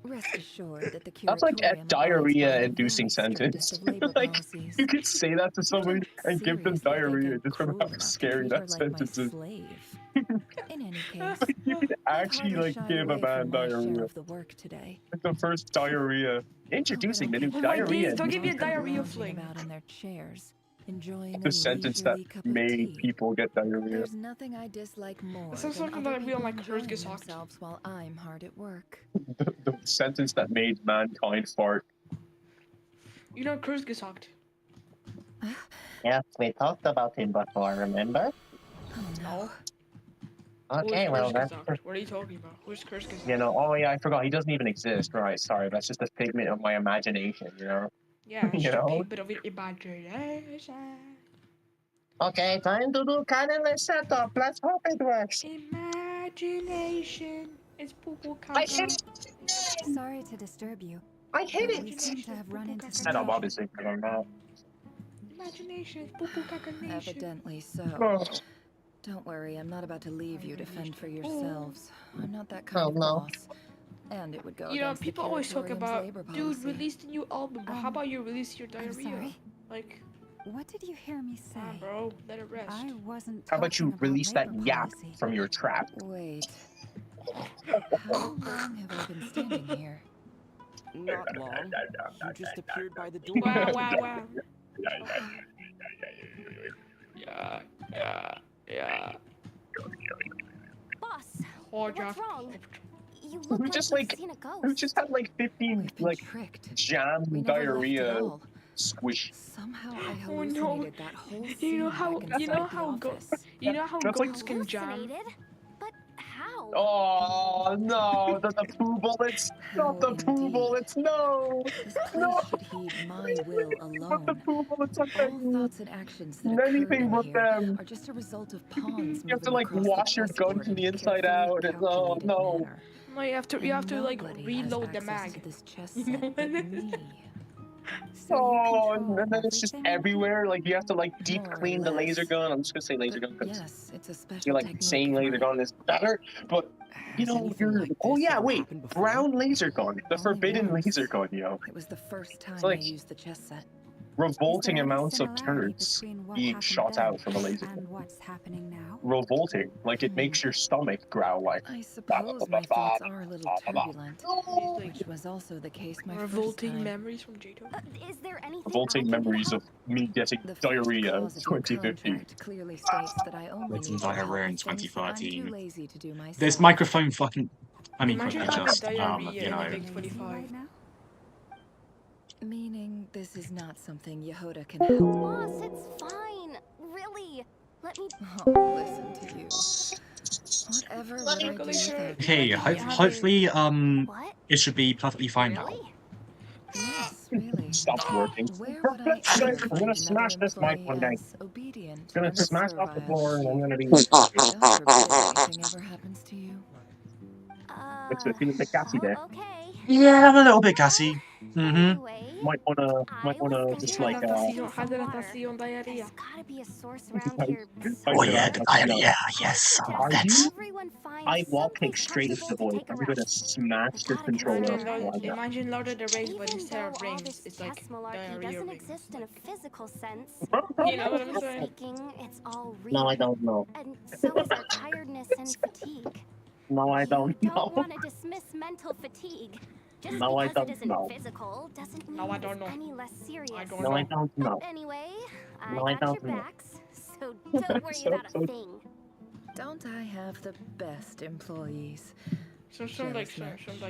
Rest assured that the That's like a curatorium abides by the diarrhea-inducing very strictest sentence. of labor Like, policies. you could say that to someone and give them Seriously think diarrhea I'm just from cruel how enough to scary treat her that like my sentence is. slave. In any case, You could I've actually, hardly like, shied give a away man from my share diarrhea. of the work today. Like the first diarrhea. Introducing the new Oh my diarrhea. days, don't give me a inducing diarrhea Lounging fling. about in their chairs, enjoying The a sentence that leisurely cup of made tea. people get diarrhea. There's nothing I dislike more It sounds than like other that we people on like enjoying Kurzgesagt. themselves while I'm hard at work. The sentence that made mankind fart. You know Kurzgesagt. Yes, we talked about him before, remember? No. Okay, well, that's... What are you talking about? Who's Kurzgesagt? You know, oh yeah, I forgot. He doesn't even exist. Right, sorry. That's just a figment of my imagination, you know? Yeah, it's You just a know? bit of an imagination. Okay, time to do cannonless setup. Let's hope it works. Imagination is poo-poo I hit it! Sorry to disturb you. I hit but we it! seem to have run into Setup, some obviously. I don't know. Imagination is poo-poo cacanation. Evidently so. Oh. Don't worry, I'm not about to leave you to fend for yourselves. I'm not that Oh, kind of no. boss. And it would go You know, against people the always talk curatorium's about, labor dude, policy. release the new album, but how about you release your diarrhea? sorry? Like, What did you hear me say? bro, let it rest. I wasn't How about you talking about release that labor yap policy. from your trap? Wait. How long have I been standing here? Not long. You just appeared by the door. Wow, wow, wow. Yeah. Boss, Hold what's your- wrong? You We look like just you've like seen a ghost. we just had like 15 like jam We never left diarrhea at all. squish. Somehow I Oh no! hallucinated that whole scene You know how back you know inside the how office. you know how Just like- goats can jam. Hallucinated? But how? Oh no, the poo bullets! Not the poo bullets, no! This place should heed my will alone. The poo bullets are All thoughts and actions that occur anything in but here them. are just a result of pawns You have to moving like across wash the your gun chessboard from in the a inside carefully out. It's, oh calculated no. manner. No, you have to like Nobody has reload the access mag. to this chess You set know but what? me. Oh, and then it's just everywhere. Like you have to like deep More or clean the laser less. gun. I'm just gonna say laser gun because Yes, it's a special you're like technique saying of laser mine. gun is better. But you know, you're oh yeah, wait, brown laser gun, the forbidden once. laser gun, yo. It was the first time It's like I used the chess set. revolting Is there any amounts of similarity turds between what being happened shot then out from a laser and gun. what's happening now? Revolting, like it makes your stomach growl like. I suppose my thoughts are a little turbulent, which was also the case my first Revolting time. memories from Jato. Is there anything Revolting memories of me getting The first diarrhea in clause of your 2050. contract clearly states that I only Getting need your help diarrhea in with things that I'm too 2013. lazy to do myself. This microphone fucking... I mean, Imagine quickly having just, diarrhea you in a know... big 25. Meaning this is not something Yehuda can help. Boss, it's fine. Really. Let me. Oh, listen to you. Whatever would I do without Okay, you? hopefully, it should be perfectly fine now. Yes, really. Stopped working. Where For would I God's ever sake, I'm find gonna another smash this mic employee one day. as obedient Gonna and smash off the servile floor as and I'm you? gonna be. God forbid anything ever happens to you. It's a feeling like gassy there. Yeah, I'm a little bit gassy. Mm-hmm. Might wanna just like Hidratación diarrhea. Gotta be a source around here. Oh yeah, the diarrhea, yes. Are That's... you? I wall kick straight into the void. I'm gonna smash this controller off the wall. Imagine Lord of the Rings, but Even instead though of all rings, this it's like chess malarkey diarrhea doesn't rings. exist in a physical sense. You know what I'm saying? Speaking, it's all real. No, I don't know. And so is our tiredness and fatigue. No, I don't Don't know. want to dismiss mental fatigue. Just No, I because don't it isn't know. physical doesn't mean No, I it don't is know. any less serious. I don't No, I know. don't know. Anyway, No, I I got don't your know. backs, so don't worry about a thing. Don't I have the best employees? Some Jealous much? If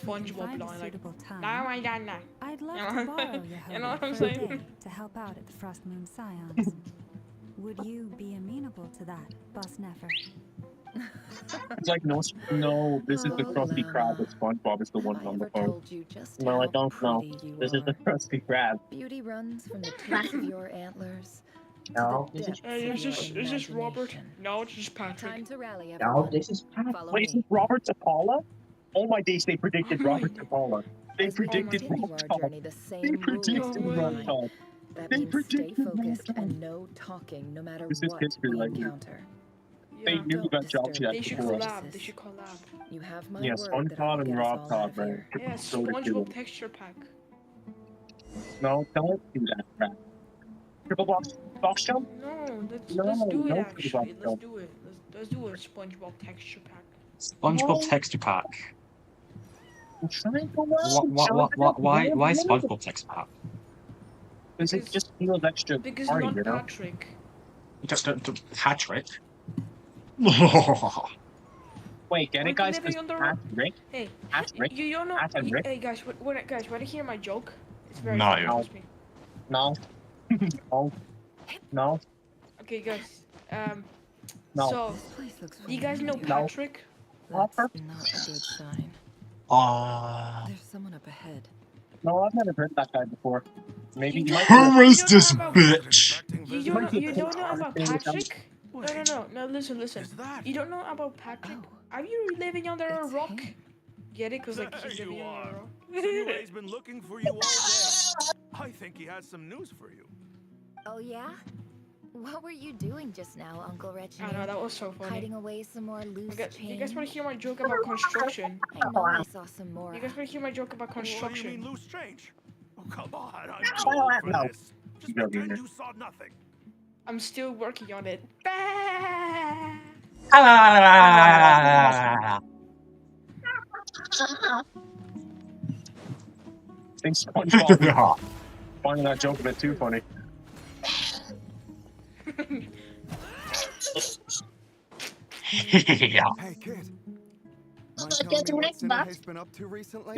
we can SpongeBob find a line, like, suitable time, no, I don't know. I'd love You to know? borrow your You know what hoodie I'm for a saying? day to help out at the Frost Moon Scions. Would you be amenable to that, Boss Nefer? It's like, no, this is the Oh, Krusty Krab, Llama. but SpongeBob is the Have one I on the ever phone. told you just No, I how don't know. pretty you This is the are? Krusty Krab. Beauty runs from the tips of your antlers to No, the this is depths of your Is this Robert? imagination. No, it's just Patrick. Time to rally, No, everyone. this is Pat. Follow Wait, is me. this Robert Tapala? Oh my days, they predicted Oh my Robert Tapala. They As we predicted continue Rob our Top. journey, the They same rules predicted will Rob apply. Top. That They means stay predicted Rob focused Top. and no talking, no matter This is what history we right here. encounter. They Yeah. knew Don't about disturb Jobs They should before us. collab. They should collab. You have my Yeah, word that I SpongeBob will and get us Rob all out Top, of right? here. Yeah, So did SpongeBob you. texture pack. No, don't do that crap. Triple box jump? No, let's No, do it no triple actually. box Let's jump. do it. Let's do a SpongeBob texture pack. SpongeBob No. texture pack. I'm trying to learn, Why SpongeBob texture pack? Because it just feels extra Because party, not you know? Patrick. Just Patrick. Wait, get it, Aren't you guys? living Because under Patrick, Hey, Patrick, you don't know. Patrick. Hey guys, guys, want to hear my joke? It's very No. funny. Trust me. No. No. No. Okay, guys. No. So, do you guys know No. Patrick? That's not a good sign. There's someone up ahead. No, I've never heard that guy before. Maybe you might Who is this bitch? You don't know about Patrick? No, listen. You don't know about Patrick? Are you living under a rock? Get it? Cause like he's living under a rock. He's been looking for you all day. I think he has some news for you. Oh yeah? What were you doing just now, Uncle Reginald? I know, that was so funny. Hiding away some more loose Do you guys want to hear my joke about construction? I know I saw some more. You guys want to hear my joke about construction? What do you mean loose change? Oh, come on, I'm too old for No. this. Just pretend you saw nothing. I'm still working on it. I think SpongeBob finding that joke a bit too funny. Hey, kid. Is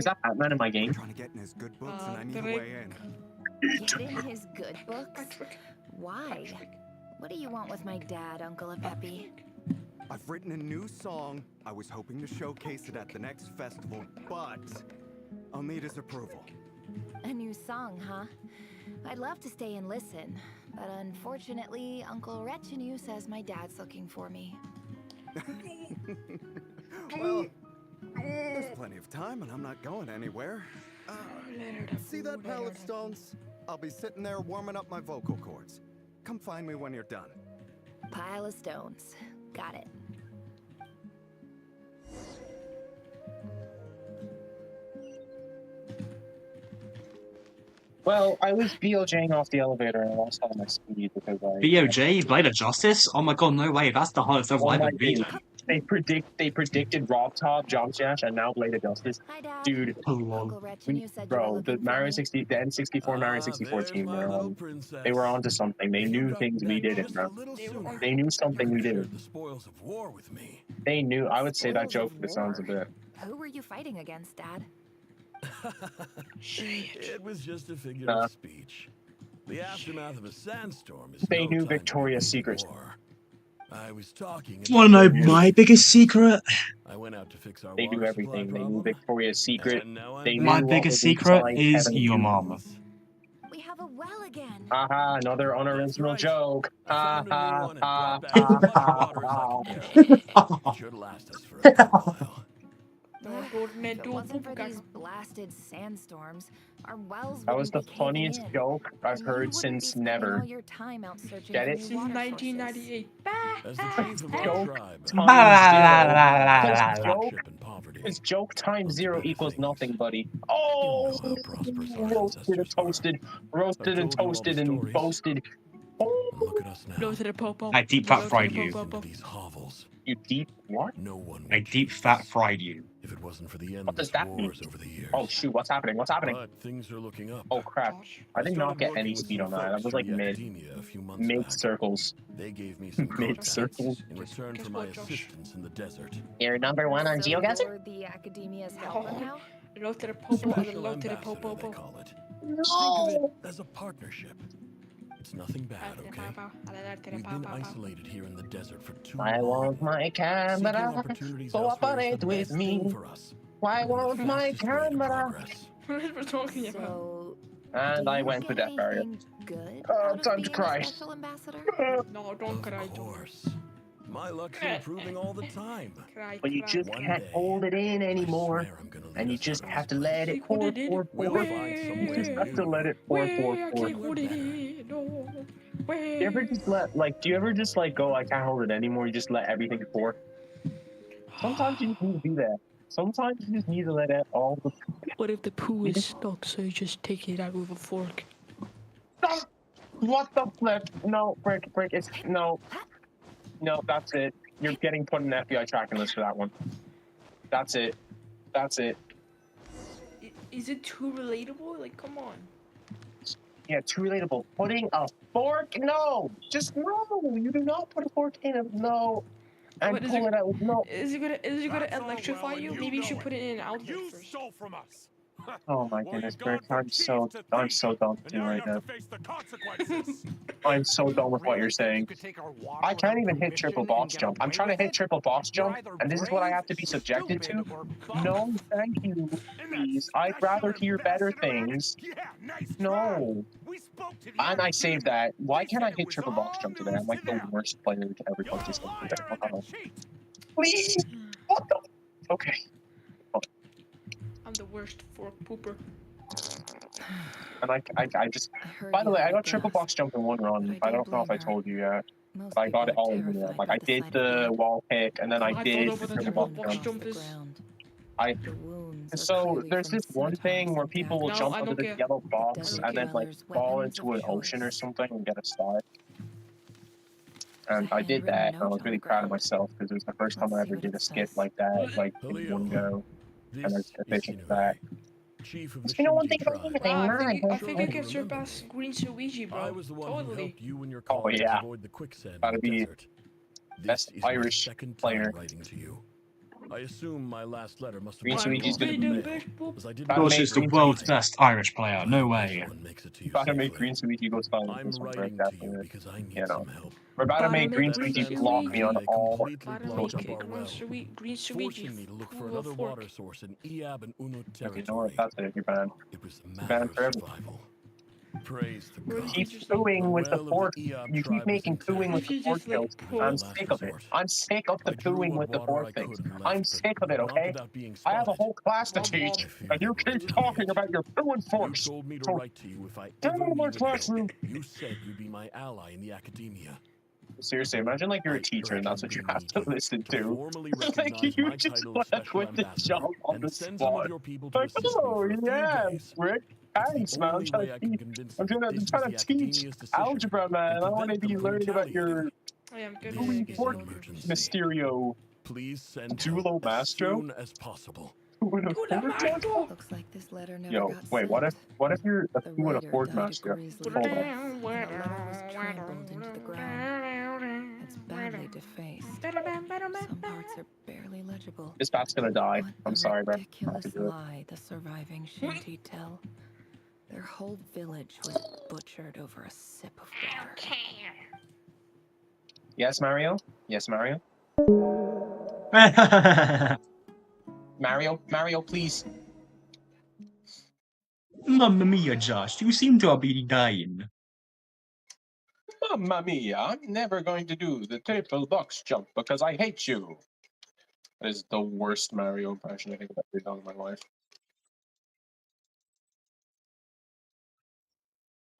that Batman in my game? Trying to get in his good books and I need a way in. Get in his good books? Why? What do you want with my dad, Uncle Peppy? I've written a new song. I was hoping to showcase it at the next festival, but I'll need his approval. A new song, huh? I'd love to stay and listen, but unfortunately, Uncle Retinue says my dad's looking for me. Well, there's plenty of time and I'm not going anywhere. See that pile of stones? I'll be sitting there warming up my vocal cords. Come find me when you're done. Pile of stones. Got it. Well, I was BOJing off the elevator and I lost all my speed because I... BOJ? Blade of Justice? Oh my god, no way, that's the hardest level I've ever beaten. They predicted Rob Top, Jump Dash, and now Blade of Justice. Dude, Uncle Retinue said you were bro, looking the Mario 60, the N64 Mario 64 team, they were onto something. They knew things we didn't, bro. They knew something we didn't. The spoils of war with me. They knew. I would say that joke sounds a bit. Who were you fighting against, Dad? It was just a figure of speech. The aftermath of a sandstorm is They no knew time to Victoria's begin Secret. war. I was talking. Wanna know my biggest secret? I went out to fix our They knew water supply everything. They knew problem. Victoria's Secret. They knew My all biggest the secret inside is Kevin your Feige. mom. We have a well again. Haha, another unoriginal joke. Ha ha ha Back ha as much ha water as I ha. could carry. It should last us for a good while. If it wasn't for these blasted sandstorms, our wells That was the wouldn't be caving funniest in. joke I've You heard wouldn't be since spending never. all your time out searching Get for it? new Since water 1998. As the chief of our Joke tribe, times zero. Because joke times zero equals nothing, buddy. Oh, roasted and toasted, roasted and toasted and boasted. Blow to the popo. I deep fat fried you. these hovels. You deep what? No one I deep fat fried you. if it wasn't for the What does endless that mean? wars over the years. Oh shoot, what's happening? What's happening? But things are looking up. Oh crap. I did not get any speed on that. That was like mid circles. They gave me some Mid circles. in return for my assistance in the desert. You're number one on So GeoGuessr? you're the Academia's helper now? Low to the popo, Special low to the ambassador, popo. they call it. Think of it as a partnership. It's nothing bad, okay? We've been isolated here in the desert for too long. I want my camera. Cooperate with me. Why won't my camera? What are we talking about? So, And I went to Death Barrier. good Time to cry. No, don't cry. Of course. My luck's improving all the time. But you just can't hold it in anymore. And you just have to let it pour. You just have to let it pour. Do you ever just do you ever just go, I can't hold it anymore, you just let everything pour? Sometimes you just need to do that. Sometimes you just need to let it all the... What if the poo is stuck, so you just take it out with a fork? What the flip? No, Brick, it's... No, that's it. You're getting put in the FBI tracking list for that one. That's it. Is it too relatable? Like, come on. Yeah, too relatable. Putting a fork? No! Just no! You do not put a fork in it. No. And pull it out. No. Is it gonna electrify you? Maybe you should put it in an outlet first. You stole from us. Oh my goodness, Brick. I'm so done with you right now. I'm so done with what you're saying. I can't even hit triple box jump. I'm trying to hit triple box jump, and this is what I have to be subjected to? No, thank you, please. I'd rather hear better things. No. And I saved that. Why can't I hit triple box jump today? I'm like the worst player to ever play this game today. Please! What the? Okay. I'm the worst fork pooper. And I just... By the way, I got triple box jump in one run. I don't know if I told you yet. But I got it all in one run. Like, I did the wall kick, and then I did the triple box jump. So, there's this one thing where people will jump onto the yellow box and then, fall into an ocean or something and get a star. And I did that, and I was really proud of myself, because it was the first time I ever did a skip like that, in one go. And I finished that. You know one thing about me, I think you can surpass Green Luigi, bro. Totally. Oh yeah. Gotta be best Irish player. I assume my last letter must have Green Luigi's gonna be... Bush is the world's best Irish player, no way. Gotta make Green Luigi go silent. You know. We're about to make Green Luigi block me on all social media. Forcing me to look for another water source in Eab and Unut territory. You know what? That's it. You're banned. It was a You're matter banned of forever. survival. Praise the gods. You keep pooing with the fork. You keep making pooing with the fork kills. I'm sick of it. I'm sick of the pooing with the fork things. I'm sick of it, okay? I have a whole class to teach, and you keep talking about your pooing forks. You told me to write to you if I Get ever out of my needed classroom. help. You said you'd be my ally in the academia. Seriously, imagine you're a teacher and that's what you have to listen to. You just left with the job on the spot. Like, oh yeah, Rick. Thanks, man. I'm trying to teach algebra, man. I don't want to be learning about your Mysterio. Please send Dulo help as soon as possible. Looks like this letter never Yo, got wait, sent. what if you're a The two and a writer Ford died master? grisly. Hold on. The letter was trampled into the ground. It's badly defaced. Some parts are barely legible. This bat's gonna die. I'm sorry, bro. Ridiculous lie the surviving shanty tell. Their whole village was butchered over a sip of water. Yes, Mario? Yes, Mario? Mario, please. Mamma mia, Josh, you seem to be dying. Mamma mia, I'm never going to do the triple box jump because I hate you. That is the worst Mario impression I think I've ever done in my life.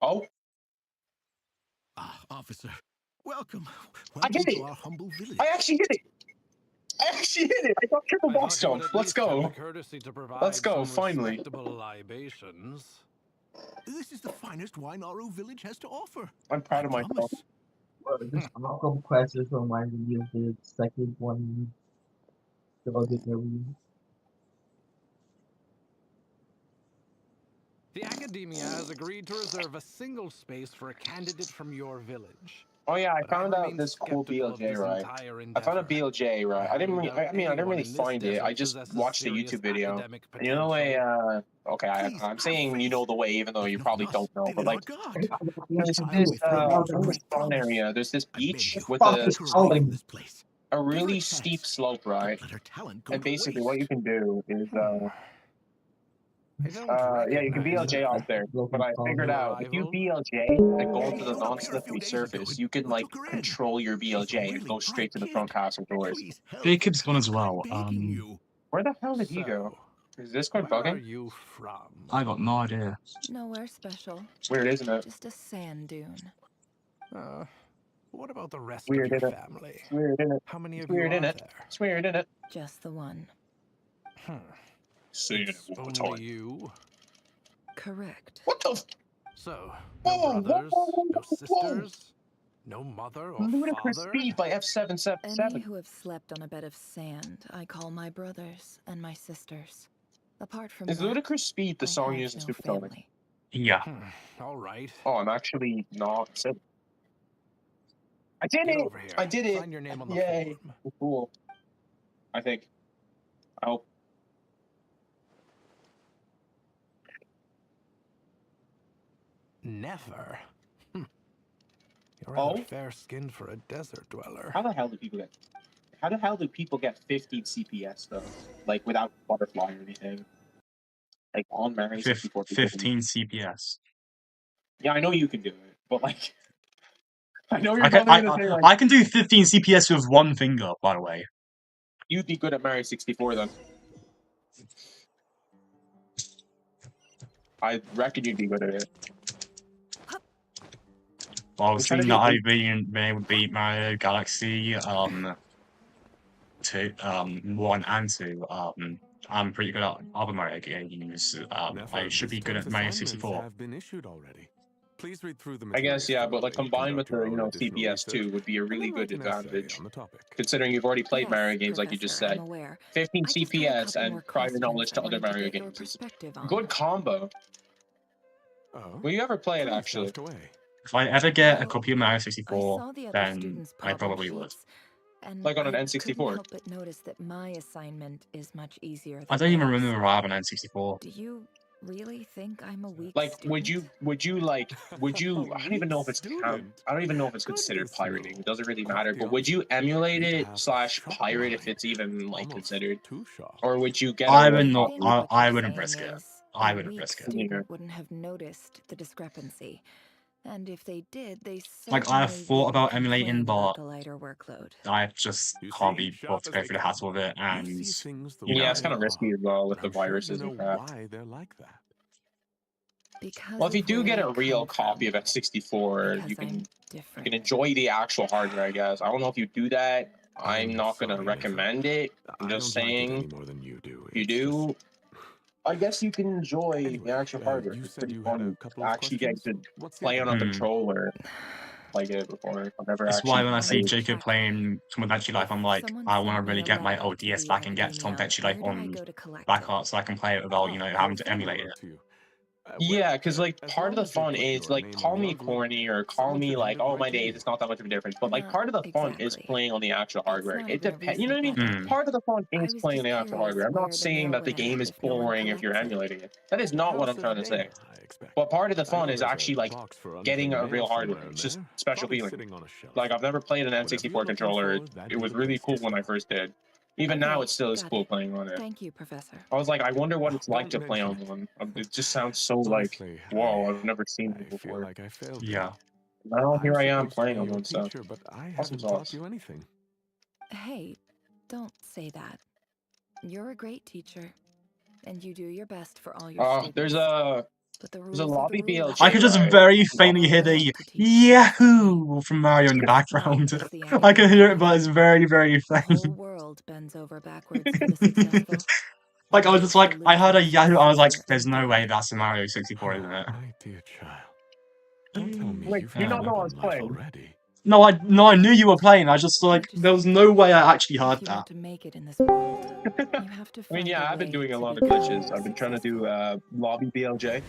Oh? Officer, welcome. I did it! Our humble village. I actually did it! I got triple box jump. Let's go. Let's go, finally. This is the finest wine Aro village has to offer. I'm proud of myself. This outcome quest just reminded me of the second one, the other movie. The Academia has agreed to reserve a single space for a candidate from your village. Oh yeah, I But found out remain this cool skeptical of BLJ, this right? entire I found a endeavor. BLJ, right? I didn't really, I mean, I didn't anyone really in this find it. I desert just possesses watched a serious YouTube video. academic And you know the way, potential. okay, I'm saying you know the way, even though you probably don't know, but like, there's I this, always in this promise. spawn area, there's this beach with Fucking telling. a really steep slope, right? And basically what you can do is, yeah, you can BLJ off there, but I figured out if you BLJ and go into the non-slippery surface, you can like control your BLJ and go straight to the front castle doors. Jacob's gone as well. Where the hell did he go? Is this going Where are bugging? you from? I got no idea. Nowhere special. It's weird, isn't it? Just a sand dune. What about the rest Weird, of your isn't it? family? It's weird, isn't it? How many It's of you weird, are isn't it? there? It's weird, isn't it? Just the one. Saying it It's one more only time. you. Correct. What the? So, Whoa, no brothers, whoa, whoa, no whoa, whoa. sisters, no mother or Ludicrous father. Speed by Any F777. who have slept on a bed of sand, I call my brothers and my sisters. Apart from Is that, Ludicrous Speed the I song have used in no Supersonic? family. Yeah. All right. Oh, I'm actually not sick. I did Get it! over here. I did it! Sign your name on the Yay! form. Cool. I think. I hope. Never. You're Oh? rather fair-skinned for a desert dweller. How the hell do people get? How the hell do people get 15 CPS though? Like without butterfly or anything? Like on Mario 64. 15 CPS. Yeah, I know you can do it, but like, I know you're I can, probably gonna say like, I can do 15 CPS with one finger, by the way. you'd be good at Mario 64 then. I reckon you'd be good at it. Well, trying seeing to that be I've been able to beat Mario Galaxy 1 and 2, I'm pretty good at other Mario games. I should be good at Mario 64. Have been issued already. Please read through the I guess, yeah, but like thoroughly, combined with conduct the, your own additional CPS research, 2 would be a and really then good write an essay advantage. on the topic. Considering you've already played Yes, Mario games like you just Professor, said. I'm aware. 15 I just had a CPS couple and more prior questions knowledge I to other wanted to Mario get your games is perspective a on. good combo. Oh? Will you ever play it Please actually? ask away. If I ever get a Well, copy of Mario I 64, saw the other then students' I problem probably would. sheets, and Like on an I N64. couldn't help but notice that my assignment is much easier than I don't even theirs. remember I have an N64. Do you really think I'm a weak Like, student? would you, I don't even know if it's I don't even know if it's considered pirating. It doesn't really matter, but would you emulate it / pirate if it's even, like, considered? Or would you get a I real would not, copy? What I you're wouldn't saying risk it. is I a wouldn't weak risk it. student wouldn't have noticed the discrepancy. And if they did, they Like, I have certainly thought wouldn't about emulating, complain but about the lighter workload. I just can't be bothered to go through the hassle of it, and, Yeah, it's kind of risky as well with the viruses and crap. Why they're like that. Because Well, if you of do where get I a real come copy from. of N64, Because you I'm can different. enjoy the actual hardware, I guess. I don't know if you do that. I'm not gonna recommend it. I'm just saying, more than you do. if you do, I guess you can enjoy the actual hardware. you It's said pretty you had a fun couple to of actually get to What's the play on a other? controller like it before. I've never That's actually why when I see played. Jacob playing some Adventure Life, I'm like, Someone I want to sent me really a get my letter old to DS the back and get some Academia. Adventure Life Where do I on go to collect back it? art so I can play it without, having to emulate it. Yeah, because like part of the fun is like, call me corny or call me like, oh my days, it's not that much of a difference. But like, part of the fun is playing on the actual hardware. It depends. You know what I mean? Mm. Part of the fun I is was playing just the actual curious hardware. I'm where not the saying mail that the would game end is if no one boring if you're collects it. emulating it. That is not what I'm trying to say. But part of the fun is actually like getting a real hardware. It's just special feeling. Like, I've never played an N64 controller. It was really cool when I first did. Even now, it still is cool playing on it. Thank you, Professor. I was like, I wonder what it's like to play on one. It just sounds so like, whoa, I've never seen it before. I failed. Yeah. Well, here I am supposed to playing be on your one, so teacher, but I awesome haven't taught sauce. you anything. Hey, don't say that. You're a great teacher, and you do your best for all your students. There's a lobby BLJ, I could just right? very faintly hear the Yahoo from Mario in the background. I can hear it, but it's very, very The faint. whole world bends over backwards for the successful. Like, I was just like, I heard a Yahoo, I was like, there's no way that's a Mario 64, isn't it? My dear child. Don't tell me Wait, you've do you not given know up I on was life playing? already. No, I knew you were playing. I just like there was no way I actually heard If you that. want to make it in this world, you have to I mean, find yeah, a I've been way doing a to lot of become glitches. more I've been trying to do successful. lobby BLJ.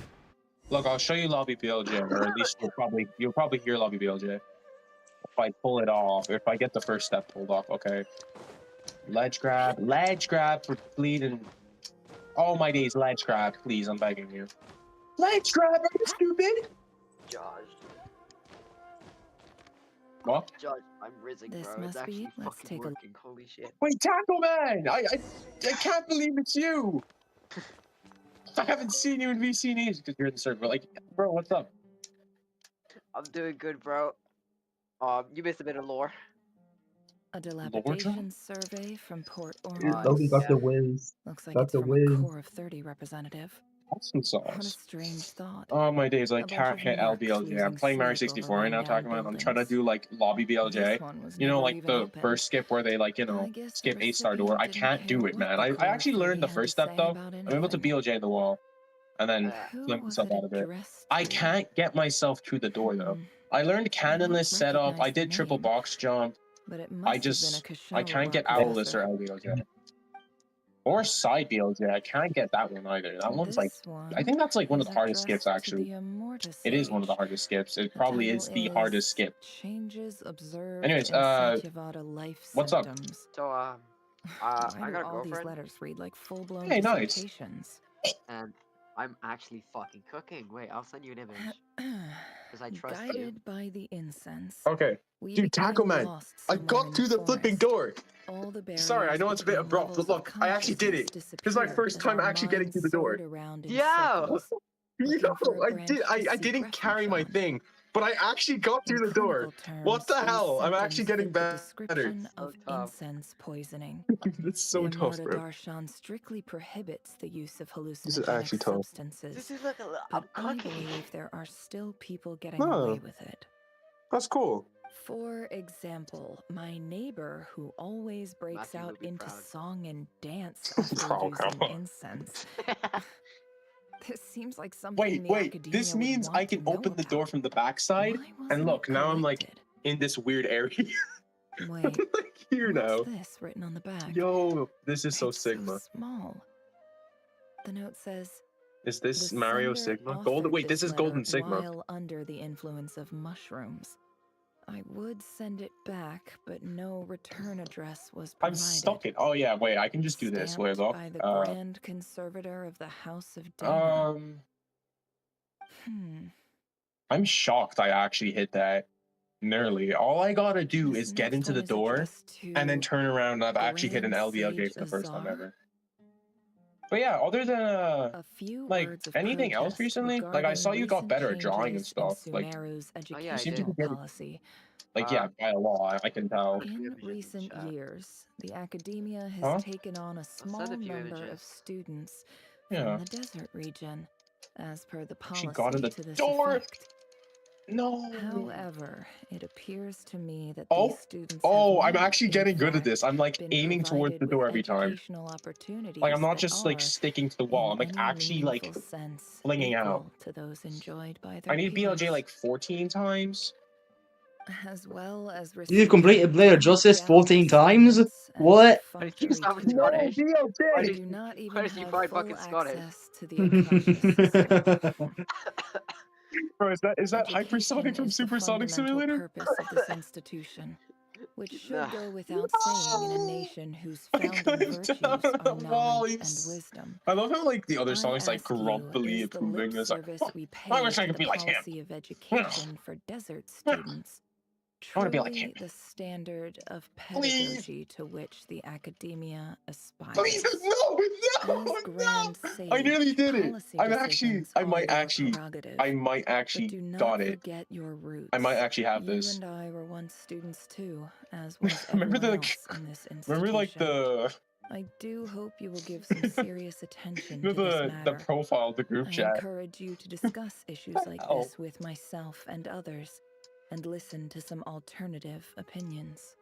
Look, I'll show you lobby BLJ, or at least you'll probably hear lobby BLJ. If I pull it off, if I get the first step pulled off, okay. Ledge grab for bleeding. Oh my days, ledge grab, please, I'm begging you. Ledge grab, are you stupid? Josh. What? Josh, I'm rizzing, This bro. It's must be. actually Let's fucking take a working. Holy shit. Wait, Tackle Man! I can't believe it's you! I haven't seen you in VC in ages because you're in the server. Like, bro, what's up? I'm doing good, bro. You missed a bit of lore. A dilapidation survey from Port Logan got Ormuz. the whiz. Looks like Got it's the from whiz. a core of 30 representative. Awesome What a sauce. strange thought. Oh my days, I A bunch can't of hit mercs LBLJ. I'm losing playing Mario sleep over 64 right now, rundown talking about I'm trying to buildings. do like lobby BLJ. This one was You know, never like even the opened. first skip where they like, you I know, guess the skip 8-star door. I recipient can't didn't do care it, what man. the I core actually 30 learned the had first to step say though. about I'm able to anything. BLJ the wall and then Who flip was myself it out of it. addressed I to? can't get myself through the door though. I learned cannonless setup. I recognize the did triple name, box jump. but it I must have been a Kashaw can't get robot owlless or professor. LBLJ. Or side BLJ. I can't get that one either. That one's like, This one I think that's like one of is the hardest skips addressed to actually. the Immortus It is one of the Sage. hardest skips. It The probably title is the hardest skip. Changes observed Anyways, in Satyavada life what's up? symptoms. So, Why I do got a all these girlfriend. letters read like full-blown Hey, nice. dissertations? And I'm actually fucking cooking. Wait, I'll send you an image. Because I trust you. Guided by the incense. Okay. We Dude, became Tackle Man, lost I somewhere got in through the flipping forest. door. All the Sorry, I know it's a bit between abrupt, but levels of look, I actually did it. consciousness This is my disappeared first as time our actually getting minds through the door. soared around in Yo! circles, looking for a I branch did. to I seek didn't carry refuge my on. thing, but I actually got In through the door. clinical terms, What the these hell? I'm actually symptoms getting fit the better. description So of tough. incense poisoning. It's so The tough, Immorta bro. Darshan strictly prohibits the use of This is actually hallucinogenic tough. substances, This is like a but I cookie. believe there are still people getting Oh, away with it. that's cool. For example, my neighbor who always breaks Matthew will out be into proud. song and dance after Oh, come using on. incense. This seems like something the Wait. academia This would means want I can to know open the door about. from the backside, Why and wasn't look, it now I'm like collected? in this weird area. Wait, like here now. what's this written on the back? Yo, this is so It's Sigma. so small. The note says, Is this the Mario sender Sigma? Golden? authored Wait, this is letter Golden Sigma. while under the influence of mushrooms. I would send it back, but no return address was I'm provided. stuck it. Oh yeah, wait, I can just do this. Wait, Stamped look. by the Grand Conservator of the House of Dana. I'm shocked I actually hit that nearly. All I gotta do This is get next into one the is door addressed and then to turn around and I've actually hit an Grand LVLJ Sage for the first time Azar. ever. But yeah, other than A few like words of anything else protest recently, like I regarding saw you got recent better at drawing and changes in stuff. Like Sumeru's Oh yeah, I you seem to did. be getting policy. like yeah, by a law, I can tell. In recent years, the academia has Huh? taken on a small send a few number of images. students Yeah. from the desert region, as per the She policy got in the to this door. effect. No. However, it appears to me that Oh, these students oh, have I'm not, actually in getting good at fact, this. I'm like been aiming towards provided the with door every time. educational opportunities Like I'm not that just like are, sticking to the wall. in I'm like any actually like meaningful sense, flinging equal out. to those enjoyed by their I need BLJ peers, like 14 times. as well as You've completed Blade of receiving Justice 14 times? What? Why did you sound tutoring. No, Scottish? Why I did, do not why even did you have find full fucking Scottish? access to the unconscious system. Bro, is that Education hypersonic from is the Supersonic fundamental Simulator? purpose of this institution, which should Nah. go without saying in a nation whose I founding couldn't virtues tell are the knowledge and volleys. wisdom. I love how like the other I songs like ask you, grumpily is the lip approving. It's like, service "Huh, we I pay wish I to could the be like him. policy of education for desert students I want to be like truly him. the standard of Please. pedagogy to which the academia aspires? Please, no, As Grand Sage, I nearly did it. policy I'm actually, decisions I are might your actually, prerogative, I might but actually do not got it. forget your roots. I might actually have You this. and I were once students too, as was Remember everyone the, else in this institution. remember like the, I do hope you will give some serious attention you know, to this the matter. profile of the group I chat. encourage you to discuss issues like hell? this with myself and others, and listen to some alternative opinions.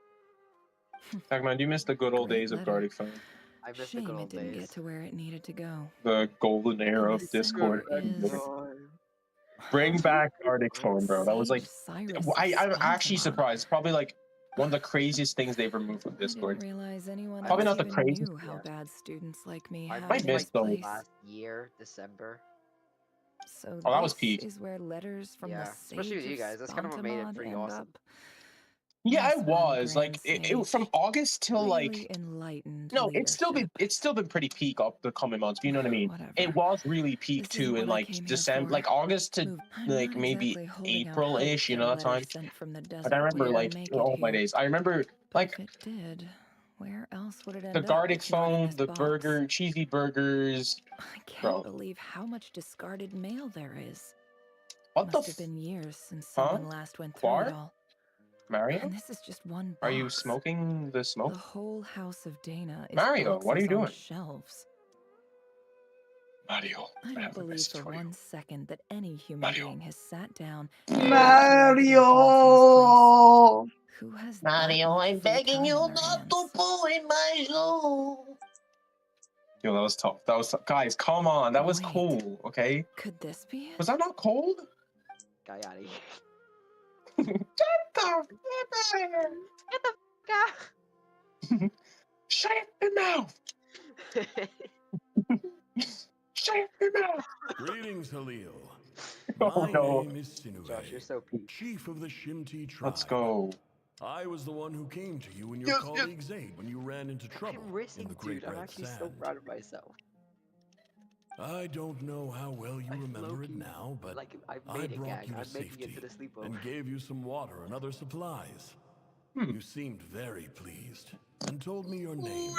Pac-Man, do you miss the good old Great days of letter. Gartic Phone? I missed the Shame good it old didn't days. get to where it needed to go. The golden era And of the Discord. sender is Bring back Arctic Phone, bro. That was like, I'm actually surprised. Probably like one of the craziest things they've removed from Discord. Realize anyone Probably else not the even craziest. knew how bad students like me I had might it in miss this those. place. last year, December. So Oh, that was this peak. is where letters from Yeah, the especially with sage you guys. of That's kind of what made it Spontamod pretty end awesome. up. Yeah, Nice it one, was like Grand it from Sage. August till Really like enlightened no, leadership. it's still been pretty peak up the coming months. But you know what I mean? Whatever. It was really peak This isn't too in what I like came here December, for. like August to I'm like not maybe exactly holding out April-ish. hope You that a know that letter time. sent from the desert But I remember will like make it oh my here. days. I remember like If it did, where else would it the end up Garlic if not in phone, this the box? burger, cheesy burgers. I can't Bro, believe how much discarded mail there is. what the Must have been years since huh? someone last went through Quar? it all. Mario? And this is just one box. Are you smoking the smoke? The whole house of Dana is Mario, what are you boxes on doing? shelves. Mario, I don't believe for one second that any human being has sat down and Mario! Who has Mario, I'm begging you not hands? to pull in my shoe. Yo, that was tough. That was tough. Guys, come on. That was cool, okay? Could this be it? Was that not cold? Guy out of here. Get the fuck out of here. Get the fuck out. Shut your mouth. Shut your mouth. Greetings, Halil. Oh, My no. name is Sinue, Josh, you're so peak. chief of the Shimti tribe. Let's go. I was the one who came to you and your colleague Zaid when you ran into trouble I'm in racing, the Great dude. I'm Red actually Sand. so proud of myself. I don't know how well you remember it now, but Like, I I made a brought gang. you to I'm making safety it to the sleepover. and gave you some water and other supplies. You seemed very pleased and told me your name.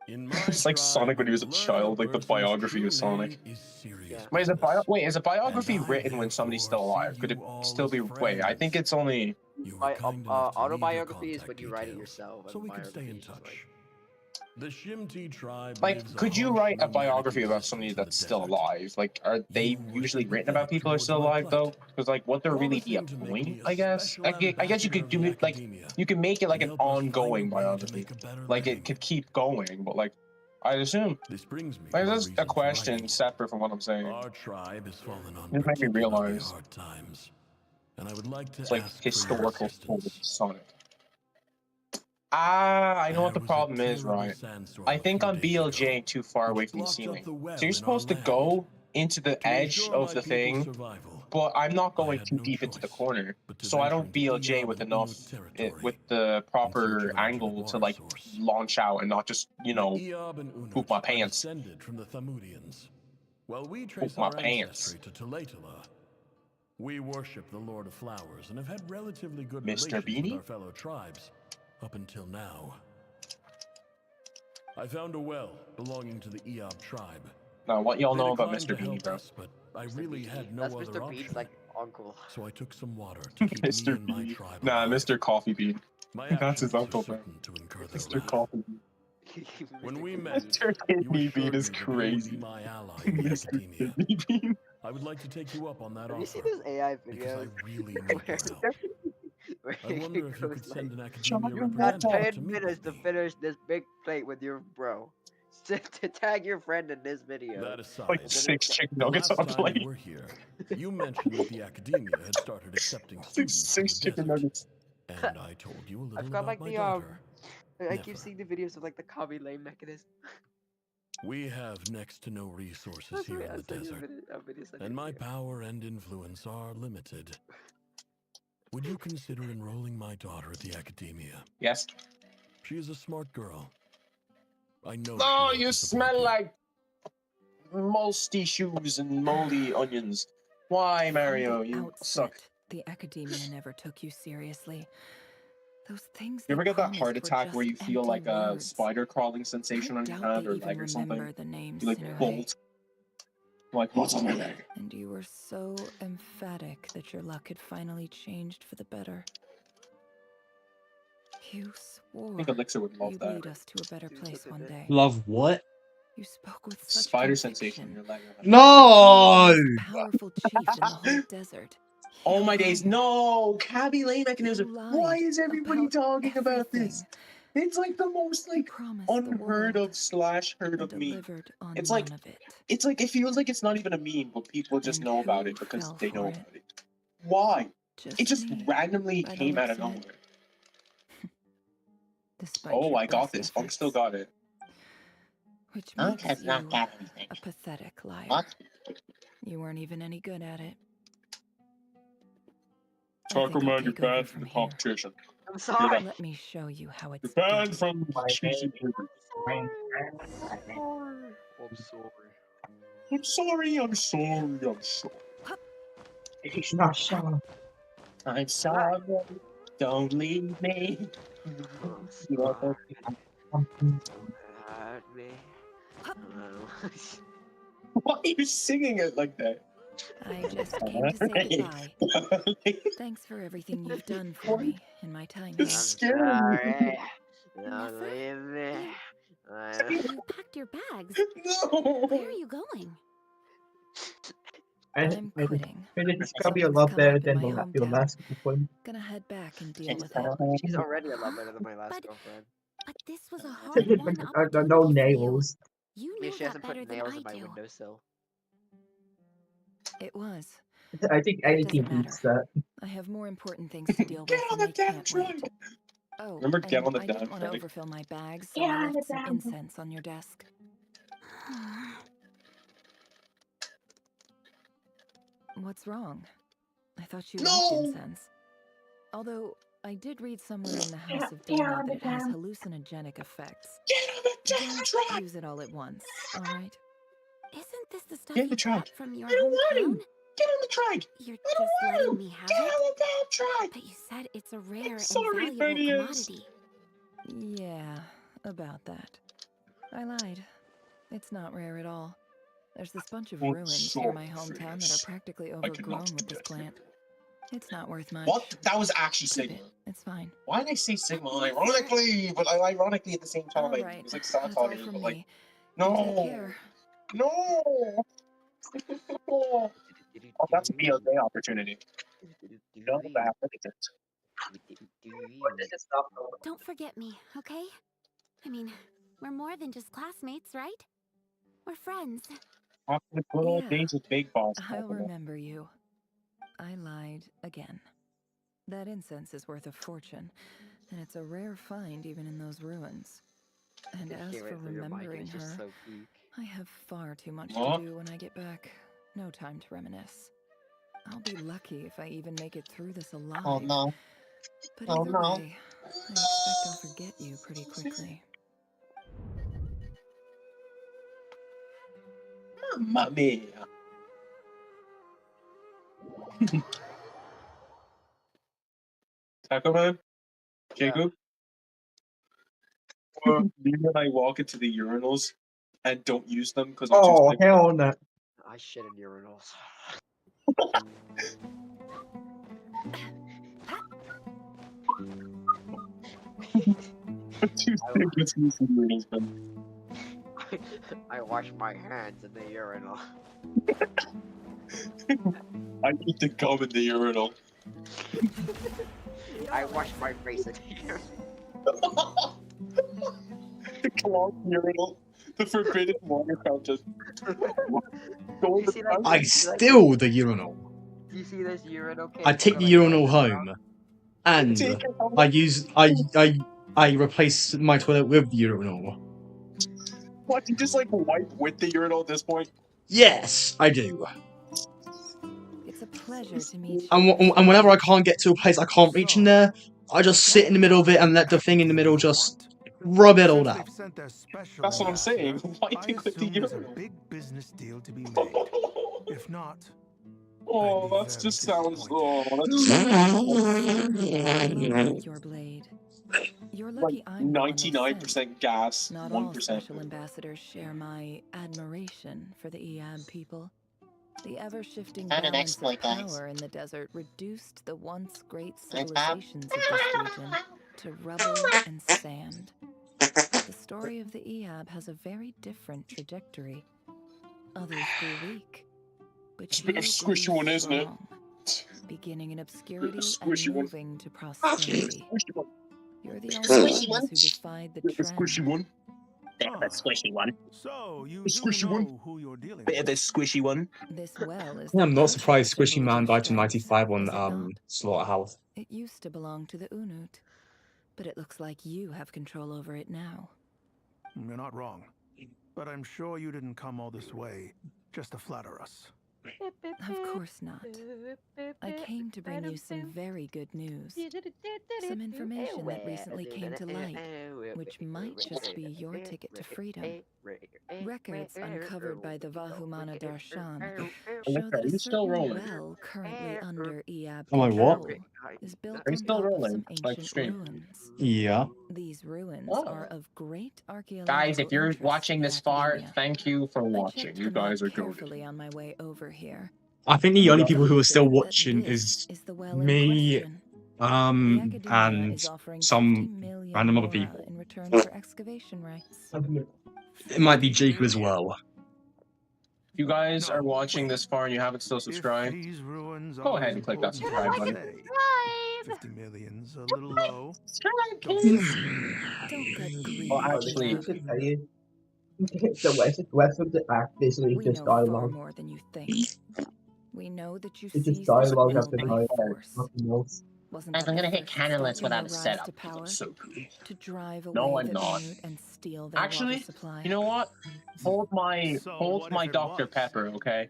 In my It's like Sonic when he was a learning child, like the person's biography true of Sonic. name is serious Wait, is a biography And I written when somebody's still therefore alive? see Could it you all still be? as Wait, I think it's only. Autobiography is when you write it yourself. so we can stay in touch. The Shimti tribe Like, lives a could you harsh write a nomadic biography about existence somebody in the that's still desert. alive? Like, are they usually written about people who are still alive though? Because like, would there really be a point? I guess. I guess you could do it like you can make it like an ongoing biography. Like it could keep going, but like, I assume. This brings me Like, to a this is a question separate from what I'm saying. Our tribe has fallen on It made me particularly realize hard times, and I would like to it's like ask for your historical assistance. Sonic. Ah, I know what the There was a problem is, terrible right? sandstorm I a think few I'm days ago, BLJing too far away which from the blocked up ceiling. the well So you're in supposed to our go into the To edge ensure of my the people's thing, survival, but I'm not going had too no deep into the choice corner, but to so I venture don't into BLJ with Iyab and enough Unut territory with the in proper search of an angle alternate to water like source. launch out and not just, you know, Iyab and Unut poop my are pants. descended from the Thamudians. While we Poop trace my our pants. ancestry to Talatala, we worship the Lord of Flowers and have had relatively good Mr. relations with Beanie? our fellow tribes up until now. I found a well belonging to the Iyab tribe. Now, what y'all They know about declined Mr. to Beanie, help bro? us, but I really had no That's other Mr. option. Bean's like uncle. So I took some water to keep me Mr. and my Bean. tribe Nah, alive. Mr. Coffee Bean. My That's his actions are uncle, bro. certain to incur their Mr. wrath. Coffee Bean. When we met, Mr. you Kidney assured Bean me is that you would be crazy. my ally in the Mr. academia. Kidney Bean. I would like to take you up on that Have you offer seen those AI because I videos? really need your help. Where I wonder if you goes could send like, an academia "You got representative 10 to meet minutes with to me. finish this big plate with your bro. To tag your friend in this video." That aside, Like 6 chicken the nuggets last on a time we plate. were here, you mentioned that the academia had started accepting students from Six the chicken desert, nuggets. and I told you a little I've got about like my the daughter. I keep seeing the videos of like the Kami Lane mechanism. We have next to no resources That's here right, in I'll the send you a desert, video, and my power and influence are limited. Would you consider enrolling my daughter at the academia? Yes. She is a smart girl. I know. Oh, you smell like moldy shoes and moldy onions. Why, Mario? You suck. The academia never took you seriously. Those things You they ever get that promised heart were attack where you just feel like empty a words. spider crawling sensation on your doubt hand they or even leg or something? remember the name You like Sinue. bolt. Like, what's on my leg? And you were so emphatic that your luck had finally changed for the better. You swore I think Elixir would love you'd that. lead us to a better place one day. Love what? You spoke with such Spider conviction. sensation on your leg. No! Powerful chief in the whole desert. Oh my days, no! Cabby Lane mechanism. Why is everybody talking about this? It's like the most like unheard of / heard of meme. delivered on It's like none of it. it's like it feels like it's not even a meme, but people just And know about who it because fell they for know it? about it. Why? It just me, randomly by the came out looks of of it. nowhere. Despite Oh, your I got best this. Funk efforts, still got it. which Funk makes has not you got anything. a pathetic liar. What? You weren't even any good at it. I Talk think I'll about you're take over banned from from the here. competition. I'm sorry. Let me show you how it's You're done. banned from My GC. I'm sorry. I'm sorry, I'm sorry, I'm sorry. He's not sure. I'm sorry. Don't leave me. I'm You're sorry. the- Hurt me. Why are you singing it like that? I just came to say goodbye. Thanks for everything you've done for me in my time here. It's scary. Don't leave me. You packed your bags. No. Where are you going? I'm quitting. It's gonna be a Something's lot come better up in than my your hometown. last one. Gonna head back and deal with it. She's already a lot better than my last girlfriend. But this was a hard-won No opportunity for you. nails. You Yeah, know she that hasn't better put than nails I in my do. windowsill. It was. I think But it anything doesn't beats that. I have more important things to deal with, and I can't wait. Oh, Remember, get and on the I damn didn't want to track. overfill my bags, so I left some incense on your desk. What's wrong? I thought you liked incense. Although, I did read somewhere in the House of Dana that it has hallucinogenic effects. Don't use it all at once, alright? Isn't this the stuff Get in you the track. brought from your I don't want hometown? him. Get on the track. You're I don't just want letting him. me have Get it? on the damn track. But you said it's a rare and Sorry, valuable Phineas. commodity. Yeah, about that. I lied. It's not rare at all. There's this bunch of Oh, ruins near my sorry, hometown that Phineas. are practically I cannot overgrown with do this that. plant. It's not worth much. What? That was actually Keep Sigma. it. It's fine. Why did I say Sigma ironically? But I ironically at the same time. All It right. was like That's all satire, from but like, me. You take no. care. No. Oh, that's a BLJ opportunity. No, that Don't forget me, okay? I mean, we're more than just classmates, right? We're friends. After the good old Yeah. days of Big Boss. I'll remember you. I lied again. That incense is worth a fortune, and it's a rare find even in those ruins. And as for remembering her, So peak. I have far too much What? to do when I get back. No time to reminisce. I'll be lucky if I even make it through this alive. Oh no. But Oh either no. way, I expect I'll forget you pretty quickly. Mamma mia. Taco Man? Jacob? Or me when I walk into the urinals and don't use them because I'm too Oh sick. hell no! I shit in urinals. I'm too sick to use the urinals, man. I wash my hands in the urinal. I need to come in the urinal. I wash my face in the urinal. The clogged urinal. The forbidden water fountain. Go in the fountain. I steal the urinal. Do you see this urinal case? I take the urinal home, and I replace my toilet with the urinal. What? You just like wipe with the urinal at this point? Yes, I do. It's a pleasure to meet you. And whenever I can't get to a place I can't reach in there, I just sit in the middle of it and let the thing in the middle just rub it all out. That's what I'm saying. Why do you click the There's a urinal? big business deal to be made. If not, Oh, that just sounds. Oh, that just Your blade. You're like lucky I'm the one they 99% sent. gas, Not all 1%. special ambassadors share my admiration for the Eab people. The ever-shifting balance of power in the desert reduced the once great civilizations of this region to rubble and sand. The story of the Eab has a very different trajectory. Others grew weak, but It's a you bit of squishy one, isn't it? strong, beginning in obscurity and Squishy one. moving to prosperity. Squishy one. You're the Squishy only one. ones who defied the The trend. squishy one. Bit of a squishy one. So you The squishy one. who you're dealing Bit of a squishy one. This well is I'm the not perfect surprised Squishy symbol of Man your died in strength, '95 is it not? on Slaughterhouse. It used to belong to the Unut, but it looks like you have control over it now. You're not wrong. But I'm sure you didn't come all this way just to flatter us. Of course not. I came to bring you some very good news. Some information that recently came to light, which might just be your ticket to freedom. Records uncovered by the Vahumana Darshan show that Are a you still certain rolling? well currently under Eab Am I what? control is built Are you on still top of rolling? some Like ancient stream? ruins. Yeah. These ruins Oh. are of great archaeological Guys, if you're interest watching to the this far, academia. thank you for I watching. checked You the map guys are good. carefully on my way over here. I think the And only I'm people who are still confident that watching this is the well in me, question. The academia and is offering 50 some million random other aura people. in return for excavation rights. It might be Jacob as well. If you guys are watching this far and you haven't still subscribed, go ahead and click that subscribe button. 50 million's a little low. Don't get greedy. Well, actually, To tell you, the rest of the act basically We just know far dialogue. more than you think. We know that you It's just seized the dialogue well after by dialogue. force. Nothing else. Wasn't Guys, that I'm the gonna hit first Canalys step in without your a rise setup. to power? So cool. To drive No, away I'm the not. Unut and steal their water Actually, supply? you know what? Hold my Dr. Pepper, okay?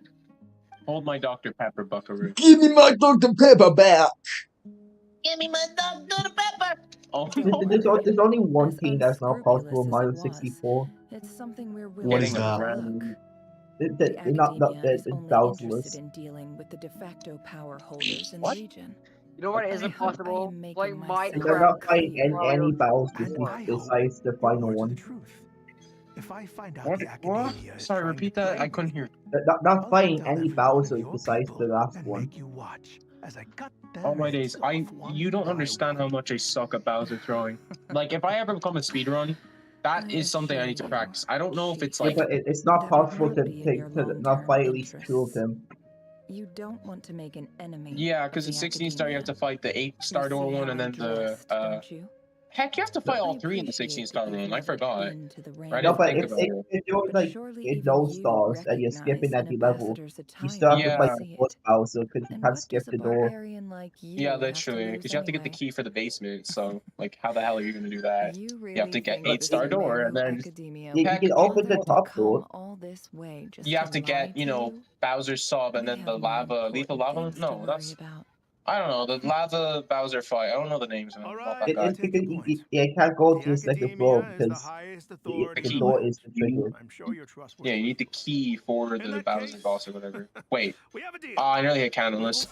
Hold my Dr. Pepper, Buckaroo. Give me my Dr. Pepper back! Give me my Dr. Pepper! Oh There's only one As thing that's not possible in unscrupulous as Mario it was, 64. It's something we're What willing is to that? overlook. The The academia is the only Bowserless. interested in dealing with the de facto power holders in What? the region. You know what I isn't hope I possible? am making Play myself They're not Minecraft fighting clear. any battles And I hope besides the final you're one. the truth. If I find out What? the What? academia is Sorry, trying repeat to that. play I couldn't me, hear. Not fighting tell any every one of Bowser your besides the people last and one. make you watch as I cut their Oh my heads days, off one you don't by understand how one. much I suck at Bowser throwing. Like, if I ever become a speedrun, that is something I need to practice. I don't know if it's Yeah, like, but it's not That would possible not to be in your not fight at least long-term two of interests. them. You don't want to make an enemy. yeah, of because in the 16 star you have to academia. fight the 8 You star door see one how and I'm then the dressed, don't you? heck, you have to fight all I three in the 16 appreciate star that one. you've I never forgot. been to the I No, didn't but think about it. if you're But like surely in even those you stars and you're recognize skipping an at the level, ambassador's you attire still have to Yeah. fight see the it. boss Bowser because you And can't what skip does a the door. barbarian like you Yeah, have to literally, lose because you have to get the anyway? key for the basement, so, like, how the hell are you going to do that? You You have really to get think 8 this star door, and narrow then, academia You will heck, can open the bother to top door. come all this way just you have to lie get, you to know, you? Bowser's sub, and We then the have more lava, lethal important lava? things to No, worry that's, about. I don't know, the lava Bowser fight. I don't know the names of them. Not that guy. It's because you can't go to the second floor because the key. door is the trigger. I'm sure you're trustworthy. Yeah, you need the key for the Bowser boss or whatever. Wait. Oh, I nearly hit Candleless.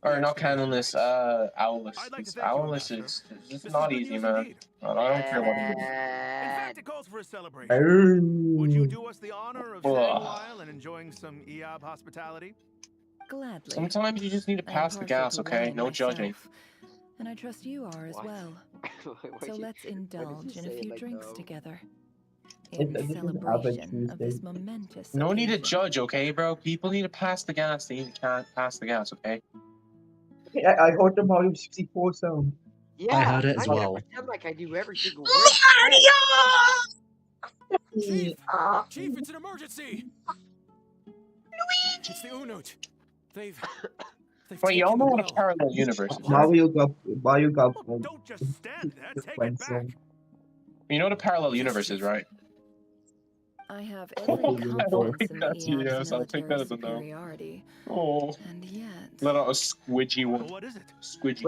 Or not Candleless, Owless. Owless is it's not easy, man. I don't care what it is. In fact, it calls for a celebration. Would you do us the honor of staying a Ugh. while and enjoying some EOB hospitality? Gladly. Sometimes you just need to I am pass the partial gas, to okay? wine No judging. myself, and I trust you are as well. So let's indulge in a few drinks together. In It doesn't have a celebration of this Tuesday. momentous No need to occasion. judge, okay, bro? People need to pass the gas. They can't pass the gas, okay? I heard the Mario 64 sound. Yeah, I heard it as I'm well. gonna pretend like I do every single word. Chief! Chief, it's an emergency! It's the Unut. They've Wait, y'all taken know the what a well. parallel universe is, right? Mario got Don't just stand there, take friend it back. zone. You know what a parallel universe is, right? I have Oh, every confidence in the that's yes, EOB's I'll take that military as a no. superiority. Oh, And yet, let out a squidgy one. What is it? Squidgy.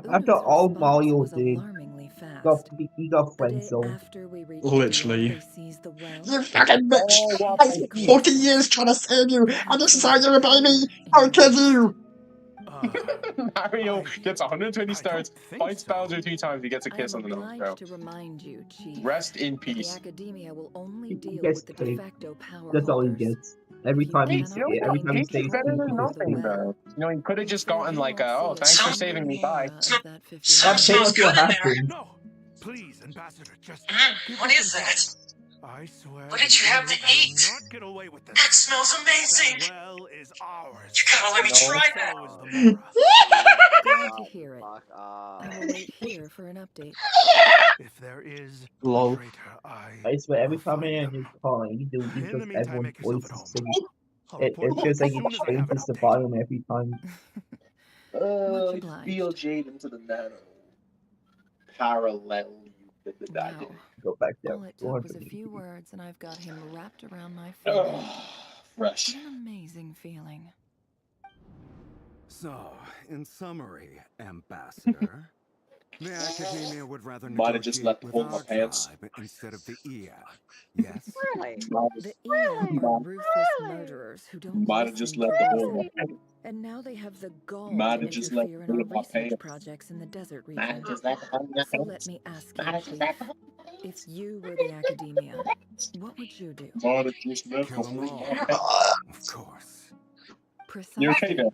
After all Mario was did, alarmingly fast. he got The friend day zone. after we reached Literally. Dia, they seized the well. You fucking bitch! Oh, wow. I spent 40 years trying to save you, and this is how you repay me! I'll kill you! Mario gets 120 stars, fights Bowser 3 times, he gets a I kiss am on the nose, bro. obliged to remind you, Chief, Rest in that the peace. academia will only He deal gets with the paid. de facto power That's all he holders. gets. Every You time Hey, he cannot you know every what? time he Peach is says better than he gets nothing, paid. bro. You know, he could have just So gotten you like, won't oh, see a thanks for single saving me, bye. aura of that 50 That million. change will happen. No, please, Ambassador, just give What us is some that? time. I swear. What did you have to eat? Not get away with this. That smells amazing. That well is ours. You gotta let me No. try So that. is the Mora. Glad to hear it. I will wait here for an update. If there is Lol. a traitor, I swear, every time I hear a new car, you do In just the meantime, everyone's make yourself voice at is home. singing. I'll It report feels back like as it soon as I have an changes the update. volume every time. Much I obliged. feel Jaden to the nano. Parallel you did that. Wow. Go back there. All it took was a few words, and I've got him wrapped around my Oh, finger. fresh. What an amazing feeling. So, in summary, Ambassador, the Academia would rather Might have just negotiate let the with pull my our pants. tribe instead of the EAB. Yes? The EAB are ruthless murderers who don't Might have just listen let to the pull reason. my pants. And now they have the gall Might to have just let interfere the in our pull my research pants. projects in the desert Might region. have just let the pull my So let pants. me ask Might you, have just Cleve, let the if you were the Academia, what would you do? Might have just let the Kill them pull all. my pants. Of course. You okay Precisely. there?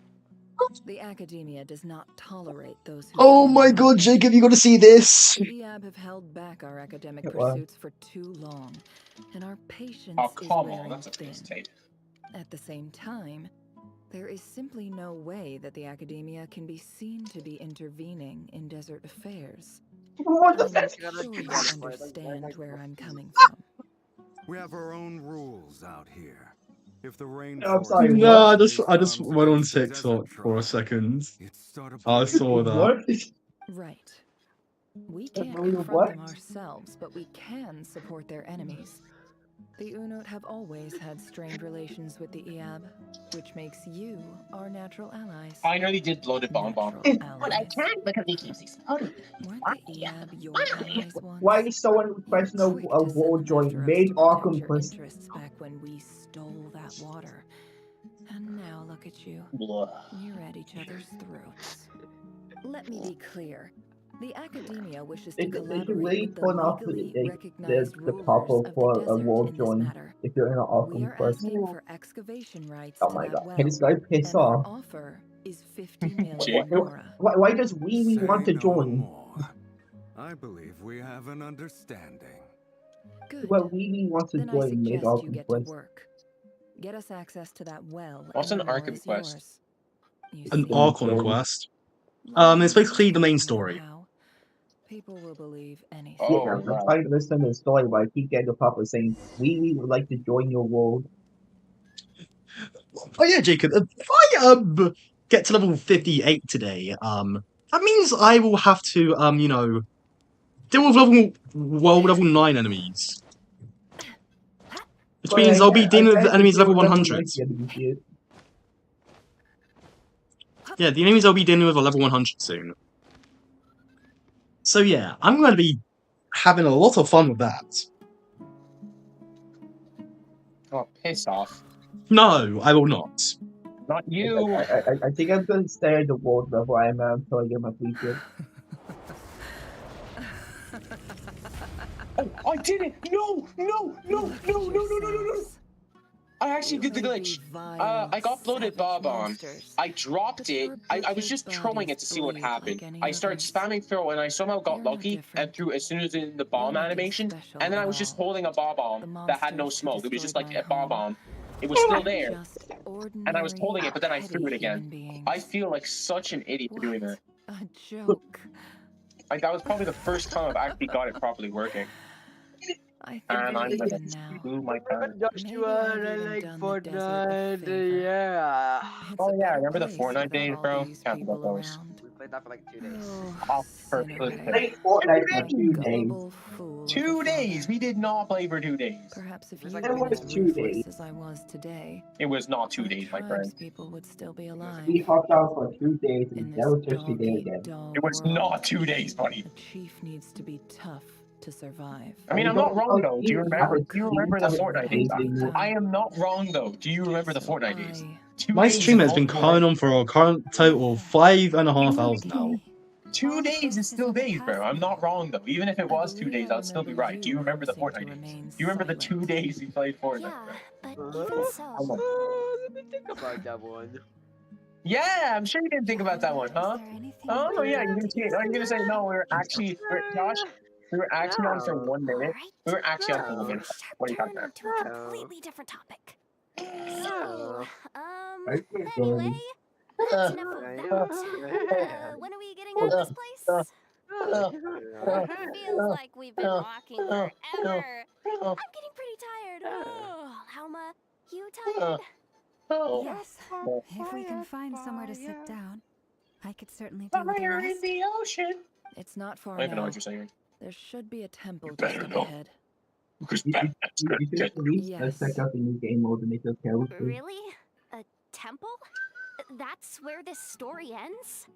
The Academia does not tolerate those who Oh stand my in our god, way. Jacob, you gotta see this! The EAB have held back our academic Wow. pursuits for too long, and our patience Oh, is come on, wearing that's a thin. mistake. At the same time, there is simply no way that the Academia can be seen to be intervening in desert affairs. I'm sure you understand where I'm coming from. We have our own rules out here. If the I'm sorry, rainforest No, what? raised I just arms went on against the desert TikTok for a tribe, second. it'd start a I bleeding saw that. What? Right. We can't What? confront them ourselves, but we can support their enemies. The Unut have always had strained relations with the EAB, which makes you our natural allies. I nearly did blow the bomb bomb. Natural But I allies. can't because he keeps exploding. Weren't the EAB your allies once? Why is someone requesting a Quick to war send them join after us mid to protect Arkham your Quest? interests back when we stole that water. And now look at you. Blah. You're at each other's throats. Let me be clear. The Academia wishes They to should collaborate really with the turn off legally the recognized rulers couple of the for a desert war in this join matter. if you're in an We Arkham are Quest. asking for excavation rights Oh to my that god, well, can this guy piss and our off? offer is 50 million Nora. Why does Wee want to no join? more. I believe we have an understanding. Good. Well, Wee wants to Then I join mid suggest you Arkham get to Quest. work. Get us access to that well, What's and an the more Arkham is Quest? yours. You An see, Archon story. quest. long It's as you basically the tell main them story. how, people will believe anything. Oh, Yeah, I'm right. trying to listen to the story, but I keep getting the papa saying, Wee would like to join your world. Oh yeah, Jacob, if I get to level 58 today, that means I will have to deal with level 9 enemies. Which But means I'll be dealing with I enemies deal level with level 100. 90 enemies here. Yeah, the enemies I'll be dealing with are level 100 soon. So yeah, I'm going to be having a lot of fun with that. Oh, piss off. No, I will not. Not you. I think I'm going to stay at the world level I am until I get my feature. Oh, I did it! No! No! No! No! No! No! No! No! No! I actually did the glitch. I got bloated bob on. I dropped it. I was just throwing it to see what happened. I started spamming throw and I somehow got lucky and threw as soon as in the bomb animation. And then I was just holding a bob on that had no smoke. It was just like a bob on. It was still there. And I was holding it, but then I threw it again. I feel like such an idiot for doing that. A joke. That was probably the first time I've actually got it properly working. I And I'm think gonna do my turn. Joshua, I like Fortnite. Yeah. Oh yeah, remember the Fortnite days, bro? Can't forget those. We played that for like 2 days. Oh, perfect. Played Fortnite for 2 days. 2 days? We did not play for 2 days. Perhaps if It was you'd like been as 2 days. ruthless as I was today, It was not 2 days, my friend. people would still be alive. We hopped out for 2 days and this never touched it again. It was not 2 days, buddy. A chief needs to be tough to survive. I mean, I'm not wrong though. Do you remember? Do you remember the have a Fortnite days? crazy I am not wrong though. Do you remember the Fortnite days? 2 My days stream is has been also going on for a current total of 5.5 hours now. 2 days is still days, bro. I'm not wrong though. Even if it was 2 days, I'd still be right. Do you remember the Fortnite days? Do you remember the 2 days we played Fortnite, bro? But even so, Let me think about that one. Yeah, I'm sure you didn't think about that one, huh? Oh yeah, you're gonna say, are you gonna say no? Josh, we were actually on for 1 minute. We were actually on for 1 minute. What are you talking about? to a completely different topic. So, I think anyway, That's enough of that. When are we getting out of this place? Feels like we've been walking forever. I'm getting pretty tired. Oh, Alma, you tired? Yes. If we can find somewhere to sit down, I could certainly do with a rest. ocean. It's not I far don't even know now. what you're saying. There should be a temple just up ahead. Because You should at least check out the new game mode to make those characters. Really? A temple? That's where this story ends?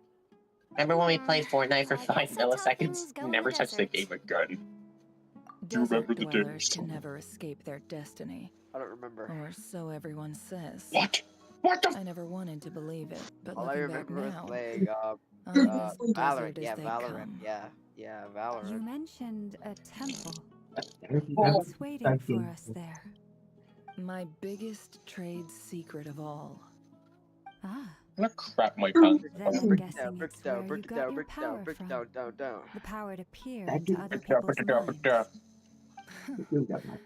Remember when we played Fortnite for I 5 guess that's how milliseconds? things go in Never the touched the desert. game again. Do you Desert remember the dwellers days? can never escape their destiny. I don't remember. Or so everyone says. What? What the? I never wanted to believe it, but All I looking back remember was now, playing I'm as Valorant. desert as Yeah, they Valorant. come. Yeah, You Valorant. mentioned a temple. Oh, What's waiting for us there? My biggest trade secret of all. Ah. I'm gonna crap my pants. Then I'm Break guessing down, break it's down, where you break got down, your break down, power break from. down, down. The power to peer Thank into you. other Break down, people's break down, break down. minds.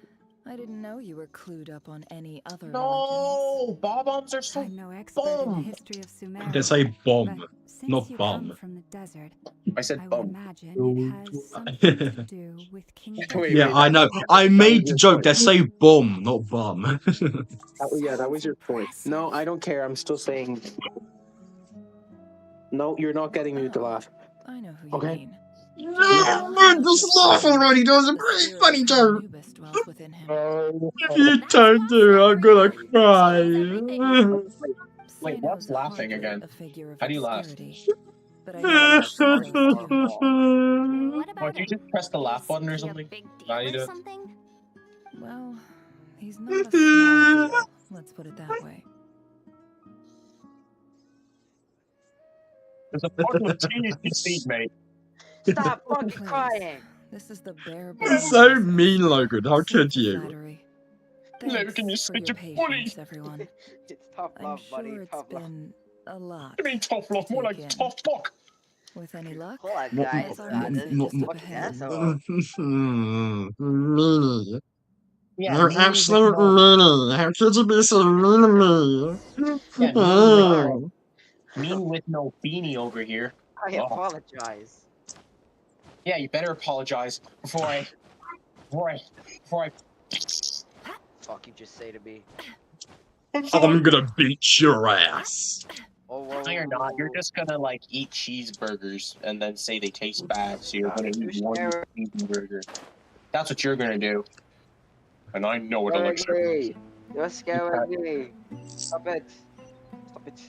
I didn't know you were clued up on any other No, bob-ombs are so I'm no expert in the bum. history of Sumeria. They say bomb, but since not you bum. come from the desert, I said I would bum. imagine it has something to do with King Wait, Yeah, wait, I know. I that made was the your joke. point. They say bum, not bum. Yeah, that was your point. No, I don't care. I'm still saying. No, you're not getting me to laugh. I know who you Okay. mean. Man, just laugh already. That was a pretty funny joke. Anubis dwells within him. If you don't do, I'm gonna cry. Wait, what's laughing again? A figure of How do you laugh? obscurity, but I know it's close to What about Do you him? just press the laugh button or Is he a something? big How deal do you or do it? something? Well, he's not a small deal. Let's put it that way. There's a bottle of tea in your seat, mate. Stop fucking crying. This is the bare It's so mean, Logan. How could you? flattery. Logan, you're Thanks for such your a bully. patience, everyone. It's tough I'm love, sure buddy. it's Tough love. been a lot. I mean tough love, more like take in. tough luck. With any luck, Hold on, What- guys. our exit This just is up fucking ahead. asshole. Meanie. Yeah, You're meanie with absolute no- meanie. How could you be so mean to me? Yeah, Oh. mean with no beanie over here. I Oh. apologize. Yeah, you better apologize before I. Fuck you just say to me. I'm gonna beat your ass. Oh, No, you're not. You're just gonna like eat cheeseburgers and then say they taste bad, so you're gonna eat one cheeseburger. That's what you're gonna do. And I know it'll look Gregory, you're scaring me. Stop it. Stop it.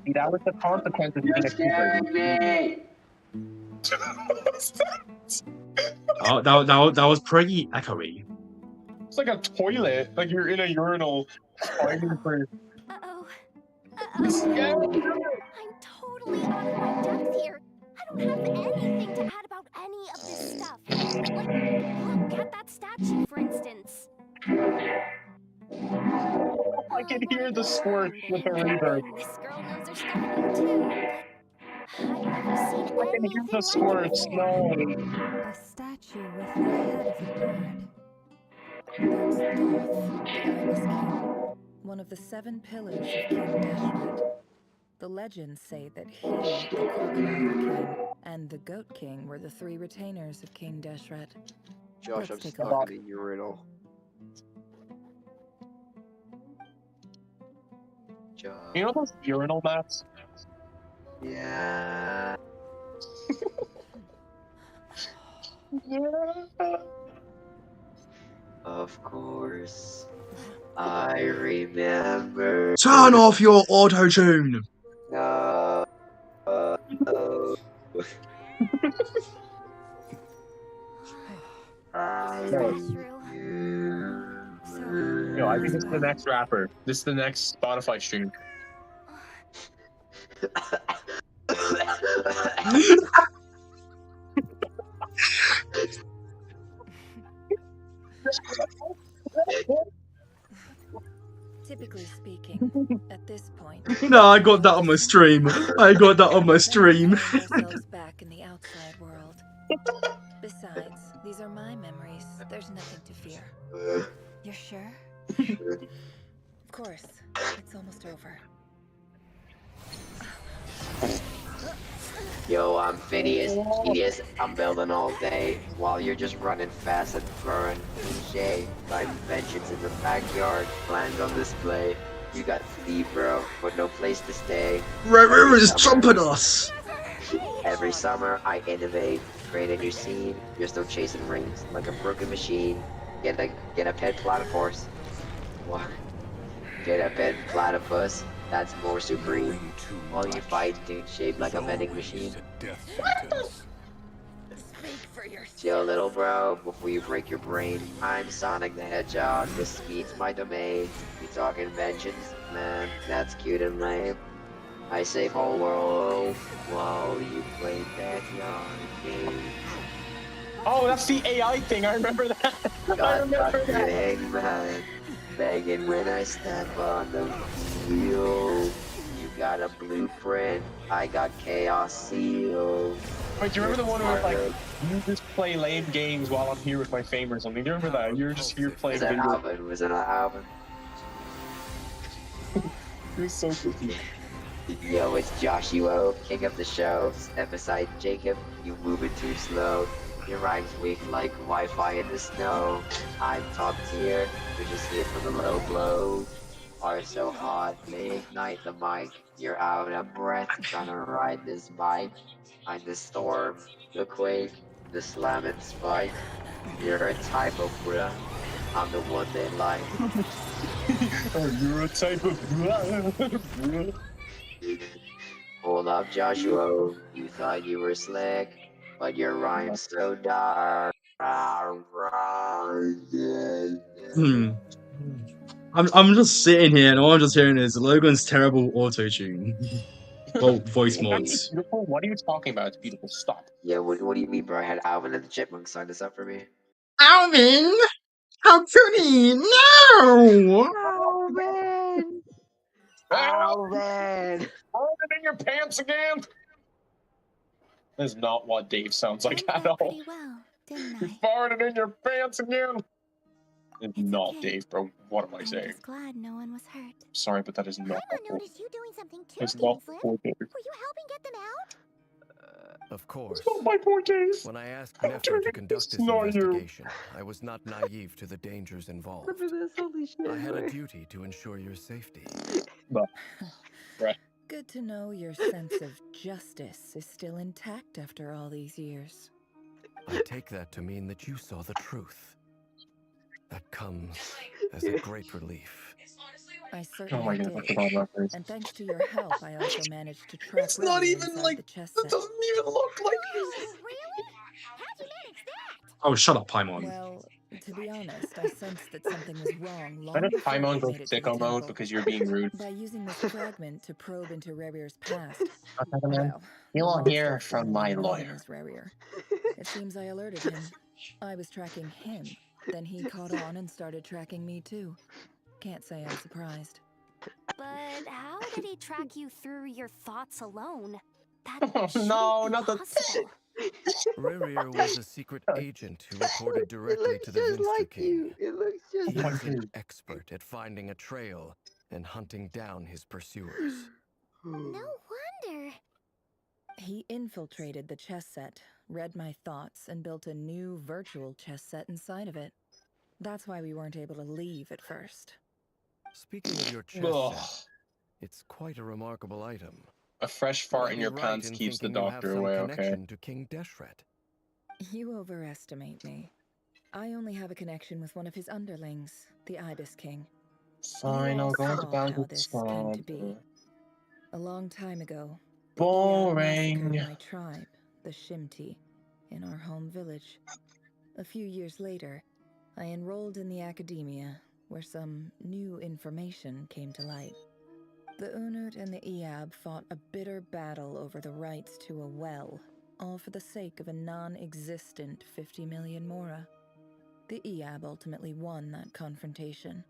See, that was the consequence of eating a cheeseburger. Oh, that was pretty echoey. It's like a toilet. Like you're in a urinal fighting for. Uh-oh. I'm totally out of my depth here. I don't have anything to add about any of this stuff. Like, look at that statue, for instance. I can hear the squirt with the reverb. This girl knows her stuff too, but I've never seen I can hear the squirts. No. A statue with the head of a bird. That's Thoth, the Eyeless King, one of the 7 pillars of King Dashret. The legends say that he, the Crocodile King, and the Goat King were the 3 retainers of King Dashret. Josh, Let's I'm take a stuck look. in a urinal. Josh. You know those urinal mats? Yeah. Yeah. Of course. I remember. Turn off your auto tune. No. No, I think this is the next rapper. This is the next Spotify stream. Typically speaking, at this point, No, I got that on my stream. I got that on my stream. find ourselves back in the outside world. Besides, these are my memories. There's nothing to fear. You're sure? Of course, it's almost over. Yo, I'm Phineas, genius, I'm building all day, while you're just running fast and throwing shade. My inventions in the backyard, plans on display. You got Steve, bro, but no place to stay. Rare is jumping us! Every summer, I innovate, create a new scene. You're still chasing rings like a broken machine. Get a pet platypus. What? Get a pet platypus. That's more supreme. While you fight, dude, shaped like a vending machine. Chill, little bro, before you break your brain. I'm Sonic the Hedgehog. This speed's my domain. You talk inventions, man. That's cute and lame. I save whole world while you play backyard games. Oh, that's the AI thing. I remember that. I remember that. Man. Begging when I step on the field. You got a blueprint. I got chaos seal. Wait, do you remember the one where like you just play lame games while I'm here with my fame or something? Do you remember that? You're just here playing. Was that Alvin? Was it not Alvin? You're so confused. Yo, it's Joshua, king of the show. Step aside, Jacob. You moving too slow. Your rhymes weak like Wi-Fi in the snow. I'm top tier. You're just here for the low blow. Are so hot, they ignite the mic. You're out of breath trying to ride this bike. I'm the storm, the quake, the slam and spike. You're a type of bruh. I'm the one they like. Oh, you're a type of bruh. Hold up, Joshua. You thought you were slick, but your rhyme's so dark. I'm just sitting here and all I'm just hearing is Logan's terrible auto-tune. Well, voice mods. Beautiful? What are you talking about? It's beautiful. Stop. Yeah, what do you mean, bro? I had Alvin and the Chipmunks sign this up for me. Alvin! How could he? No! Alvin! Alvin! Farting in your pants again? That's not what Dave sounds like at all. Pretty well, didn't I? Farting in your pants again? It's not okay. Dave, bro. What am I I'm saying? just glad no one was hurt. Sorry, but that is not. I noticed you doing something too, It's not Kingsley. poor Dave. Were you helping get them out? Of course. It's not my poor Dave. When I asked Nefer to conduct this investigation, I was not naive to the dangers involved. Holy shit. I had a duty to ensure your safety. Right. Good to know your sense of justice is still intact after all these years. I take that to mean that you saw the truth. That comes as a great relief. I Oh certainly my god, I did. forgot about this. And thanks to your help, I also managed to track It's not Remy even inside like, the chess that set. doesn't even look like Oh, shut up, Paimon. Well, to be honest, I sensed that something was wrong long Why did before Paimon it go made it to the sicko mode temple. because you're being rude? By using this fragment to probe into Rerir's past. Okay, man. Well, You'll most hear of from them my were known lawyer. as Rerir. It seems I alerted him. I was tracking him. Then he caught on and started tracking me too. Can't say I'm surprised. But how did he track you through your thoughts alone? That Oh, no, not the. Rerir was a secret agent who reported directly to the Vinster King. It looks just He like was you. an expert at finding a trail and hunting down his pursuers. No wonder. He infiltrated the chess set, read my thoughts, and built a new virtual chess set inside of it. That's why we weren't able to leave at first. Speaking of your chess Ugh. set, it's quite a remarkable item. A fresh Would I fart in be your right pants in keeps the thinking you have doctor some away, okay? connection to King Deshret? You overestimate me. I only have a connection with one of his underlings, the Ibis King. Fine, I'll go into Saw bed how with this came to be. Scott. A long time ago, the Boring. massacred my tribe, the Shimti, in our home village. A few years later, I enrolled in the academia, where some new information came to light. The Unut and the Iab fought a bitter battle over the rights to a well, all for the sake of a non-existent 50 million Mora. The Iab ultimately won that confrontation,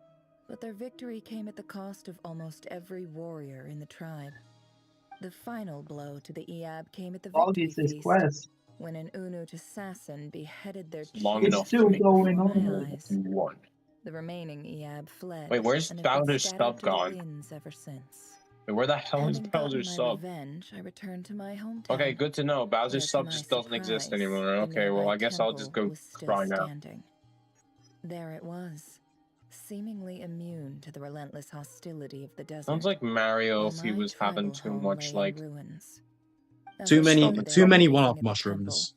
but their victory came at the cost of almost every warrior in the tribe. The final blow to the Iab came at the victory This feast, quest. when an Unut assassin beheaded their Long chief enough still for me. going before my on. eyes. One. The remaining Iab fled. Wait, where's and have been Founder's scattered stuff to the gone? winds ever since. Wait, where the hell is Having Bowser's gotten my sub? revenge, I returned to my hometown. Okay, good to know. Bowser's Where, to sub my just doesn't exist surprise, anymore. the Okay, well, nearby I guess I'll just temple go was still cry now. standing. There it was, seemingly immune to the relentless hostility of the desert. Sounds like Mario while if he my was having tribal too home much, lay in like... ruins. As Too I many, stood too there many gazing one-up at the temple, mushrooms.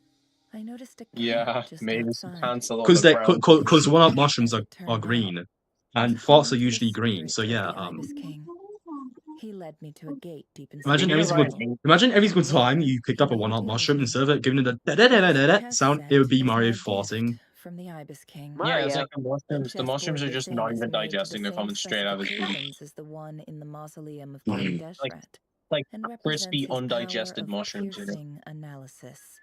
I noticed a cat Yeah, just maybe some outside. cancel on Because the they, ground. because one-up mushrooms As are it turned green, out, and the farts king are was the usually green. So spirit of yeah, the Ibis King. He led me to a gate deep inside imagine the every single, temple. imagine every single time There, you picked he up a made a one-up deal with mushroom me. instead of it giving it a This da-da-da-da-da chess sound, it would set be was Mario my farting. gift from the Ibis King. Yeah, it's like the The mushrooms. The mushrooms chessboard are just within not is even made to the digesting. They're same coming straight out of his food. specifications as the one in the mausoleum of King Like, Deshret, like and crispy, represents his power undigested of mushrooms, you know? piercing analysis.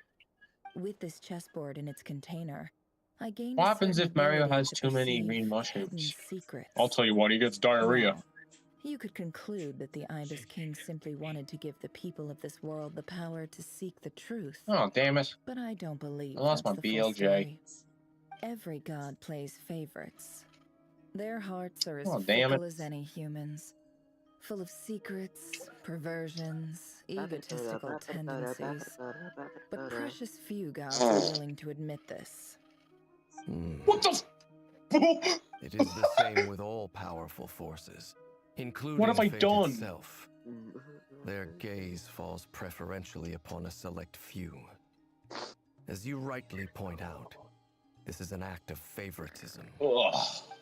With this chessboard in its container, I gained What a happens certain if Mario ability has to too many perceive green hidden mushrooms? secrets. I'll tell you what, he gets diarrhea. Now, you could conclude that the Ibis King simply wanted to give the people of this world the power to seek the truth. Oh, damn it. But I don't believe I lost that's my the full BLJ. story. Every god plays favorites. Their hearts are as Oh, damn it. fickle as any humans, full of secrets, perversions, egotistical tendencies. But precious few gods are willing to admit this. What the It is the same with all powerful forces, including What have I fate done? itself. Their gaze falls preferentially upon a select few. As you rightly point out, this is an act of favoritism.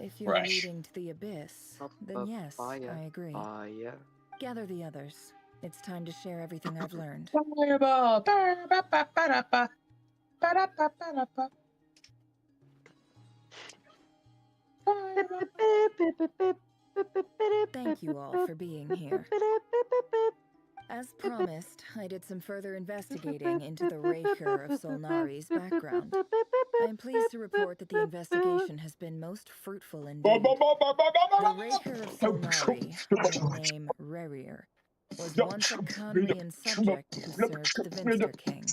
If you're leading to the abyss, then yes, I agree. Gather the others. It's time to share everything I've learned. Thank you all for being here. As promised, I did some further investigating into the Raker of Solnari's background. I am pleased to report that the investigation has been most fruitful indeed. The Raker of Solnari, real name Rerir, was once a Conrian subject who served the Vinster King.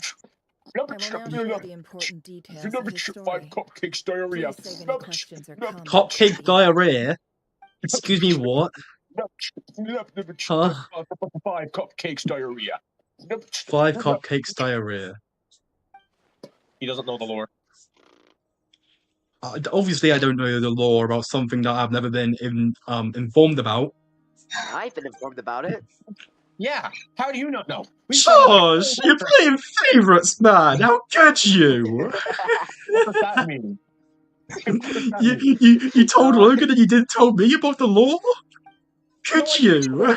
I will now share the important details of his story. Cupcakes diarrhea. Please save any questions or comments. Cupcake diarrhea? Excuse me, what? Huh? 5 cupcakes diarrhea. 5 cupcakes diarrhea. He doesn't know the lore. Obviously, I don't know the lore about something that I've never been informed about. I've been informed about it. Yeah, how do you not know? Josh, you're playing favorites, man. How could you? What does that mean? You told Logan and you didn't tell me about the lore? Could you?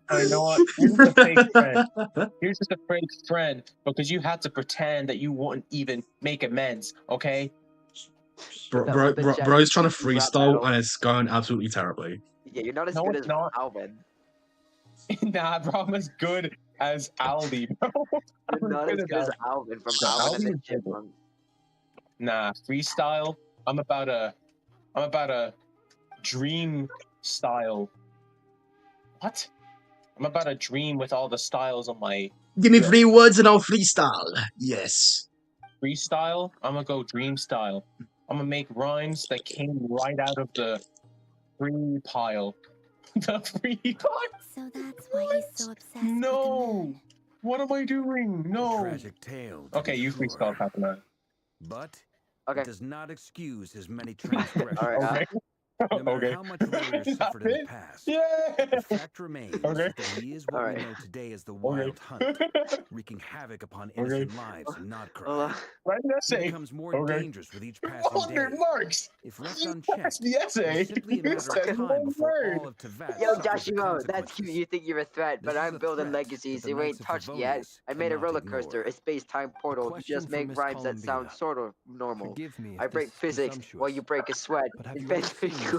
I know what? You're just a fake friend. You're just a fake friend because you had to pretend that you wouldn't even make amends, okay? Bro's trying to freestyle and it's going absolutely terribly. Yeah, you're not as good as Alvin. Nah, bro, I'm as good as Aldi, bro. You're not as good as Alvin from Alvin and the Chipmunks. Nah, freestyle. I'm about a dream style. What? I'm about a dream with all the styles on my... Give me 3 words and I'll freestyle. Yes. Freestyle? I'm gonna go dream style. I'm gonna make rhymes that came right out of the free pile. The free pile? So that's why he's so obsessed No! What am I doing? No! Tragic tale. Okay, you freestyle, Captain Man. But it does not excuse his many transgressions. Okay. No matter how much Warrior suffered in the past, the fact remains that he is what we know today as the Wild Hunt, wreaking havoc upon innocent lives in Nodcry. He becomes more dangerous with each passing day. If left unchecked, it's simply a matter of time before all of Teyvat Yo, suffers the Joshua, that's cute. consequences. You think you're a threat, but I'm building legacies. You ain't touched yet. I made a roller coaster, a space-time portal. You just make rhymes that sound sort of normal. I break physics while you break a sweat. It's basically cool.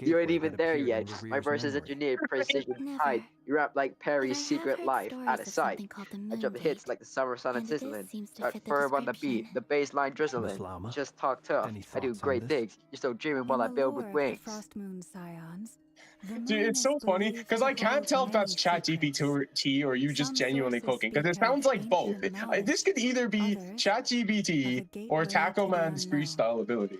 You ain't even there yet. My verse is engineered precision tight. You rap like Perry's Secret Life, out of sight. I drop the hits like the summer sun and sizzling. Got verb on the beat, the bass line drizzling. Just talk tough. I do great things. You're still dreaming while I build with wings. Frost Moon Scions, Dude, it's so funny because I can't tell if that's ChatGPT or you just genuinely cooking because it sounds like both. This could either be ChatGPT or Taco Man's freestyle ability.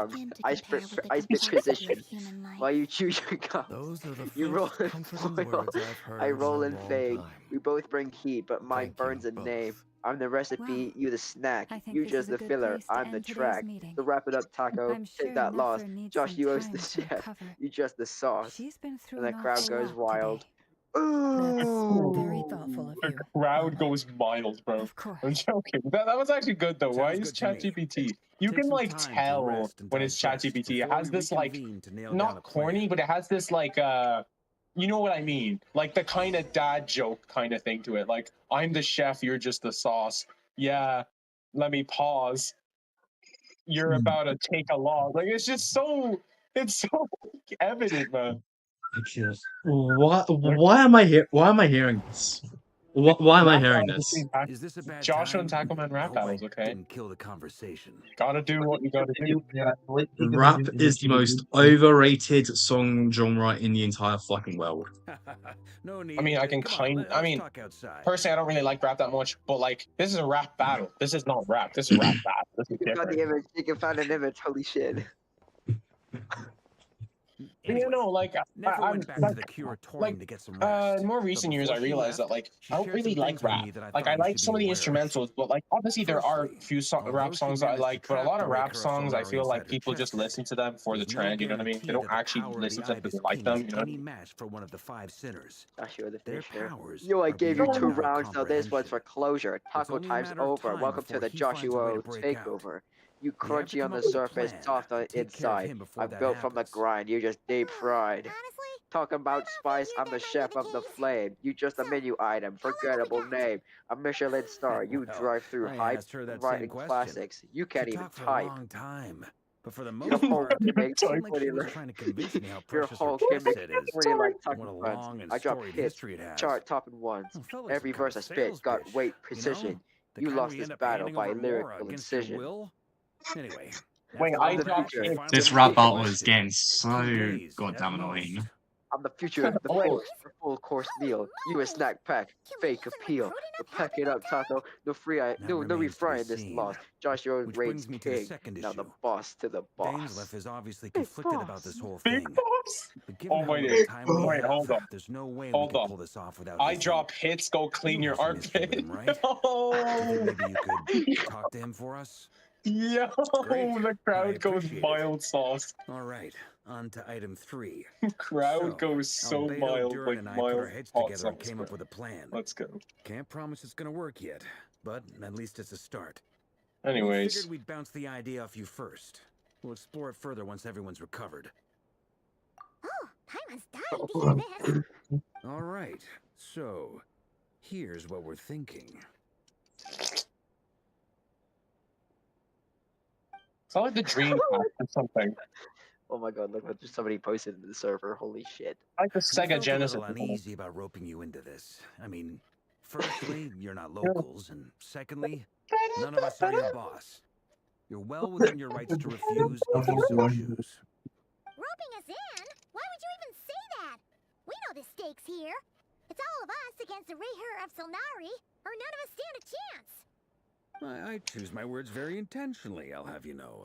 arms. I spit position. While you chew your gum. Those are the You roll first in comforting foil. words I've heard I in roll a in long fade. time. We both bring heat, but mine Thank you burns a both. name. I'm the recipe, Well, you the snack. I think You this just is a the good filler, place to I'm the end today's track. meeting. So wrap it up, Taco. I'm Take sure that loss. Nefer needs Josh, some you host time the to chef. recover. You just the sauce. She's been through And the an crowd awful goes lot wild. That's very Ooh. thoughtful of The you. crowd goes wild, bro. Of course. I'm joking. That was actually good though. Why Sounds is good to me. ChatGPT? You Take can some like time to tell rest and when it's digest ChatGPT. It before has we this like reconvene to nail down a not plan. corny, but it has this like you know what I mean? Like the kind of dad joke kind of thing to it. Like, I'm the chef, you're just the sauce. Yeah, let me pause. You're about to take a log. Like it's just so it's so evident, man. Why am I here? Why am I hearing this? Why am I Rap hearing battles this? between Is this a bad Joshua and time? Tackleman I rap hope I battles, okay? didn't kill the conversation. Gotta do what you gotta do. Rap is the most overrated song genre in the entire fucking world. No need. I mean, I can Come on, I mean, talk outside. personally, I don't really like rap that much, but like, this is a rap battle. This is not rap. This is rap battle. This is You found different. the image. You can find an image. Holy shit. You know, like Never I'm went back like, to the curatorium to get some rest. in more recent years, I before she realized that left, like she I don't shared really some like things with rap. me that I Like thought I you like should some of be the aware of. instrumentals, but like obviously there are Firstly, few although rap she songs that I managed to like, but a trap lot the of rap Raker of songs I Solari feel inside like her people chest just set, listen to them for the there's no trend. You know what I mean? They guarantee don't that the actually power of listen the to them because Ibis they like King them. is You know? any match for one of the 5 sinners. Joshua the Their Finisher. powers Yo, I are gave you beyond 2 our rounds, now this one's comprehension. for closure. It's Taco only a time's matter of over. time Welcome to before the he finds a way Joshua to break out. takeover. You We have to crunchy on come the up with a surface, plan soft on to the take care of inside. him before I'm that built from the happens. grind, you're just deep fried. Talking about spice, I'm the chef of the flame. You just a menu item, forgettable name. A Michelin star, you Well, drive through I hype, asked her that writing same question. classics. You can't She even talked for a type. long time, but for the Your most whole part, gimmick it seemed like she was trying to convince me how your precious her whole chess gimmick set is, when you like and talking what a friends. long and I drop storied hits, history it has. chart topping ones. Well, fellas Every are kind verse I of spit sales got pitch, weight, you know? precision. The You kind lost where you this end up battle handing by over more lyrical against your incision. will. Anyway, Wait, after I all that, dropped she it. finally This answered rap the battle is question. getting 2 so days goddamn at annoying. most. I'm the future, the full course meal. You a snack pack, fake appeal. We're packing up taco, no no remains to be refrying this seen. loss. Joshua Which reigns brings me to the king. second Now the issue. boss to the boss. Dainsleif is obviously conflicted about this whole Big thing. boss. But given Oh how wait, little time we wait, have, hold up, there's no way we hold can up. pull this off without I his drop hits, go clean You your have some history with armpit. him, right? Do you think maybe you could talk to him for us? Yo, Great. the I crowd goes appreciate it. mild sauce. All right, on to item 3. Crowd goes so Albedo, mild, Durin, like and I put our mild heads hot together and sauce. came up with a plan. Let's go. Can't promise it's gonna work yet, but at least it's a start. Anyways. We figured we'd bounce the idea off you first. We'll explore it further once everyone's recovered. Oh, Paimon's dying to hear this. All right, so here's what we're thinking. It's not like the dream or something. Oh my god, look what somebody posted in the server. Holy shit. Like the We Sega felt Genesis. a little uneasy about roping you into this. I mean, firstly, you're not locals, and secondly, none of us are your boss. You're well within your rights to refuse if you so choose. Roping us in? Why would you even say that? We know the stakes here. It's all of us against the Rayher of Solnari, or none of us stand a chance. I choose my words very intentionally, I'll have you know.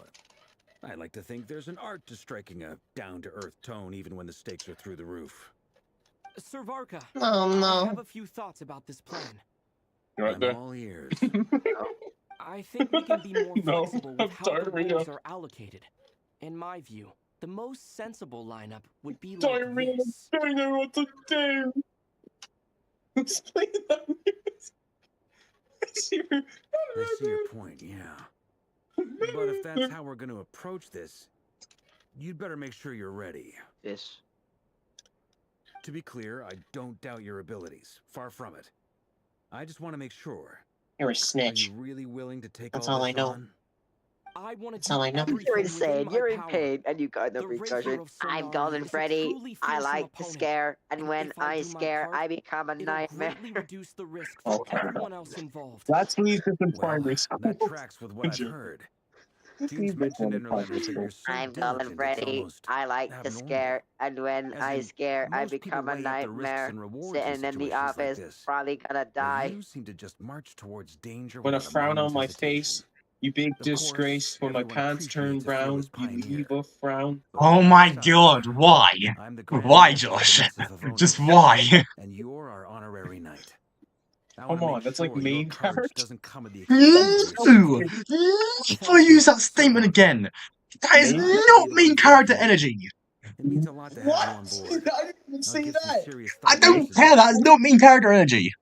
I like to think there's an art to striking a down-to-earth tone even when the stakes are through the roof. Sir Varka, Oh, no. I have a few thoughts about this plan. Right there. I'm all ears. I think we can be more No, flexible I'm with how the diarrhea. roles are allocated. In my view, the most sensible lineup would be like Diarrhea, this. I don't know what to do. Explain that. I see your point, yeah. But if that's how we're going to approach this, you'd better make sure you're ready. This. To be clear, I don't doubt your abilities. Far from it. I just want to make sure. You're a snitch. Are you really willing to take That's all all I this know. on? I want to That's all I know. You're insane, you're in pain, and you got no The repercussion. Raker of I'm Solnari Golden is a Freddy. truly I fearsome like to opponent. scare, and when if I I do my scare, part, I become a it'll nightmare. greatly reduce the risk for Okay. everyone else involved. Let's leave this in Well, primary school. that tracks with what I've heard. June's mentioned in her letters that you're so I'm Golden diligent it's Freddy. almost I like to abnormal. scare, and when As I in, scare, I most people become a weigh up the risks nightmare. and rewards in Sitting in the situations like office, this. probably gonna die. You seem to just march towards danger With a without frown on moment's my hesitation. face, you big Of course, disgrace. When my everyone pants turn appreciates a brown, fearless you pioneer. evil frown. But Oh all that my aside, god, why? I'm the Grand Why, Master of the Josh? Knights of Favonius, Just why? and you're our honorary knight. I Come want to on, make that's sure like your main courage character. doesn't come at the expense of your No! safety. If I use that statement again, that is Main not main character energy. It means a lot to have What? you on board. I didn't even I'll say give some that. serious I thought to your don't care, that is not main character energy.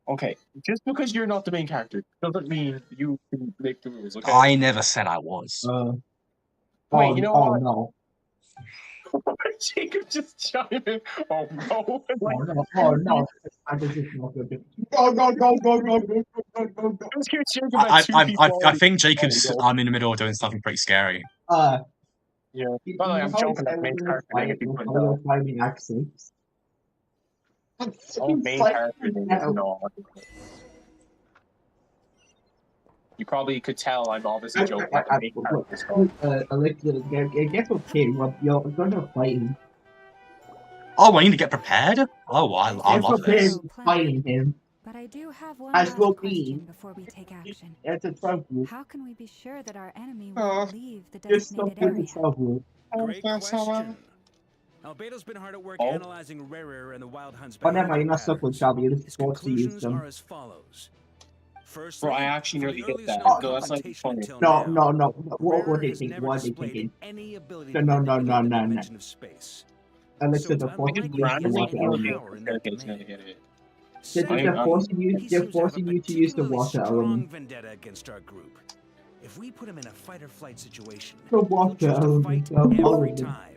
Okay, just because you're not the main character doesn't mean you can make the rules, okay? I never said I was. Wait, you know what? No. Jacob just chimed in. Oh no. Like, no. Go, go, go, go, go, go, go, go, go. Just hear Jacob at two people I already. think Jacob's. Oh, no. I'm in the middle of doing something pretty scary. Yeah. By the way, I'm joking that main character name if you couldn't tell. Finding accents. Oh, main character name is not. You probably could tell I'm obviously joking. The main character is not. Alexa, guess okay, you're gonna fight him. Oh, I need to get prepared? Oh, I Get love this. prepared fighting him. But I do have one As last will question be. before we take action. It's a trouble. How can we be sure that our enemy Oh, won't leave the Just stop designated in area? trouble. Great question. Albedo's been hard at work analyzing Rarer and the Wild Hunt's Oh, never mind, you're behavior not stuck with patterns. trouble, you're His just forced to use conclusions them. are as follows. First, Bro, I actually nearly hit that. Oh, No, that's not funny. No. What they think? What they thinking? No. dimension of space. Alexa, So they're forcing you to use the Randomly water heal element. me. It's gonna hit it. They're forcing you to use the water strong element. vendetta against our group. If we put him in a fight or flight situation, The he'll water choose to element. fight every time.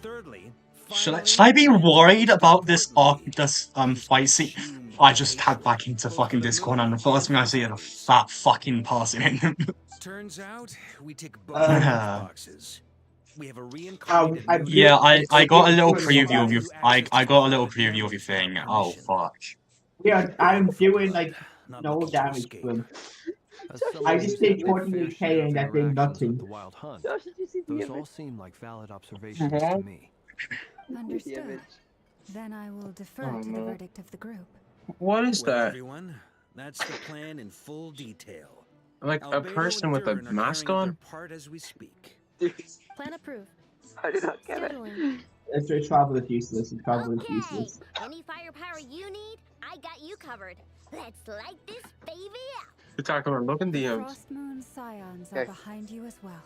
Thirdly, Should I be worried about this fight scene? I just tagged back into fucking Discord and the first thing I see is a fat fucking person in them. turns out we tick both of those boxes. We have a reincarnated Yeah, I got a little preview of your I got a little preview of your thing. Oh fuck. Yeah, I'm doing like no damage to him. I just did 28k and that did nothing. The Wild Hunt. Josh, did you see the Those image? all seem like valid observations to me. Understood. Then I will defer to the verdict of the group. What is Well, that? everyone, that's the plan in full detail. Like a person with a mask on? Part as we speak. Plan approved. I did not get it. Scheduling. It's your travel is useless. It's travel is useless. Any firepower you need, I got you covered. Let's light this baby up. You're talking about looking DMs. Frost Moon Scions are behind you as well.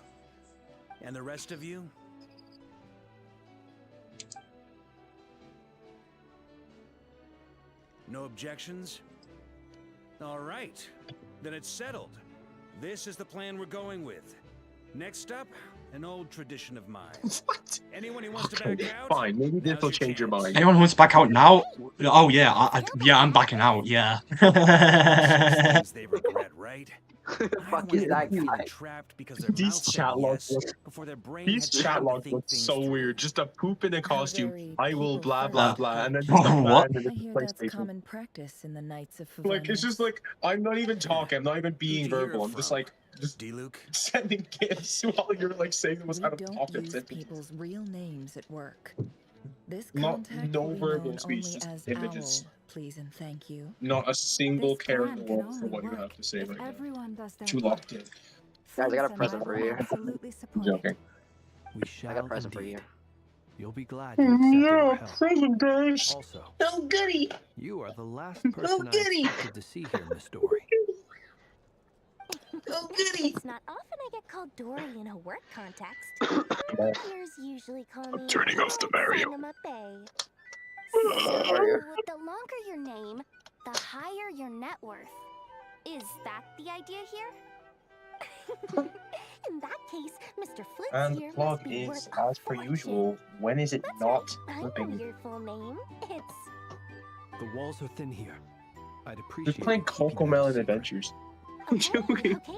And the rest of you? No objections? All right. Then it's settled. This is the plan we're going with. Next up, an old tradition of mine. What? Anyone who wants to back out? Fine, maybe this will change your mind. Anyone who wants to back out now? Oh yeah, yeah, I'm backing out. Yeah. Things they regret, right? Fuck is that guy? Trapped because These chat logs look. These chat logs look so weird. Just a poop in a costume. I will blah blah blah, and then just a What? man in I a hear that's PlayStation. common practice in the Knights of Like it's just like I'm not even talking. I'm not even being verbal. I'm just like sending gifts while you're like saying them out of don't pocket use sentences. people's real names at work. This Not contact no will be verbal known speech, only just as images. Owl, please and thank you. Not a single This care in the plan can world for only what you work have to say if right now. everyone does their Too part. locked in. Guys, I got a Flints and present I for will you. absolutely I'm support it. joking. We shall I got a present for you. You'll be glad you accepted our help. present, guys. Also, Oh goody. you are the last person I expected to see here, Miss Dory. Oh goody. It's not often I get called Dory in a work context. Peers usually call me turning off the Mario. Cinema Bay. Mario. So, the longer your name, the higher your net worth. Is that the idea here? In that case, Mr. Flint's And here the plug must be is, worth a as per fortune. usual, when is it not I know flipping? your full name. It's The walls are thin here. I'd Just appreciate playing you keeping Coco that a Melon secret. Adventures. I'm joking. fine.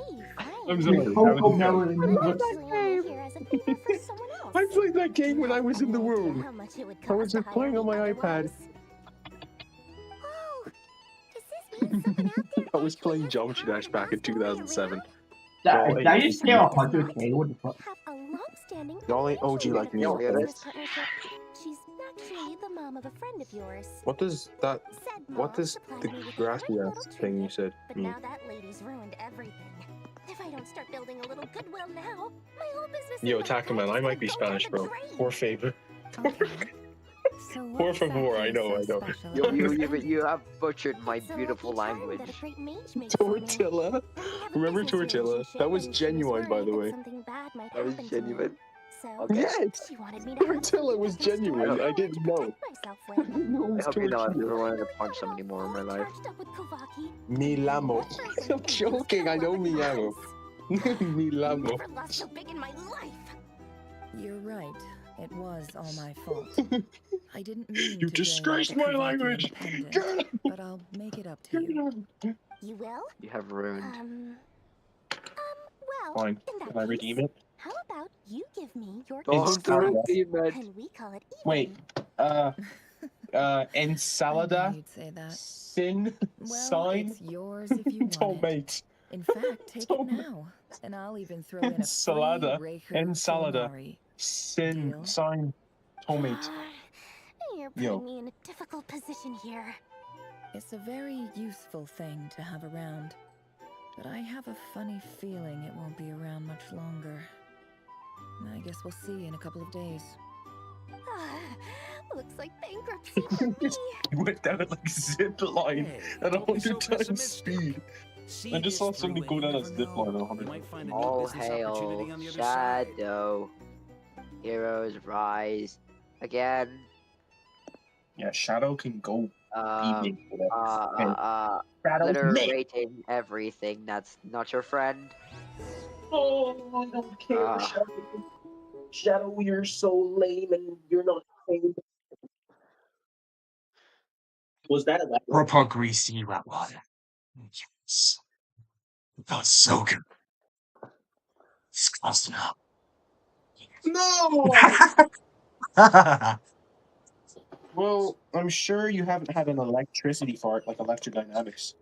I'm sorry. that Coco was a joke. Melon. I'm actually only here as a favor for someone else. I played that game when I was in the womb. How much it would I cost was to just playing hire on my me iPad. otherwise? Oh, does this mean someone out there I was playing Geometry Dash back in 2007. Did I just say 100k? What the fuck? have a long-standing The only OG like me. Don't get Okay. it. partnership? She's actually the mom of a friend of yours. What does that? Said mom What does supplied the me with a grassy great ass little thing you trinket, said But mean? now that lady's ruined everything. If I don't start building a little goodwill now, my whole business. Yo, Tacoman, I might be Spanish, bro. Por favor. So what Por exactly favor, I is know, so I know. special You, about you, this you, enemy? you have butchered my It's a beautiful lucky charm language. that a great mage made for me. Tortilla? We have a Remember business Tortilla? relationship, That was and she was genuine, by worried the that way. something bad might That was happen to me. genuine. So Okay. Yes! she wanted me to have Tortilla something was I can store genuine. I power didn't to know. protect myself I with. didn't know it I was hope you know I've tortilla. never wanted to punch someone anymore in my life. Charged up with Kovaki. Mi lamo. I'm joking, I know mi amo. Mi lamo. Never lost so big in my life. You're right. It was all my fault. I didn't mean You to disgraced bring my the Kavaki language. independent, but I'll make it up to you. You will? You have ruined. Well, Fine. in that Can I case, redeem it? how about you give me your Don't It's gift, out. redeem it. and we call it even. Wait, ensalada, you'd say that. sin, Well, sign, it's yours if you want it. tomate. In fact, take it now, and I'll even throw in a free Ensalada, Raker ensalada, calamari. sin, Deal? sign, tomate. You're putting Yo. me in a difficult position here. It's a very useful thing to have around, but I have a funny feeling it won't be around much longer. I guess we'll see in a couple of days. Looks like bankruptcy for me. You went down at like zip line at 100 times speed. I just saw somebody go down a zip line at 100 times. All hail Shadow. Heroes rise again. Yeah, Shadow can go. Obliterating everything that's not your friend. Oh, I don't care, Shadow. Shadow, you're so lame and you're not lame. Was that a Proper greasy wet one. Yes. That was so good. It's close enough. No! Well, I'm sure you haven't had an electricity fart like electrodynamics.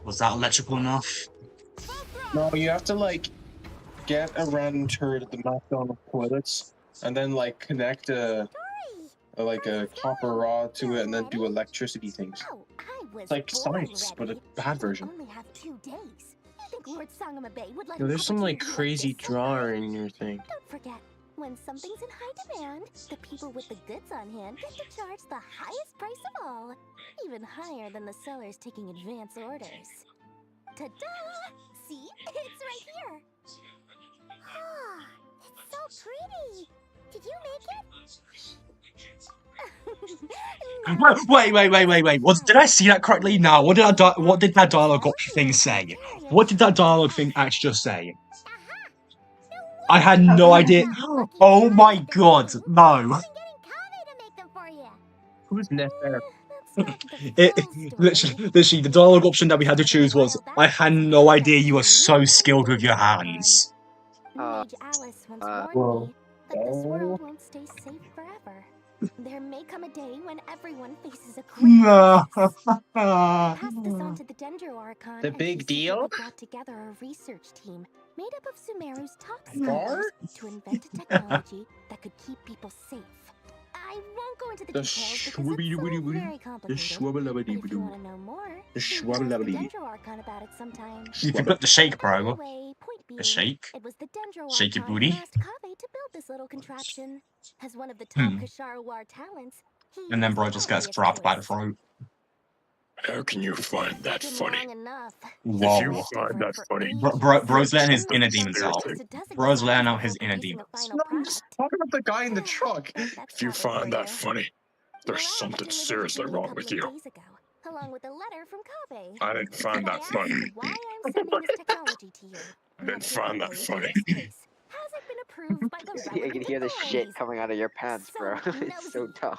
Was that electrical enough? No, you have to like get a random turd at the McDonald's toilets and then like connect a copper rod to it and then do electricity things. It's like science, but a bad version. Only have 2 days. You think Lord Sangamabe would let No, an there's some like opportunity crazy this drawer in your thing. Don't forget, when something's in high demand, the people with the goods on hand get to charge the highest price of all, even higher than the sellers taking advance orders. Ta-da! See? It's right here. Ah, it's so pretty. Did you make it? Wait. Did I see that correctly? No. What did that dialogue thing say? What did that dialogue thing actually just say? I had no idea. Oh my god, no. Who's Nef there? Literally, the dialogue option that we had to choose was, I had no idea you were so skilled with your hands. Mage Alice once warned me that this world won't stay safe forever. There may come a day when everyone faces a great crisis. I passed this on to the Dendro Archon, The and big she deal? secretly brought together a research team made up of Sumeru's top scholars to invent a technology that could keep people safe. I won't go into the details because it's all very complicated. But if you want to know more, you can ask the Dendro Archon about it sometime. You can put the shake, bro. Anyway, point being, The shake. it was the Dendro Shake your Archon booty. who asked Kaveh to build this little contraption. As one of the top Kashara War talents, he And then used bro the just gets obvious dropped by the twist. throat. How can you find that funny? Whoa. If you find that funny, Bro's letting his inner demons out. Bro's letting out his inner demons. No, I'm just talking about the guy in the truck. if you find that funny, there's something seriously wrong with you. Along with a letter from Kaveh. I didn't find that funny. Why I'm sending this technology to you. I didn't find that funny. Has it been approved by the I can hear the shit coming out of your pants, bro. It's so dumb.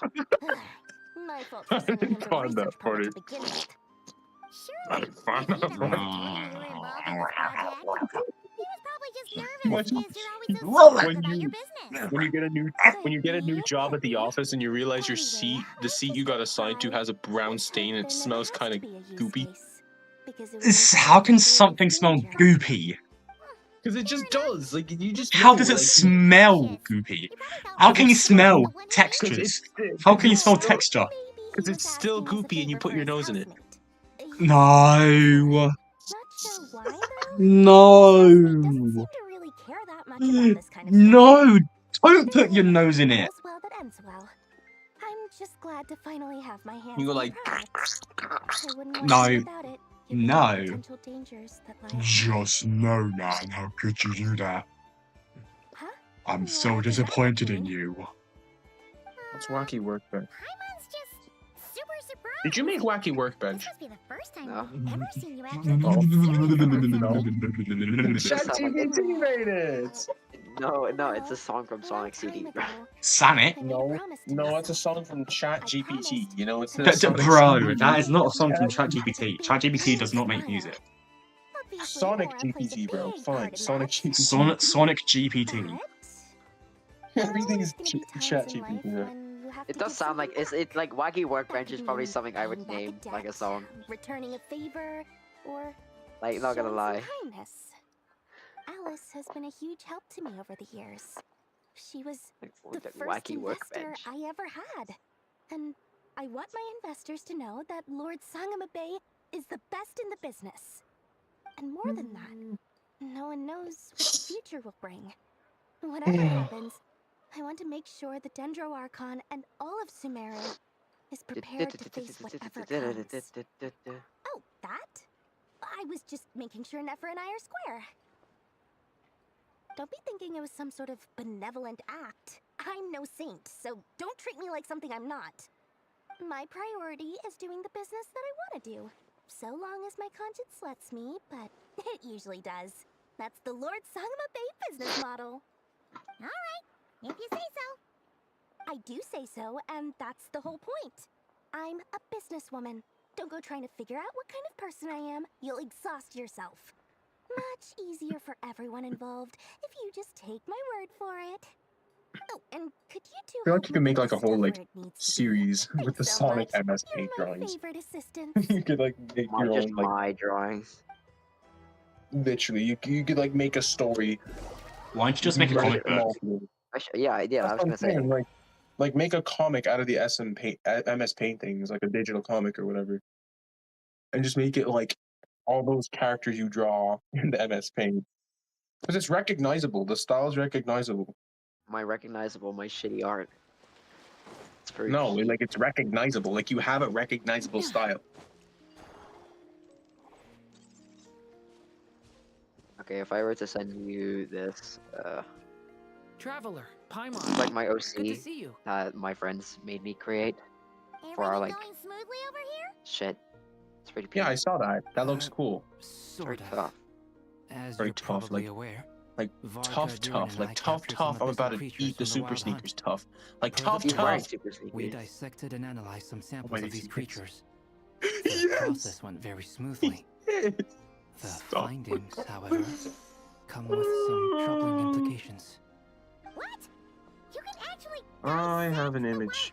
My fault for sending him the Find that research part funny. to begin with. I didn't find that funny. When you get a new job at the office and you realize the seat you got assigned to has a brown stain and it smells kind of goopy. How can something smell goopy? Because it just does. Like you just. How does it smell goopy? How can you smell textures? How can you smell texture? Because it's still goopy and you put your nose in it. No. No. No. Don't put your nose in it. I'm just glad to finally have my hands. You go like. No. No. Just no, man. How could you do that? I'm so disappointed in you. That's wacky workbench. Did you make wacky workbench? ChatGPT made it. No, it's a song from Sonic CD, bro. Sonic? No, it's a song from ChatGPT. You know, it's bro, that is not a song from ChatGPT. ChatGPT does not make music. Sonic GPT, bro. Fine, Sonic GPT. Sonic GPT. Everything's Gonna be times chat in life GPT. Yeah. when you have It to does give sound like something it's like Wacky Workbench That is could probably mean something I would paying back name a like a debt, song. returning a favor, or Like, not gonna showing lie. some kindness. Alice has been a huge help to me over the years. She was the Like, first Wacky investor Workbench. I ever had. And I want my investors to know that Lord Sangama Bay is the best in the business. And more than that, no one knows what the future will bring. Whatever happens, I want to make sure the Dendro Archon and all of Sumeru is prepared to face whatever comes. Oh, that? I was just making sure Nefer and I are square. Don't be thinking it was some sort of benevolent act. I'm no saint, so don't treat me like something I'm not. My priority is doing the business that I want to do. So long as my conscience lets me, but it usually does. That's the Lord Sangama Bay business model. Alright, if you say so. I do say so, and that's the whole point. I'm a businesswoman. Don't go trying to figure out what kind of person I am. You'll exhaust yourself. Much easier for everyone involved if you just take my word for it. Oh, and could you two I feel like help you me could make put like a the whole stuff like where it needs to be? series with the so Sonic much. MS You're Paint my drawings. favorite assistants. You could like make your Just own like my drawings. literally you could like make a story. Why don't you just make a comic book? Yeah, I That's was what I'm gonna say. saying, like make a comic out of the MS Paint things, like a digital comic or whatever, and just make it like all those characters you draw in the MS Paint, because it's recognizable. The style's recognizable. My shitty art. It's very No, like it's recognizable. Like you have a recognizable style. Okay, if I were to send you this, Traveler, Paimon. it's like my Good to OC see you. that my friends made me create for our like Going smoothly over here? shit. It's pretty. Yeah, I saw that. That looks cool. Very tough. As Very you're tough, probably like aware, tough, like tough. I'm about to eat the super sneakers. Tough, like tough. We dissected and analyzed some samples wait, of these yes. creatures. The process went very smoothly. The findings, however, come with some troubling implications. What? You can actually I have an image.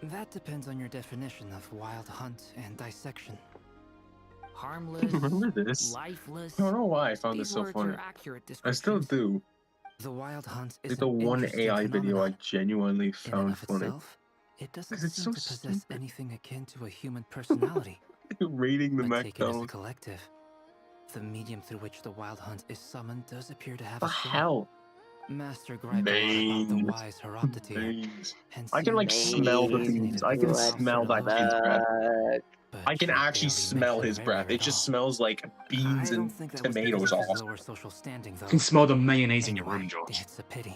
That depends on your definition of wild hunt and dissection. Harmless, Remember this? lifeless. I don't know why I found These this so words funny. are accurate I still descriptions. do. The wild hunt is Like the an one interesting AI video I phenomenon. genuinely In and found of funny. itself, it doesn't Because it's seem so to possess stupid. anything akin to a human personality. Rating the But taken as a McDonald's. collective, the medium through which the wild hunt is summoned does appear to have The a soul. hell? Master griped a lot about the Veins. wise Horoptity. Veins. Hence I can like smell the beans. I can smell that kid's breath. I can actually smell his breath. It just smells like beans and tomato sauce. Lower social standing, though. I can smell the mayonnaise in your room, Josh. It's a pity.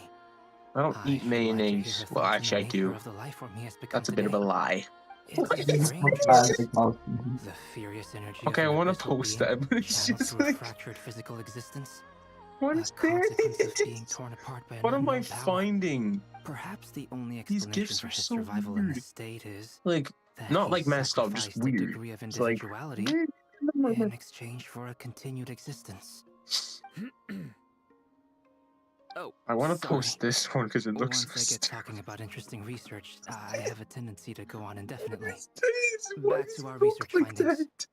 I don't eat mayonnaise. Well, actually, I do. That's a bit of a lie. The furious energy Okay, I of an want to abyssal post being that, but it's channeled just through a like, fractured physical existence. what A is there? consequence of being torn apart by an What am I unknown power. finding? Perhaps the only These explanation gifts for are his so survival in weird. this state is Like, that not he like messed up, just sacrificed a weird. degree of It's like, individuality in exchange for a continued existence. Oh, I want to sorry. post this one because it looks Once so I get stupid. talking about interesting research, I have a tendency to go on indefinitely. Why Back does to he our look research like findings. that?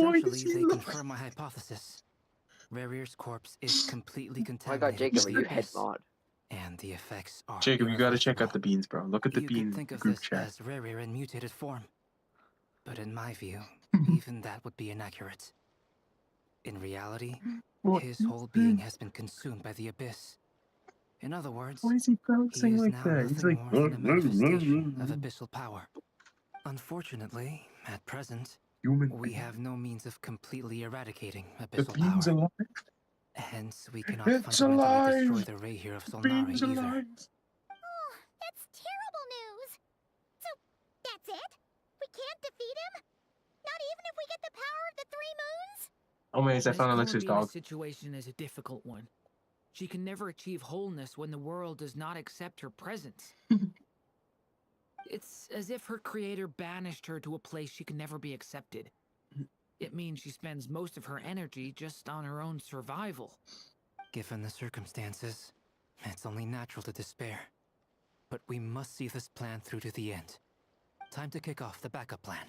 Why does Essentially, he they look confirm my hypothesis. Rarier's corpse is completely Oh my contaminated god, Jacob, by are the you head abyss, mod? and the effects are Jacob, you gotta check irreversible. out the beans, bro. Look at the You bean could think of group this chat. as Rarier in mutated form. But in my view, even that would be inaccurate. In reality, What his is whole this? being has been consumed by the abyss. In other words, Why is he he bouncing is like now that? He's nothing like, more than a manifestation of abyssal power. Unfortunately, at present, human. we have no means of completely eradicating The abyssal bean's power. alive. Hence, we cannot It's fundamentally destroy alive. the ray here of The Solnara bean's either. alive. Oh, that's terrible news. So, that's it? We can't defeat him? Not even if we get the power of the three moons? Oh man, I Miss found Alexa's Columbina's dog. situation is a difficult one. She can never achieve wholeness when the world does not accept her presence. It's as if her creator banished her to a place she can never be accepted. It means she spends most of her energy just on her own survival. Given the circumstances, It's only natural to despair. But we must see this plan through to the end. Time to kick off the backup plan.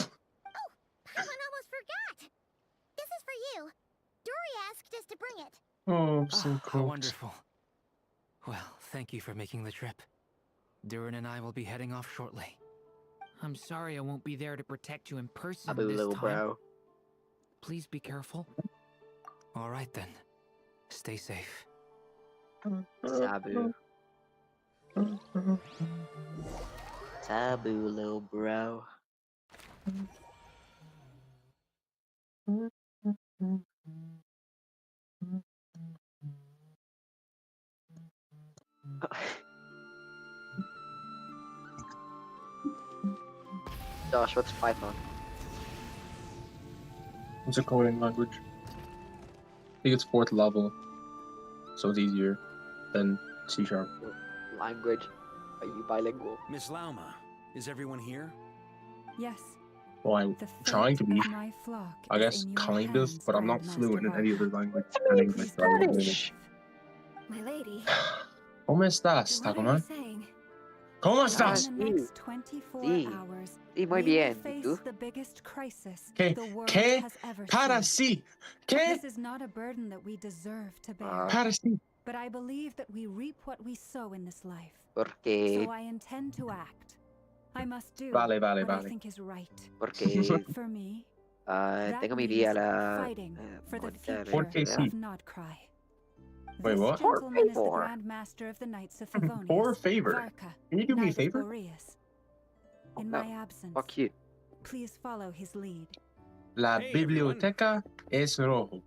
I almost forgot! This is for you. Dory asked us to bring it. Oh, I'm so How cold. wonderful. Well, thank you for making the trip. Durin and I will be heading off shortly. I'm sorry I won't be there to protect you in person Sabu, this little time. bro. Please be careful. All right then. Stay safe. Sabu. Sabu, little bro. Josh, what's Python? It's a coding language. I think it's 4th level, so it's easier than C#. Language? Are you bilingual? Miss Lauma, is everyone here? Yes. Well, I'm The trying to fate be, of my flock I is guess, in your kind of, hands, but I'm not Grandmaster fluent in any Varka. other language than English. Spanish. My lady, ¿Cómo estás, what are you Takuma? saying? ¿Cómo Ah, estás? In the sí. next 24 Sí. hours, Sí, muy we will bien. ¿Y face tú? the biggest crisis ¿Qué? the world ¿Qué? has ever Para seen. sí. ¿Qué? This is not a burden that we deserve to bear. Para sí. But I believe that we reap what we sow in this life. Porque... So I intend to act. I must do Vale, what I vale. think is right. Porque... For me, tengo mi means día la... fighting for the monetaria, future Porque sí. of Nodcry. Wait, This what? gentleman is the favor. Grand Master of the Knights of Favonius, For a favor. Varka, Can you do me a Knight of favor? Boreas. In No. my absence, Fuck you. please follow his lead. La Hey, everyone. biblioteca es rojo.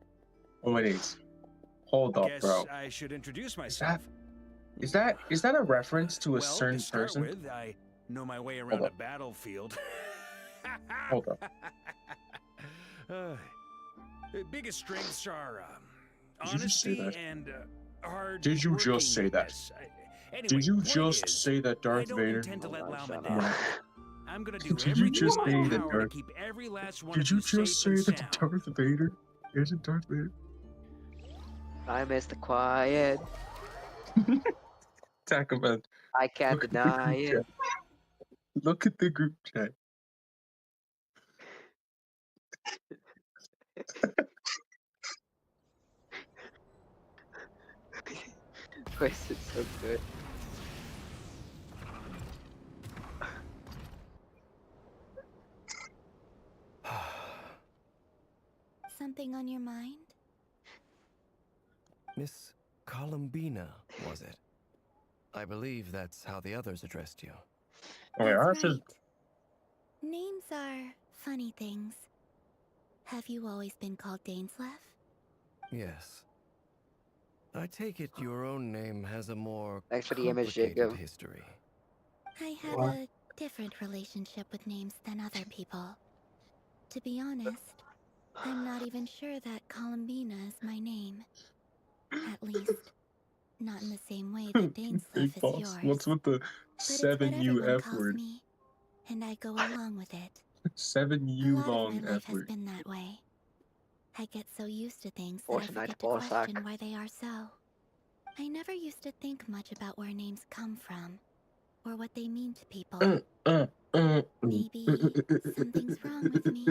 Oh, it is. Hold up, Guess bro. I should introduce Is myself. that a reference to a Well, certain to start person? with, I know my way around a battlefield. Hold up. Biggest strengths are Did you just say honesty that? and hard. Did you just say that? Anyway, Did you point just is, say that I Darth don't Vader? intend to let Lauma shut down. up. I'm gonna do Did you everything just in say my that power Darth? to keep every last one Did of you you just safe say and that sound. Darth Vader isn't Darth Vader? I'm Mr. Quiet. Takuma, I can't look at the deny group it. chat. Look at the group chat. Chris, it's so good. Something on your mind? Miss Columbina, was it? I believe that's how the others addressed you. Oh, yeah, That's that's right. Names are funny things. Have you always been called Dainsleff? Yes. I take it your own name has a more Thanks for the image, complicated Jacob. history. I have What? a different relationship with names than other people. To be honest, I'm not even sure that Columbina is my name. At least, not in the same way that Big Dainsleff is boss. yours. What's with the But it's what 7U everyone F calls word? me, and I go along with it. 7U A lot of long my life F has word. been that way. I get so used to things that I Fortnite forget to boss question hack. why they are so. I never used to think much about where names come from, or what they mean to people. Maybe something's wrong with me.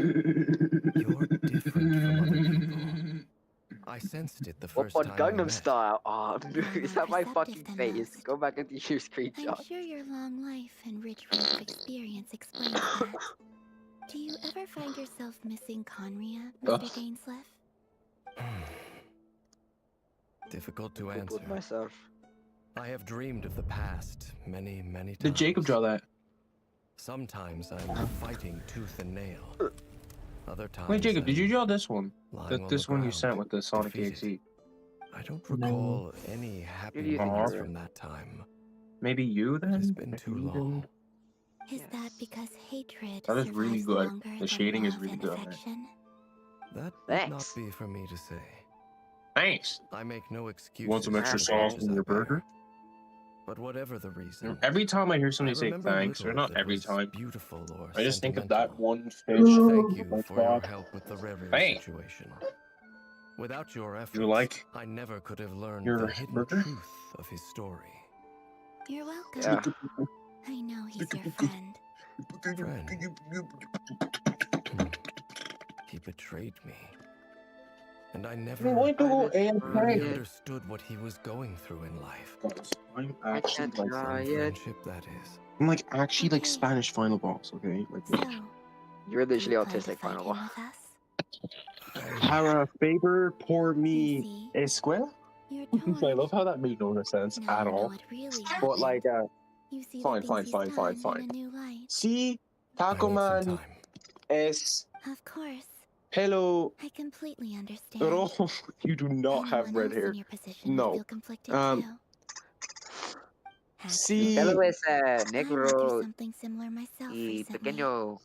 You're different from other people. I sensed it the first What time we Gangnam met. Style? Oh, You're is more that my perceptive fucking than face? most. Go back into your I'm screenshot. sure your long life and rich range of experience explains that. Do you ever find yourself missing Conria, Mr. Dainsleff? Difficult to Poop answer. with myself. I have dreamed of the past many, many times. Did Jacob draw that? Sometimes I'm fighting tooth and nail. Other times. Wait, Jacob, did you draw this one? Lying on This the one you ground, sent with the Sonic defeated. EXE? I don't recall any happy you think moments you're- from that time. Maybe you then? It's been Maybe too you long. Is that because hatred That is really survives good. longer The than shading is love really and good on that. affection? That would Thanks. not be for me to say. Thanks. I make no excuses. Want some extra for the sauce grudges in I your bear. burger? But whatever the reason, Every time I hear somebody I say remember thanks, or little not that every was time, beautiful or I just think of sentimental. that one fish. Thank you Like for your that. help with the Rerio Thanks. situation. Without your efforts, You like I never could have learned your the hidden burger? truth of his story. You're welcome. Yeah. I know he's your friend. Friend. He betrayed me. And I never Why do really AFK? understood what he was going through in life. I'm I actually can't like try it. Friendship, that is. I'm like actually like Spanish final boss, okay? Like So, You're do literally you plan to autistic, fight final him boss. with us? Para Faber por mi see, escuela? You're I torn. love how that made no sense Now at you know all. what really But happened. like, You see fine, the fine, things fine, he's fine, done fine. in a new light. Si I need some Tacoman time. es Of course, hello I completely understand. rojo. You do not have Anyone red else hair. in your position would No. feel conflicted too. Si Hello, es I went through negro something similar myself y recently. pequeño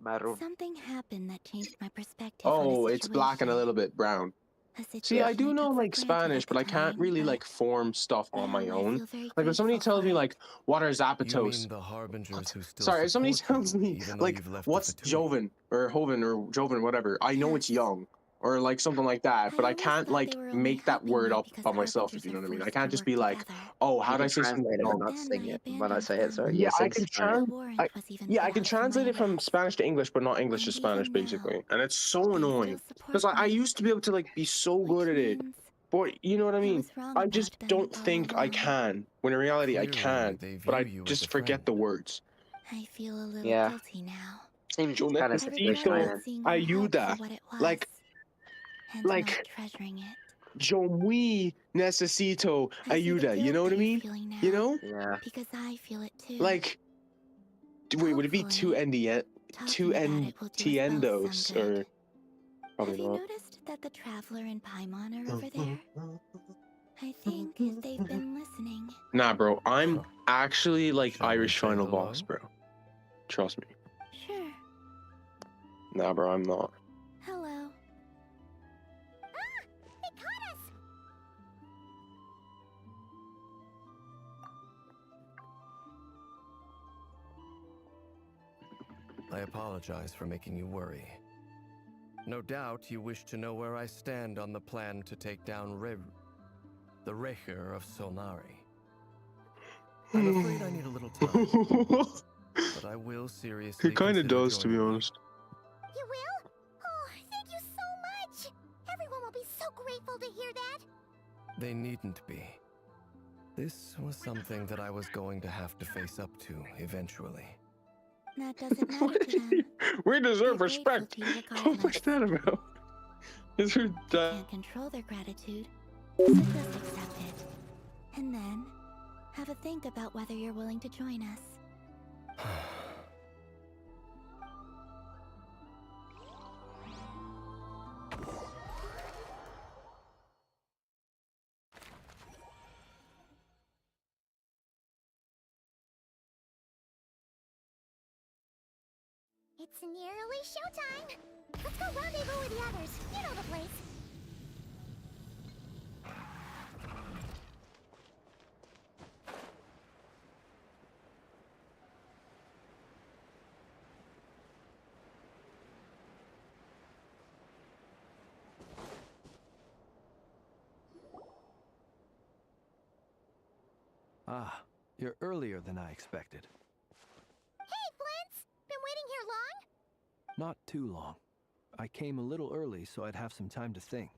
marrón. Something happened that changed my perspective on a oh, situation. it's black and a little bit brown. A situation See, I do I know took for like granted Spanish, at the but I can't time, really but like form stuff on my now I own. feel very Like if somebody grateful tells for me it. like what are You zapatos? mean the harbingers who still Sorry, if somebody support tells you, me even though like you've left what's the Fatui? Joven or Hoven or Joven, whatever, I know it's young or like something like that, but I always can't thought like they were only make that helping word me up because by myself, if harbingers you know are what I mean. I forced can't to just work be like, together. oh, how You do I can say something translate it, but young? not Then sing I it. But not abandoned say it, them. sorry. Yeah, You I sing can Spanish. yeah, I can translate it from Spanish to English, but not English to And Spanish, even now, basically. And it's so they annoying still support because I me, used to be able to like be so good at it, means but you know what I I mean. was wrong I about just them don't all think I along. can. When in reality, I Clearly, can, they but I view you as just a forget friend. the words. I feel a little Yeah. guilty now. Seems Yo kind of I regret situation I'm not necesito in. seeing her help for ayuda. what it was, Like, and not like, treasuring it. yo muy necesito I see the ayuda. You guilt know what I that you're mean? feeling now, You know? Yeah. because I feel it too. Like, wait, would it be two Hopefully, two talking about it will do us both entiendos some good. or probably Have you not? noticed that the Traveler and Paimon are over there? I think they've been listening. Nah, bro, I'm actually like Shall we Irish say final hello? boss, bro. Trust me. Sure. Nah, bro, I'm not. Hello. They caught us! I apologize for making you worry. No doubt you wish to know where I stand on the plan to take down the Recher of Solnari. I'm afraid I need a little time, but I will seriously It kind of consider does, to be joining you. honest. You will? Oh, thank you so much! Everyone will be so grateful to hear that! They needn't be. This was something that I was going to have to face up to eventually. That doesn't matter to them. We deserve They're respect. grateful to you What's regardless. that about? Is there that? Can't control their gratitude, so just accept it. And then, have a think about whether you're willing to join us. It's nearly showtime! Let's go rendezvous with the others. You know the place. Ah, you're earlier than I expected. Hey, Flint's! Been waiting here long? Not too long. I came a little early so I'd have some time to think.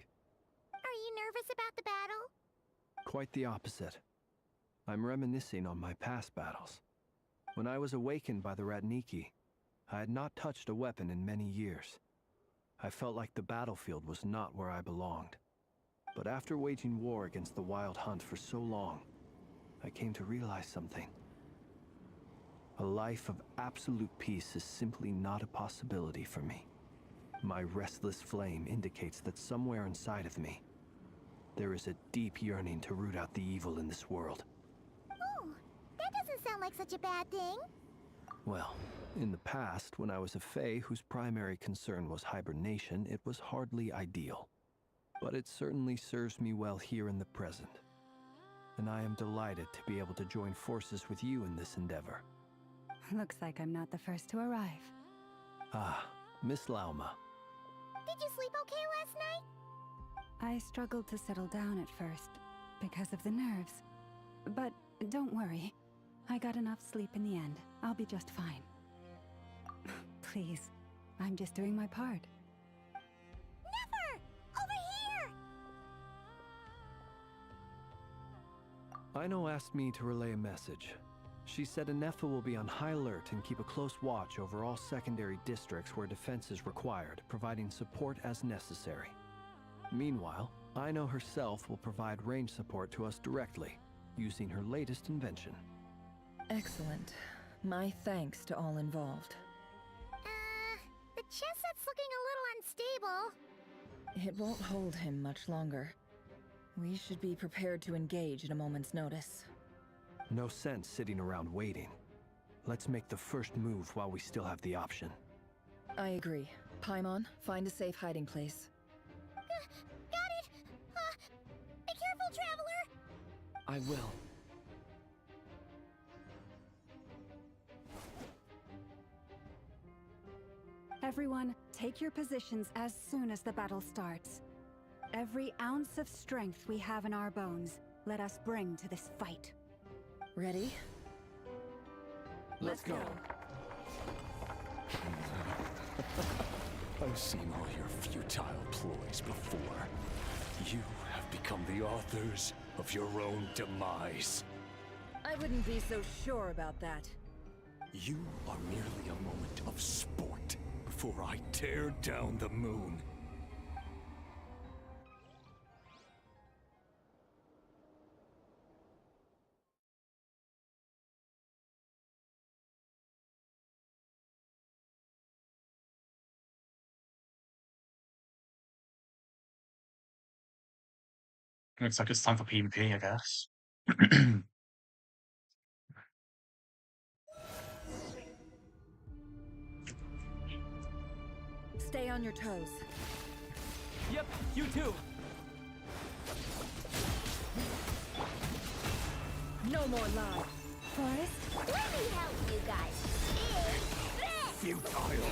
Are you nervous about the battle? Quite the opposite. I'm reminiscing on my past battles. When I was awakened by the Radniki, I had not touched a weapon in many years. I felt like the battlefield was not where I belonged. But after waging war against the Wild Hunt for so long, I came to realize something. A life of absolute peace is simply not a possibility for me. My restless flame indicates that somewhere inside of me, there is a deep yearning to root out the evil in this world. Oh, that doesn't sound like such a bad thing. Well, in the past, when I was a Fae whose primary concern was hibernation, it was hardly ideal. But it certainly serves me well here in the present. And I am delighted to be able to join forces with you in this endeavor. Looks like I'm not the first to arrive. Ah, Miss Lauma. Did you sleep okay last night? I struggled to settle down at first because of the nerves. But don't worry. I got enough sleep in the end. I'll be just fine. Please, I'm just doing my part. Never! Over here! Ino asked me to relay a message. She said Anefa will be on high alert and keep a close watch over all secondary districts where defense is required, providing support as necessary. Meanwhile, Ino herself will provide range support to us directly, using her latest invention. Excellent. My thanks to all involved. The chess set's looking a little unstable. It won't hold him much longer. We should be prepared to engage at a moment's notice. No sense sitting around waiting. Let's make the first move while we still have the option. I agree. Paimon, find a safe hiding place. Got it! Be careful, Traveler! I will. Everyone, take your positions as soon as the battle starts. Every ounce of strength we have in our bones, let us bring to this fight. Ready? Let's go. I've seen all your futile ploys before. You have become the authors of your own demise. I wouldn't be so sure about that. You are merely a moment of sport before I tear down the moon. Looks like it's time for PvP, I guess. Stay on your toes. Yep, you too. No more lies. Forest? Let me help you guys. It's this! Futile.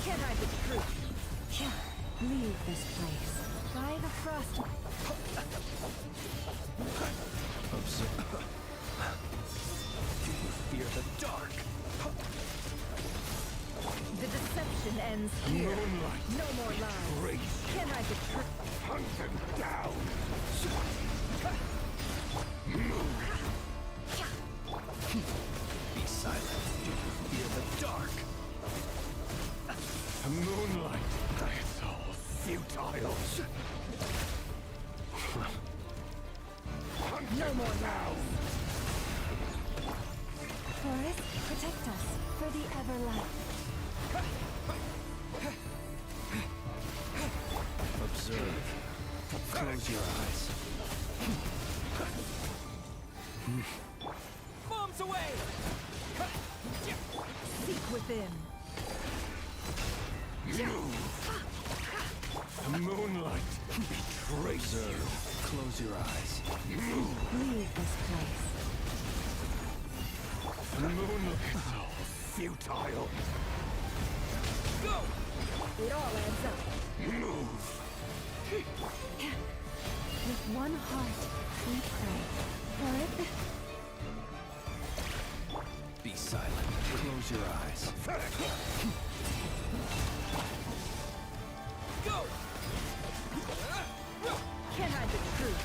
Can't hide the truth. Leave this place. By the frost. Observe. Do you fear the dark? The deception ends here. Moonlight. No more lies. Race. Can't hide the truth. Hunt him down. Be silent. Do you fear the dark? Moonlight. It's all futile. No more lies. Forest, protect us for the everlight. Observe. Close your eyes. Bombs away! Seek within. The moonlight betrays you. Close your eyes. Leave this place. The moonlight is all futile. Go! It all adds up. Move. With one heart, we pray. Forest? Be silent. Close your eyes. Go! Can't hide the truth.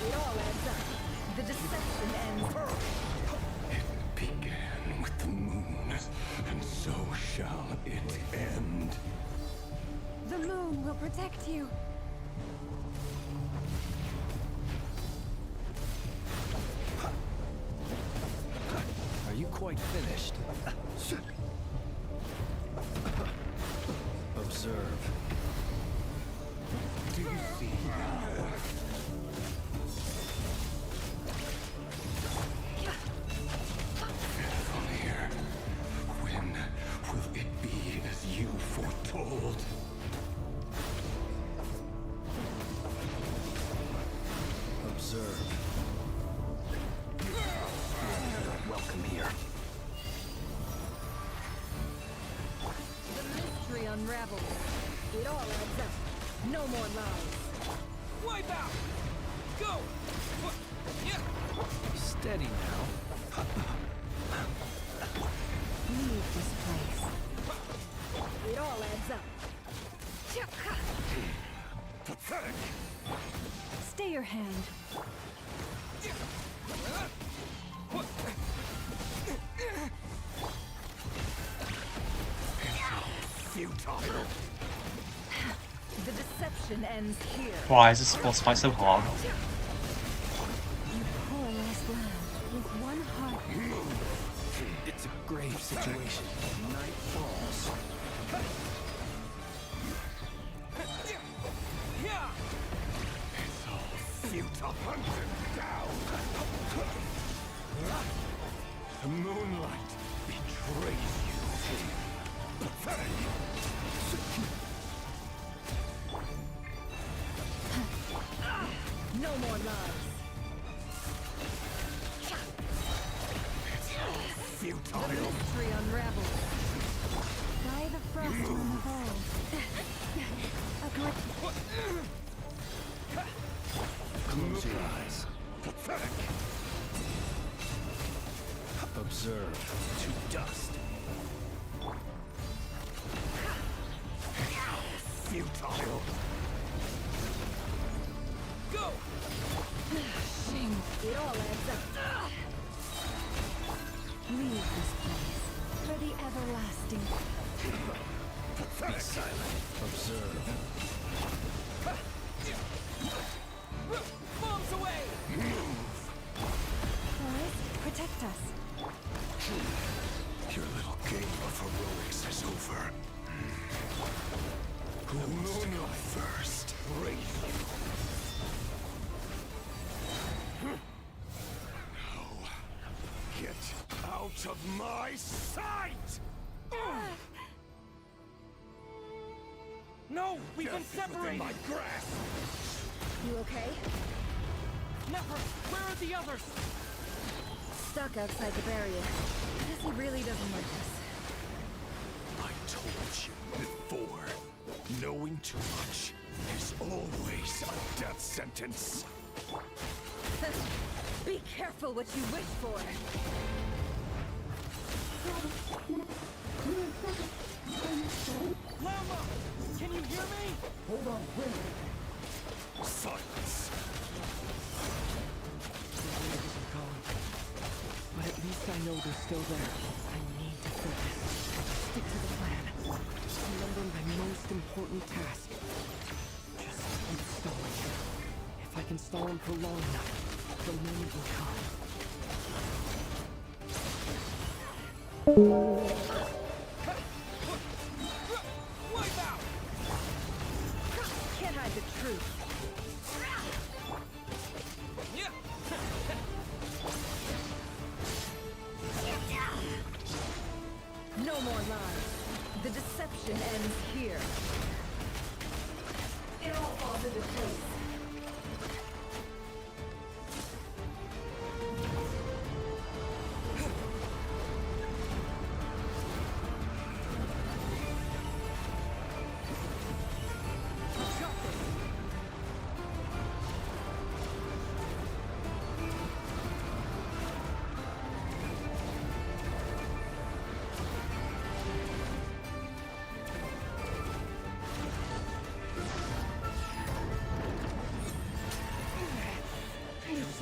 It all adds up. The deception ends. It began with the moon, and so shall it end. The moon will protect you. Are you quite finished? Observe. Do you see now? From here, when will it be as you foretold? Observe. You're welcome here. unravels. It all adds up. No more lies. Wipe out! Go! Steady now. Leave this place. It all adds up. Pathetic! Stay your hand. Futile. The deception ends here. Why is this boss fight so hard? You poor last land with one heart. It's a grave situation. Night falls. It's all futile. Hunt him down. The moonlight betrays you. Pathetic. No more lies. Futile. The mystery unravels. By the frost moon falls. Close your eyes. Pathetic. Observe to dust. Futile. Go! Shame. It all adds up. Leave this place for the everlasting. Be silent. Observe. Bombs away! Forest, protect us. Your little game of heroics is over. Who will strike first? Raise you. Now, get out of my sight! No, we've been Death is within separated. my grasp. You okay? Never. Where are the others? Stuck outside the barrier. I guess he really doesn't like us. I told you before, knowing too much is always a death sentence. Be careful what you wish for. Lama! Can you hear me? Hold on, wait. Silence. But at least I know they're still there. I need to focus. Stick to the plan. Remember my most important task. Just keep stalling. If I can stall him for long enough, the moment will come. Wipe out! Can't hide the truth. No more lies. The deception ends here. It all falls into place.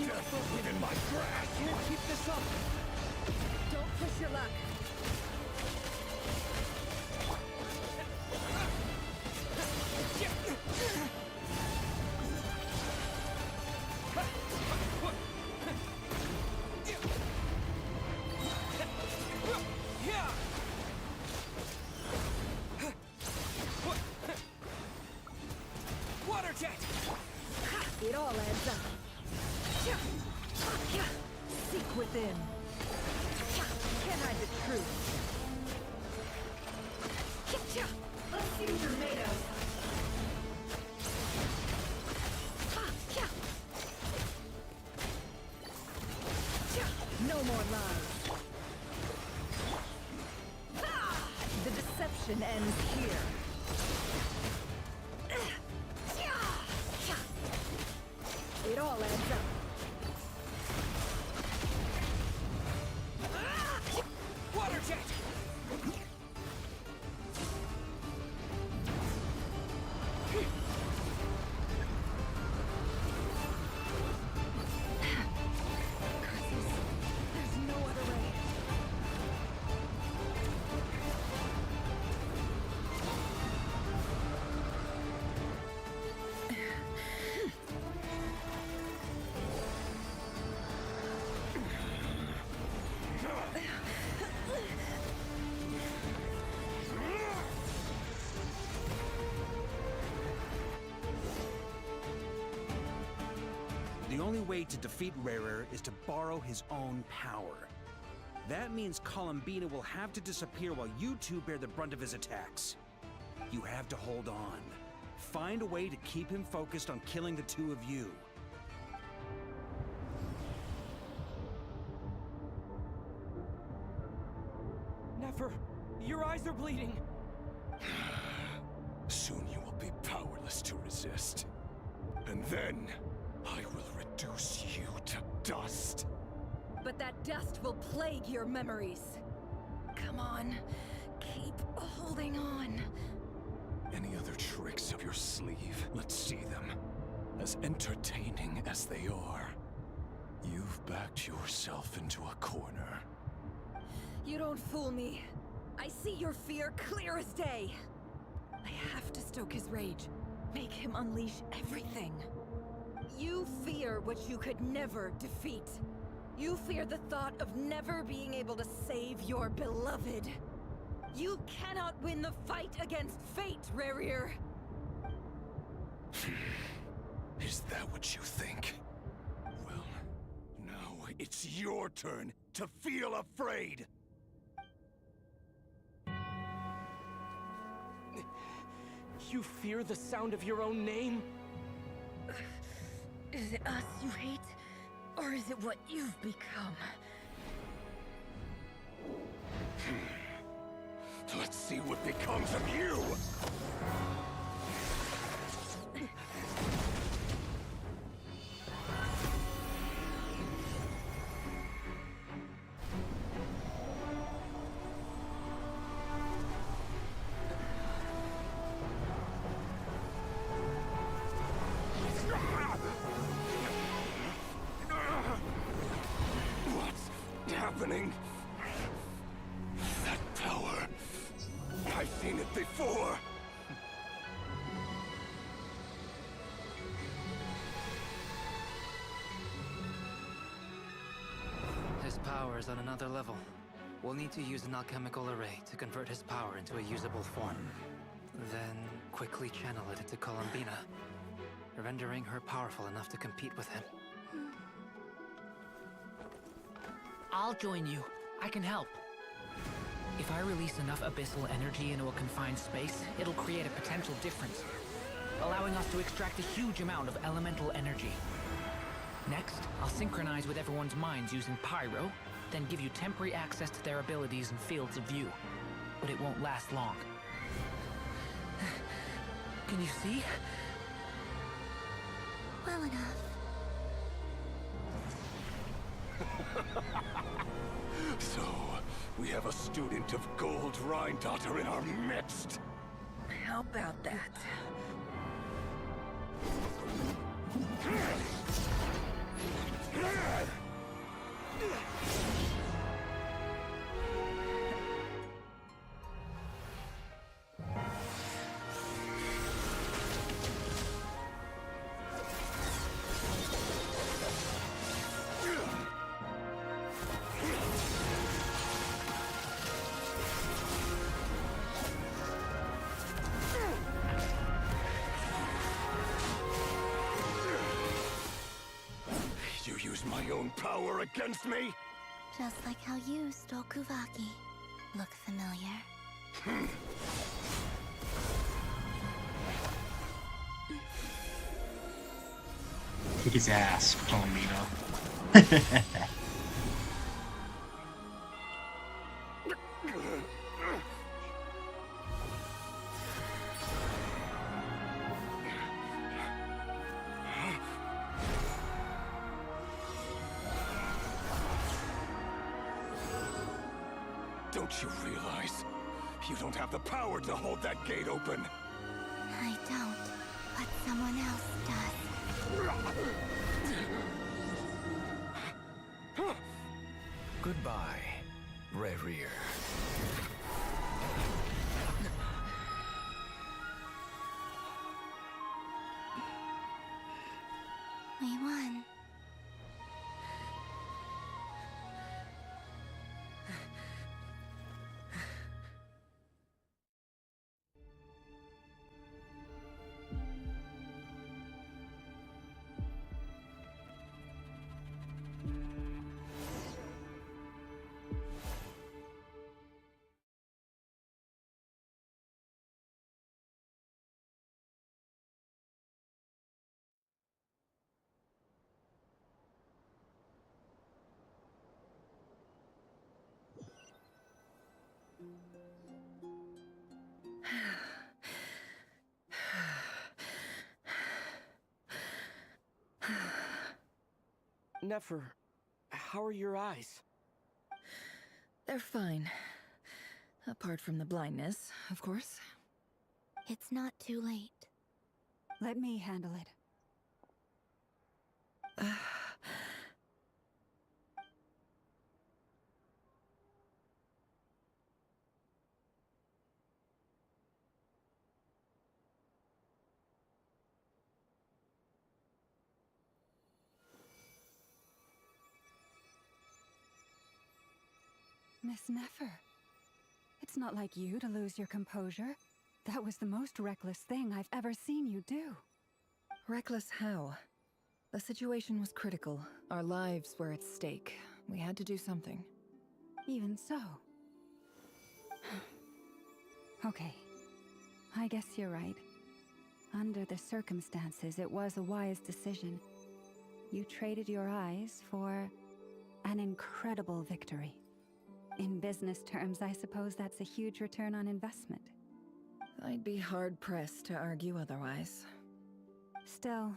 Death is within my grasp. Can't keep this up. Don't push your luck. Water jet! It all adds up. Seek within. Can't hide the truth. Let's see what you're made of. No more lies. The deception ends here. way to defeat Rarer is to borrow his own power. That means Columbina will have to disappear while you two bear the brunt of his attacks. You have to hold on. Find a way to keep him focused on killing the two of you. Nefer, your eyes are bleeding. Soon you will be powerless to resist. And then, I will reduce you to dust. But that dust will plague your memories. Come on, keep holding on. Any other tricks up your sleeve? Let's see them. As entertaining as they are. You've backed yourself into a corner. You don't fool me. I see your fear clear as day. I have to stoke his rage. Make him unleash everything. You fear what you could never defeat. You fear the thought of never being able to save your beloved. You cannot win the fight against fate, Rerir. Is that what you think? Well, now it's your turn to feel afraid! You fear the sound of your own name? Is it us you hate? Or is it what you've become? Let's see what becomes of you! What's happening? That power. I've seen it before. His power is on another level. We'll need to use an alchemical array to convert his power into a usable form. Then quickly channel it into Columbina, rendering her powerful enough to compete with him. I'll join you. I can help. If I release enough abyssal energy into a confined space, it'll create a potential difference, allowing us to extract a huge amount of elemental energy. Next, I'll synchronize with everyone's minds using Pyro, then give you temporary access to their abilities and fields of view. But it won't last long. Can you see? Well enough. So, we have a student of Gold Rhine-Daughter in our midst. How about that? You use my own power against me? Just like how you stole Kuvaki. Look familiar? Kick his ass, Columbina. Don't you realize? You don't have the power to hold that gate open. I don't, but someone else does. Goodbye, Rerir. We won. Nefer, how are your eyes? They're fine. Apart from the blindness, of course. It's not too late. Let me handle it. Miss Nefer, it's not like you to lose your composure. That was the most reckless thing I've ever seen you do. Reckless how? The situation was critical. Our lives were at stake. We had to do something. Even so. Okay. I guess you're right. Under the circumstances, it was a wise decision. You traded your eyes for an incredible victory. In business terms, I suppose that's a huge return on investment. I'd be hard-pressed to argue otherwise. Still,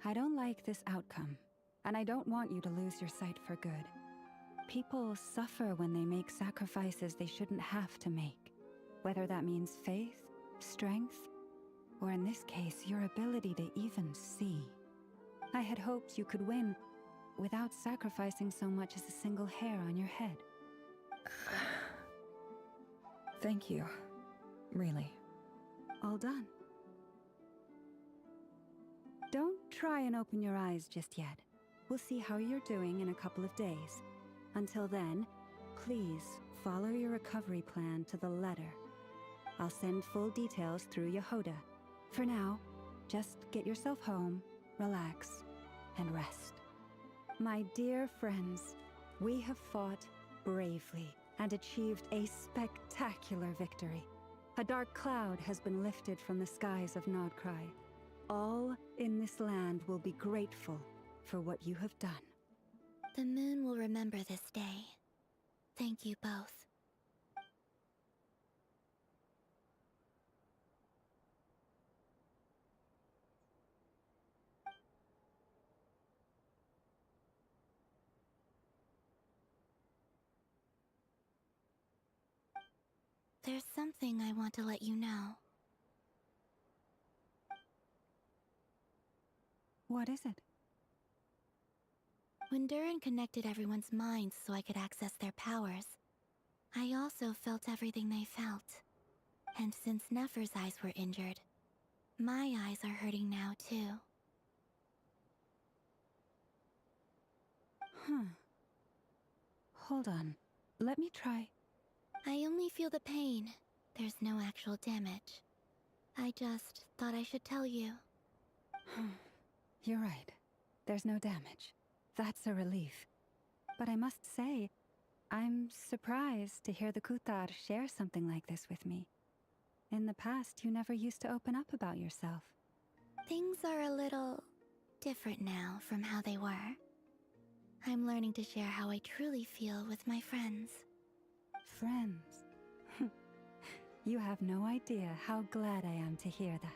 I don't like this outcome, and I don't want you to lose your sight for good. People suffer when they make sacrifices they shouldn't have to make, whether that means faith, strength, or in this case, your ability to even see. I had hoped you could win without sacrificing so much as a single hair on your head. Thank you. Really. All done. Don't try and open your eyes just yet. We'll see how you're doing in a couple of days. Until then, please follow your recovery plan to the letter. I'll send full details through Yehoda. For now, just get yourself home, relax, and rest. My dear friends, we have fought bravely and achieved a spectacular victory. A dark cloud has been lifted from the skies of Nodcry. All in this land will be grateful for what you have done. The moon will remember this day. Thank you both. There's something I want to let you know. What is it? When Durin connected everyone's minds so I could access their powers, I also felt everything they felt. And since Nefer's eyes were injured, my eyes are hurting now too. Hold on. Let me try. I only feel the pain. There's no actual damage. I just thought I should tell you. You're right. There's no damage. That's a relief. But I must say, I'm surprised to hear the Kutar share something like this with me. In the past, you never used to open up about yourself. Things are a little different now from how they were. I'm learning to share how I truly feel with my friends. Friends? You have no idea how glad I am to hear that.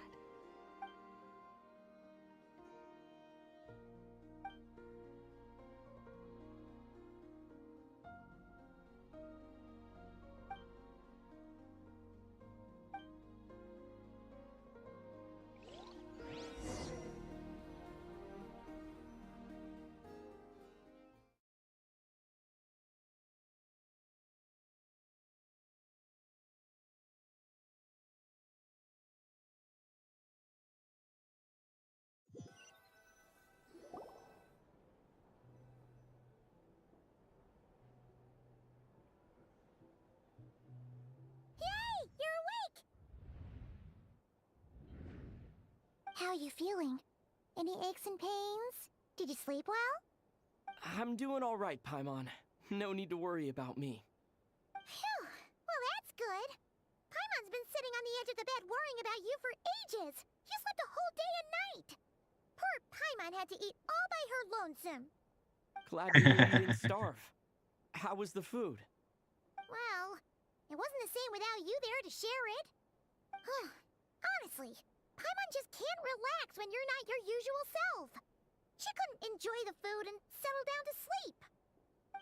Yay! You're awake! How are you feeling? Any aches and pains? Did you sleep well? I'm doing all right, Paimon. No need to worry about me. Phew! Well, that's good. Paimon's been sitting on the edge of the bed worrying about you for ages. You slept a whole day and night. Poor Paimon had to eat all by her lonesome. Glad to hear you didn't starve. How was the food? Well, It wasn't the same without you there to share it. Honestly, Paimon just can't relax when you're not your usual self. She couldn't enjoy the food and settle down to sleep.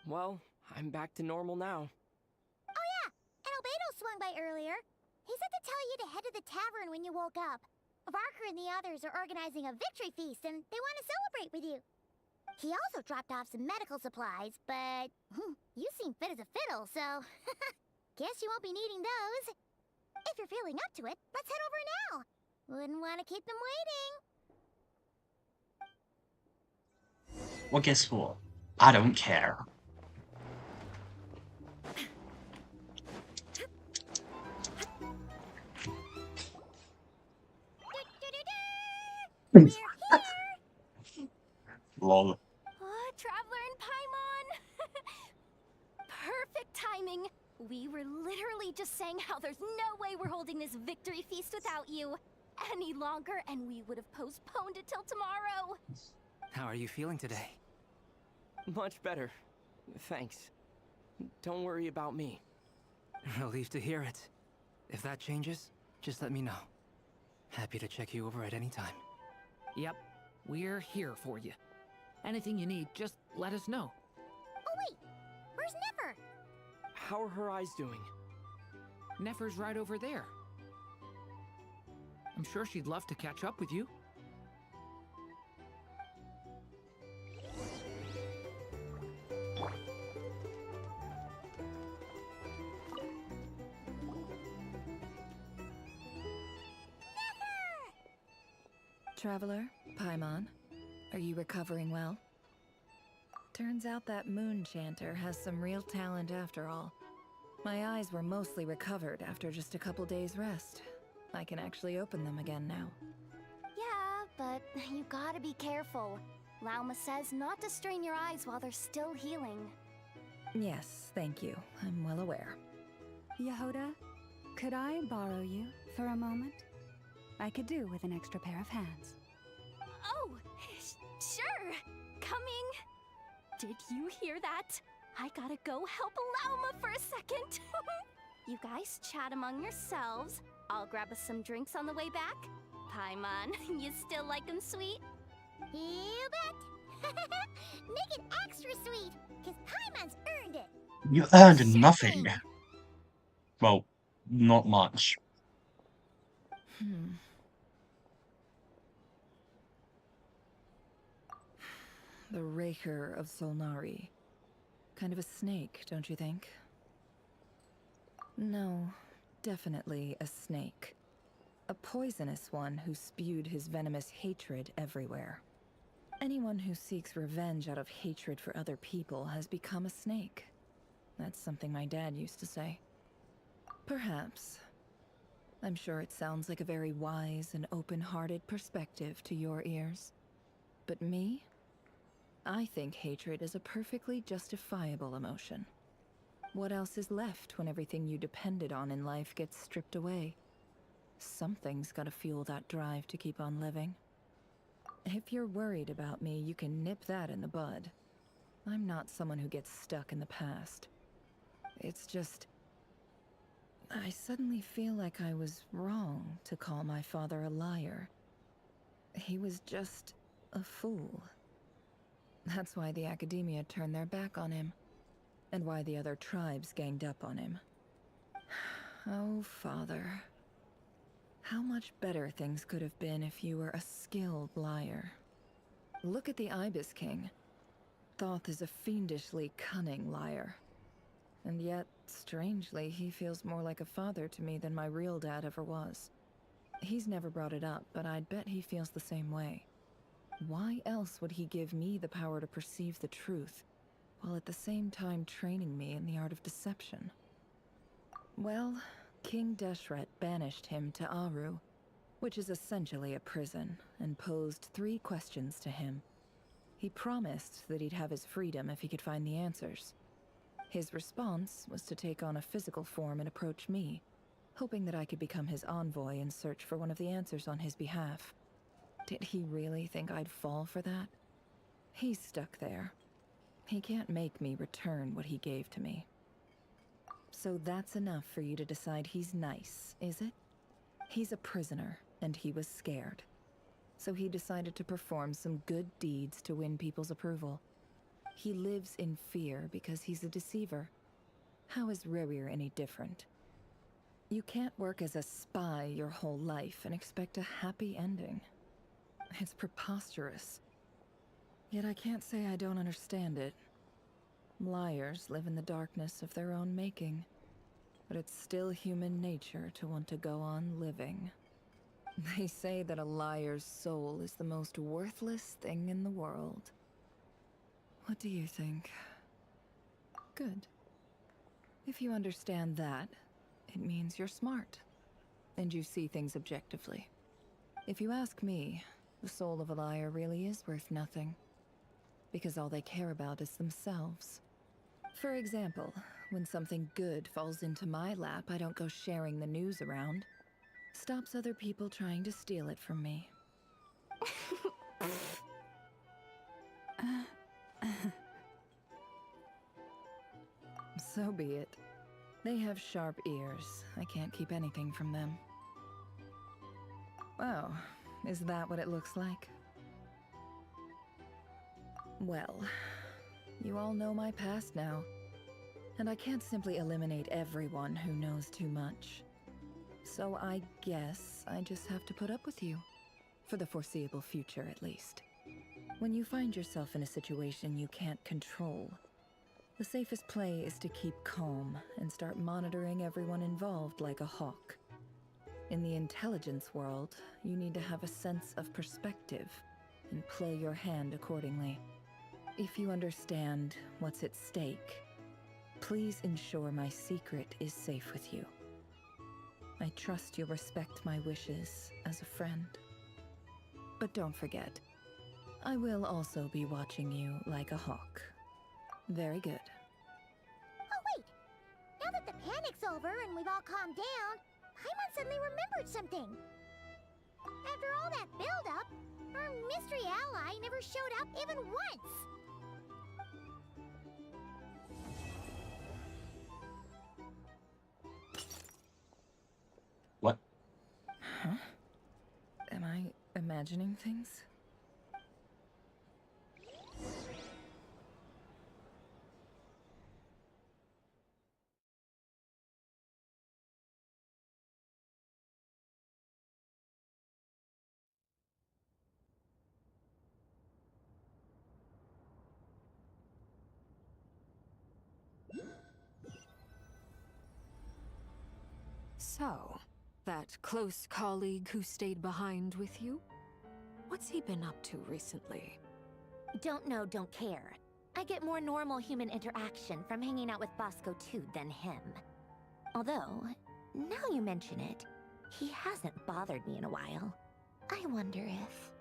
Well, I'm back to normal now. Oh yeah, and Albedo swung by earlier. He said to tell you to head to the tavern when you woke up. Varker and the others are organizing a victory feast and they want to celebrate with you. He also dropped off some medical supplies, but you seem fit as a fiddle, so guess you won't be needing those. If you're feeling up to it, let's head over now. Wouldn't want to keep them waiting. Well, guess what? I don't care. Lol. Oh, Traveler and Paimon! Perfect timing! We were literally just saying how there's no way we're holding this victory feast without you any longer, and we would have postponed it till tomorrow. How are you feeling today? Much better. Thanks. Don't worry about me. Relieved to hear it. If that changes, just let me know. Happy to check you over at any time. Yep, we're here for you. Anything you need, just let us know. Oh wait, where's Nefer? How are her eyes doing? Nefer's right over there. I'm sure she'd love to catch up with you. Traveler, Paimon, are you recovering well? Turns out that moon chanter has some real talent after all. My eyes were mostly recovered after just a couple days rest. I can actually open them again now. Yeah, but you gotta be careful. Lauma says not to strain your eyes while they're still healing. Yes, thank you. I'm well aware. Yehuda, could I borrow you for a moment? I could do with an extra pair of hands. Oh, sure. Coming. Did you hear that? I gotta go help Lauma for a second. You guys chat among yourselves. I'll grab us some drinks on the way back. Paimon, you still like them sweet? You bet. Make it extra sweet, because Paimon's earned it. You earned nothing. Well, not much. The Raker of Solnari. Kind of a snake, don't you think? No, definitely a snake. A poisonous one who spewed his venomous hatred everywhere. Anyone who seeks revenge out of hatred for other people has become a snake. That's something my dad used to say. Perhaps. I'm sure it sounds like a very wise and open-hearted perspective to your ears. But me? I think hatred is a perfectly justifiable emotion. What else is left when everything you depended on in life gets stripped away? Something's gotta fuel that drive to keep on living. If you're worried about me, you can nip that in the bud. I'm not someone who gets stuck in the past. It's just... I suddenly feel like I was wrong to call my father a liar. He was just a fool. That's why the academia turned their back on him, and why the other tribes ganged up on him. Oh, Father. How much better things could have been if you were a skilled liar. Look at the Ibis King. Thoth is a fiendishly cunning liar. And yet, strangely, he feels more like a father to me than my real dad ever was. He's never brought it up, but I'd bet he feels the same way. Why else would he give me the power to perceive the truth, while at the same time training me in the art of deception? Well, King Deshret banished him to Aru, which is essentially a prison, and posed 3 questions to him. He promised that he'd have his freedom if he could find the answers. His response was to take on a physical form and approach me, hoping that I could become his envoy and search for one of the answers on his behalf. Did he really think I'd fall for that? He's stuck there. He can't make me return what he gave to me. So that's enough for you to decide he's nice, is it? He's a prisoner, and he was scared. So he decided to perform some good deeds to win people's approval. He lives in fear because he's a deceiver. How is Rerir any different? You can't work as a spy your whole life and expect a happy ending. It's preposterous. Yet I can't say I don't understand it. Liars live in the darkness of their own making. But it's still human nature to want to go on living. They say that a liar's soul is the most worthless thing in the world. What do you think? Good. If you understand that, it means you're smart. And you see things objectively. If you ask me, the soul of a liar really is worth nothing. Because all they care about is themselves. For example, when something good falls into my lap, I don't go sharing the news around. Stops other people trying to steal it from me. So be it. They have sharp ears. I can't keep anything from them. Oh, is that what it looks like? Well, you all know my past now. And I can't simply eliminate everyone who knows too much. So I guess I just have to put up with you. For the foreseeable future, at least. When you find yourself in a situation you can't control, the safest play is to keep calm and start monitoring everyone involved like a hawk. In the intelligence world, you need to have a sense of perspective and play your hand accordingly. If you understand what's at stake, please ensure my secret is safe with you. I trust you'll respect my wishes as a friend. But don't forget, I will also be watching you like a hawk. Very good. Oh wait! Now that the panic's over and we've all calmed down, Paimon suddenly remembered something. After all that build-up, our mystery ally never showed up even once! What? Huh? Am I imagining things? So, that close colleague who stayed behind with you? What's he been up to recently? Don't know, don't care. I get more normal human interaction from hanging out with Bosco too than him. Although, now you mention it, he hasn't bothered me in a while. I wonder if...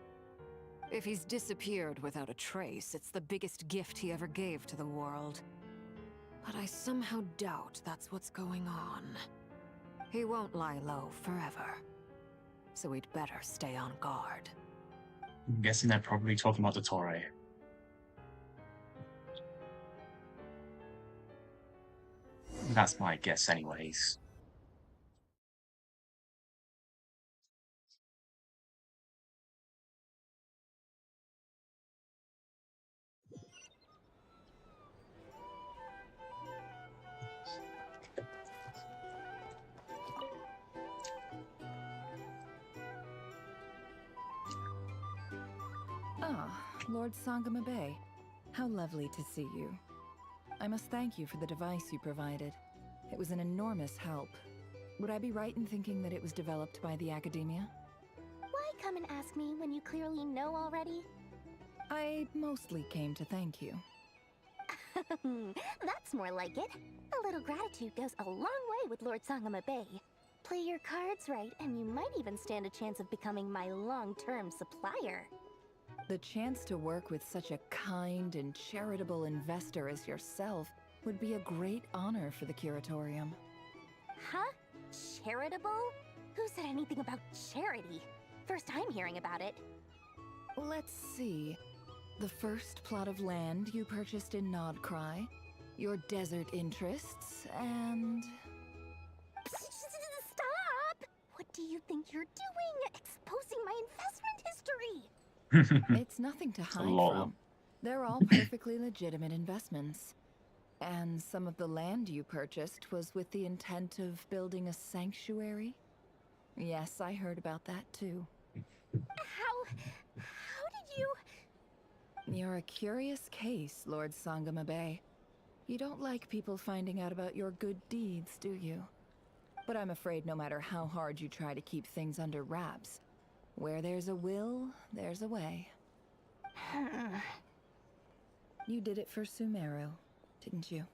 If he's disappeared without a trace, it's the biggest gift he ever gave to the world. But I somehow doubt that's what's going on. He won't lie low forever. So we'd better stay on guard. I'm guessing they're probably talking about the Torre. That's my guess anyways. Ah, Lord Sangama Bay. How lovely to see you. I must thank you for the device you provided. It was an enormous help. Would I be right in thinking that it was developed by the Academia? Why come and ask me when you clearly know already? I mostly came to thank you. That's more like it. A little gratitude goes a long way with Lord Sangama Bay. Play your cards right, and you might even stand a chance of becoming my long-term supplier. The chance to work with such a kind and charitable investor as yourself would be a great honor for the Curatorium. Huh? Charitable? Who said anything about charity? First time hearing about it. Let's see. The first plot of land you purchased in Nodcry, your desert interests, and... Stop! What do you think you're doing? Exposing my investment history! It's nothing to hide lol. from. They're all perfectly legitimate investments. And some of the land you purchased was with the intent of building a sanctuary? Yes, I heard about that too. How did you... You're a curious case, Lord Sangamabe. You don't like people finding out about your good deeds, do you? But I'm afraid no matter how hard you try to keep things under wraps, where there's a will, there's a way. You did it for Sumeru, didn't you?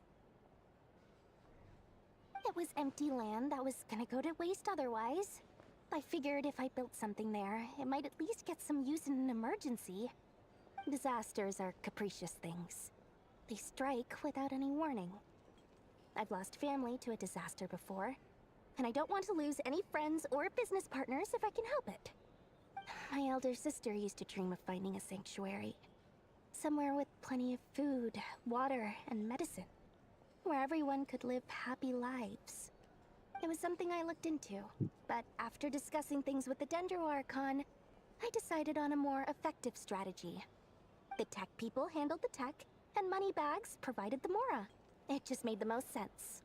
It was empty land that was gonna go to waste otherwise. I figured if I built something there, it might at least get some use in an emergency. Disasters are capricious things. They strike without any warning. I've lost family to a disaster before, and I don't want to lose any friends or business partners if I can help it. My elder sister used to dream of finding a sanctuary. Somewhere with plenty of food, water, and medicine. Where everyone could live happy lives. It was something I looked into, but after discussing things with the Dendro Archon, I decided on a more effective strategy. The tech people handled the tech, and Moneybags provided the Mora. It just made the most sense.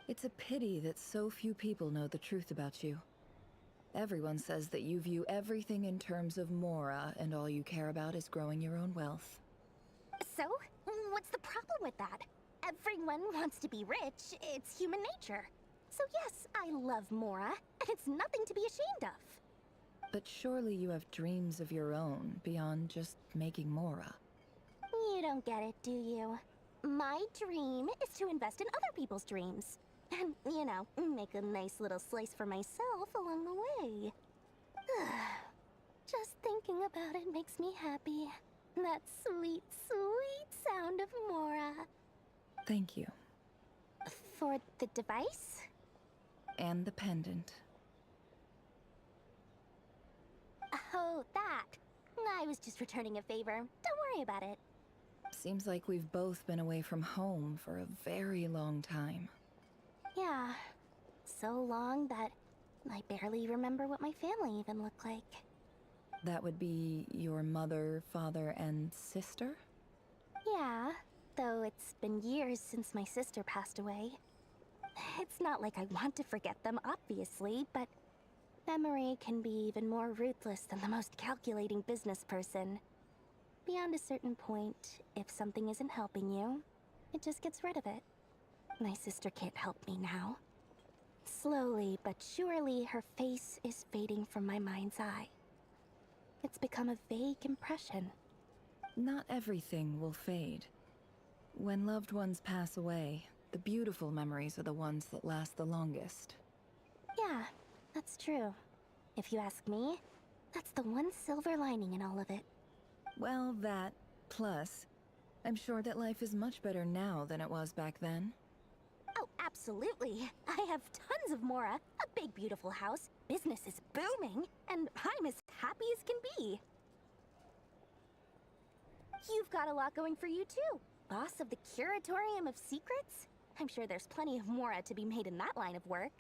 It's a pity that so few people know the truth about you. Everyone says that you view everything in terms of Mora, and all you care about is growing your own wealth. So, what's the problem with that? Everyone wants to be rich, it's human nature. So yes, I love Mora, and it's nothing to be ashamed of. But surely you have dreams of your own, beyond just making Mora. You don't get it, do you? My dream is to invest in other people's dreams. And, you know, make a nice little slice for myself along the way. Just thinking about it makes me happy. That sweet, sweet sound of Mora. Thank you. For the device? And the pendant. Oh, that. I was just returning a favor. Don't worry about it. Seems like we've both been away from home for a very long time. Yeah. So long that I barely remember what my family even looked like. That would be your mother, father, and sister? Yeah, though it's been years since my sister passed away. It's not like I want to forget them, obviously, but memory can be even more ruthless than the most calculating business person. Beyond a certain point, if something isn't helping you, it just gets rid of it. My sister can't help me now. Slowly but surely, her face is fading from my mind's eye. It's become a vague impression. Not everything will fade. When loved ones pass away, the beautiful memories are the ones that last the longest. Yeah, that's true. If you ask me, that's the one silver lining in all of it. Well, that, plus, I'm sure that life is much better now than it was back then. Oh, absolutely. I have tons of Mora, a big beautiful house, business is booming, and I'm as happy as can be. You've got a lot going for you too. Boss of the Curatorium of Secrets? I'm sure there's plenty of Mora to be made in that line of work.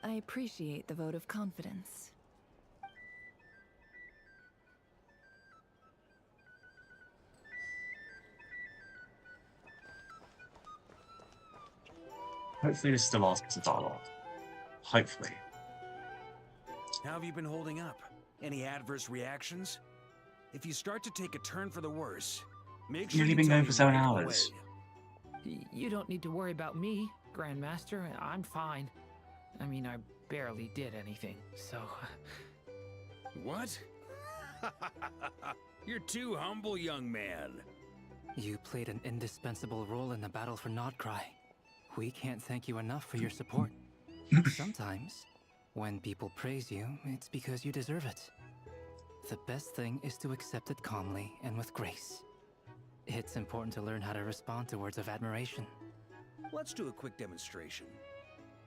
I appreciate the vote of confidence. Hopefully this is the last piece of dialogue. Hopefully. How have you been holding up? Any adverse reactions? If you start to take a turn for the worse, make sure You've you been tell going me for 7 right hours. away. You don't need to worry about me, Grandmaster. I'm fine. I mean, I barely did anything, so... What? You're too humble, young man. You played an indispensable role in the battle for Nodcry. We can't thank you enough for your support. Sometimes, when people praise you, it's because you deserve it. The best thing is to accept it calmly and with grace. It's important to learn how to respond to words of admiration. Let's do a quick demonstration.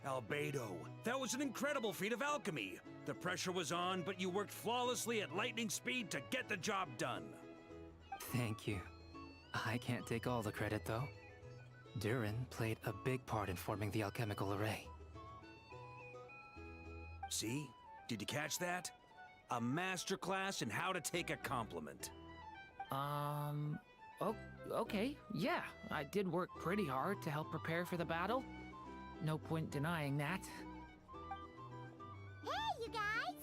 Albedo, that was an incredible feat of alchemy. The pressure was on, but you worked flawlessly at lightning speed to get the job done. Thank you. I can't take all the credit, though. Durin played a big part in forming the alchemical array. See? Did you catch that? A masterclass in how to take a compliment. Oh, okay, yeah. I did work pretty hard to help prepare for the battle. No point denying that. Hey, you guys!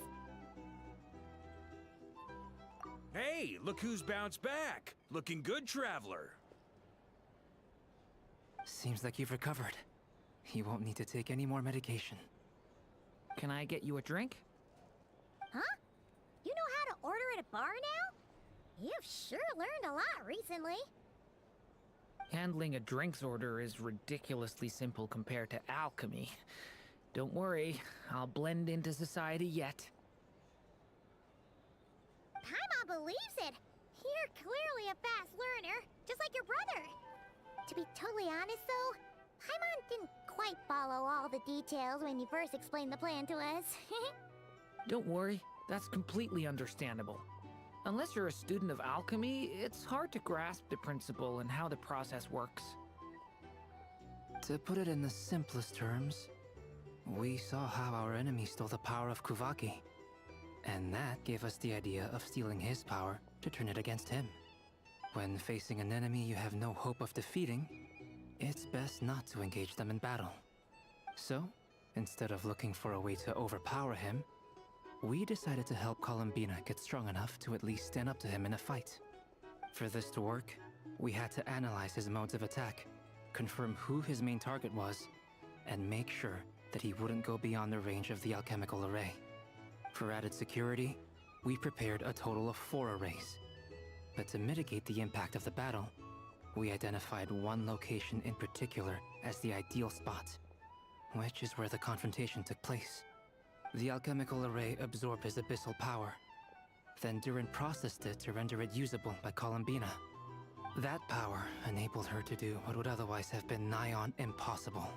Hey, look who's bounced back. Looking good, traveler. Seems like you've recovered. You won't need to take any more medication. Can I get you a drink? Huh? You know how to order at a bar now? You've sure learned a lot recently. Handling a drinks order is ridiculously simple compared to alchemy. Don't worry, I'll blend into society yet. Paimon believes it. You're clearly a fast learner, just like your brother. To be totally honest though, Paimon didn't quite follow all the details when you first explained the plan to us. Don't worry, that's completely understandable. Unless you're a student of alchemy, it's hard to grasp the principle and how the process works. To put it in the simplest terms, we saw how our enemy stole the power of Kuvaki. And that gave us the idea of stealing his power to turn it against him. When facing an enemy you have no hope of defeating, it's best not to engage them in battle. So, instead of looking for a way to overpower him, we decided to help Columbina get strong enough to at least stand up to him in a fight. For this to work, we had to analyze his modes of attack, confirm who his main target was, and make sure that he wouldn't go beyond the range of the alchemical array. For added security, we prepared a total of 4 arrays. But to mitigate the impact of the battle, we identified one location in particular as the ideal spot, which is where the confrontation took place. The alchemical array absorbed his abyssal power. Then Durin processed it to render it usable by Columbina. That power enabled her to do what would otherwise have been nigh on impossible.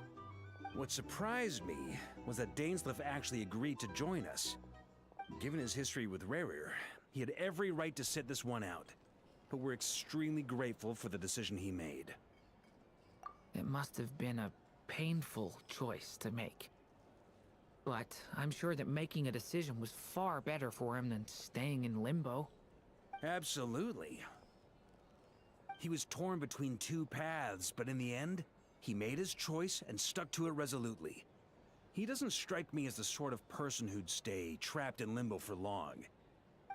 What surprised me was that Dainsleif actually agreed to join us. Given his history with Rerir, he had every right to sit this one out. But we're extremely grateful for the decision he made. It must have been a painful choice to make. But I'm sure that making a decision was far better for him than staying in limbo. Absolutely. He was torn between 2 paths, but in the end, he made his choice and stuck to it resolutely. He doesn't strike me as the sort of person who'd stay trapped in limbo for long.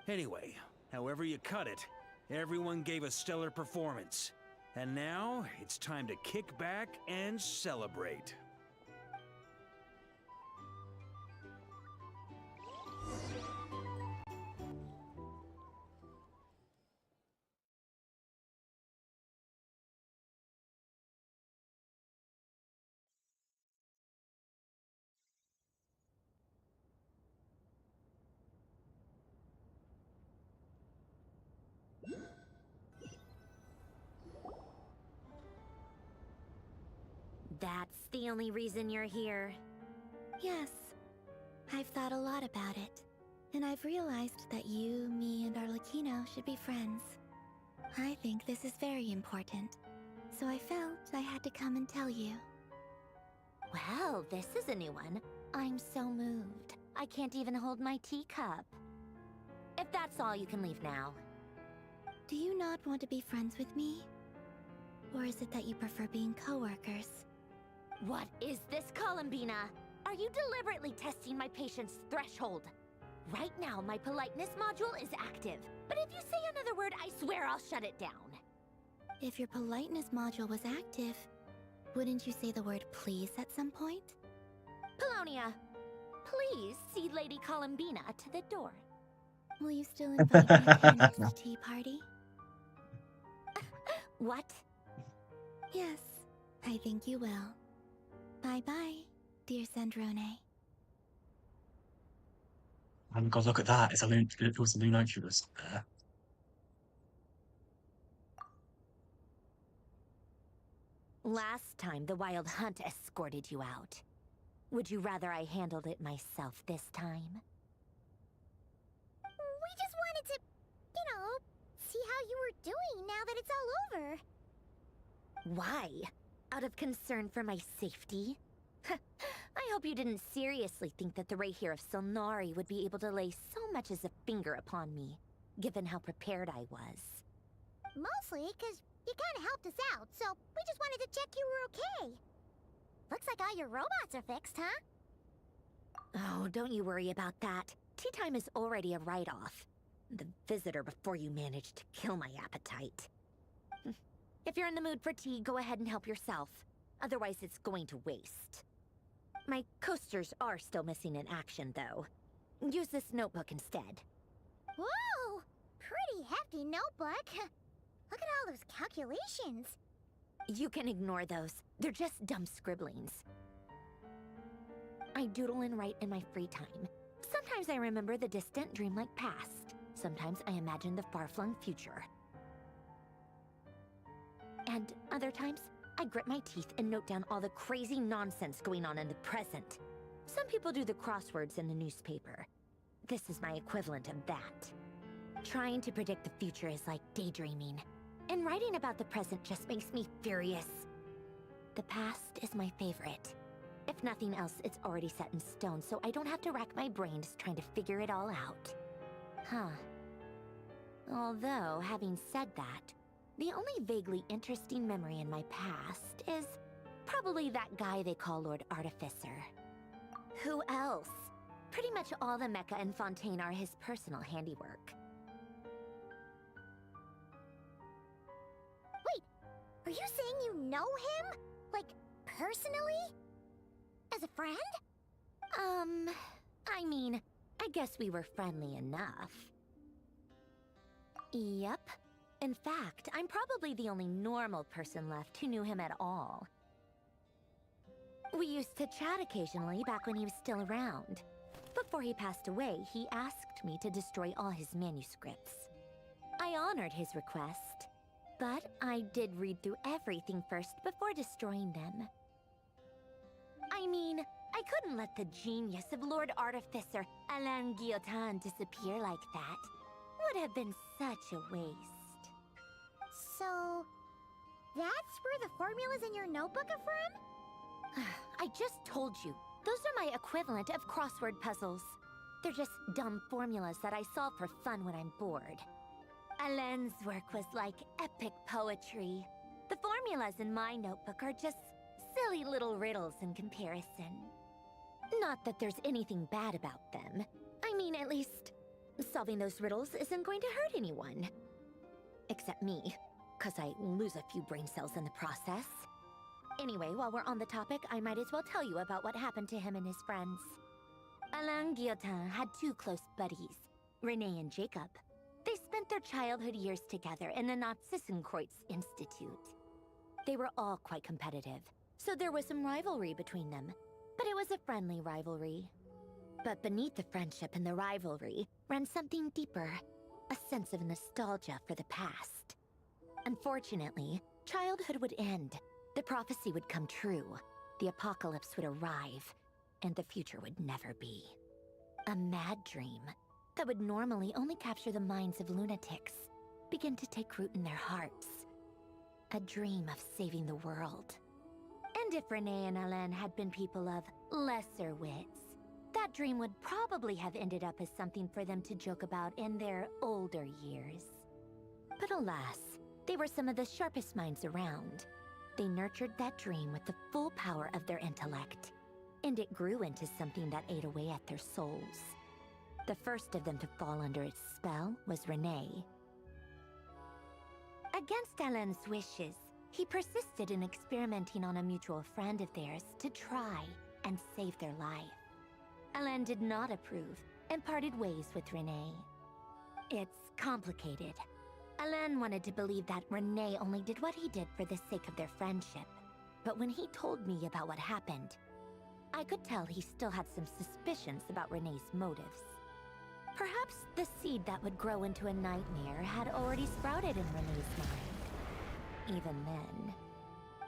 Anyway, however you cut it, everyone gave a stellar performance. And now, it's time to kick back and celebrate. That's the only reason you're here. Yes. I've thought a lot about it. And I've realized that you, me, and Arlecchino should be friends. I think this is very important. So I felt I had to come and tell you. Well, this is a new one. I'm so moved. I can't even hold my teacup. If that's all, you can leave now. Do you not want to be friends with me? Or is it that you prefer being co-workers? What is this, Columbina? Are you deliberately testing my patience threshold? Right now, my politeness module is active. But if you say another word, I swear I'll shut it down. If your politeness module was active, wouldn't you say the word please at some point? Polonia, please see Lady Columbina to the door. Will you still invite me to your next tea party? What? Yes, I think you will. Bye-bye, dear Sandrone. God, look at that. It was the Lunoculus there. Last time, the Wild Hunt escorted you out. Would you rather I handled it myself this time? We just wanted to, see how you were doing now that it's all over. Why? Out of concern for my safety? I hope you didn't seriously think that the Rayhir of Silnari would be able to lay so much as a finger upon me, given how prepared I was. Mostly because you kind of helped us out, so we just wanted to check you were okay. Looks like all your robots are fixed, huh? Oh, don't you worry about that. Tea time is already a write-off. The visitor before you managed to kill my appetite. If you're in the mood for tea, go ahead and help yourself. Otherwise, it's going to waste. My coasters are still missing in action, though. Use this notebook instead. Whoa! Pretty hefty notebook. Look at all those calculations. You can ignore those. They're just dumb scribblings. I doodle and write in my free time. Sometimes I remember the distant, dreamlike past. Sometimes I imagine the far-flung future. And other times, I grit my teeth and note down all the crazy nonsense going on in the present. Some people do the crosswords in the newspaper. This is my equivalent of that. Trying to predict the future is like daydreaming. And writing about the present just makes me furious. The past is my favorite. If nothing else, it's already set in stone, so I don't have to rack my brains trying to figure it all out. Huh. Although, having said that, the only vaguely interesting memory in my past is probably that guy they call Lord Artificer. Who else? Pretty much all the mecha and Fontaine are his personal handiwork. Wait, are you saying you know him? Like, personally? As a friend? I mean, I guess we were friendly enough. Yep. In fact, I'm probably the only normal person left who knew him at all. We used to chat occasionally back when he was still around. Before he passed away, he asked me to destroy all his manuscripts. I honored his request, but I did read through everything first before destroying them. I mean, I couldn't let the genius of Lord Artificer Alain Guillotin disappear like that. Would have been such a waste. So, that's where the formulas in your notebook are from? I just told you. Those are my equivalent of crossword puzzles. They're just dumb formulas that I solve for fun when I'm bored. Alain's work was like epic poetry. The formulas in my notebook are just silly little riddles in comparison. Not that there's anything bad about them. I mean, at least, solving those riddles isn't going to hurt anyone. Except me, 'cause I lose a few brain cells in the process. Anyway, while we're on the topic, I might as well tell you about what happened to him and his friends. Alain Guillotin had two close buddies, Renee and Jacob. They spent their childhood years together in the Narzissenkreuz Institute. They were all quite competitive, so there was some rivalry between them. But it was a friendly rivalry. But beneath the friendship and the rivalry ran something deeper, a sense of nostalgia for the past. Unfortunately, childhood would end. The prophecy would come true. The apocalypse would arrive, and the future would never be. A mad dream that would normally only capture the minds of lunatics begin to take root in their hearts. A dream of saving the world. And if Renee and Alain had been people of lesser wits, that dream would probably have ended up as something for them to joke about in their older years. But alas, they were some of the sharpest minds around. They nurtured that dream with the full power of their intellect, and it grew into something that ate away at their souls. The first of them to fall under its spell was Renee. Against Alain's wishes, he persisted in experimenting on a mutual friend of theirs to try and save their life. Alain did not approve and parted ways with Renee. It's complicated. Alain wanted to believe that Renee only did what he did for the sake of their friendship. But when he told me about what happened, I could tell he still had some suspicions about Renee's motives. Perhaps the seed that would grow into a nightmare had already sprouted in Renee's mind. Even then.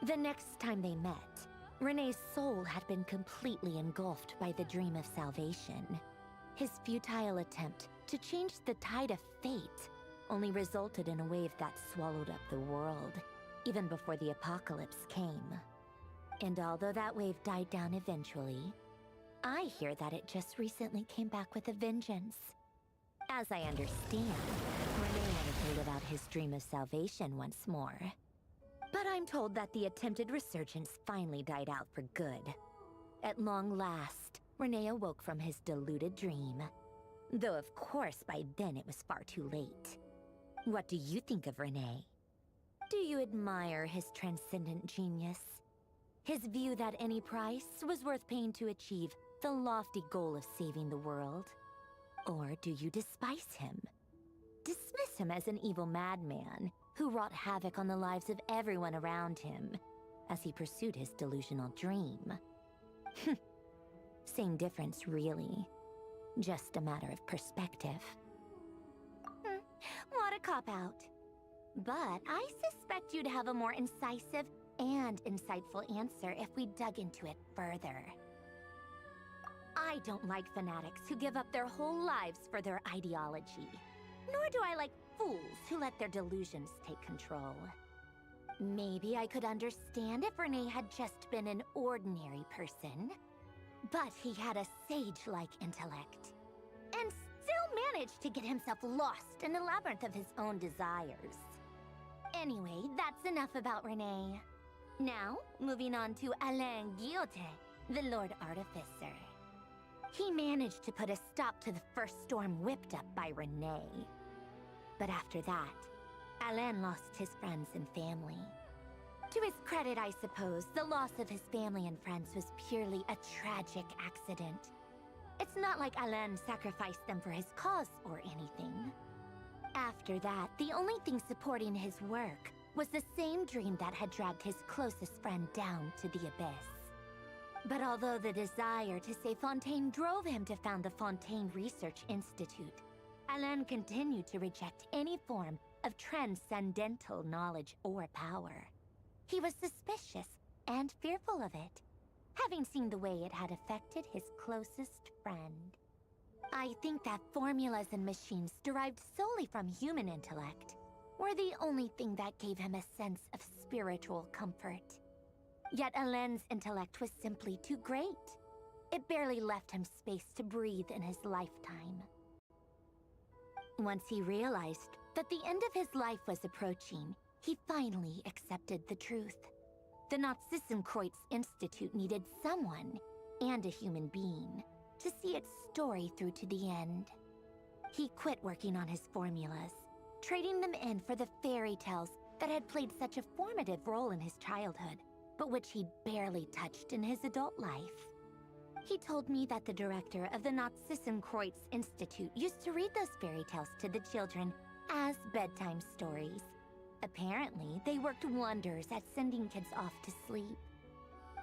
The next time they met, Renee's soul had been completely engulfed by the dream of salvation. His futile attempt to change the tide of fate only resulted in a wave that swallowed up the world, even before the apocalypse came. And although that wave died down eventually, I hear that it just recently came back with a vengeance. As I understand, Renee wanted to live out his dream of salvation once more. But I'm told that the attempted resurgence finally died out for good. At long last, Renee awoke from his deluded dream. Though of course by then it was far too late. What do you think of Renee? Do you admire his transcendent genius? His view that any price was worth paying to achieve the lofty goal of saving the world? Or do you despise him? Dismiss him as an evil madman who wrought havoc on the lives of everyone around him as he pursued his delusional dream? Same difference, really. Just a matter of perspective. What a cop-out. But I suspect you'd have a more incisive and insightful answer if we dug into it further. I don't like fanatics who give up their whole lives for their ideology. Nor do I like fools who let their delusions take control. Maybe I could understand if Renee had just been an ordinary person. But he had a sage-like intellect. And still managed to get himself lost in the labyrinth of his own desires. Anyway, that's enough about Renee. Now, moving on to Alain Guillotin, the Lord Artificer. He managed to put a stop to the first storm whipped up by Renee. But after that, Alain lost his friends and family. To his credit, I suppose, the loss of his family and friends was purely a tragic accident. It's not like Alain sacrificed them for his cause or anything. After that, the only thing supporting his work was the same dream that had dragged his closest friend down to the abyss. But although the desire to save Fontaine drove him to found the Fontaine Research Institute, Alain continued to reject any form of transcendental knowledge or power. He was suspicious and fearful of it, having seen the way it had affected his closest friend. I think that formulas and machines derived solely from human intellect were the only thing that gave him a sense of spiritual comfort. Yet Alain's intellect was simply too great. It barely left him space to breathe in his lifetime. Once he realized that the end of his life was approaching, he finally accepted the truth. The Nazissenkreuz Institute needed someone, and a human being, to see its story through to the end. He quit working on his formulas, trading them in for the fairy tales that had played such a formative role in his childhood, but which he'd barely touched in his adult life. He told me that the director of the Nazissenkreuz Institute used to read those fairy tales to the children as bedtime stories. Apparently, they worked wonders at sending kids off to sleep.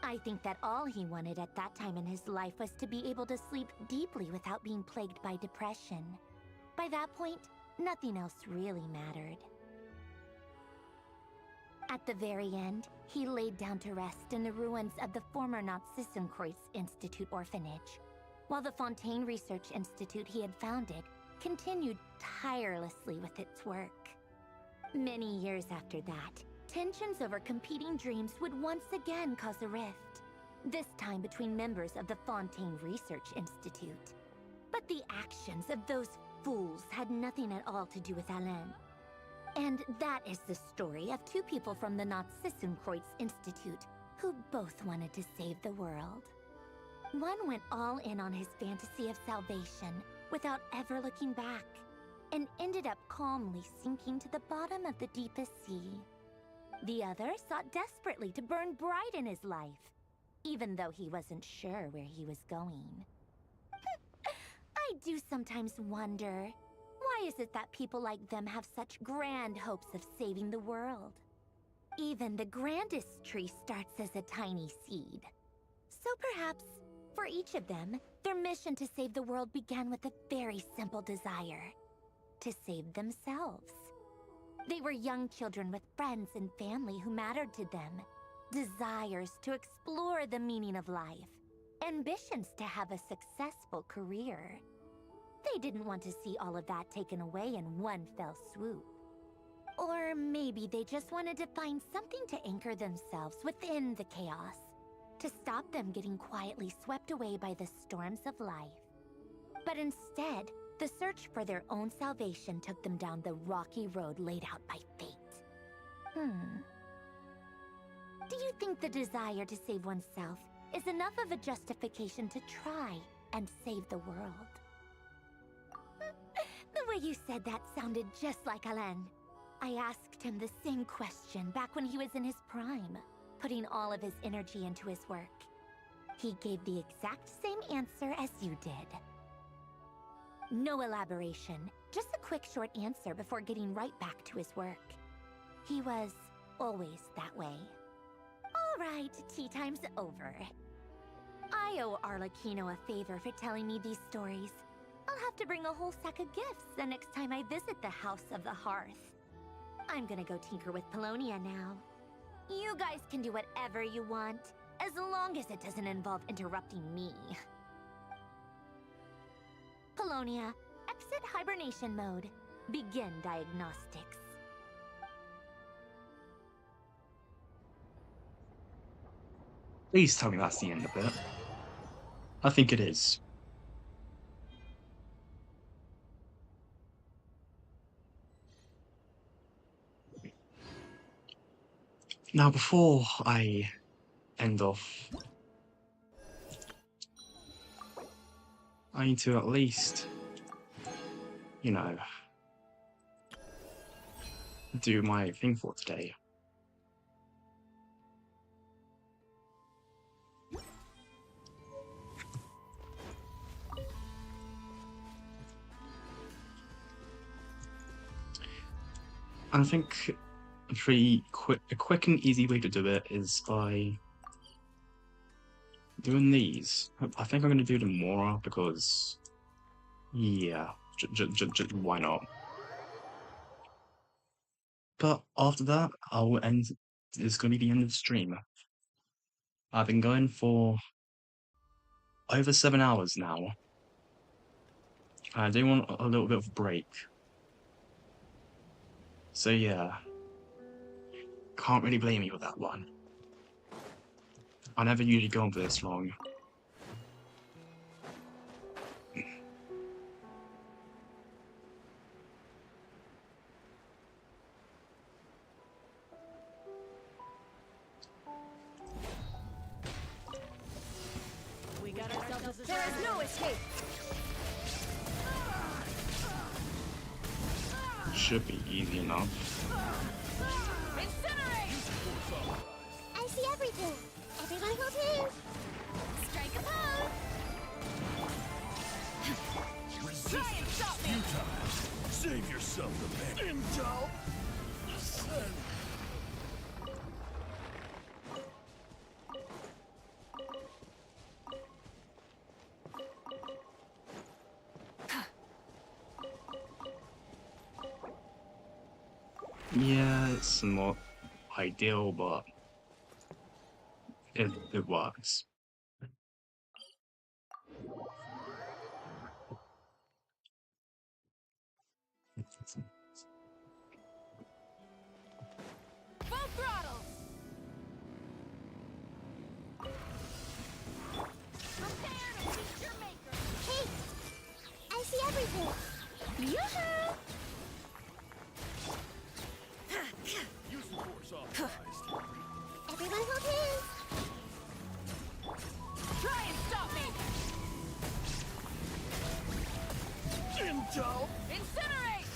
I think that all he wanted at that time in his life was to be able to sleep deeply without being plagued by depression. By that point, nothing else really mattered. At the very end, he laid down to rest in the ruins of the former Nazissenkreuz Institute orphanage, while the Fontaine Research Institute he had founded continued tirelessly with its work. Many years after that, tensions over competing dreams would once again cause a rift, this time between members of the Fontaine Research Institute. But the actions of those fools had nothing at all to do with Alain. And that is the story of two people from the Nazissenkreuz Institute who both wanted to save the world. One went all in on his fantasy of salvation without ever looking back, and ended up calmly sinking to the bottom of the deepest sea. The other sought desperately to burn bright in his life, even though he wasn't sure where he was going. I do sometimes wonder, why is it that people like them have such grand hopes of saving the world? Even the grandest tree starts as a tiny seed. So perhaps, for each of them, their mission to save the world began with a very simple desire: to save themselves. They were young children with friends and family who mattered to them, desires to explore the meaning of life, ambitions to have a successful career. They didn't want to see all of that taken away in one fell swoop. Or maybe they just wanted to find something to anchor themselves within the chaos, to stop them getting quietly swept away by the storms of life. But instead, the search for their own salvation took them down the rocky road laid out by fate. Do you think the desire to save oneself is enough of a justification to try and save the world? The way you said that sounded just like Alain. I asked him the same question back when he was in his prime, putting all of his energy into his work. He gave the exact same answer as you did. No elaboration, just a quick short answer before getting right back to his work. He was always that way. All right, tea time's over. I owe Arlecchino a favor for telling me these stories. I'll have to bring a whole sack of gifts the next time I visit the House of the Hearth. I'm gonna go tinker with Polonia now. You guys can do whatever you want, as long as it doesn't involve interrupting me. Polonia, exit hibernation mode. Begin diagnostics. Please tell me that's the end of it. I think it is. Now, before I end off, I need to at least, you know, do my thing for today. I think a quick and easy way to do it is by doing these. I think I'm going to do them more because, yeah, why not? But after that, I'll end. It's going to be the end of the stream. I've been going for over 7 hours now. I do want a little bit of a break. So yeah, can't really blame you with that one. I never usually go on for this long. We got ourselves a There is no escape. Should be easy enough. I see everything. Everyone will too. Strike a pose. Resistance is futile. Save yourself the pain. Indulge. Yeah, it's not ideal, but it works. Full throttle. Prepare to meet your maker. Hey, I see everything. Yoo-hoo! Use the force authorized. Everyone hold hands. Try and stop me. Indulge. Incinerate.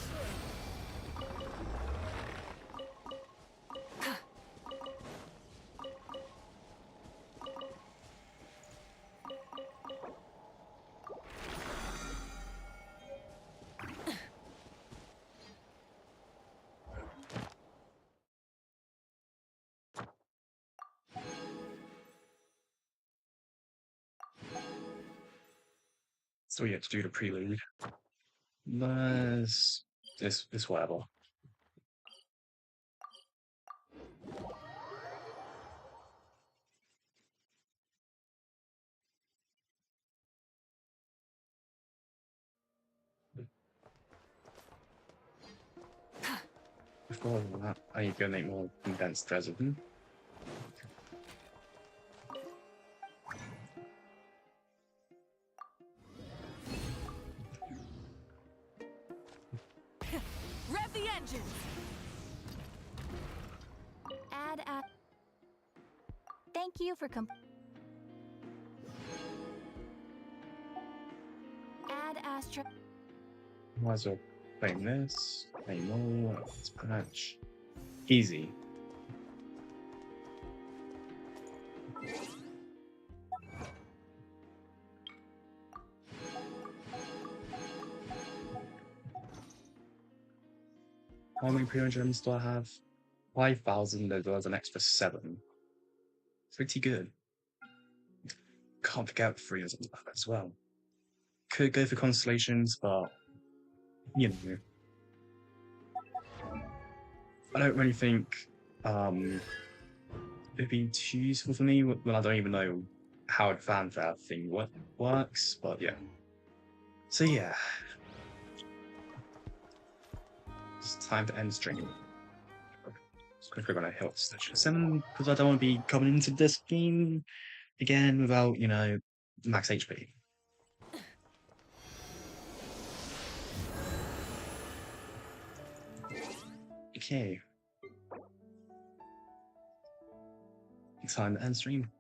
So we have to do the prelude. This whatever. Before that, I need to make more condensed resin. Rev the engine! Add Thank you for Add Astra. Might as well play this. Play more. Let's patch. Easy. How many premium gems do I have? 5,000. There's an extra 7. Pretty good. Can't forget 3 or something like that as well. Could go for constellations, but you know, I don't really think it'd be too useful for me when I don't even know how advanced that thing works. But yeah. So yeah, it's time to end stream. Just gonna click on a health station 7 because I don't want to be coming into this game again without, you know, max HP. Okay. Time to end stream.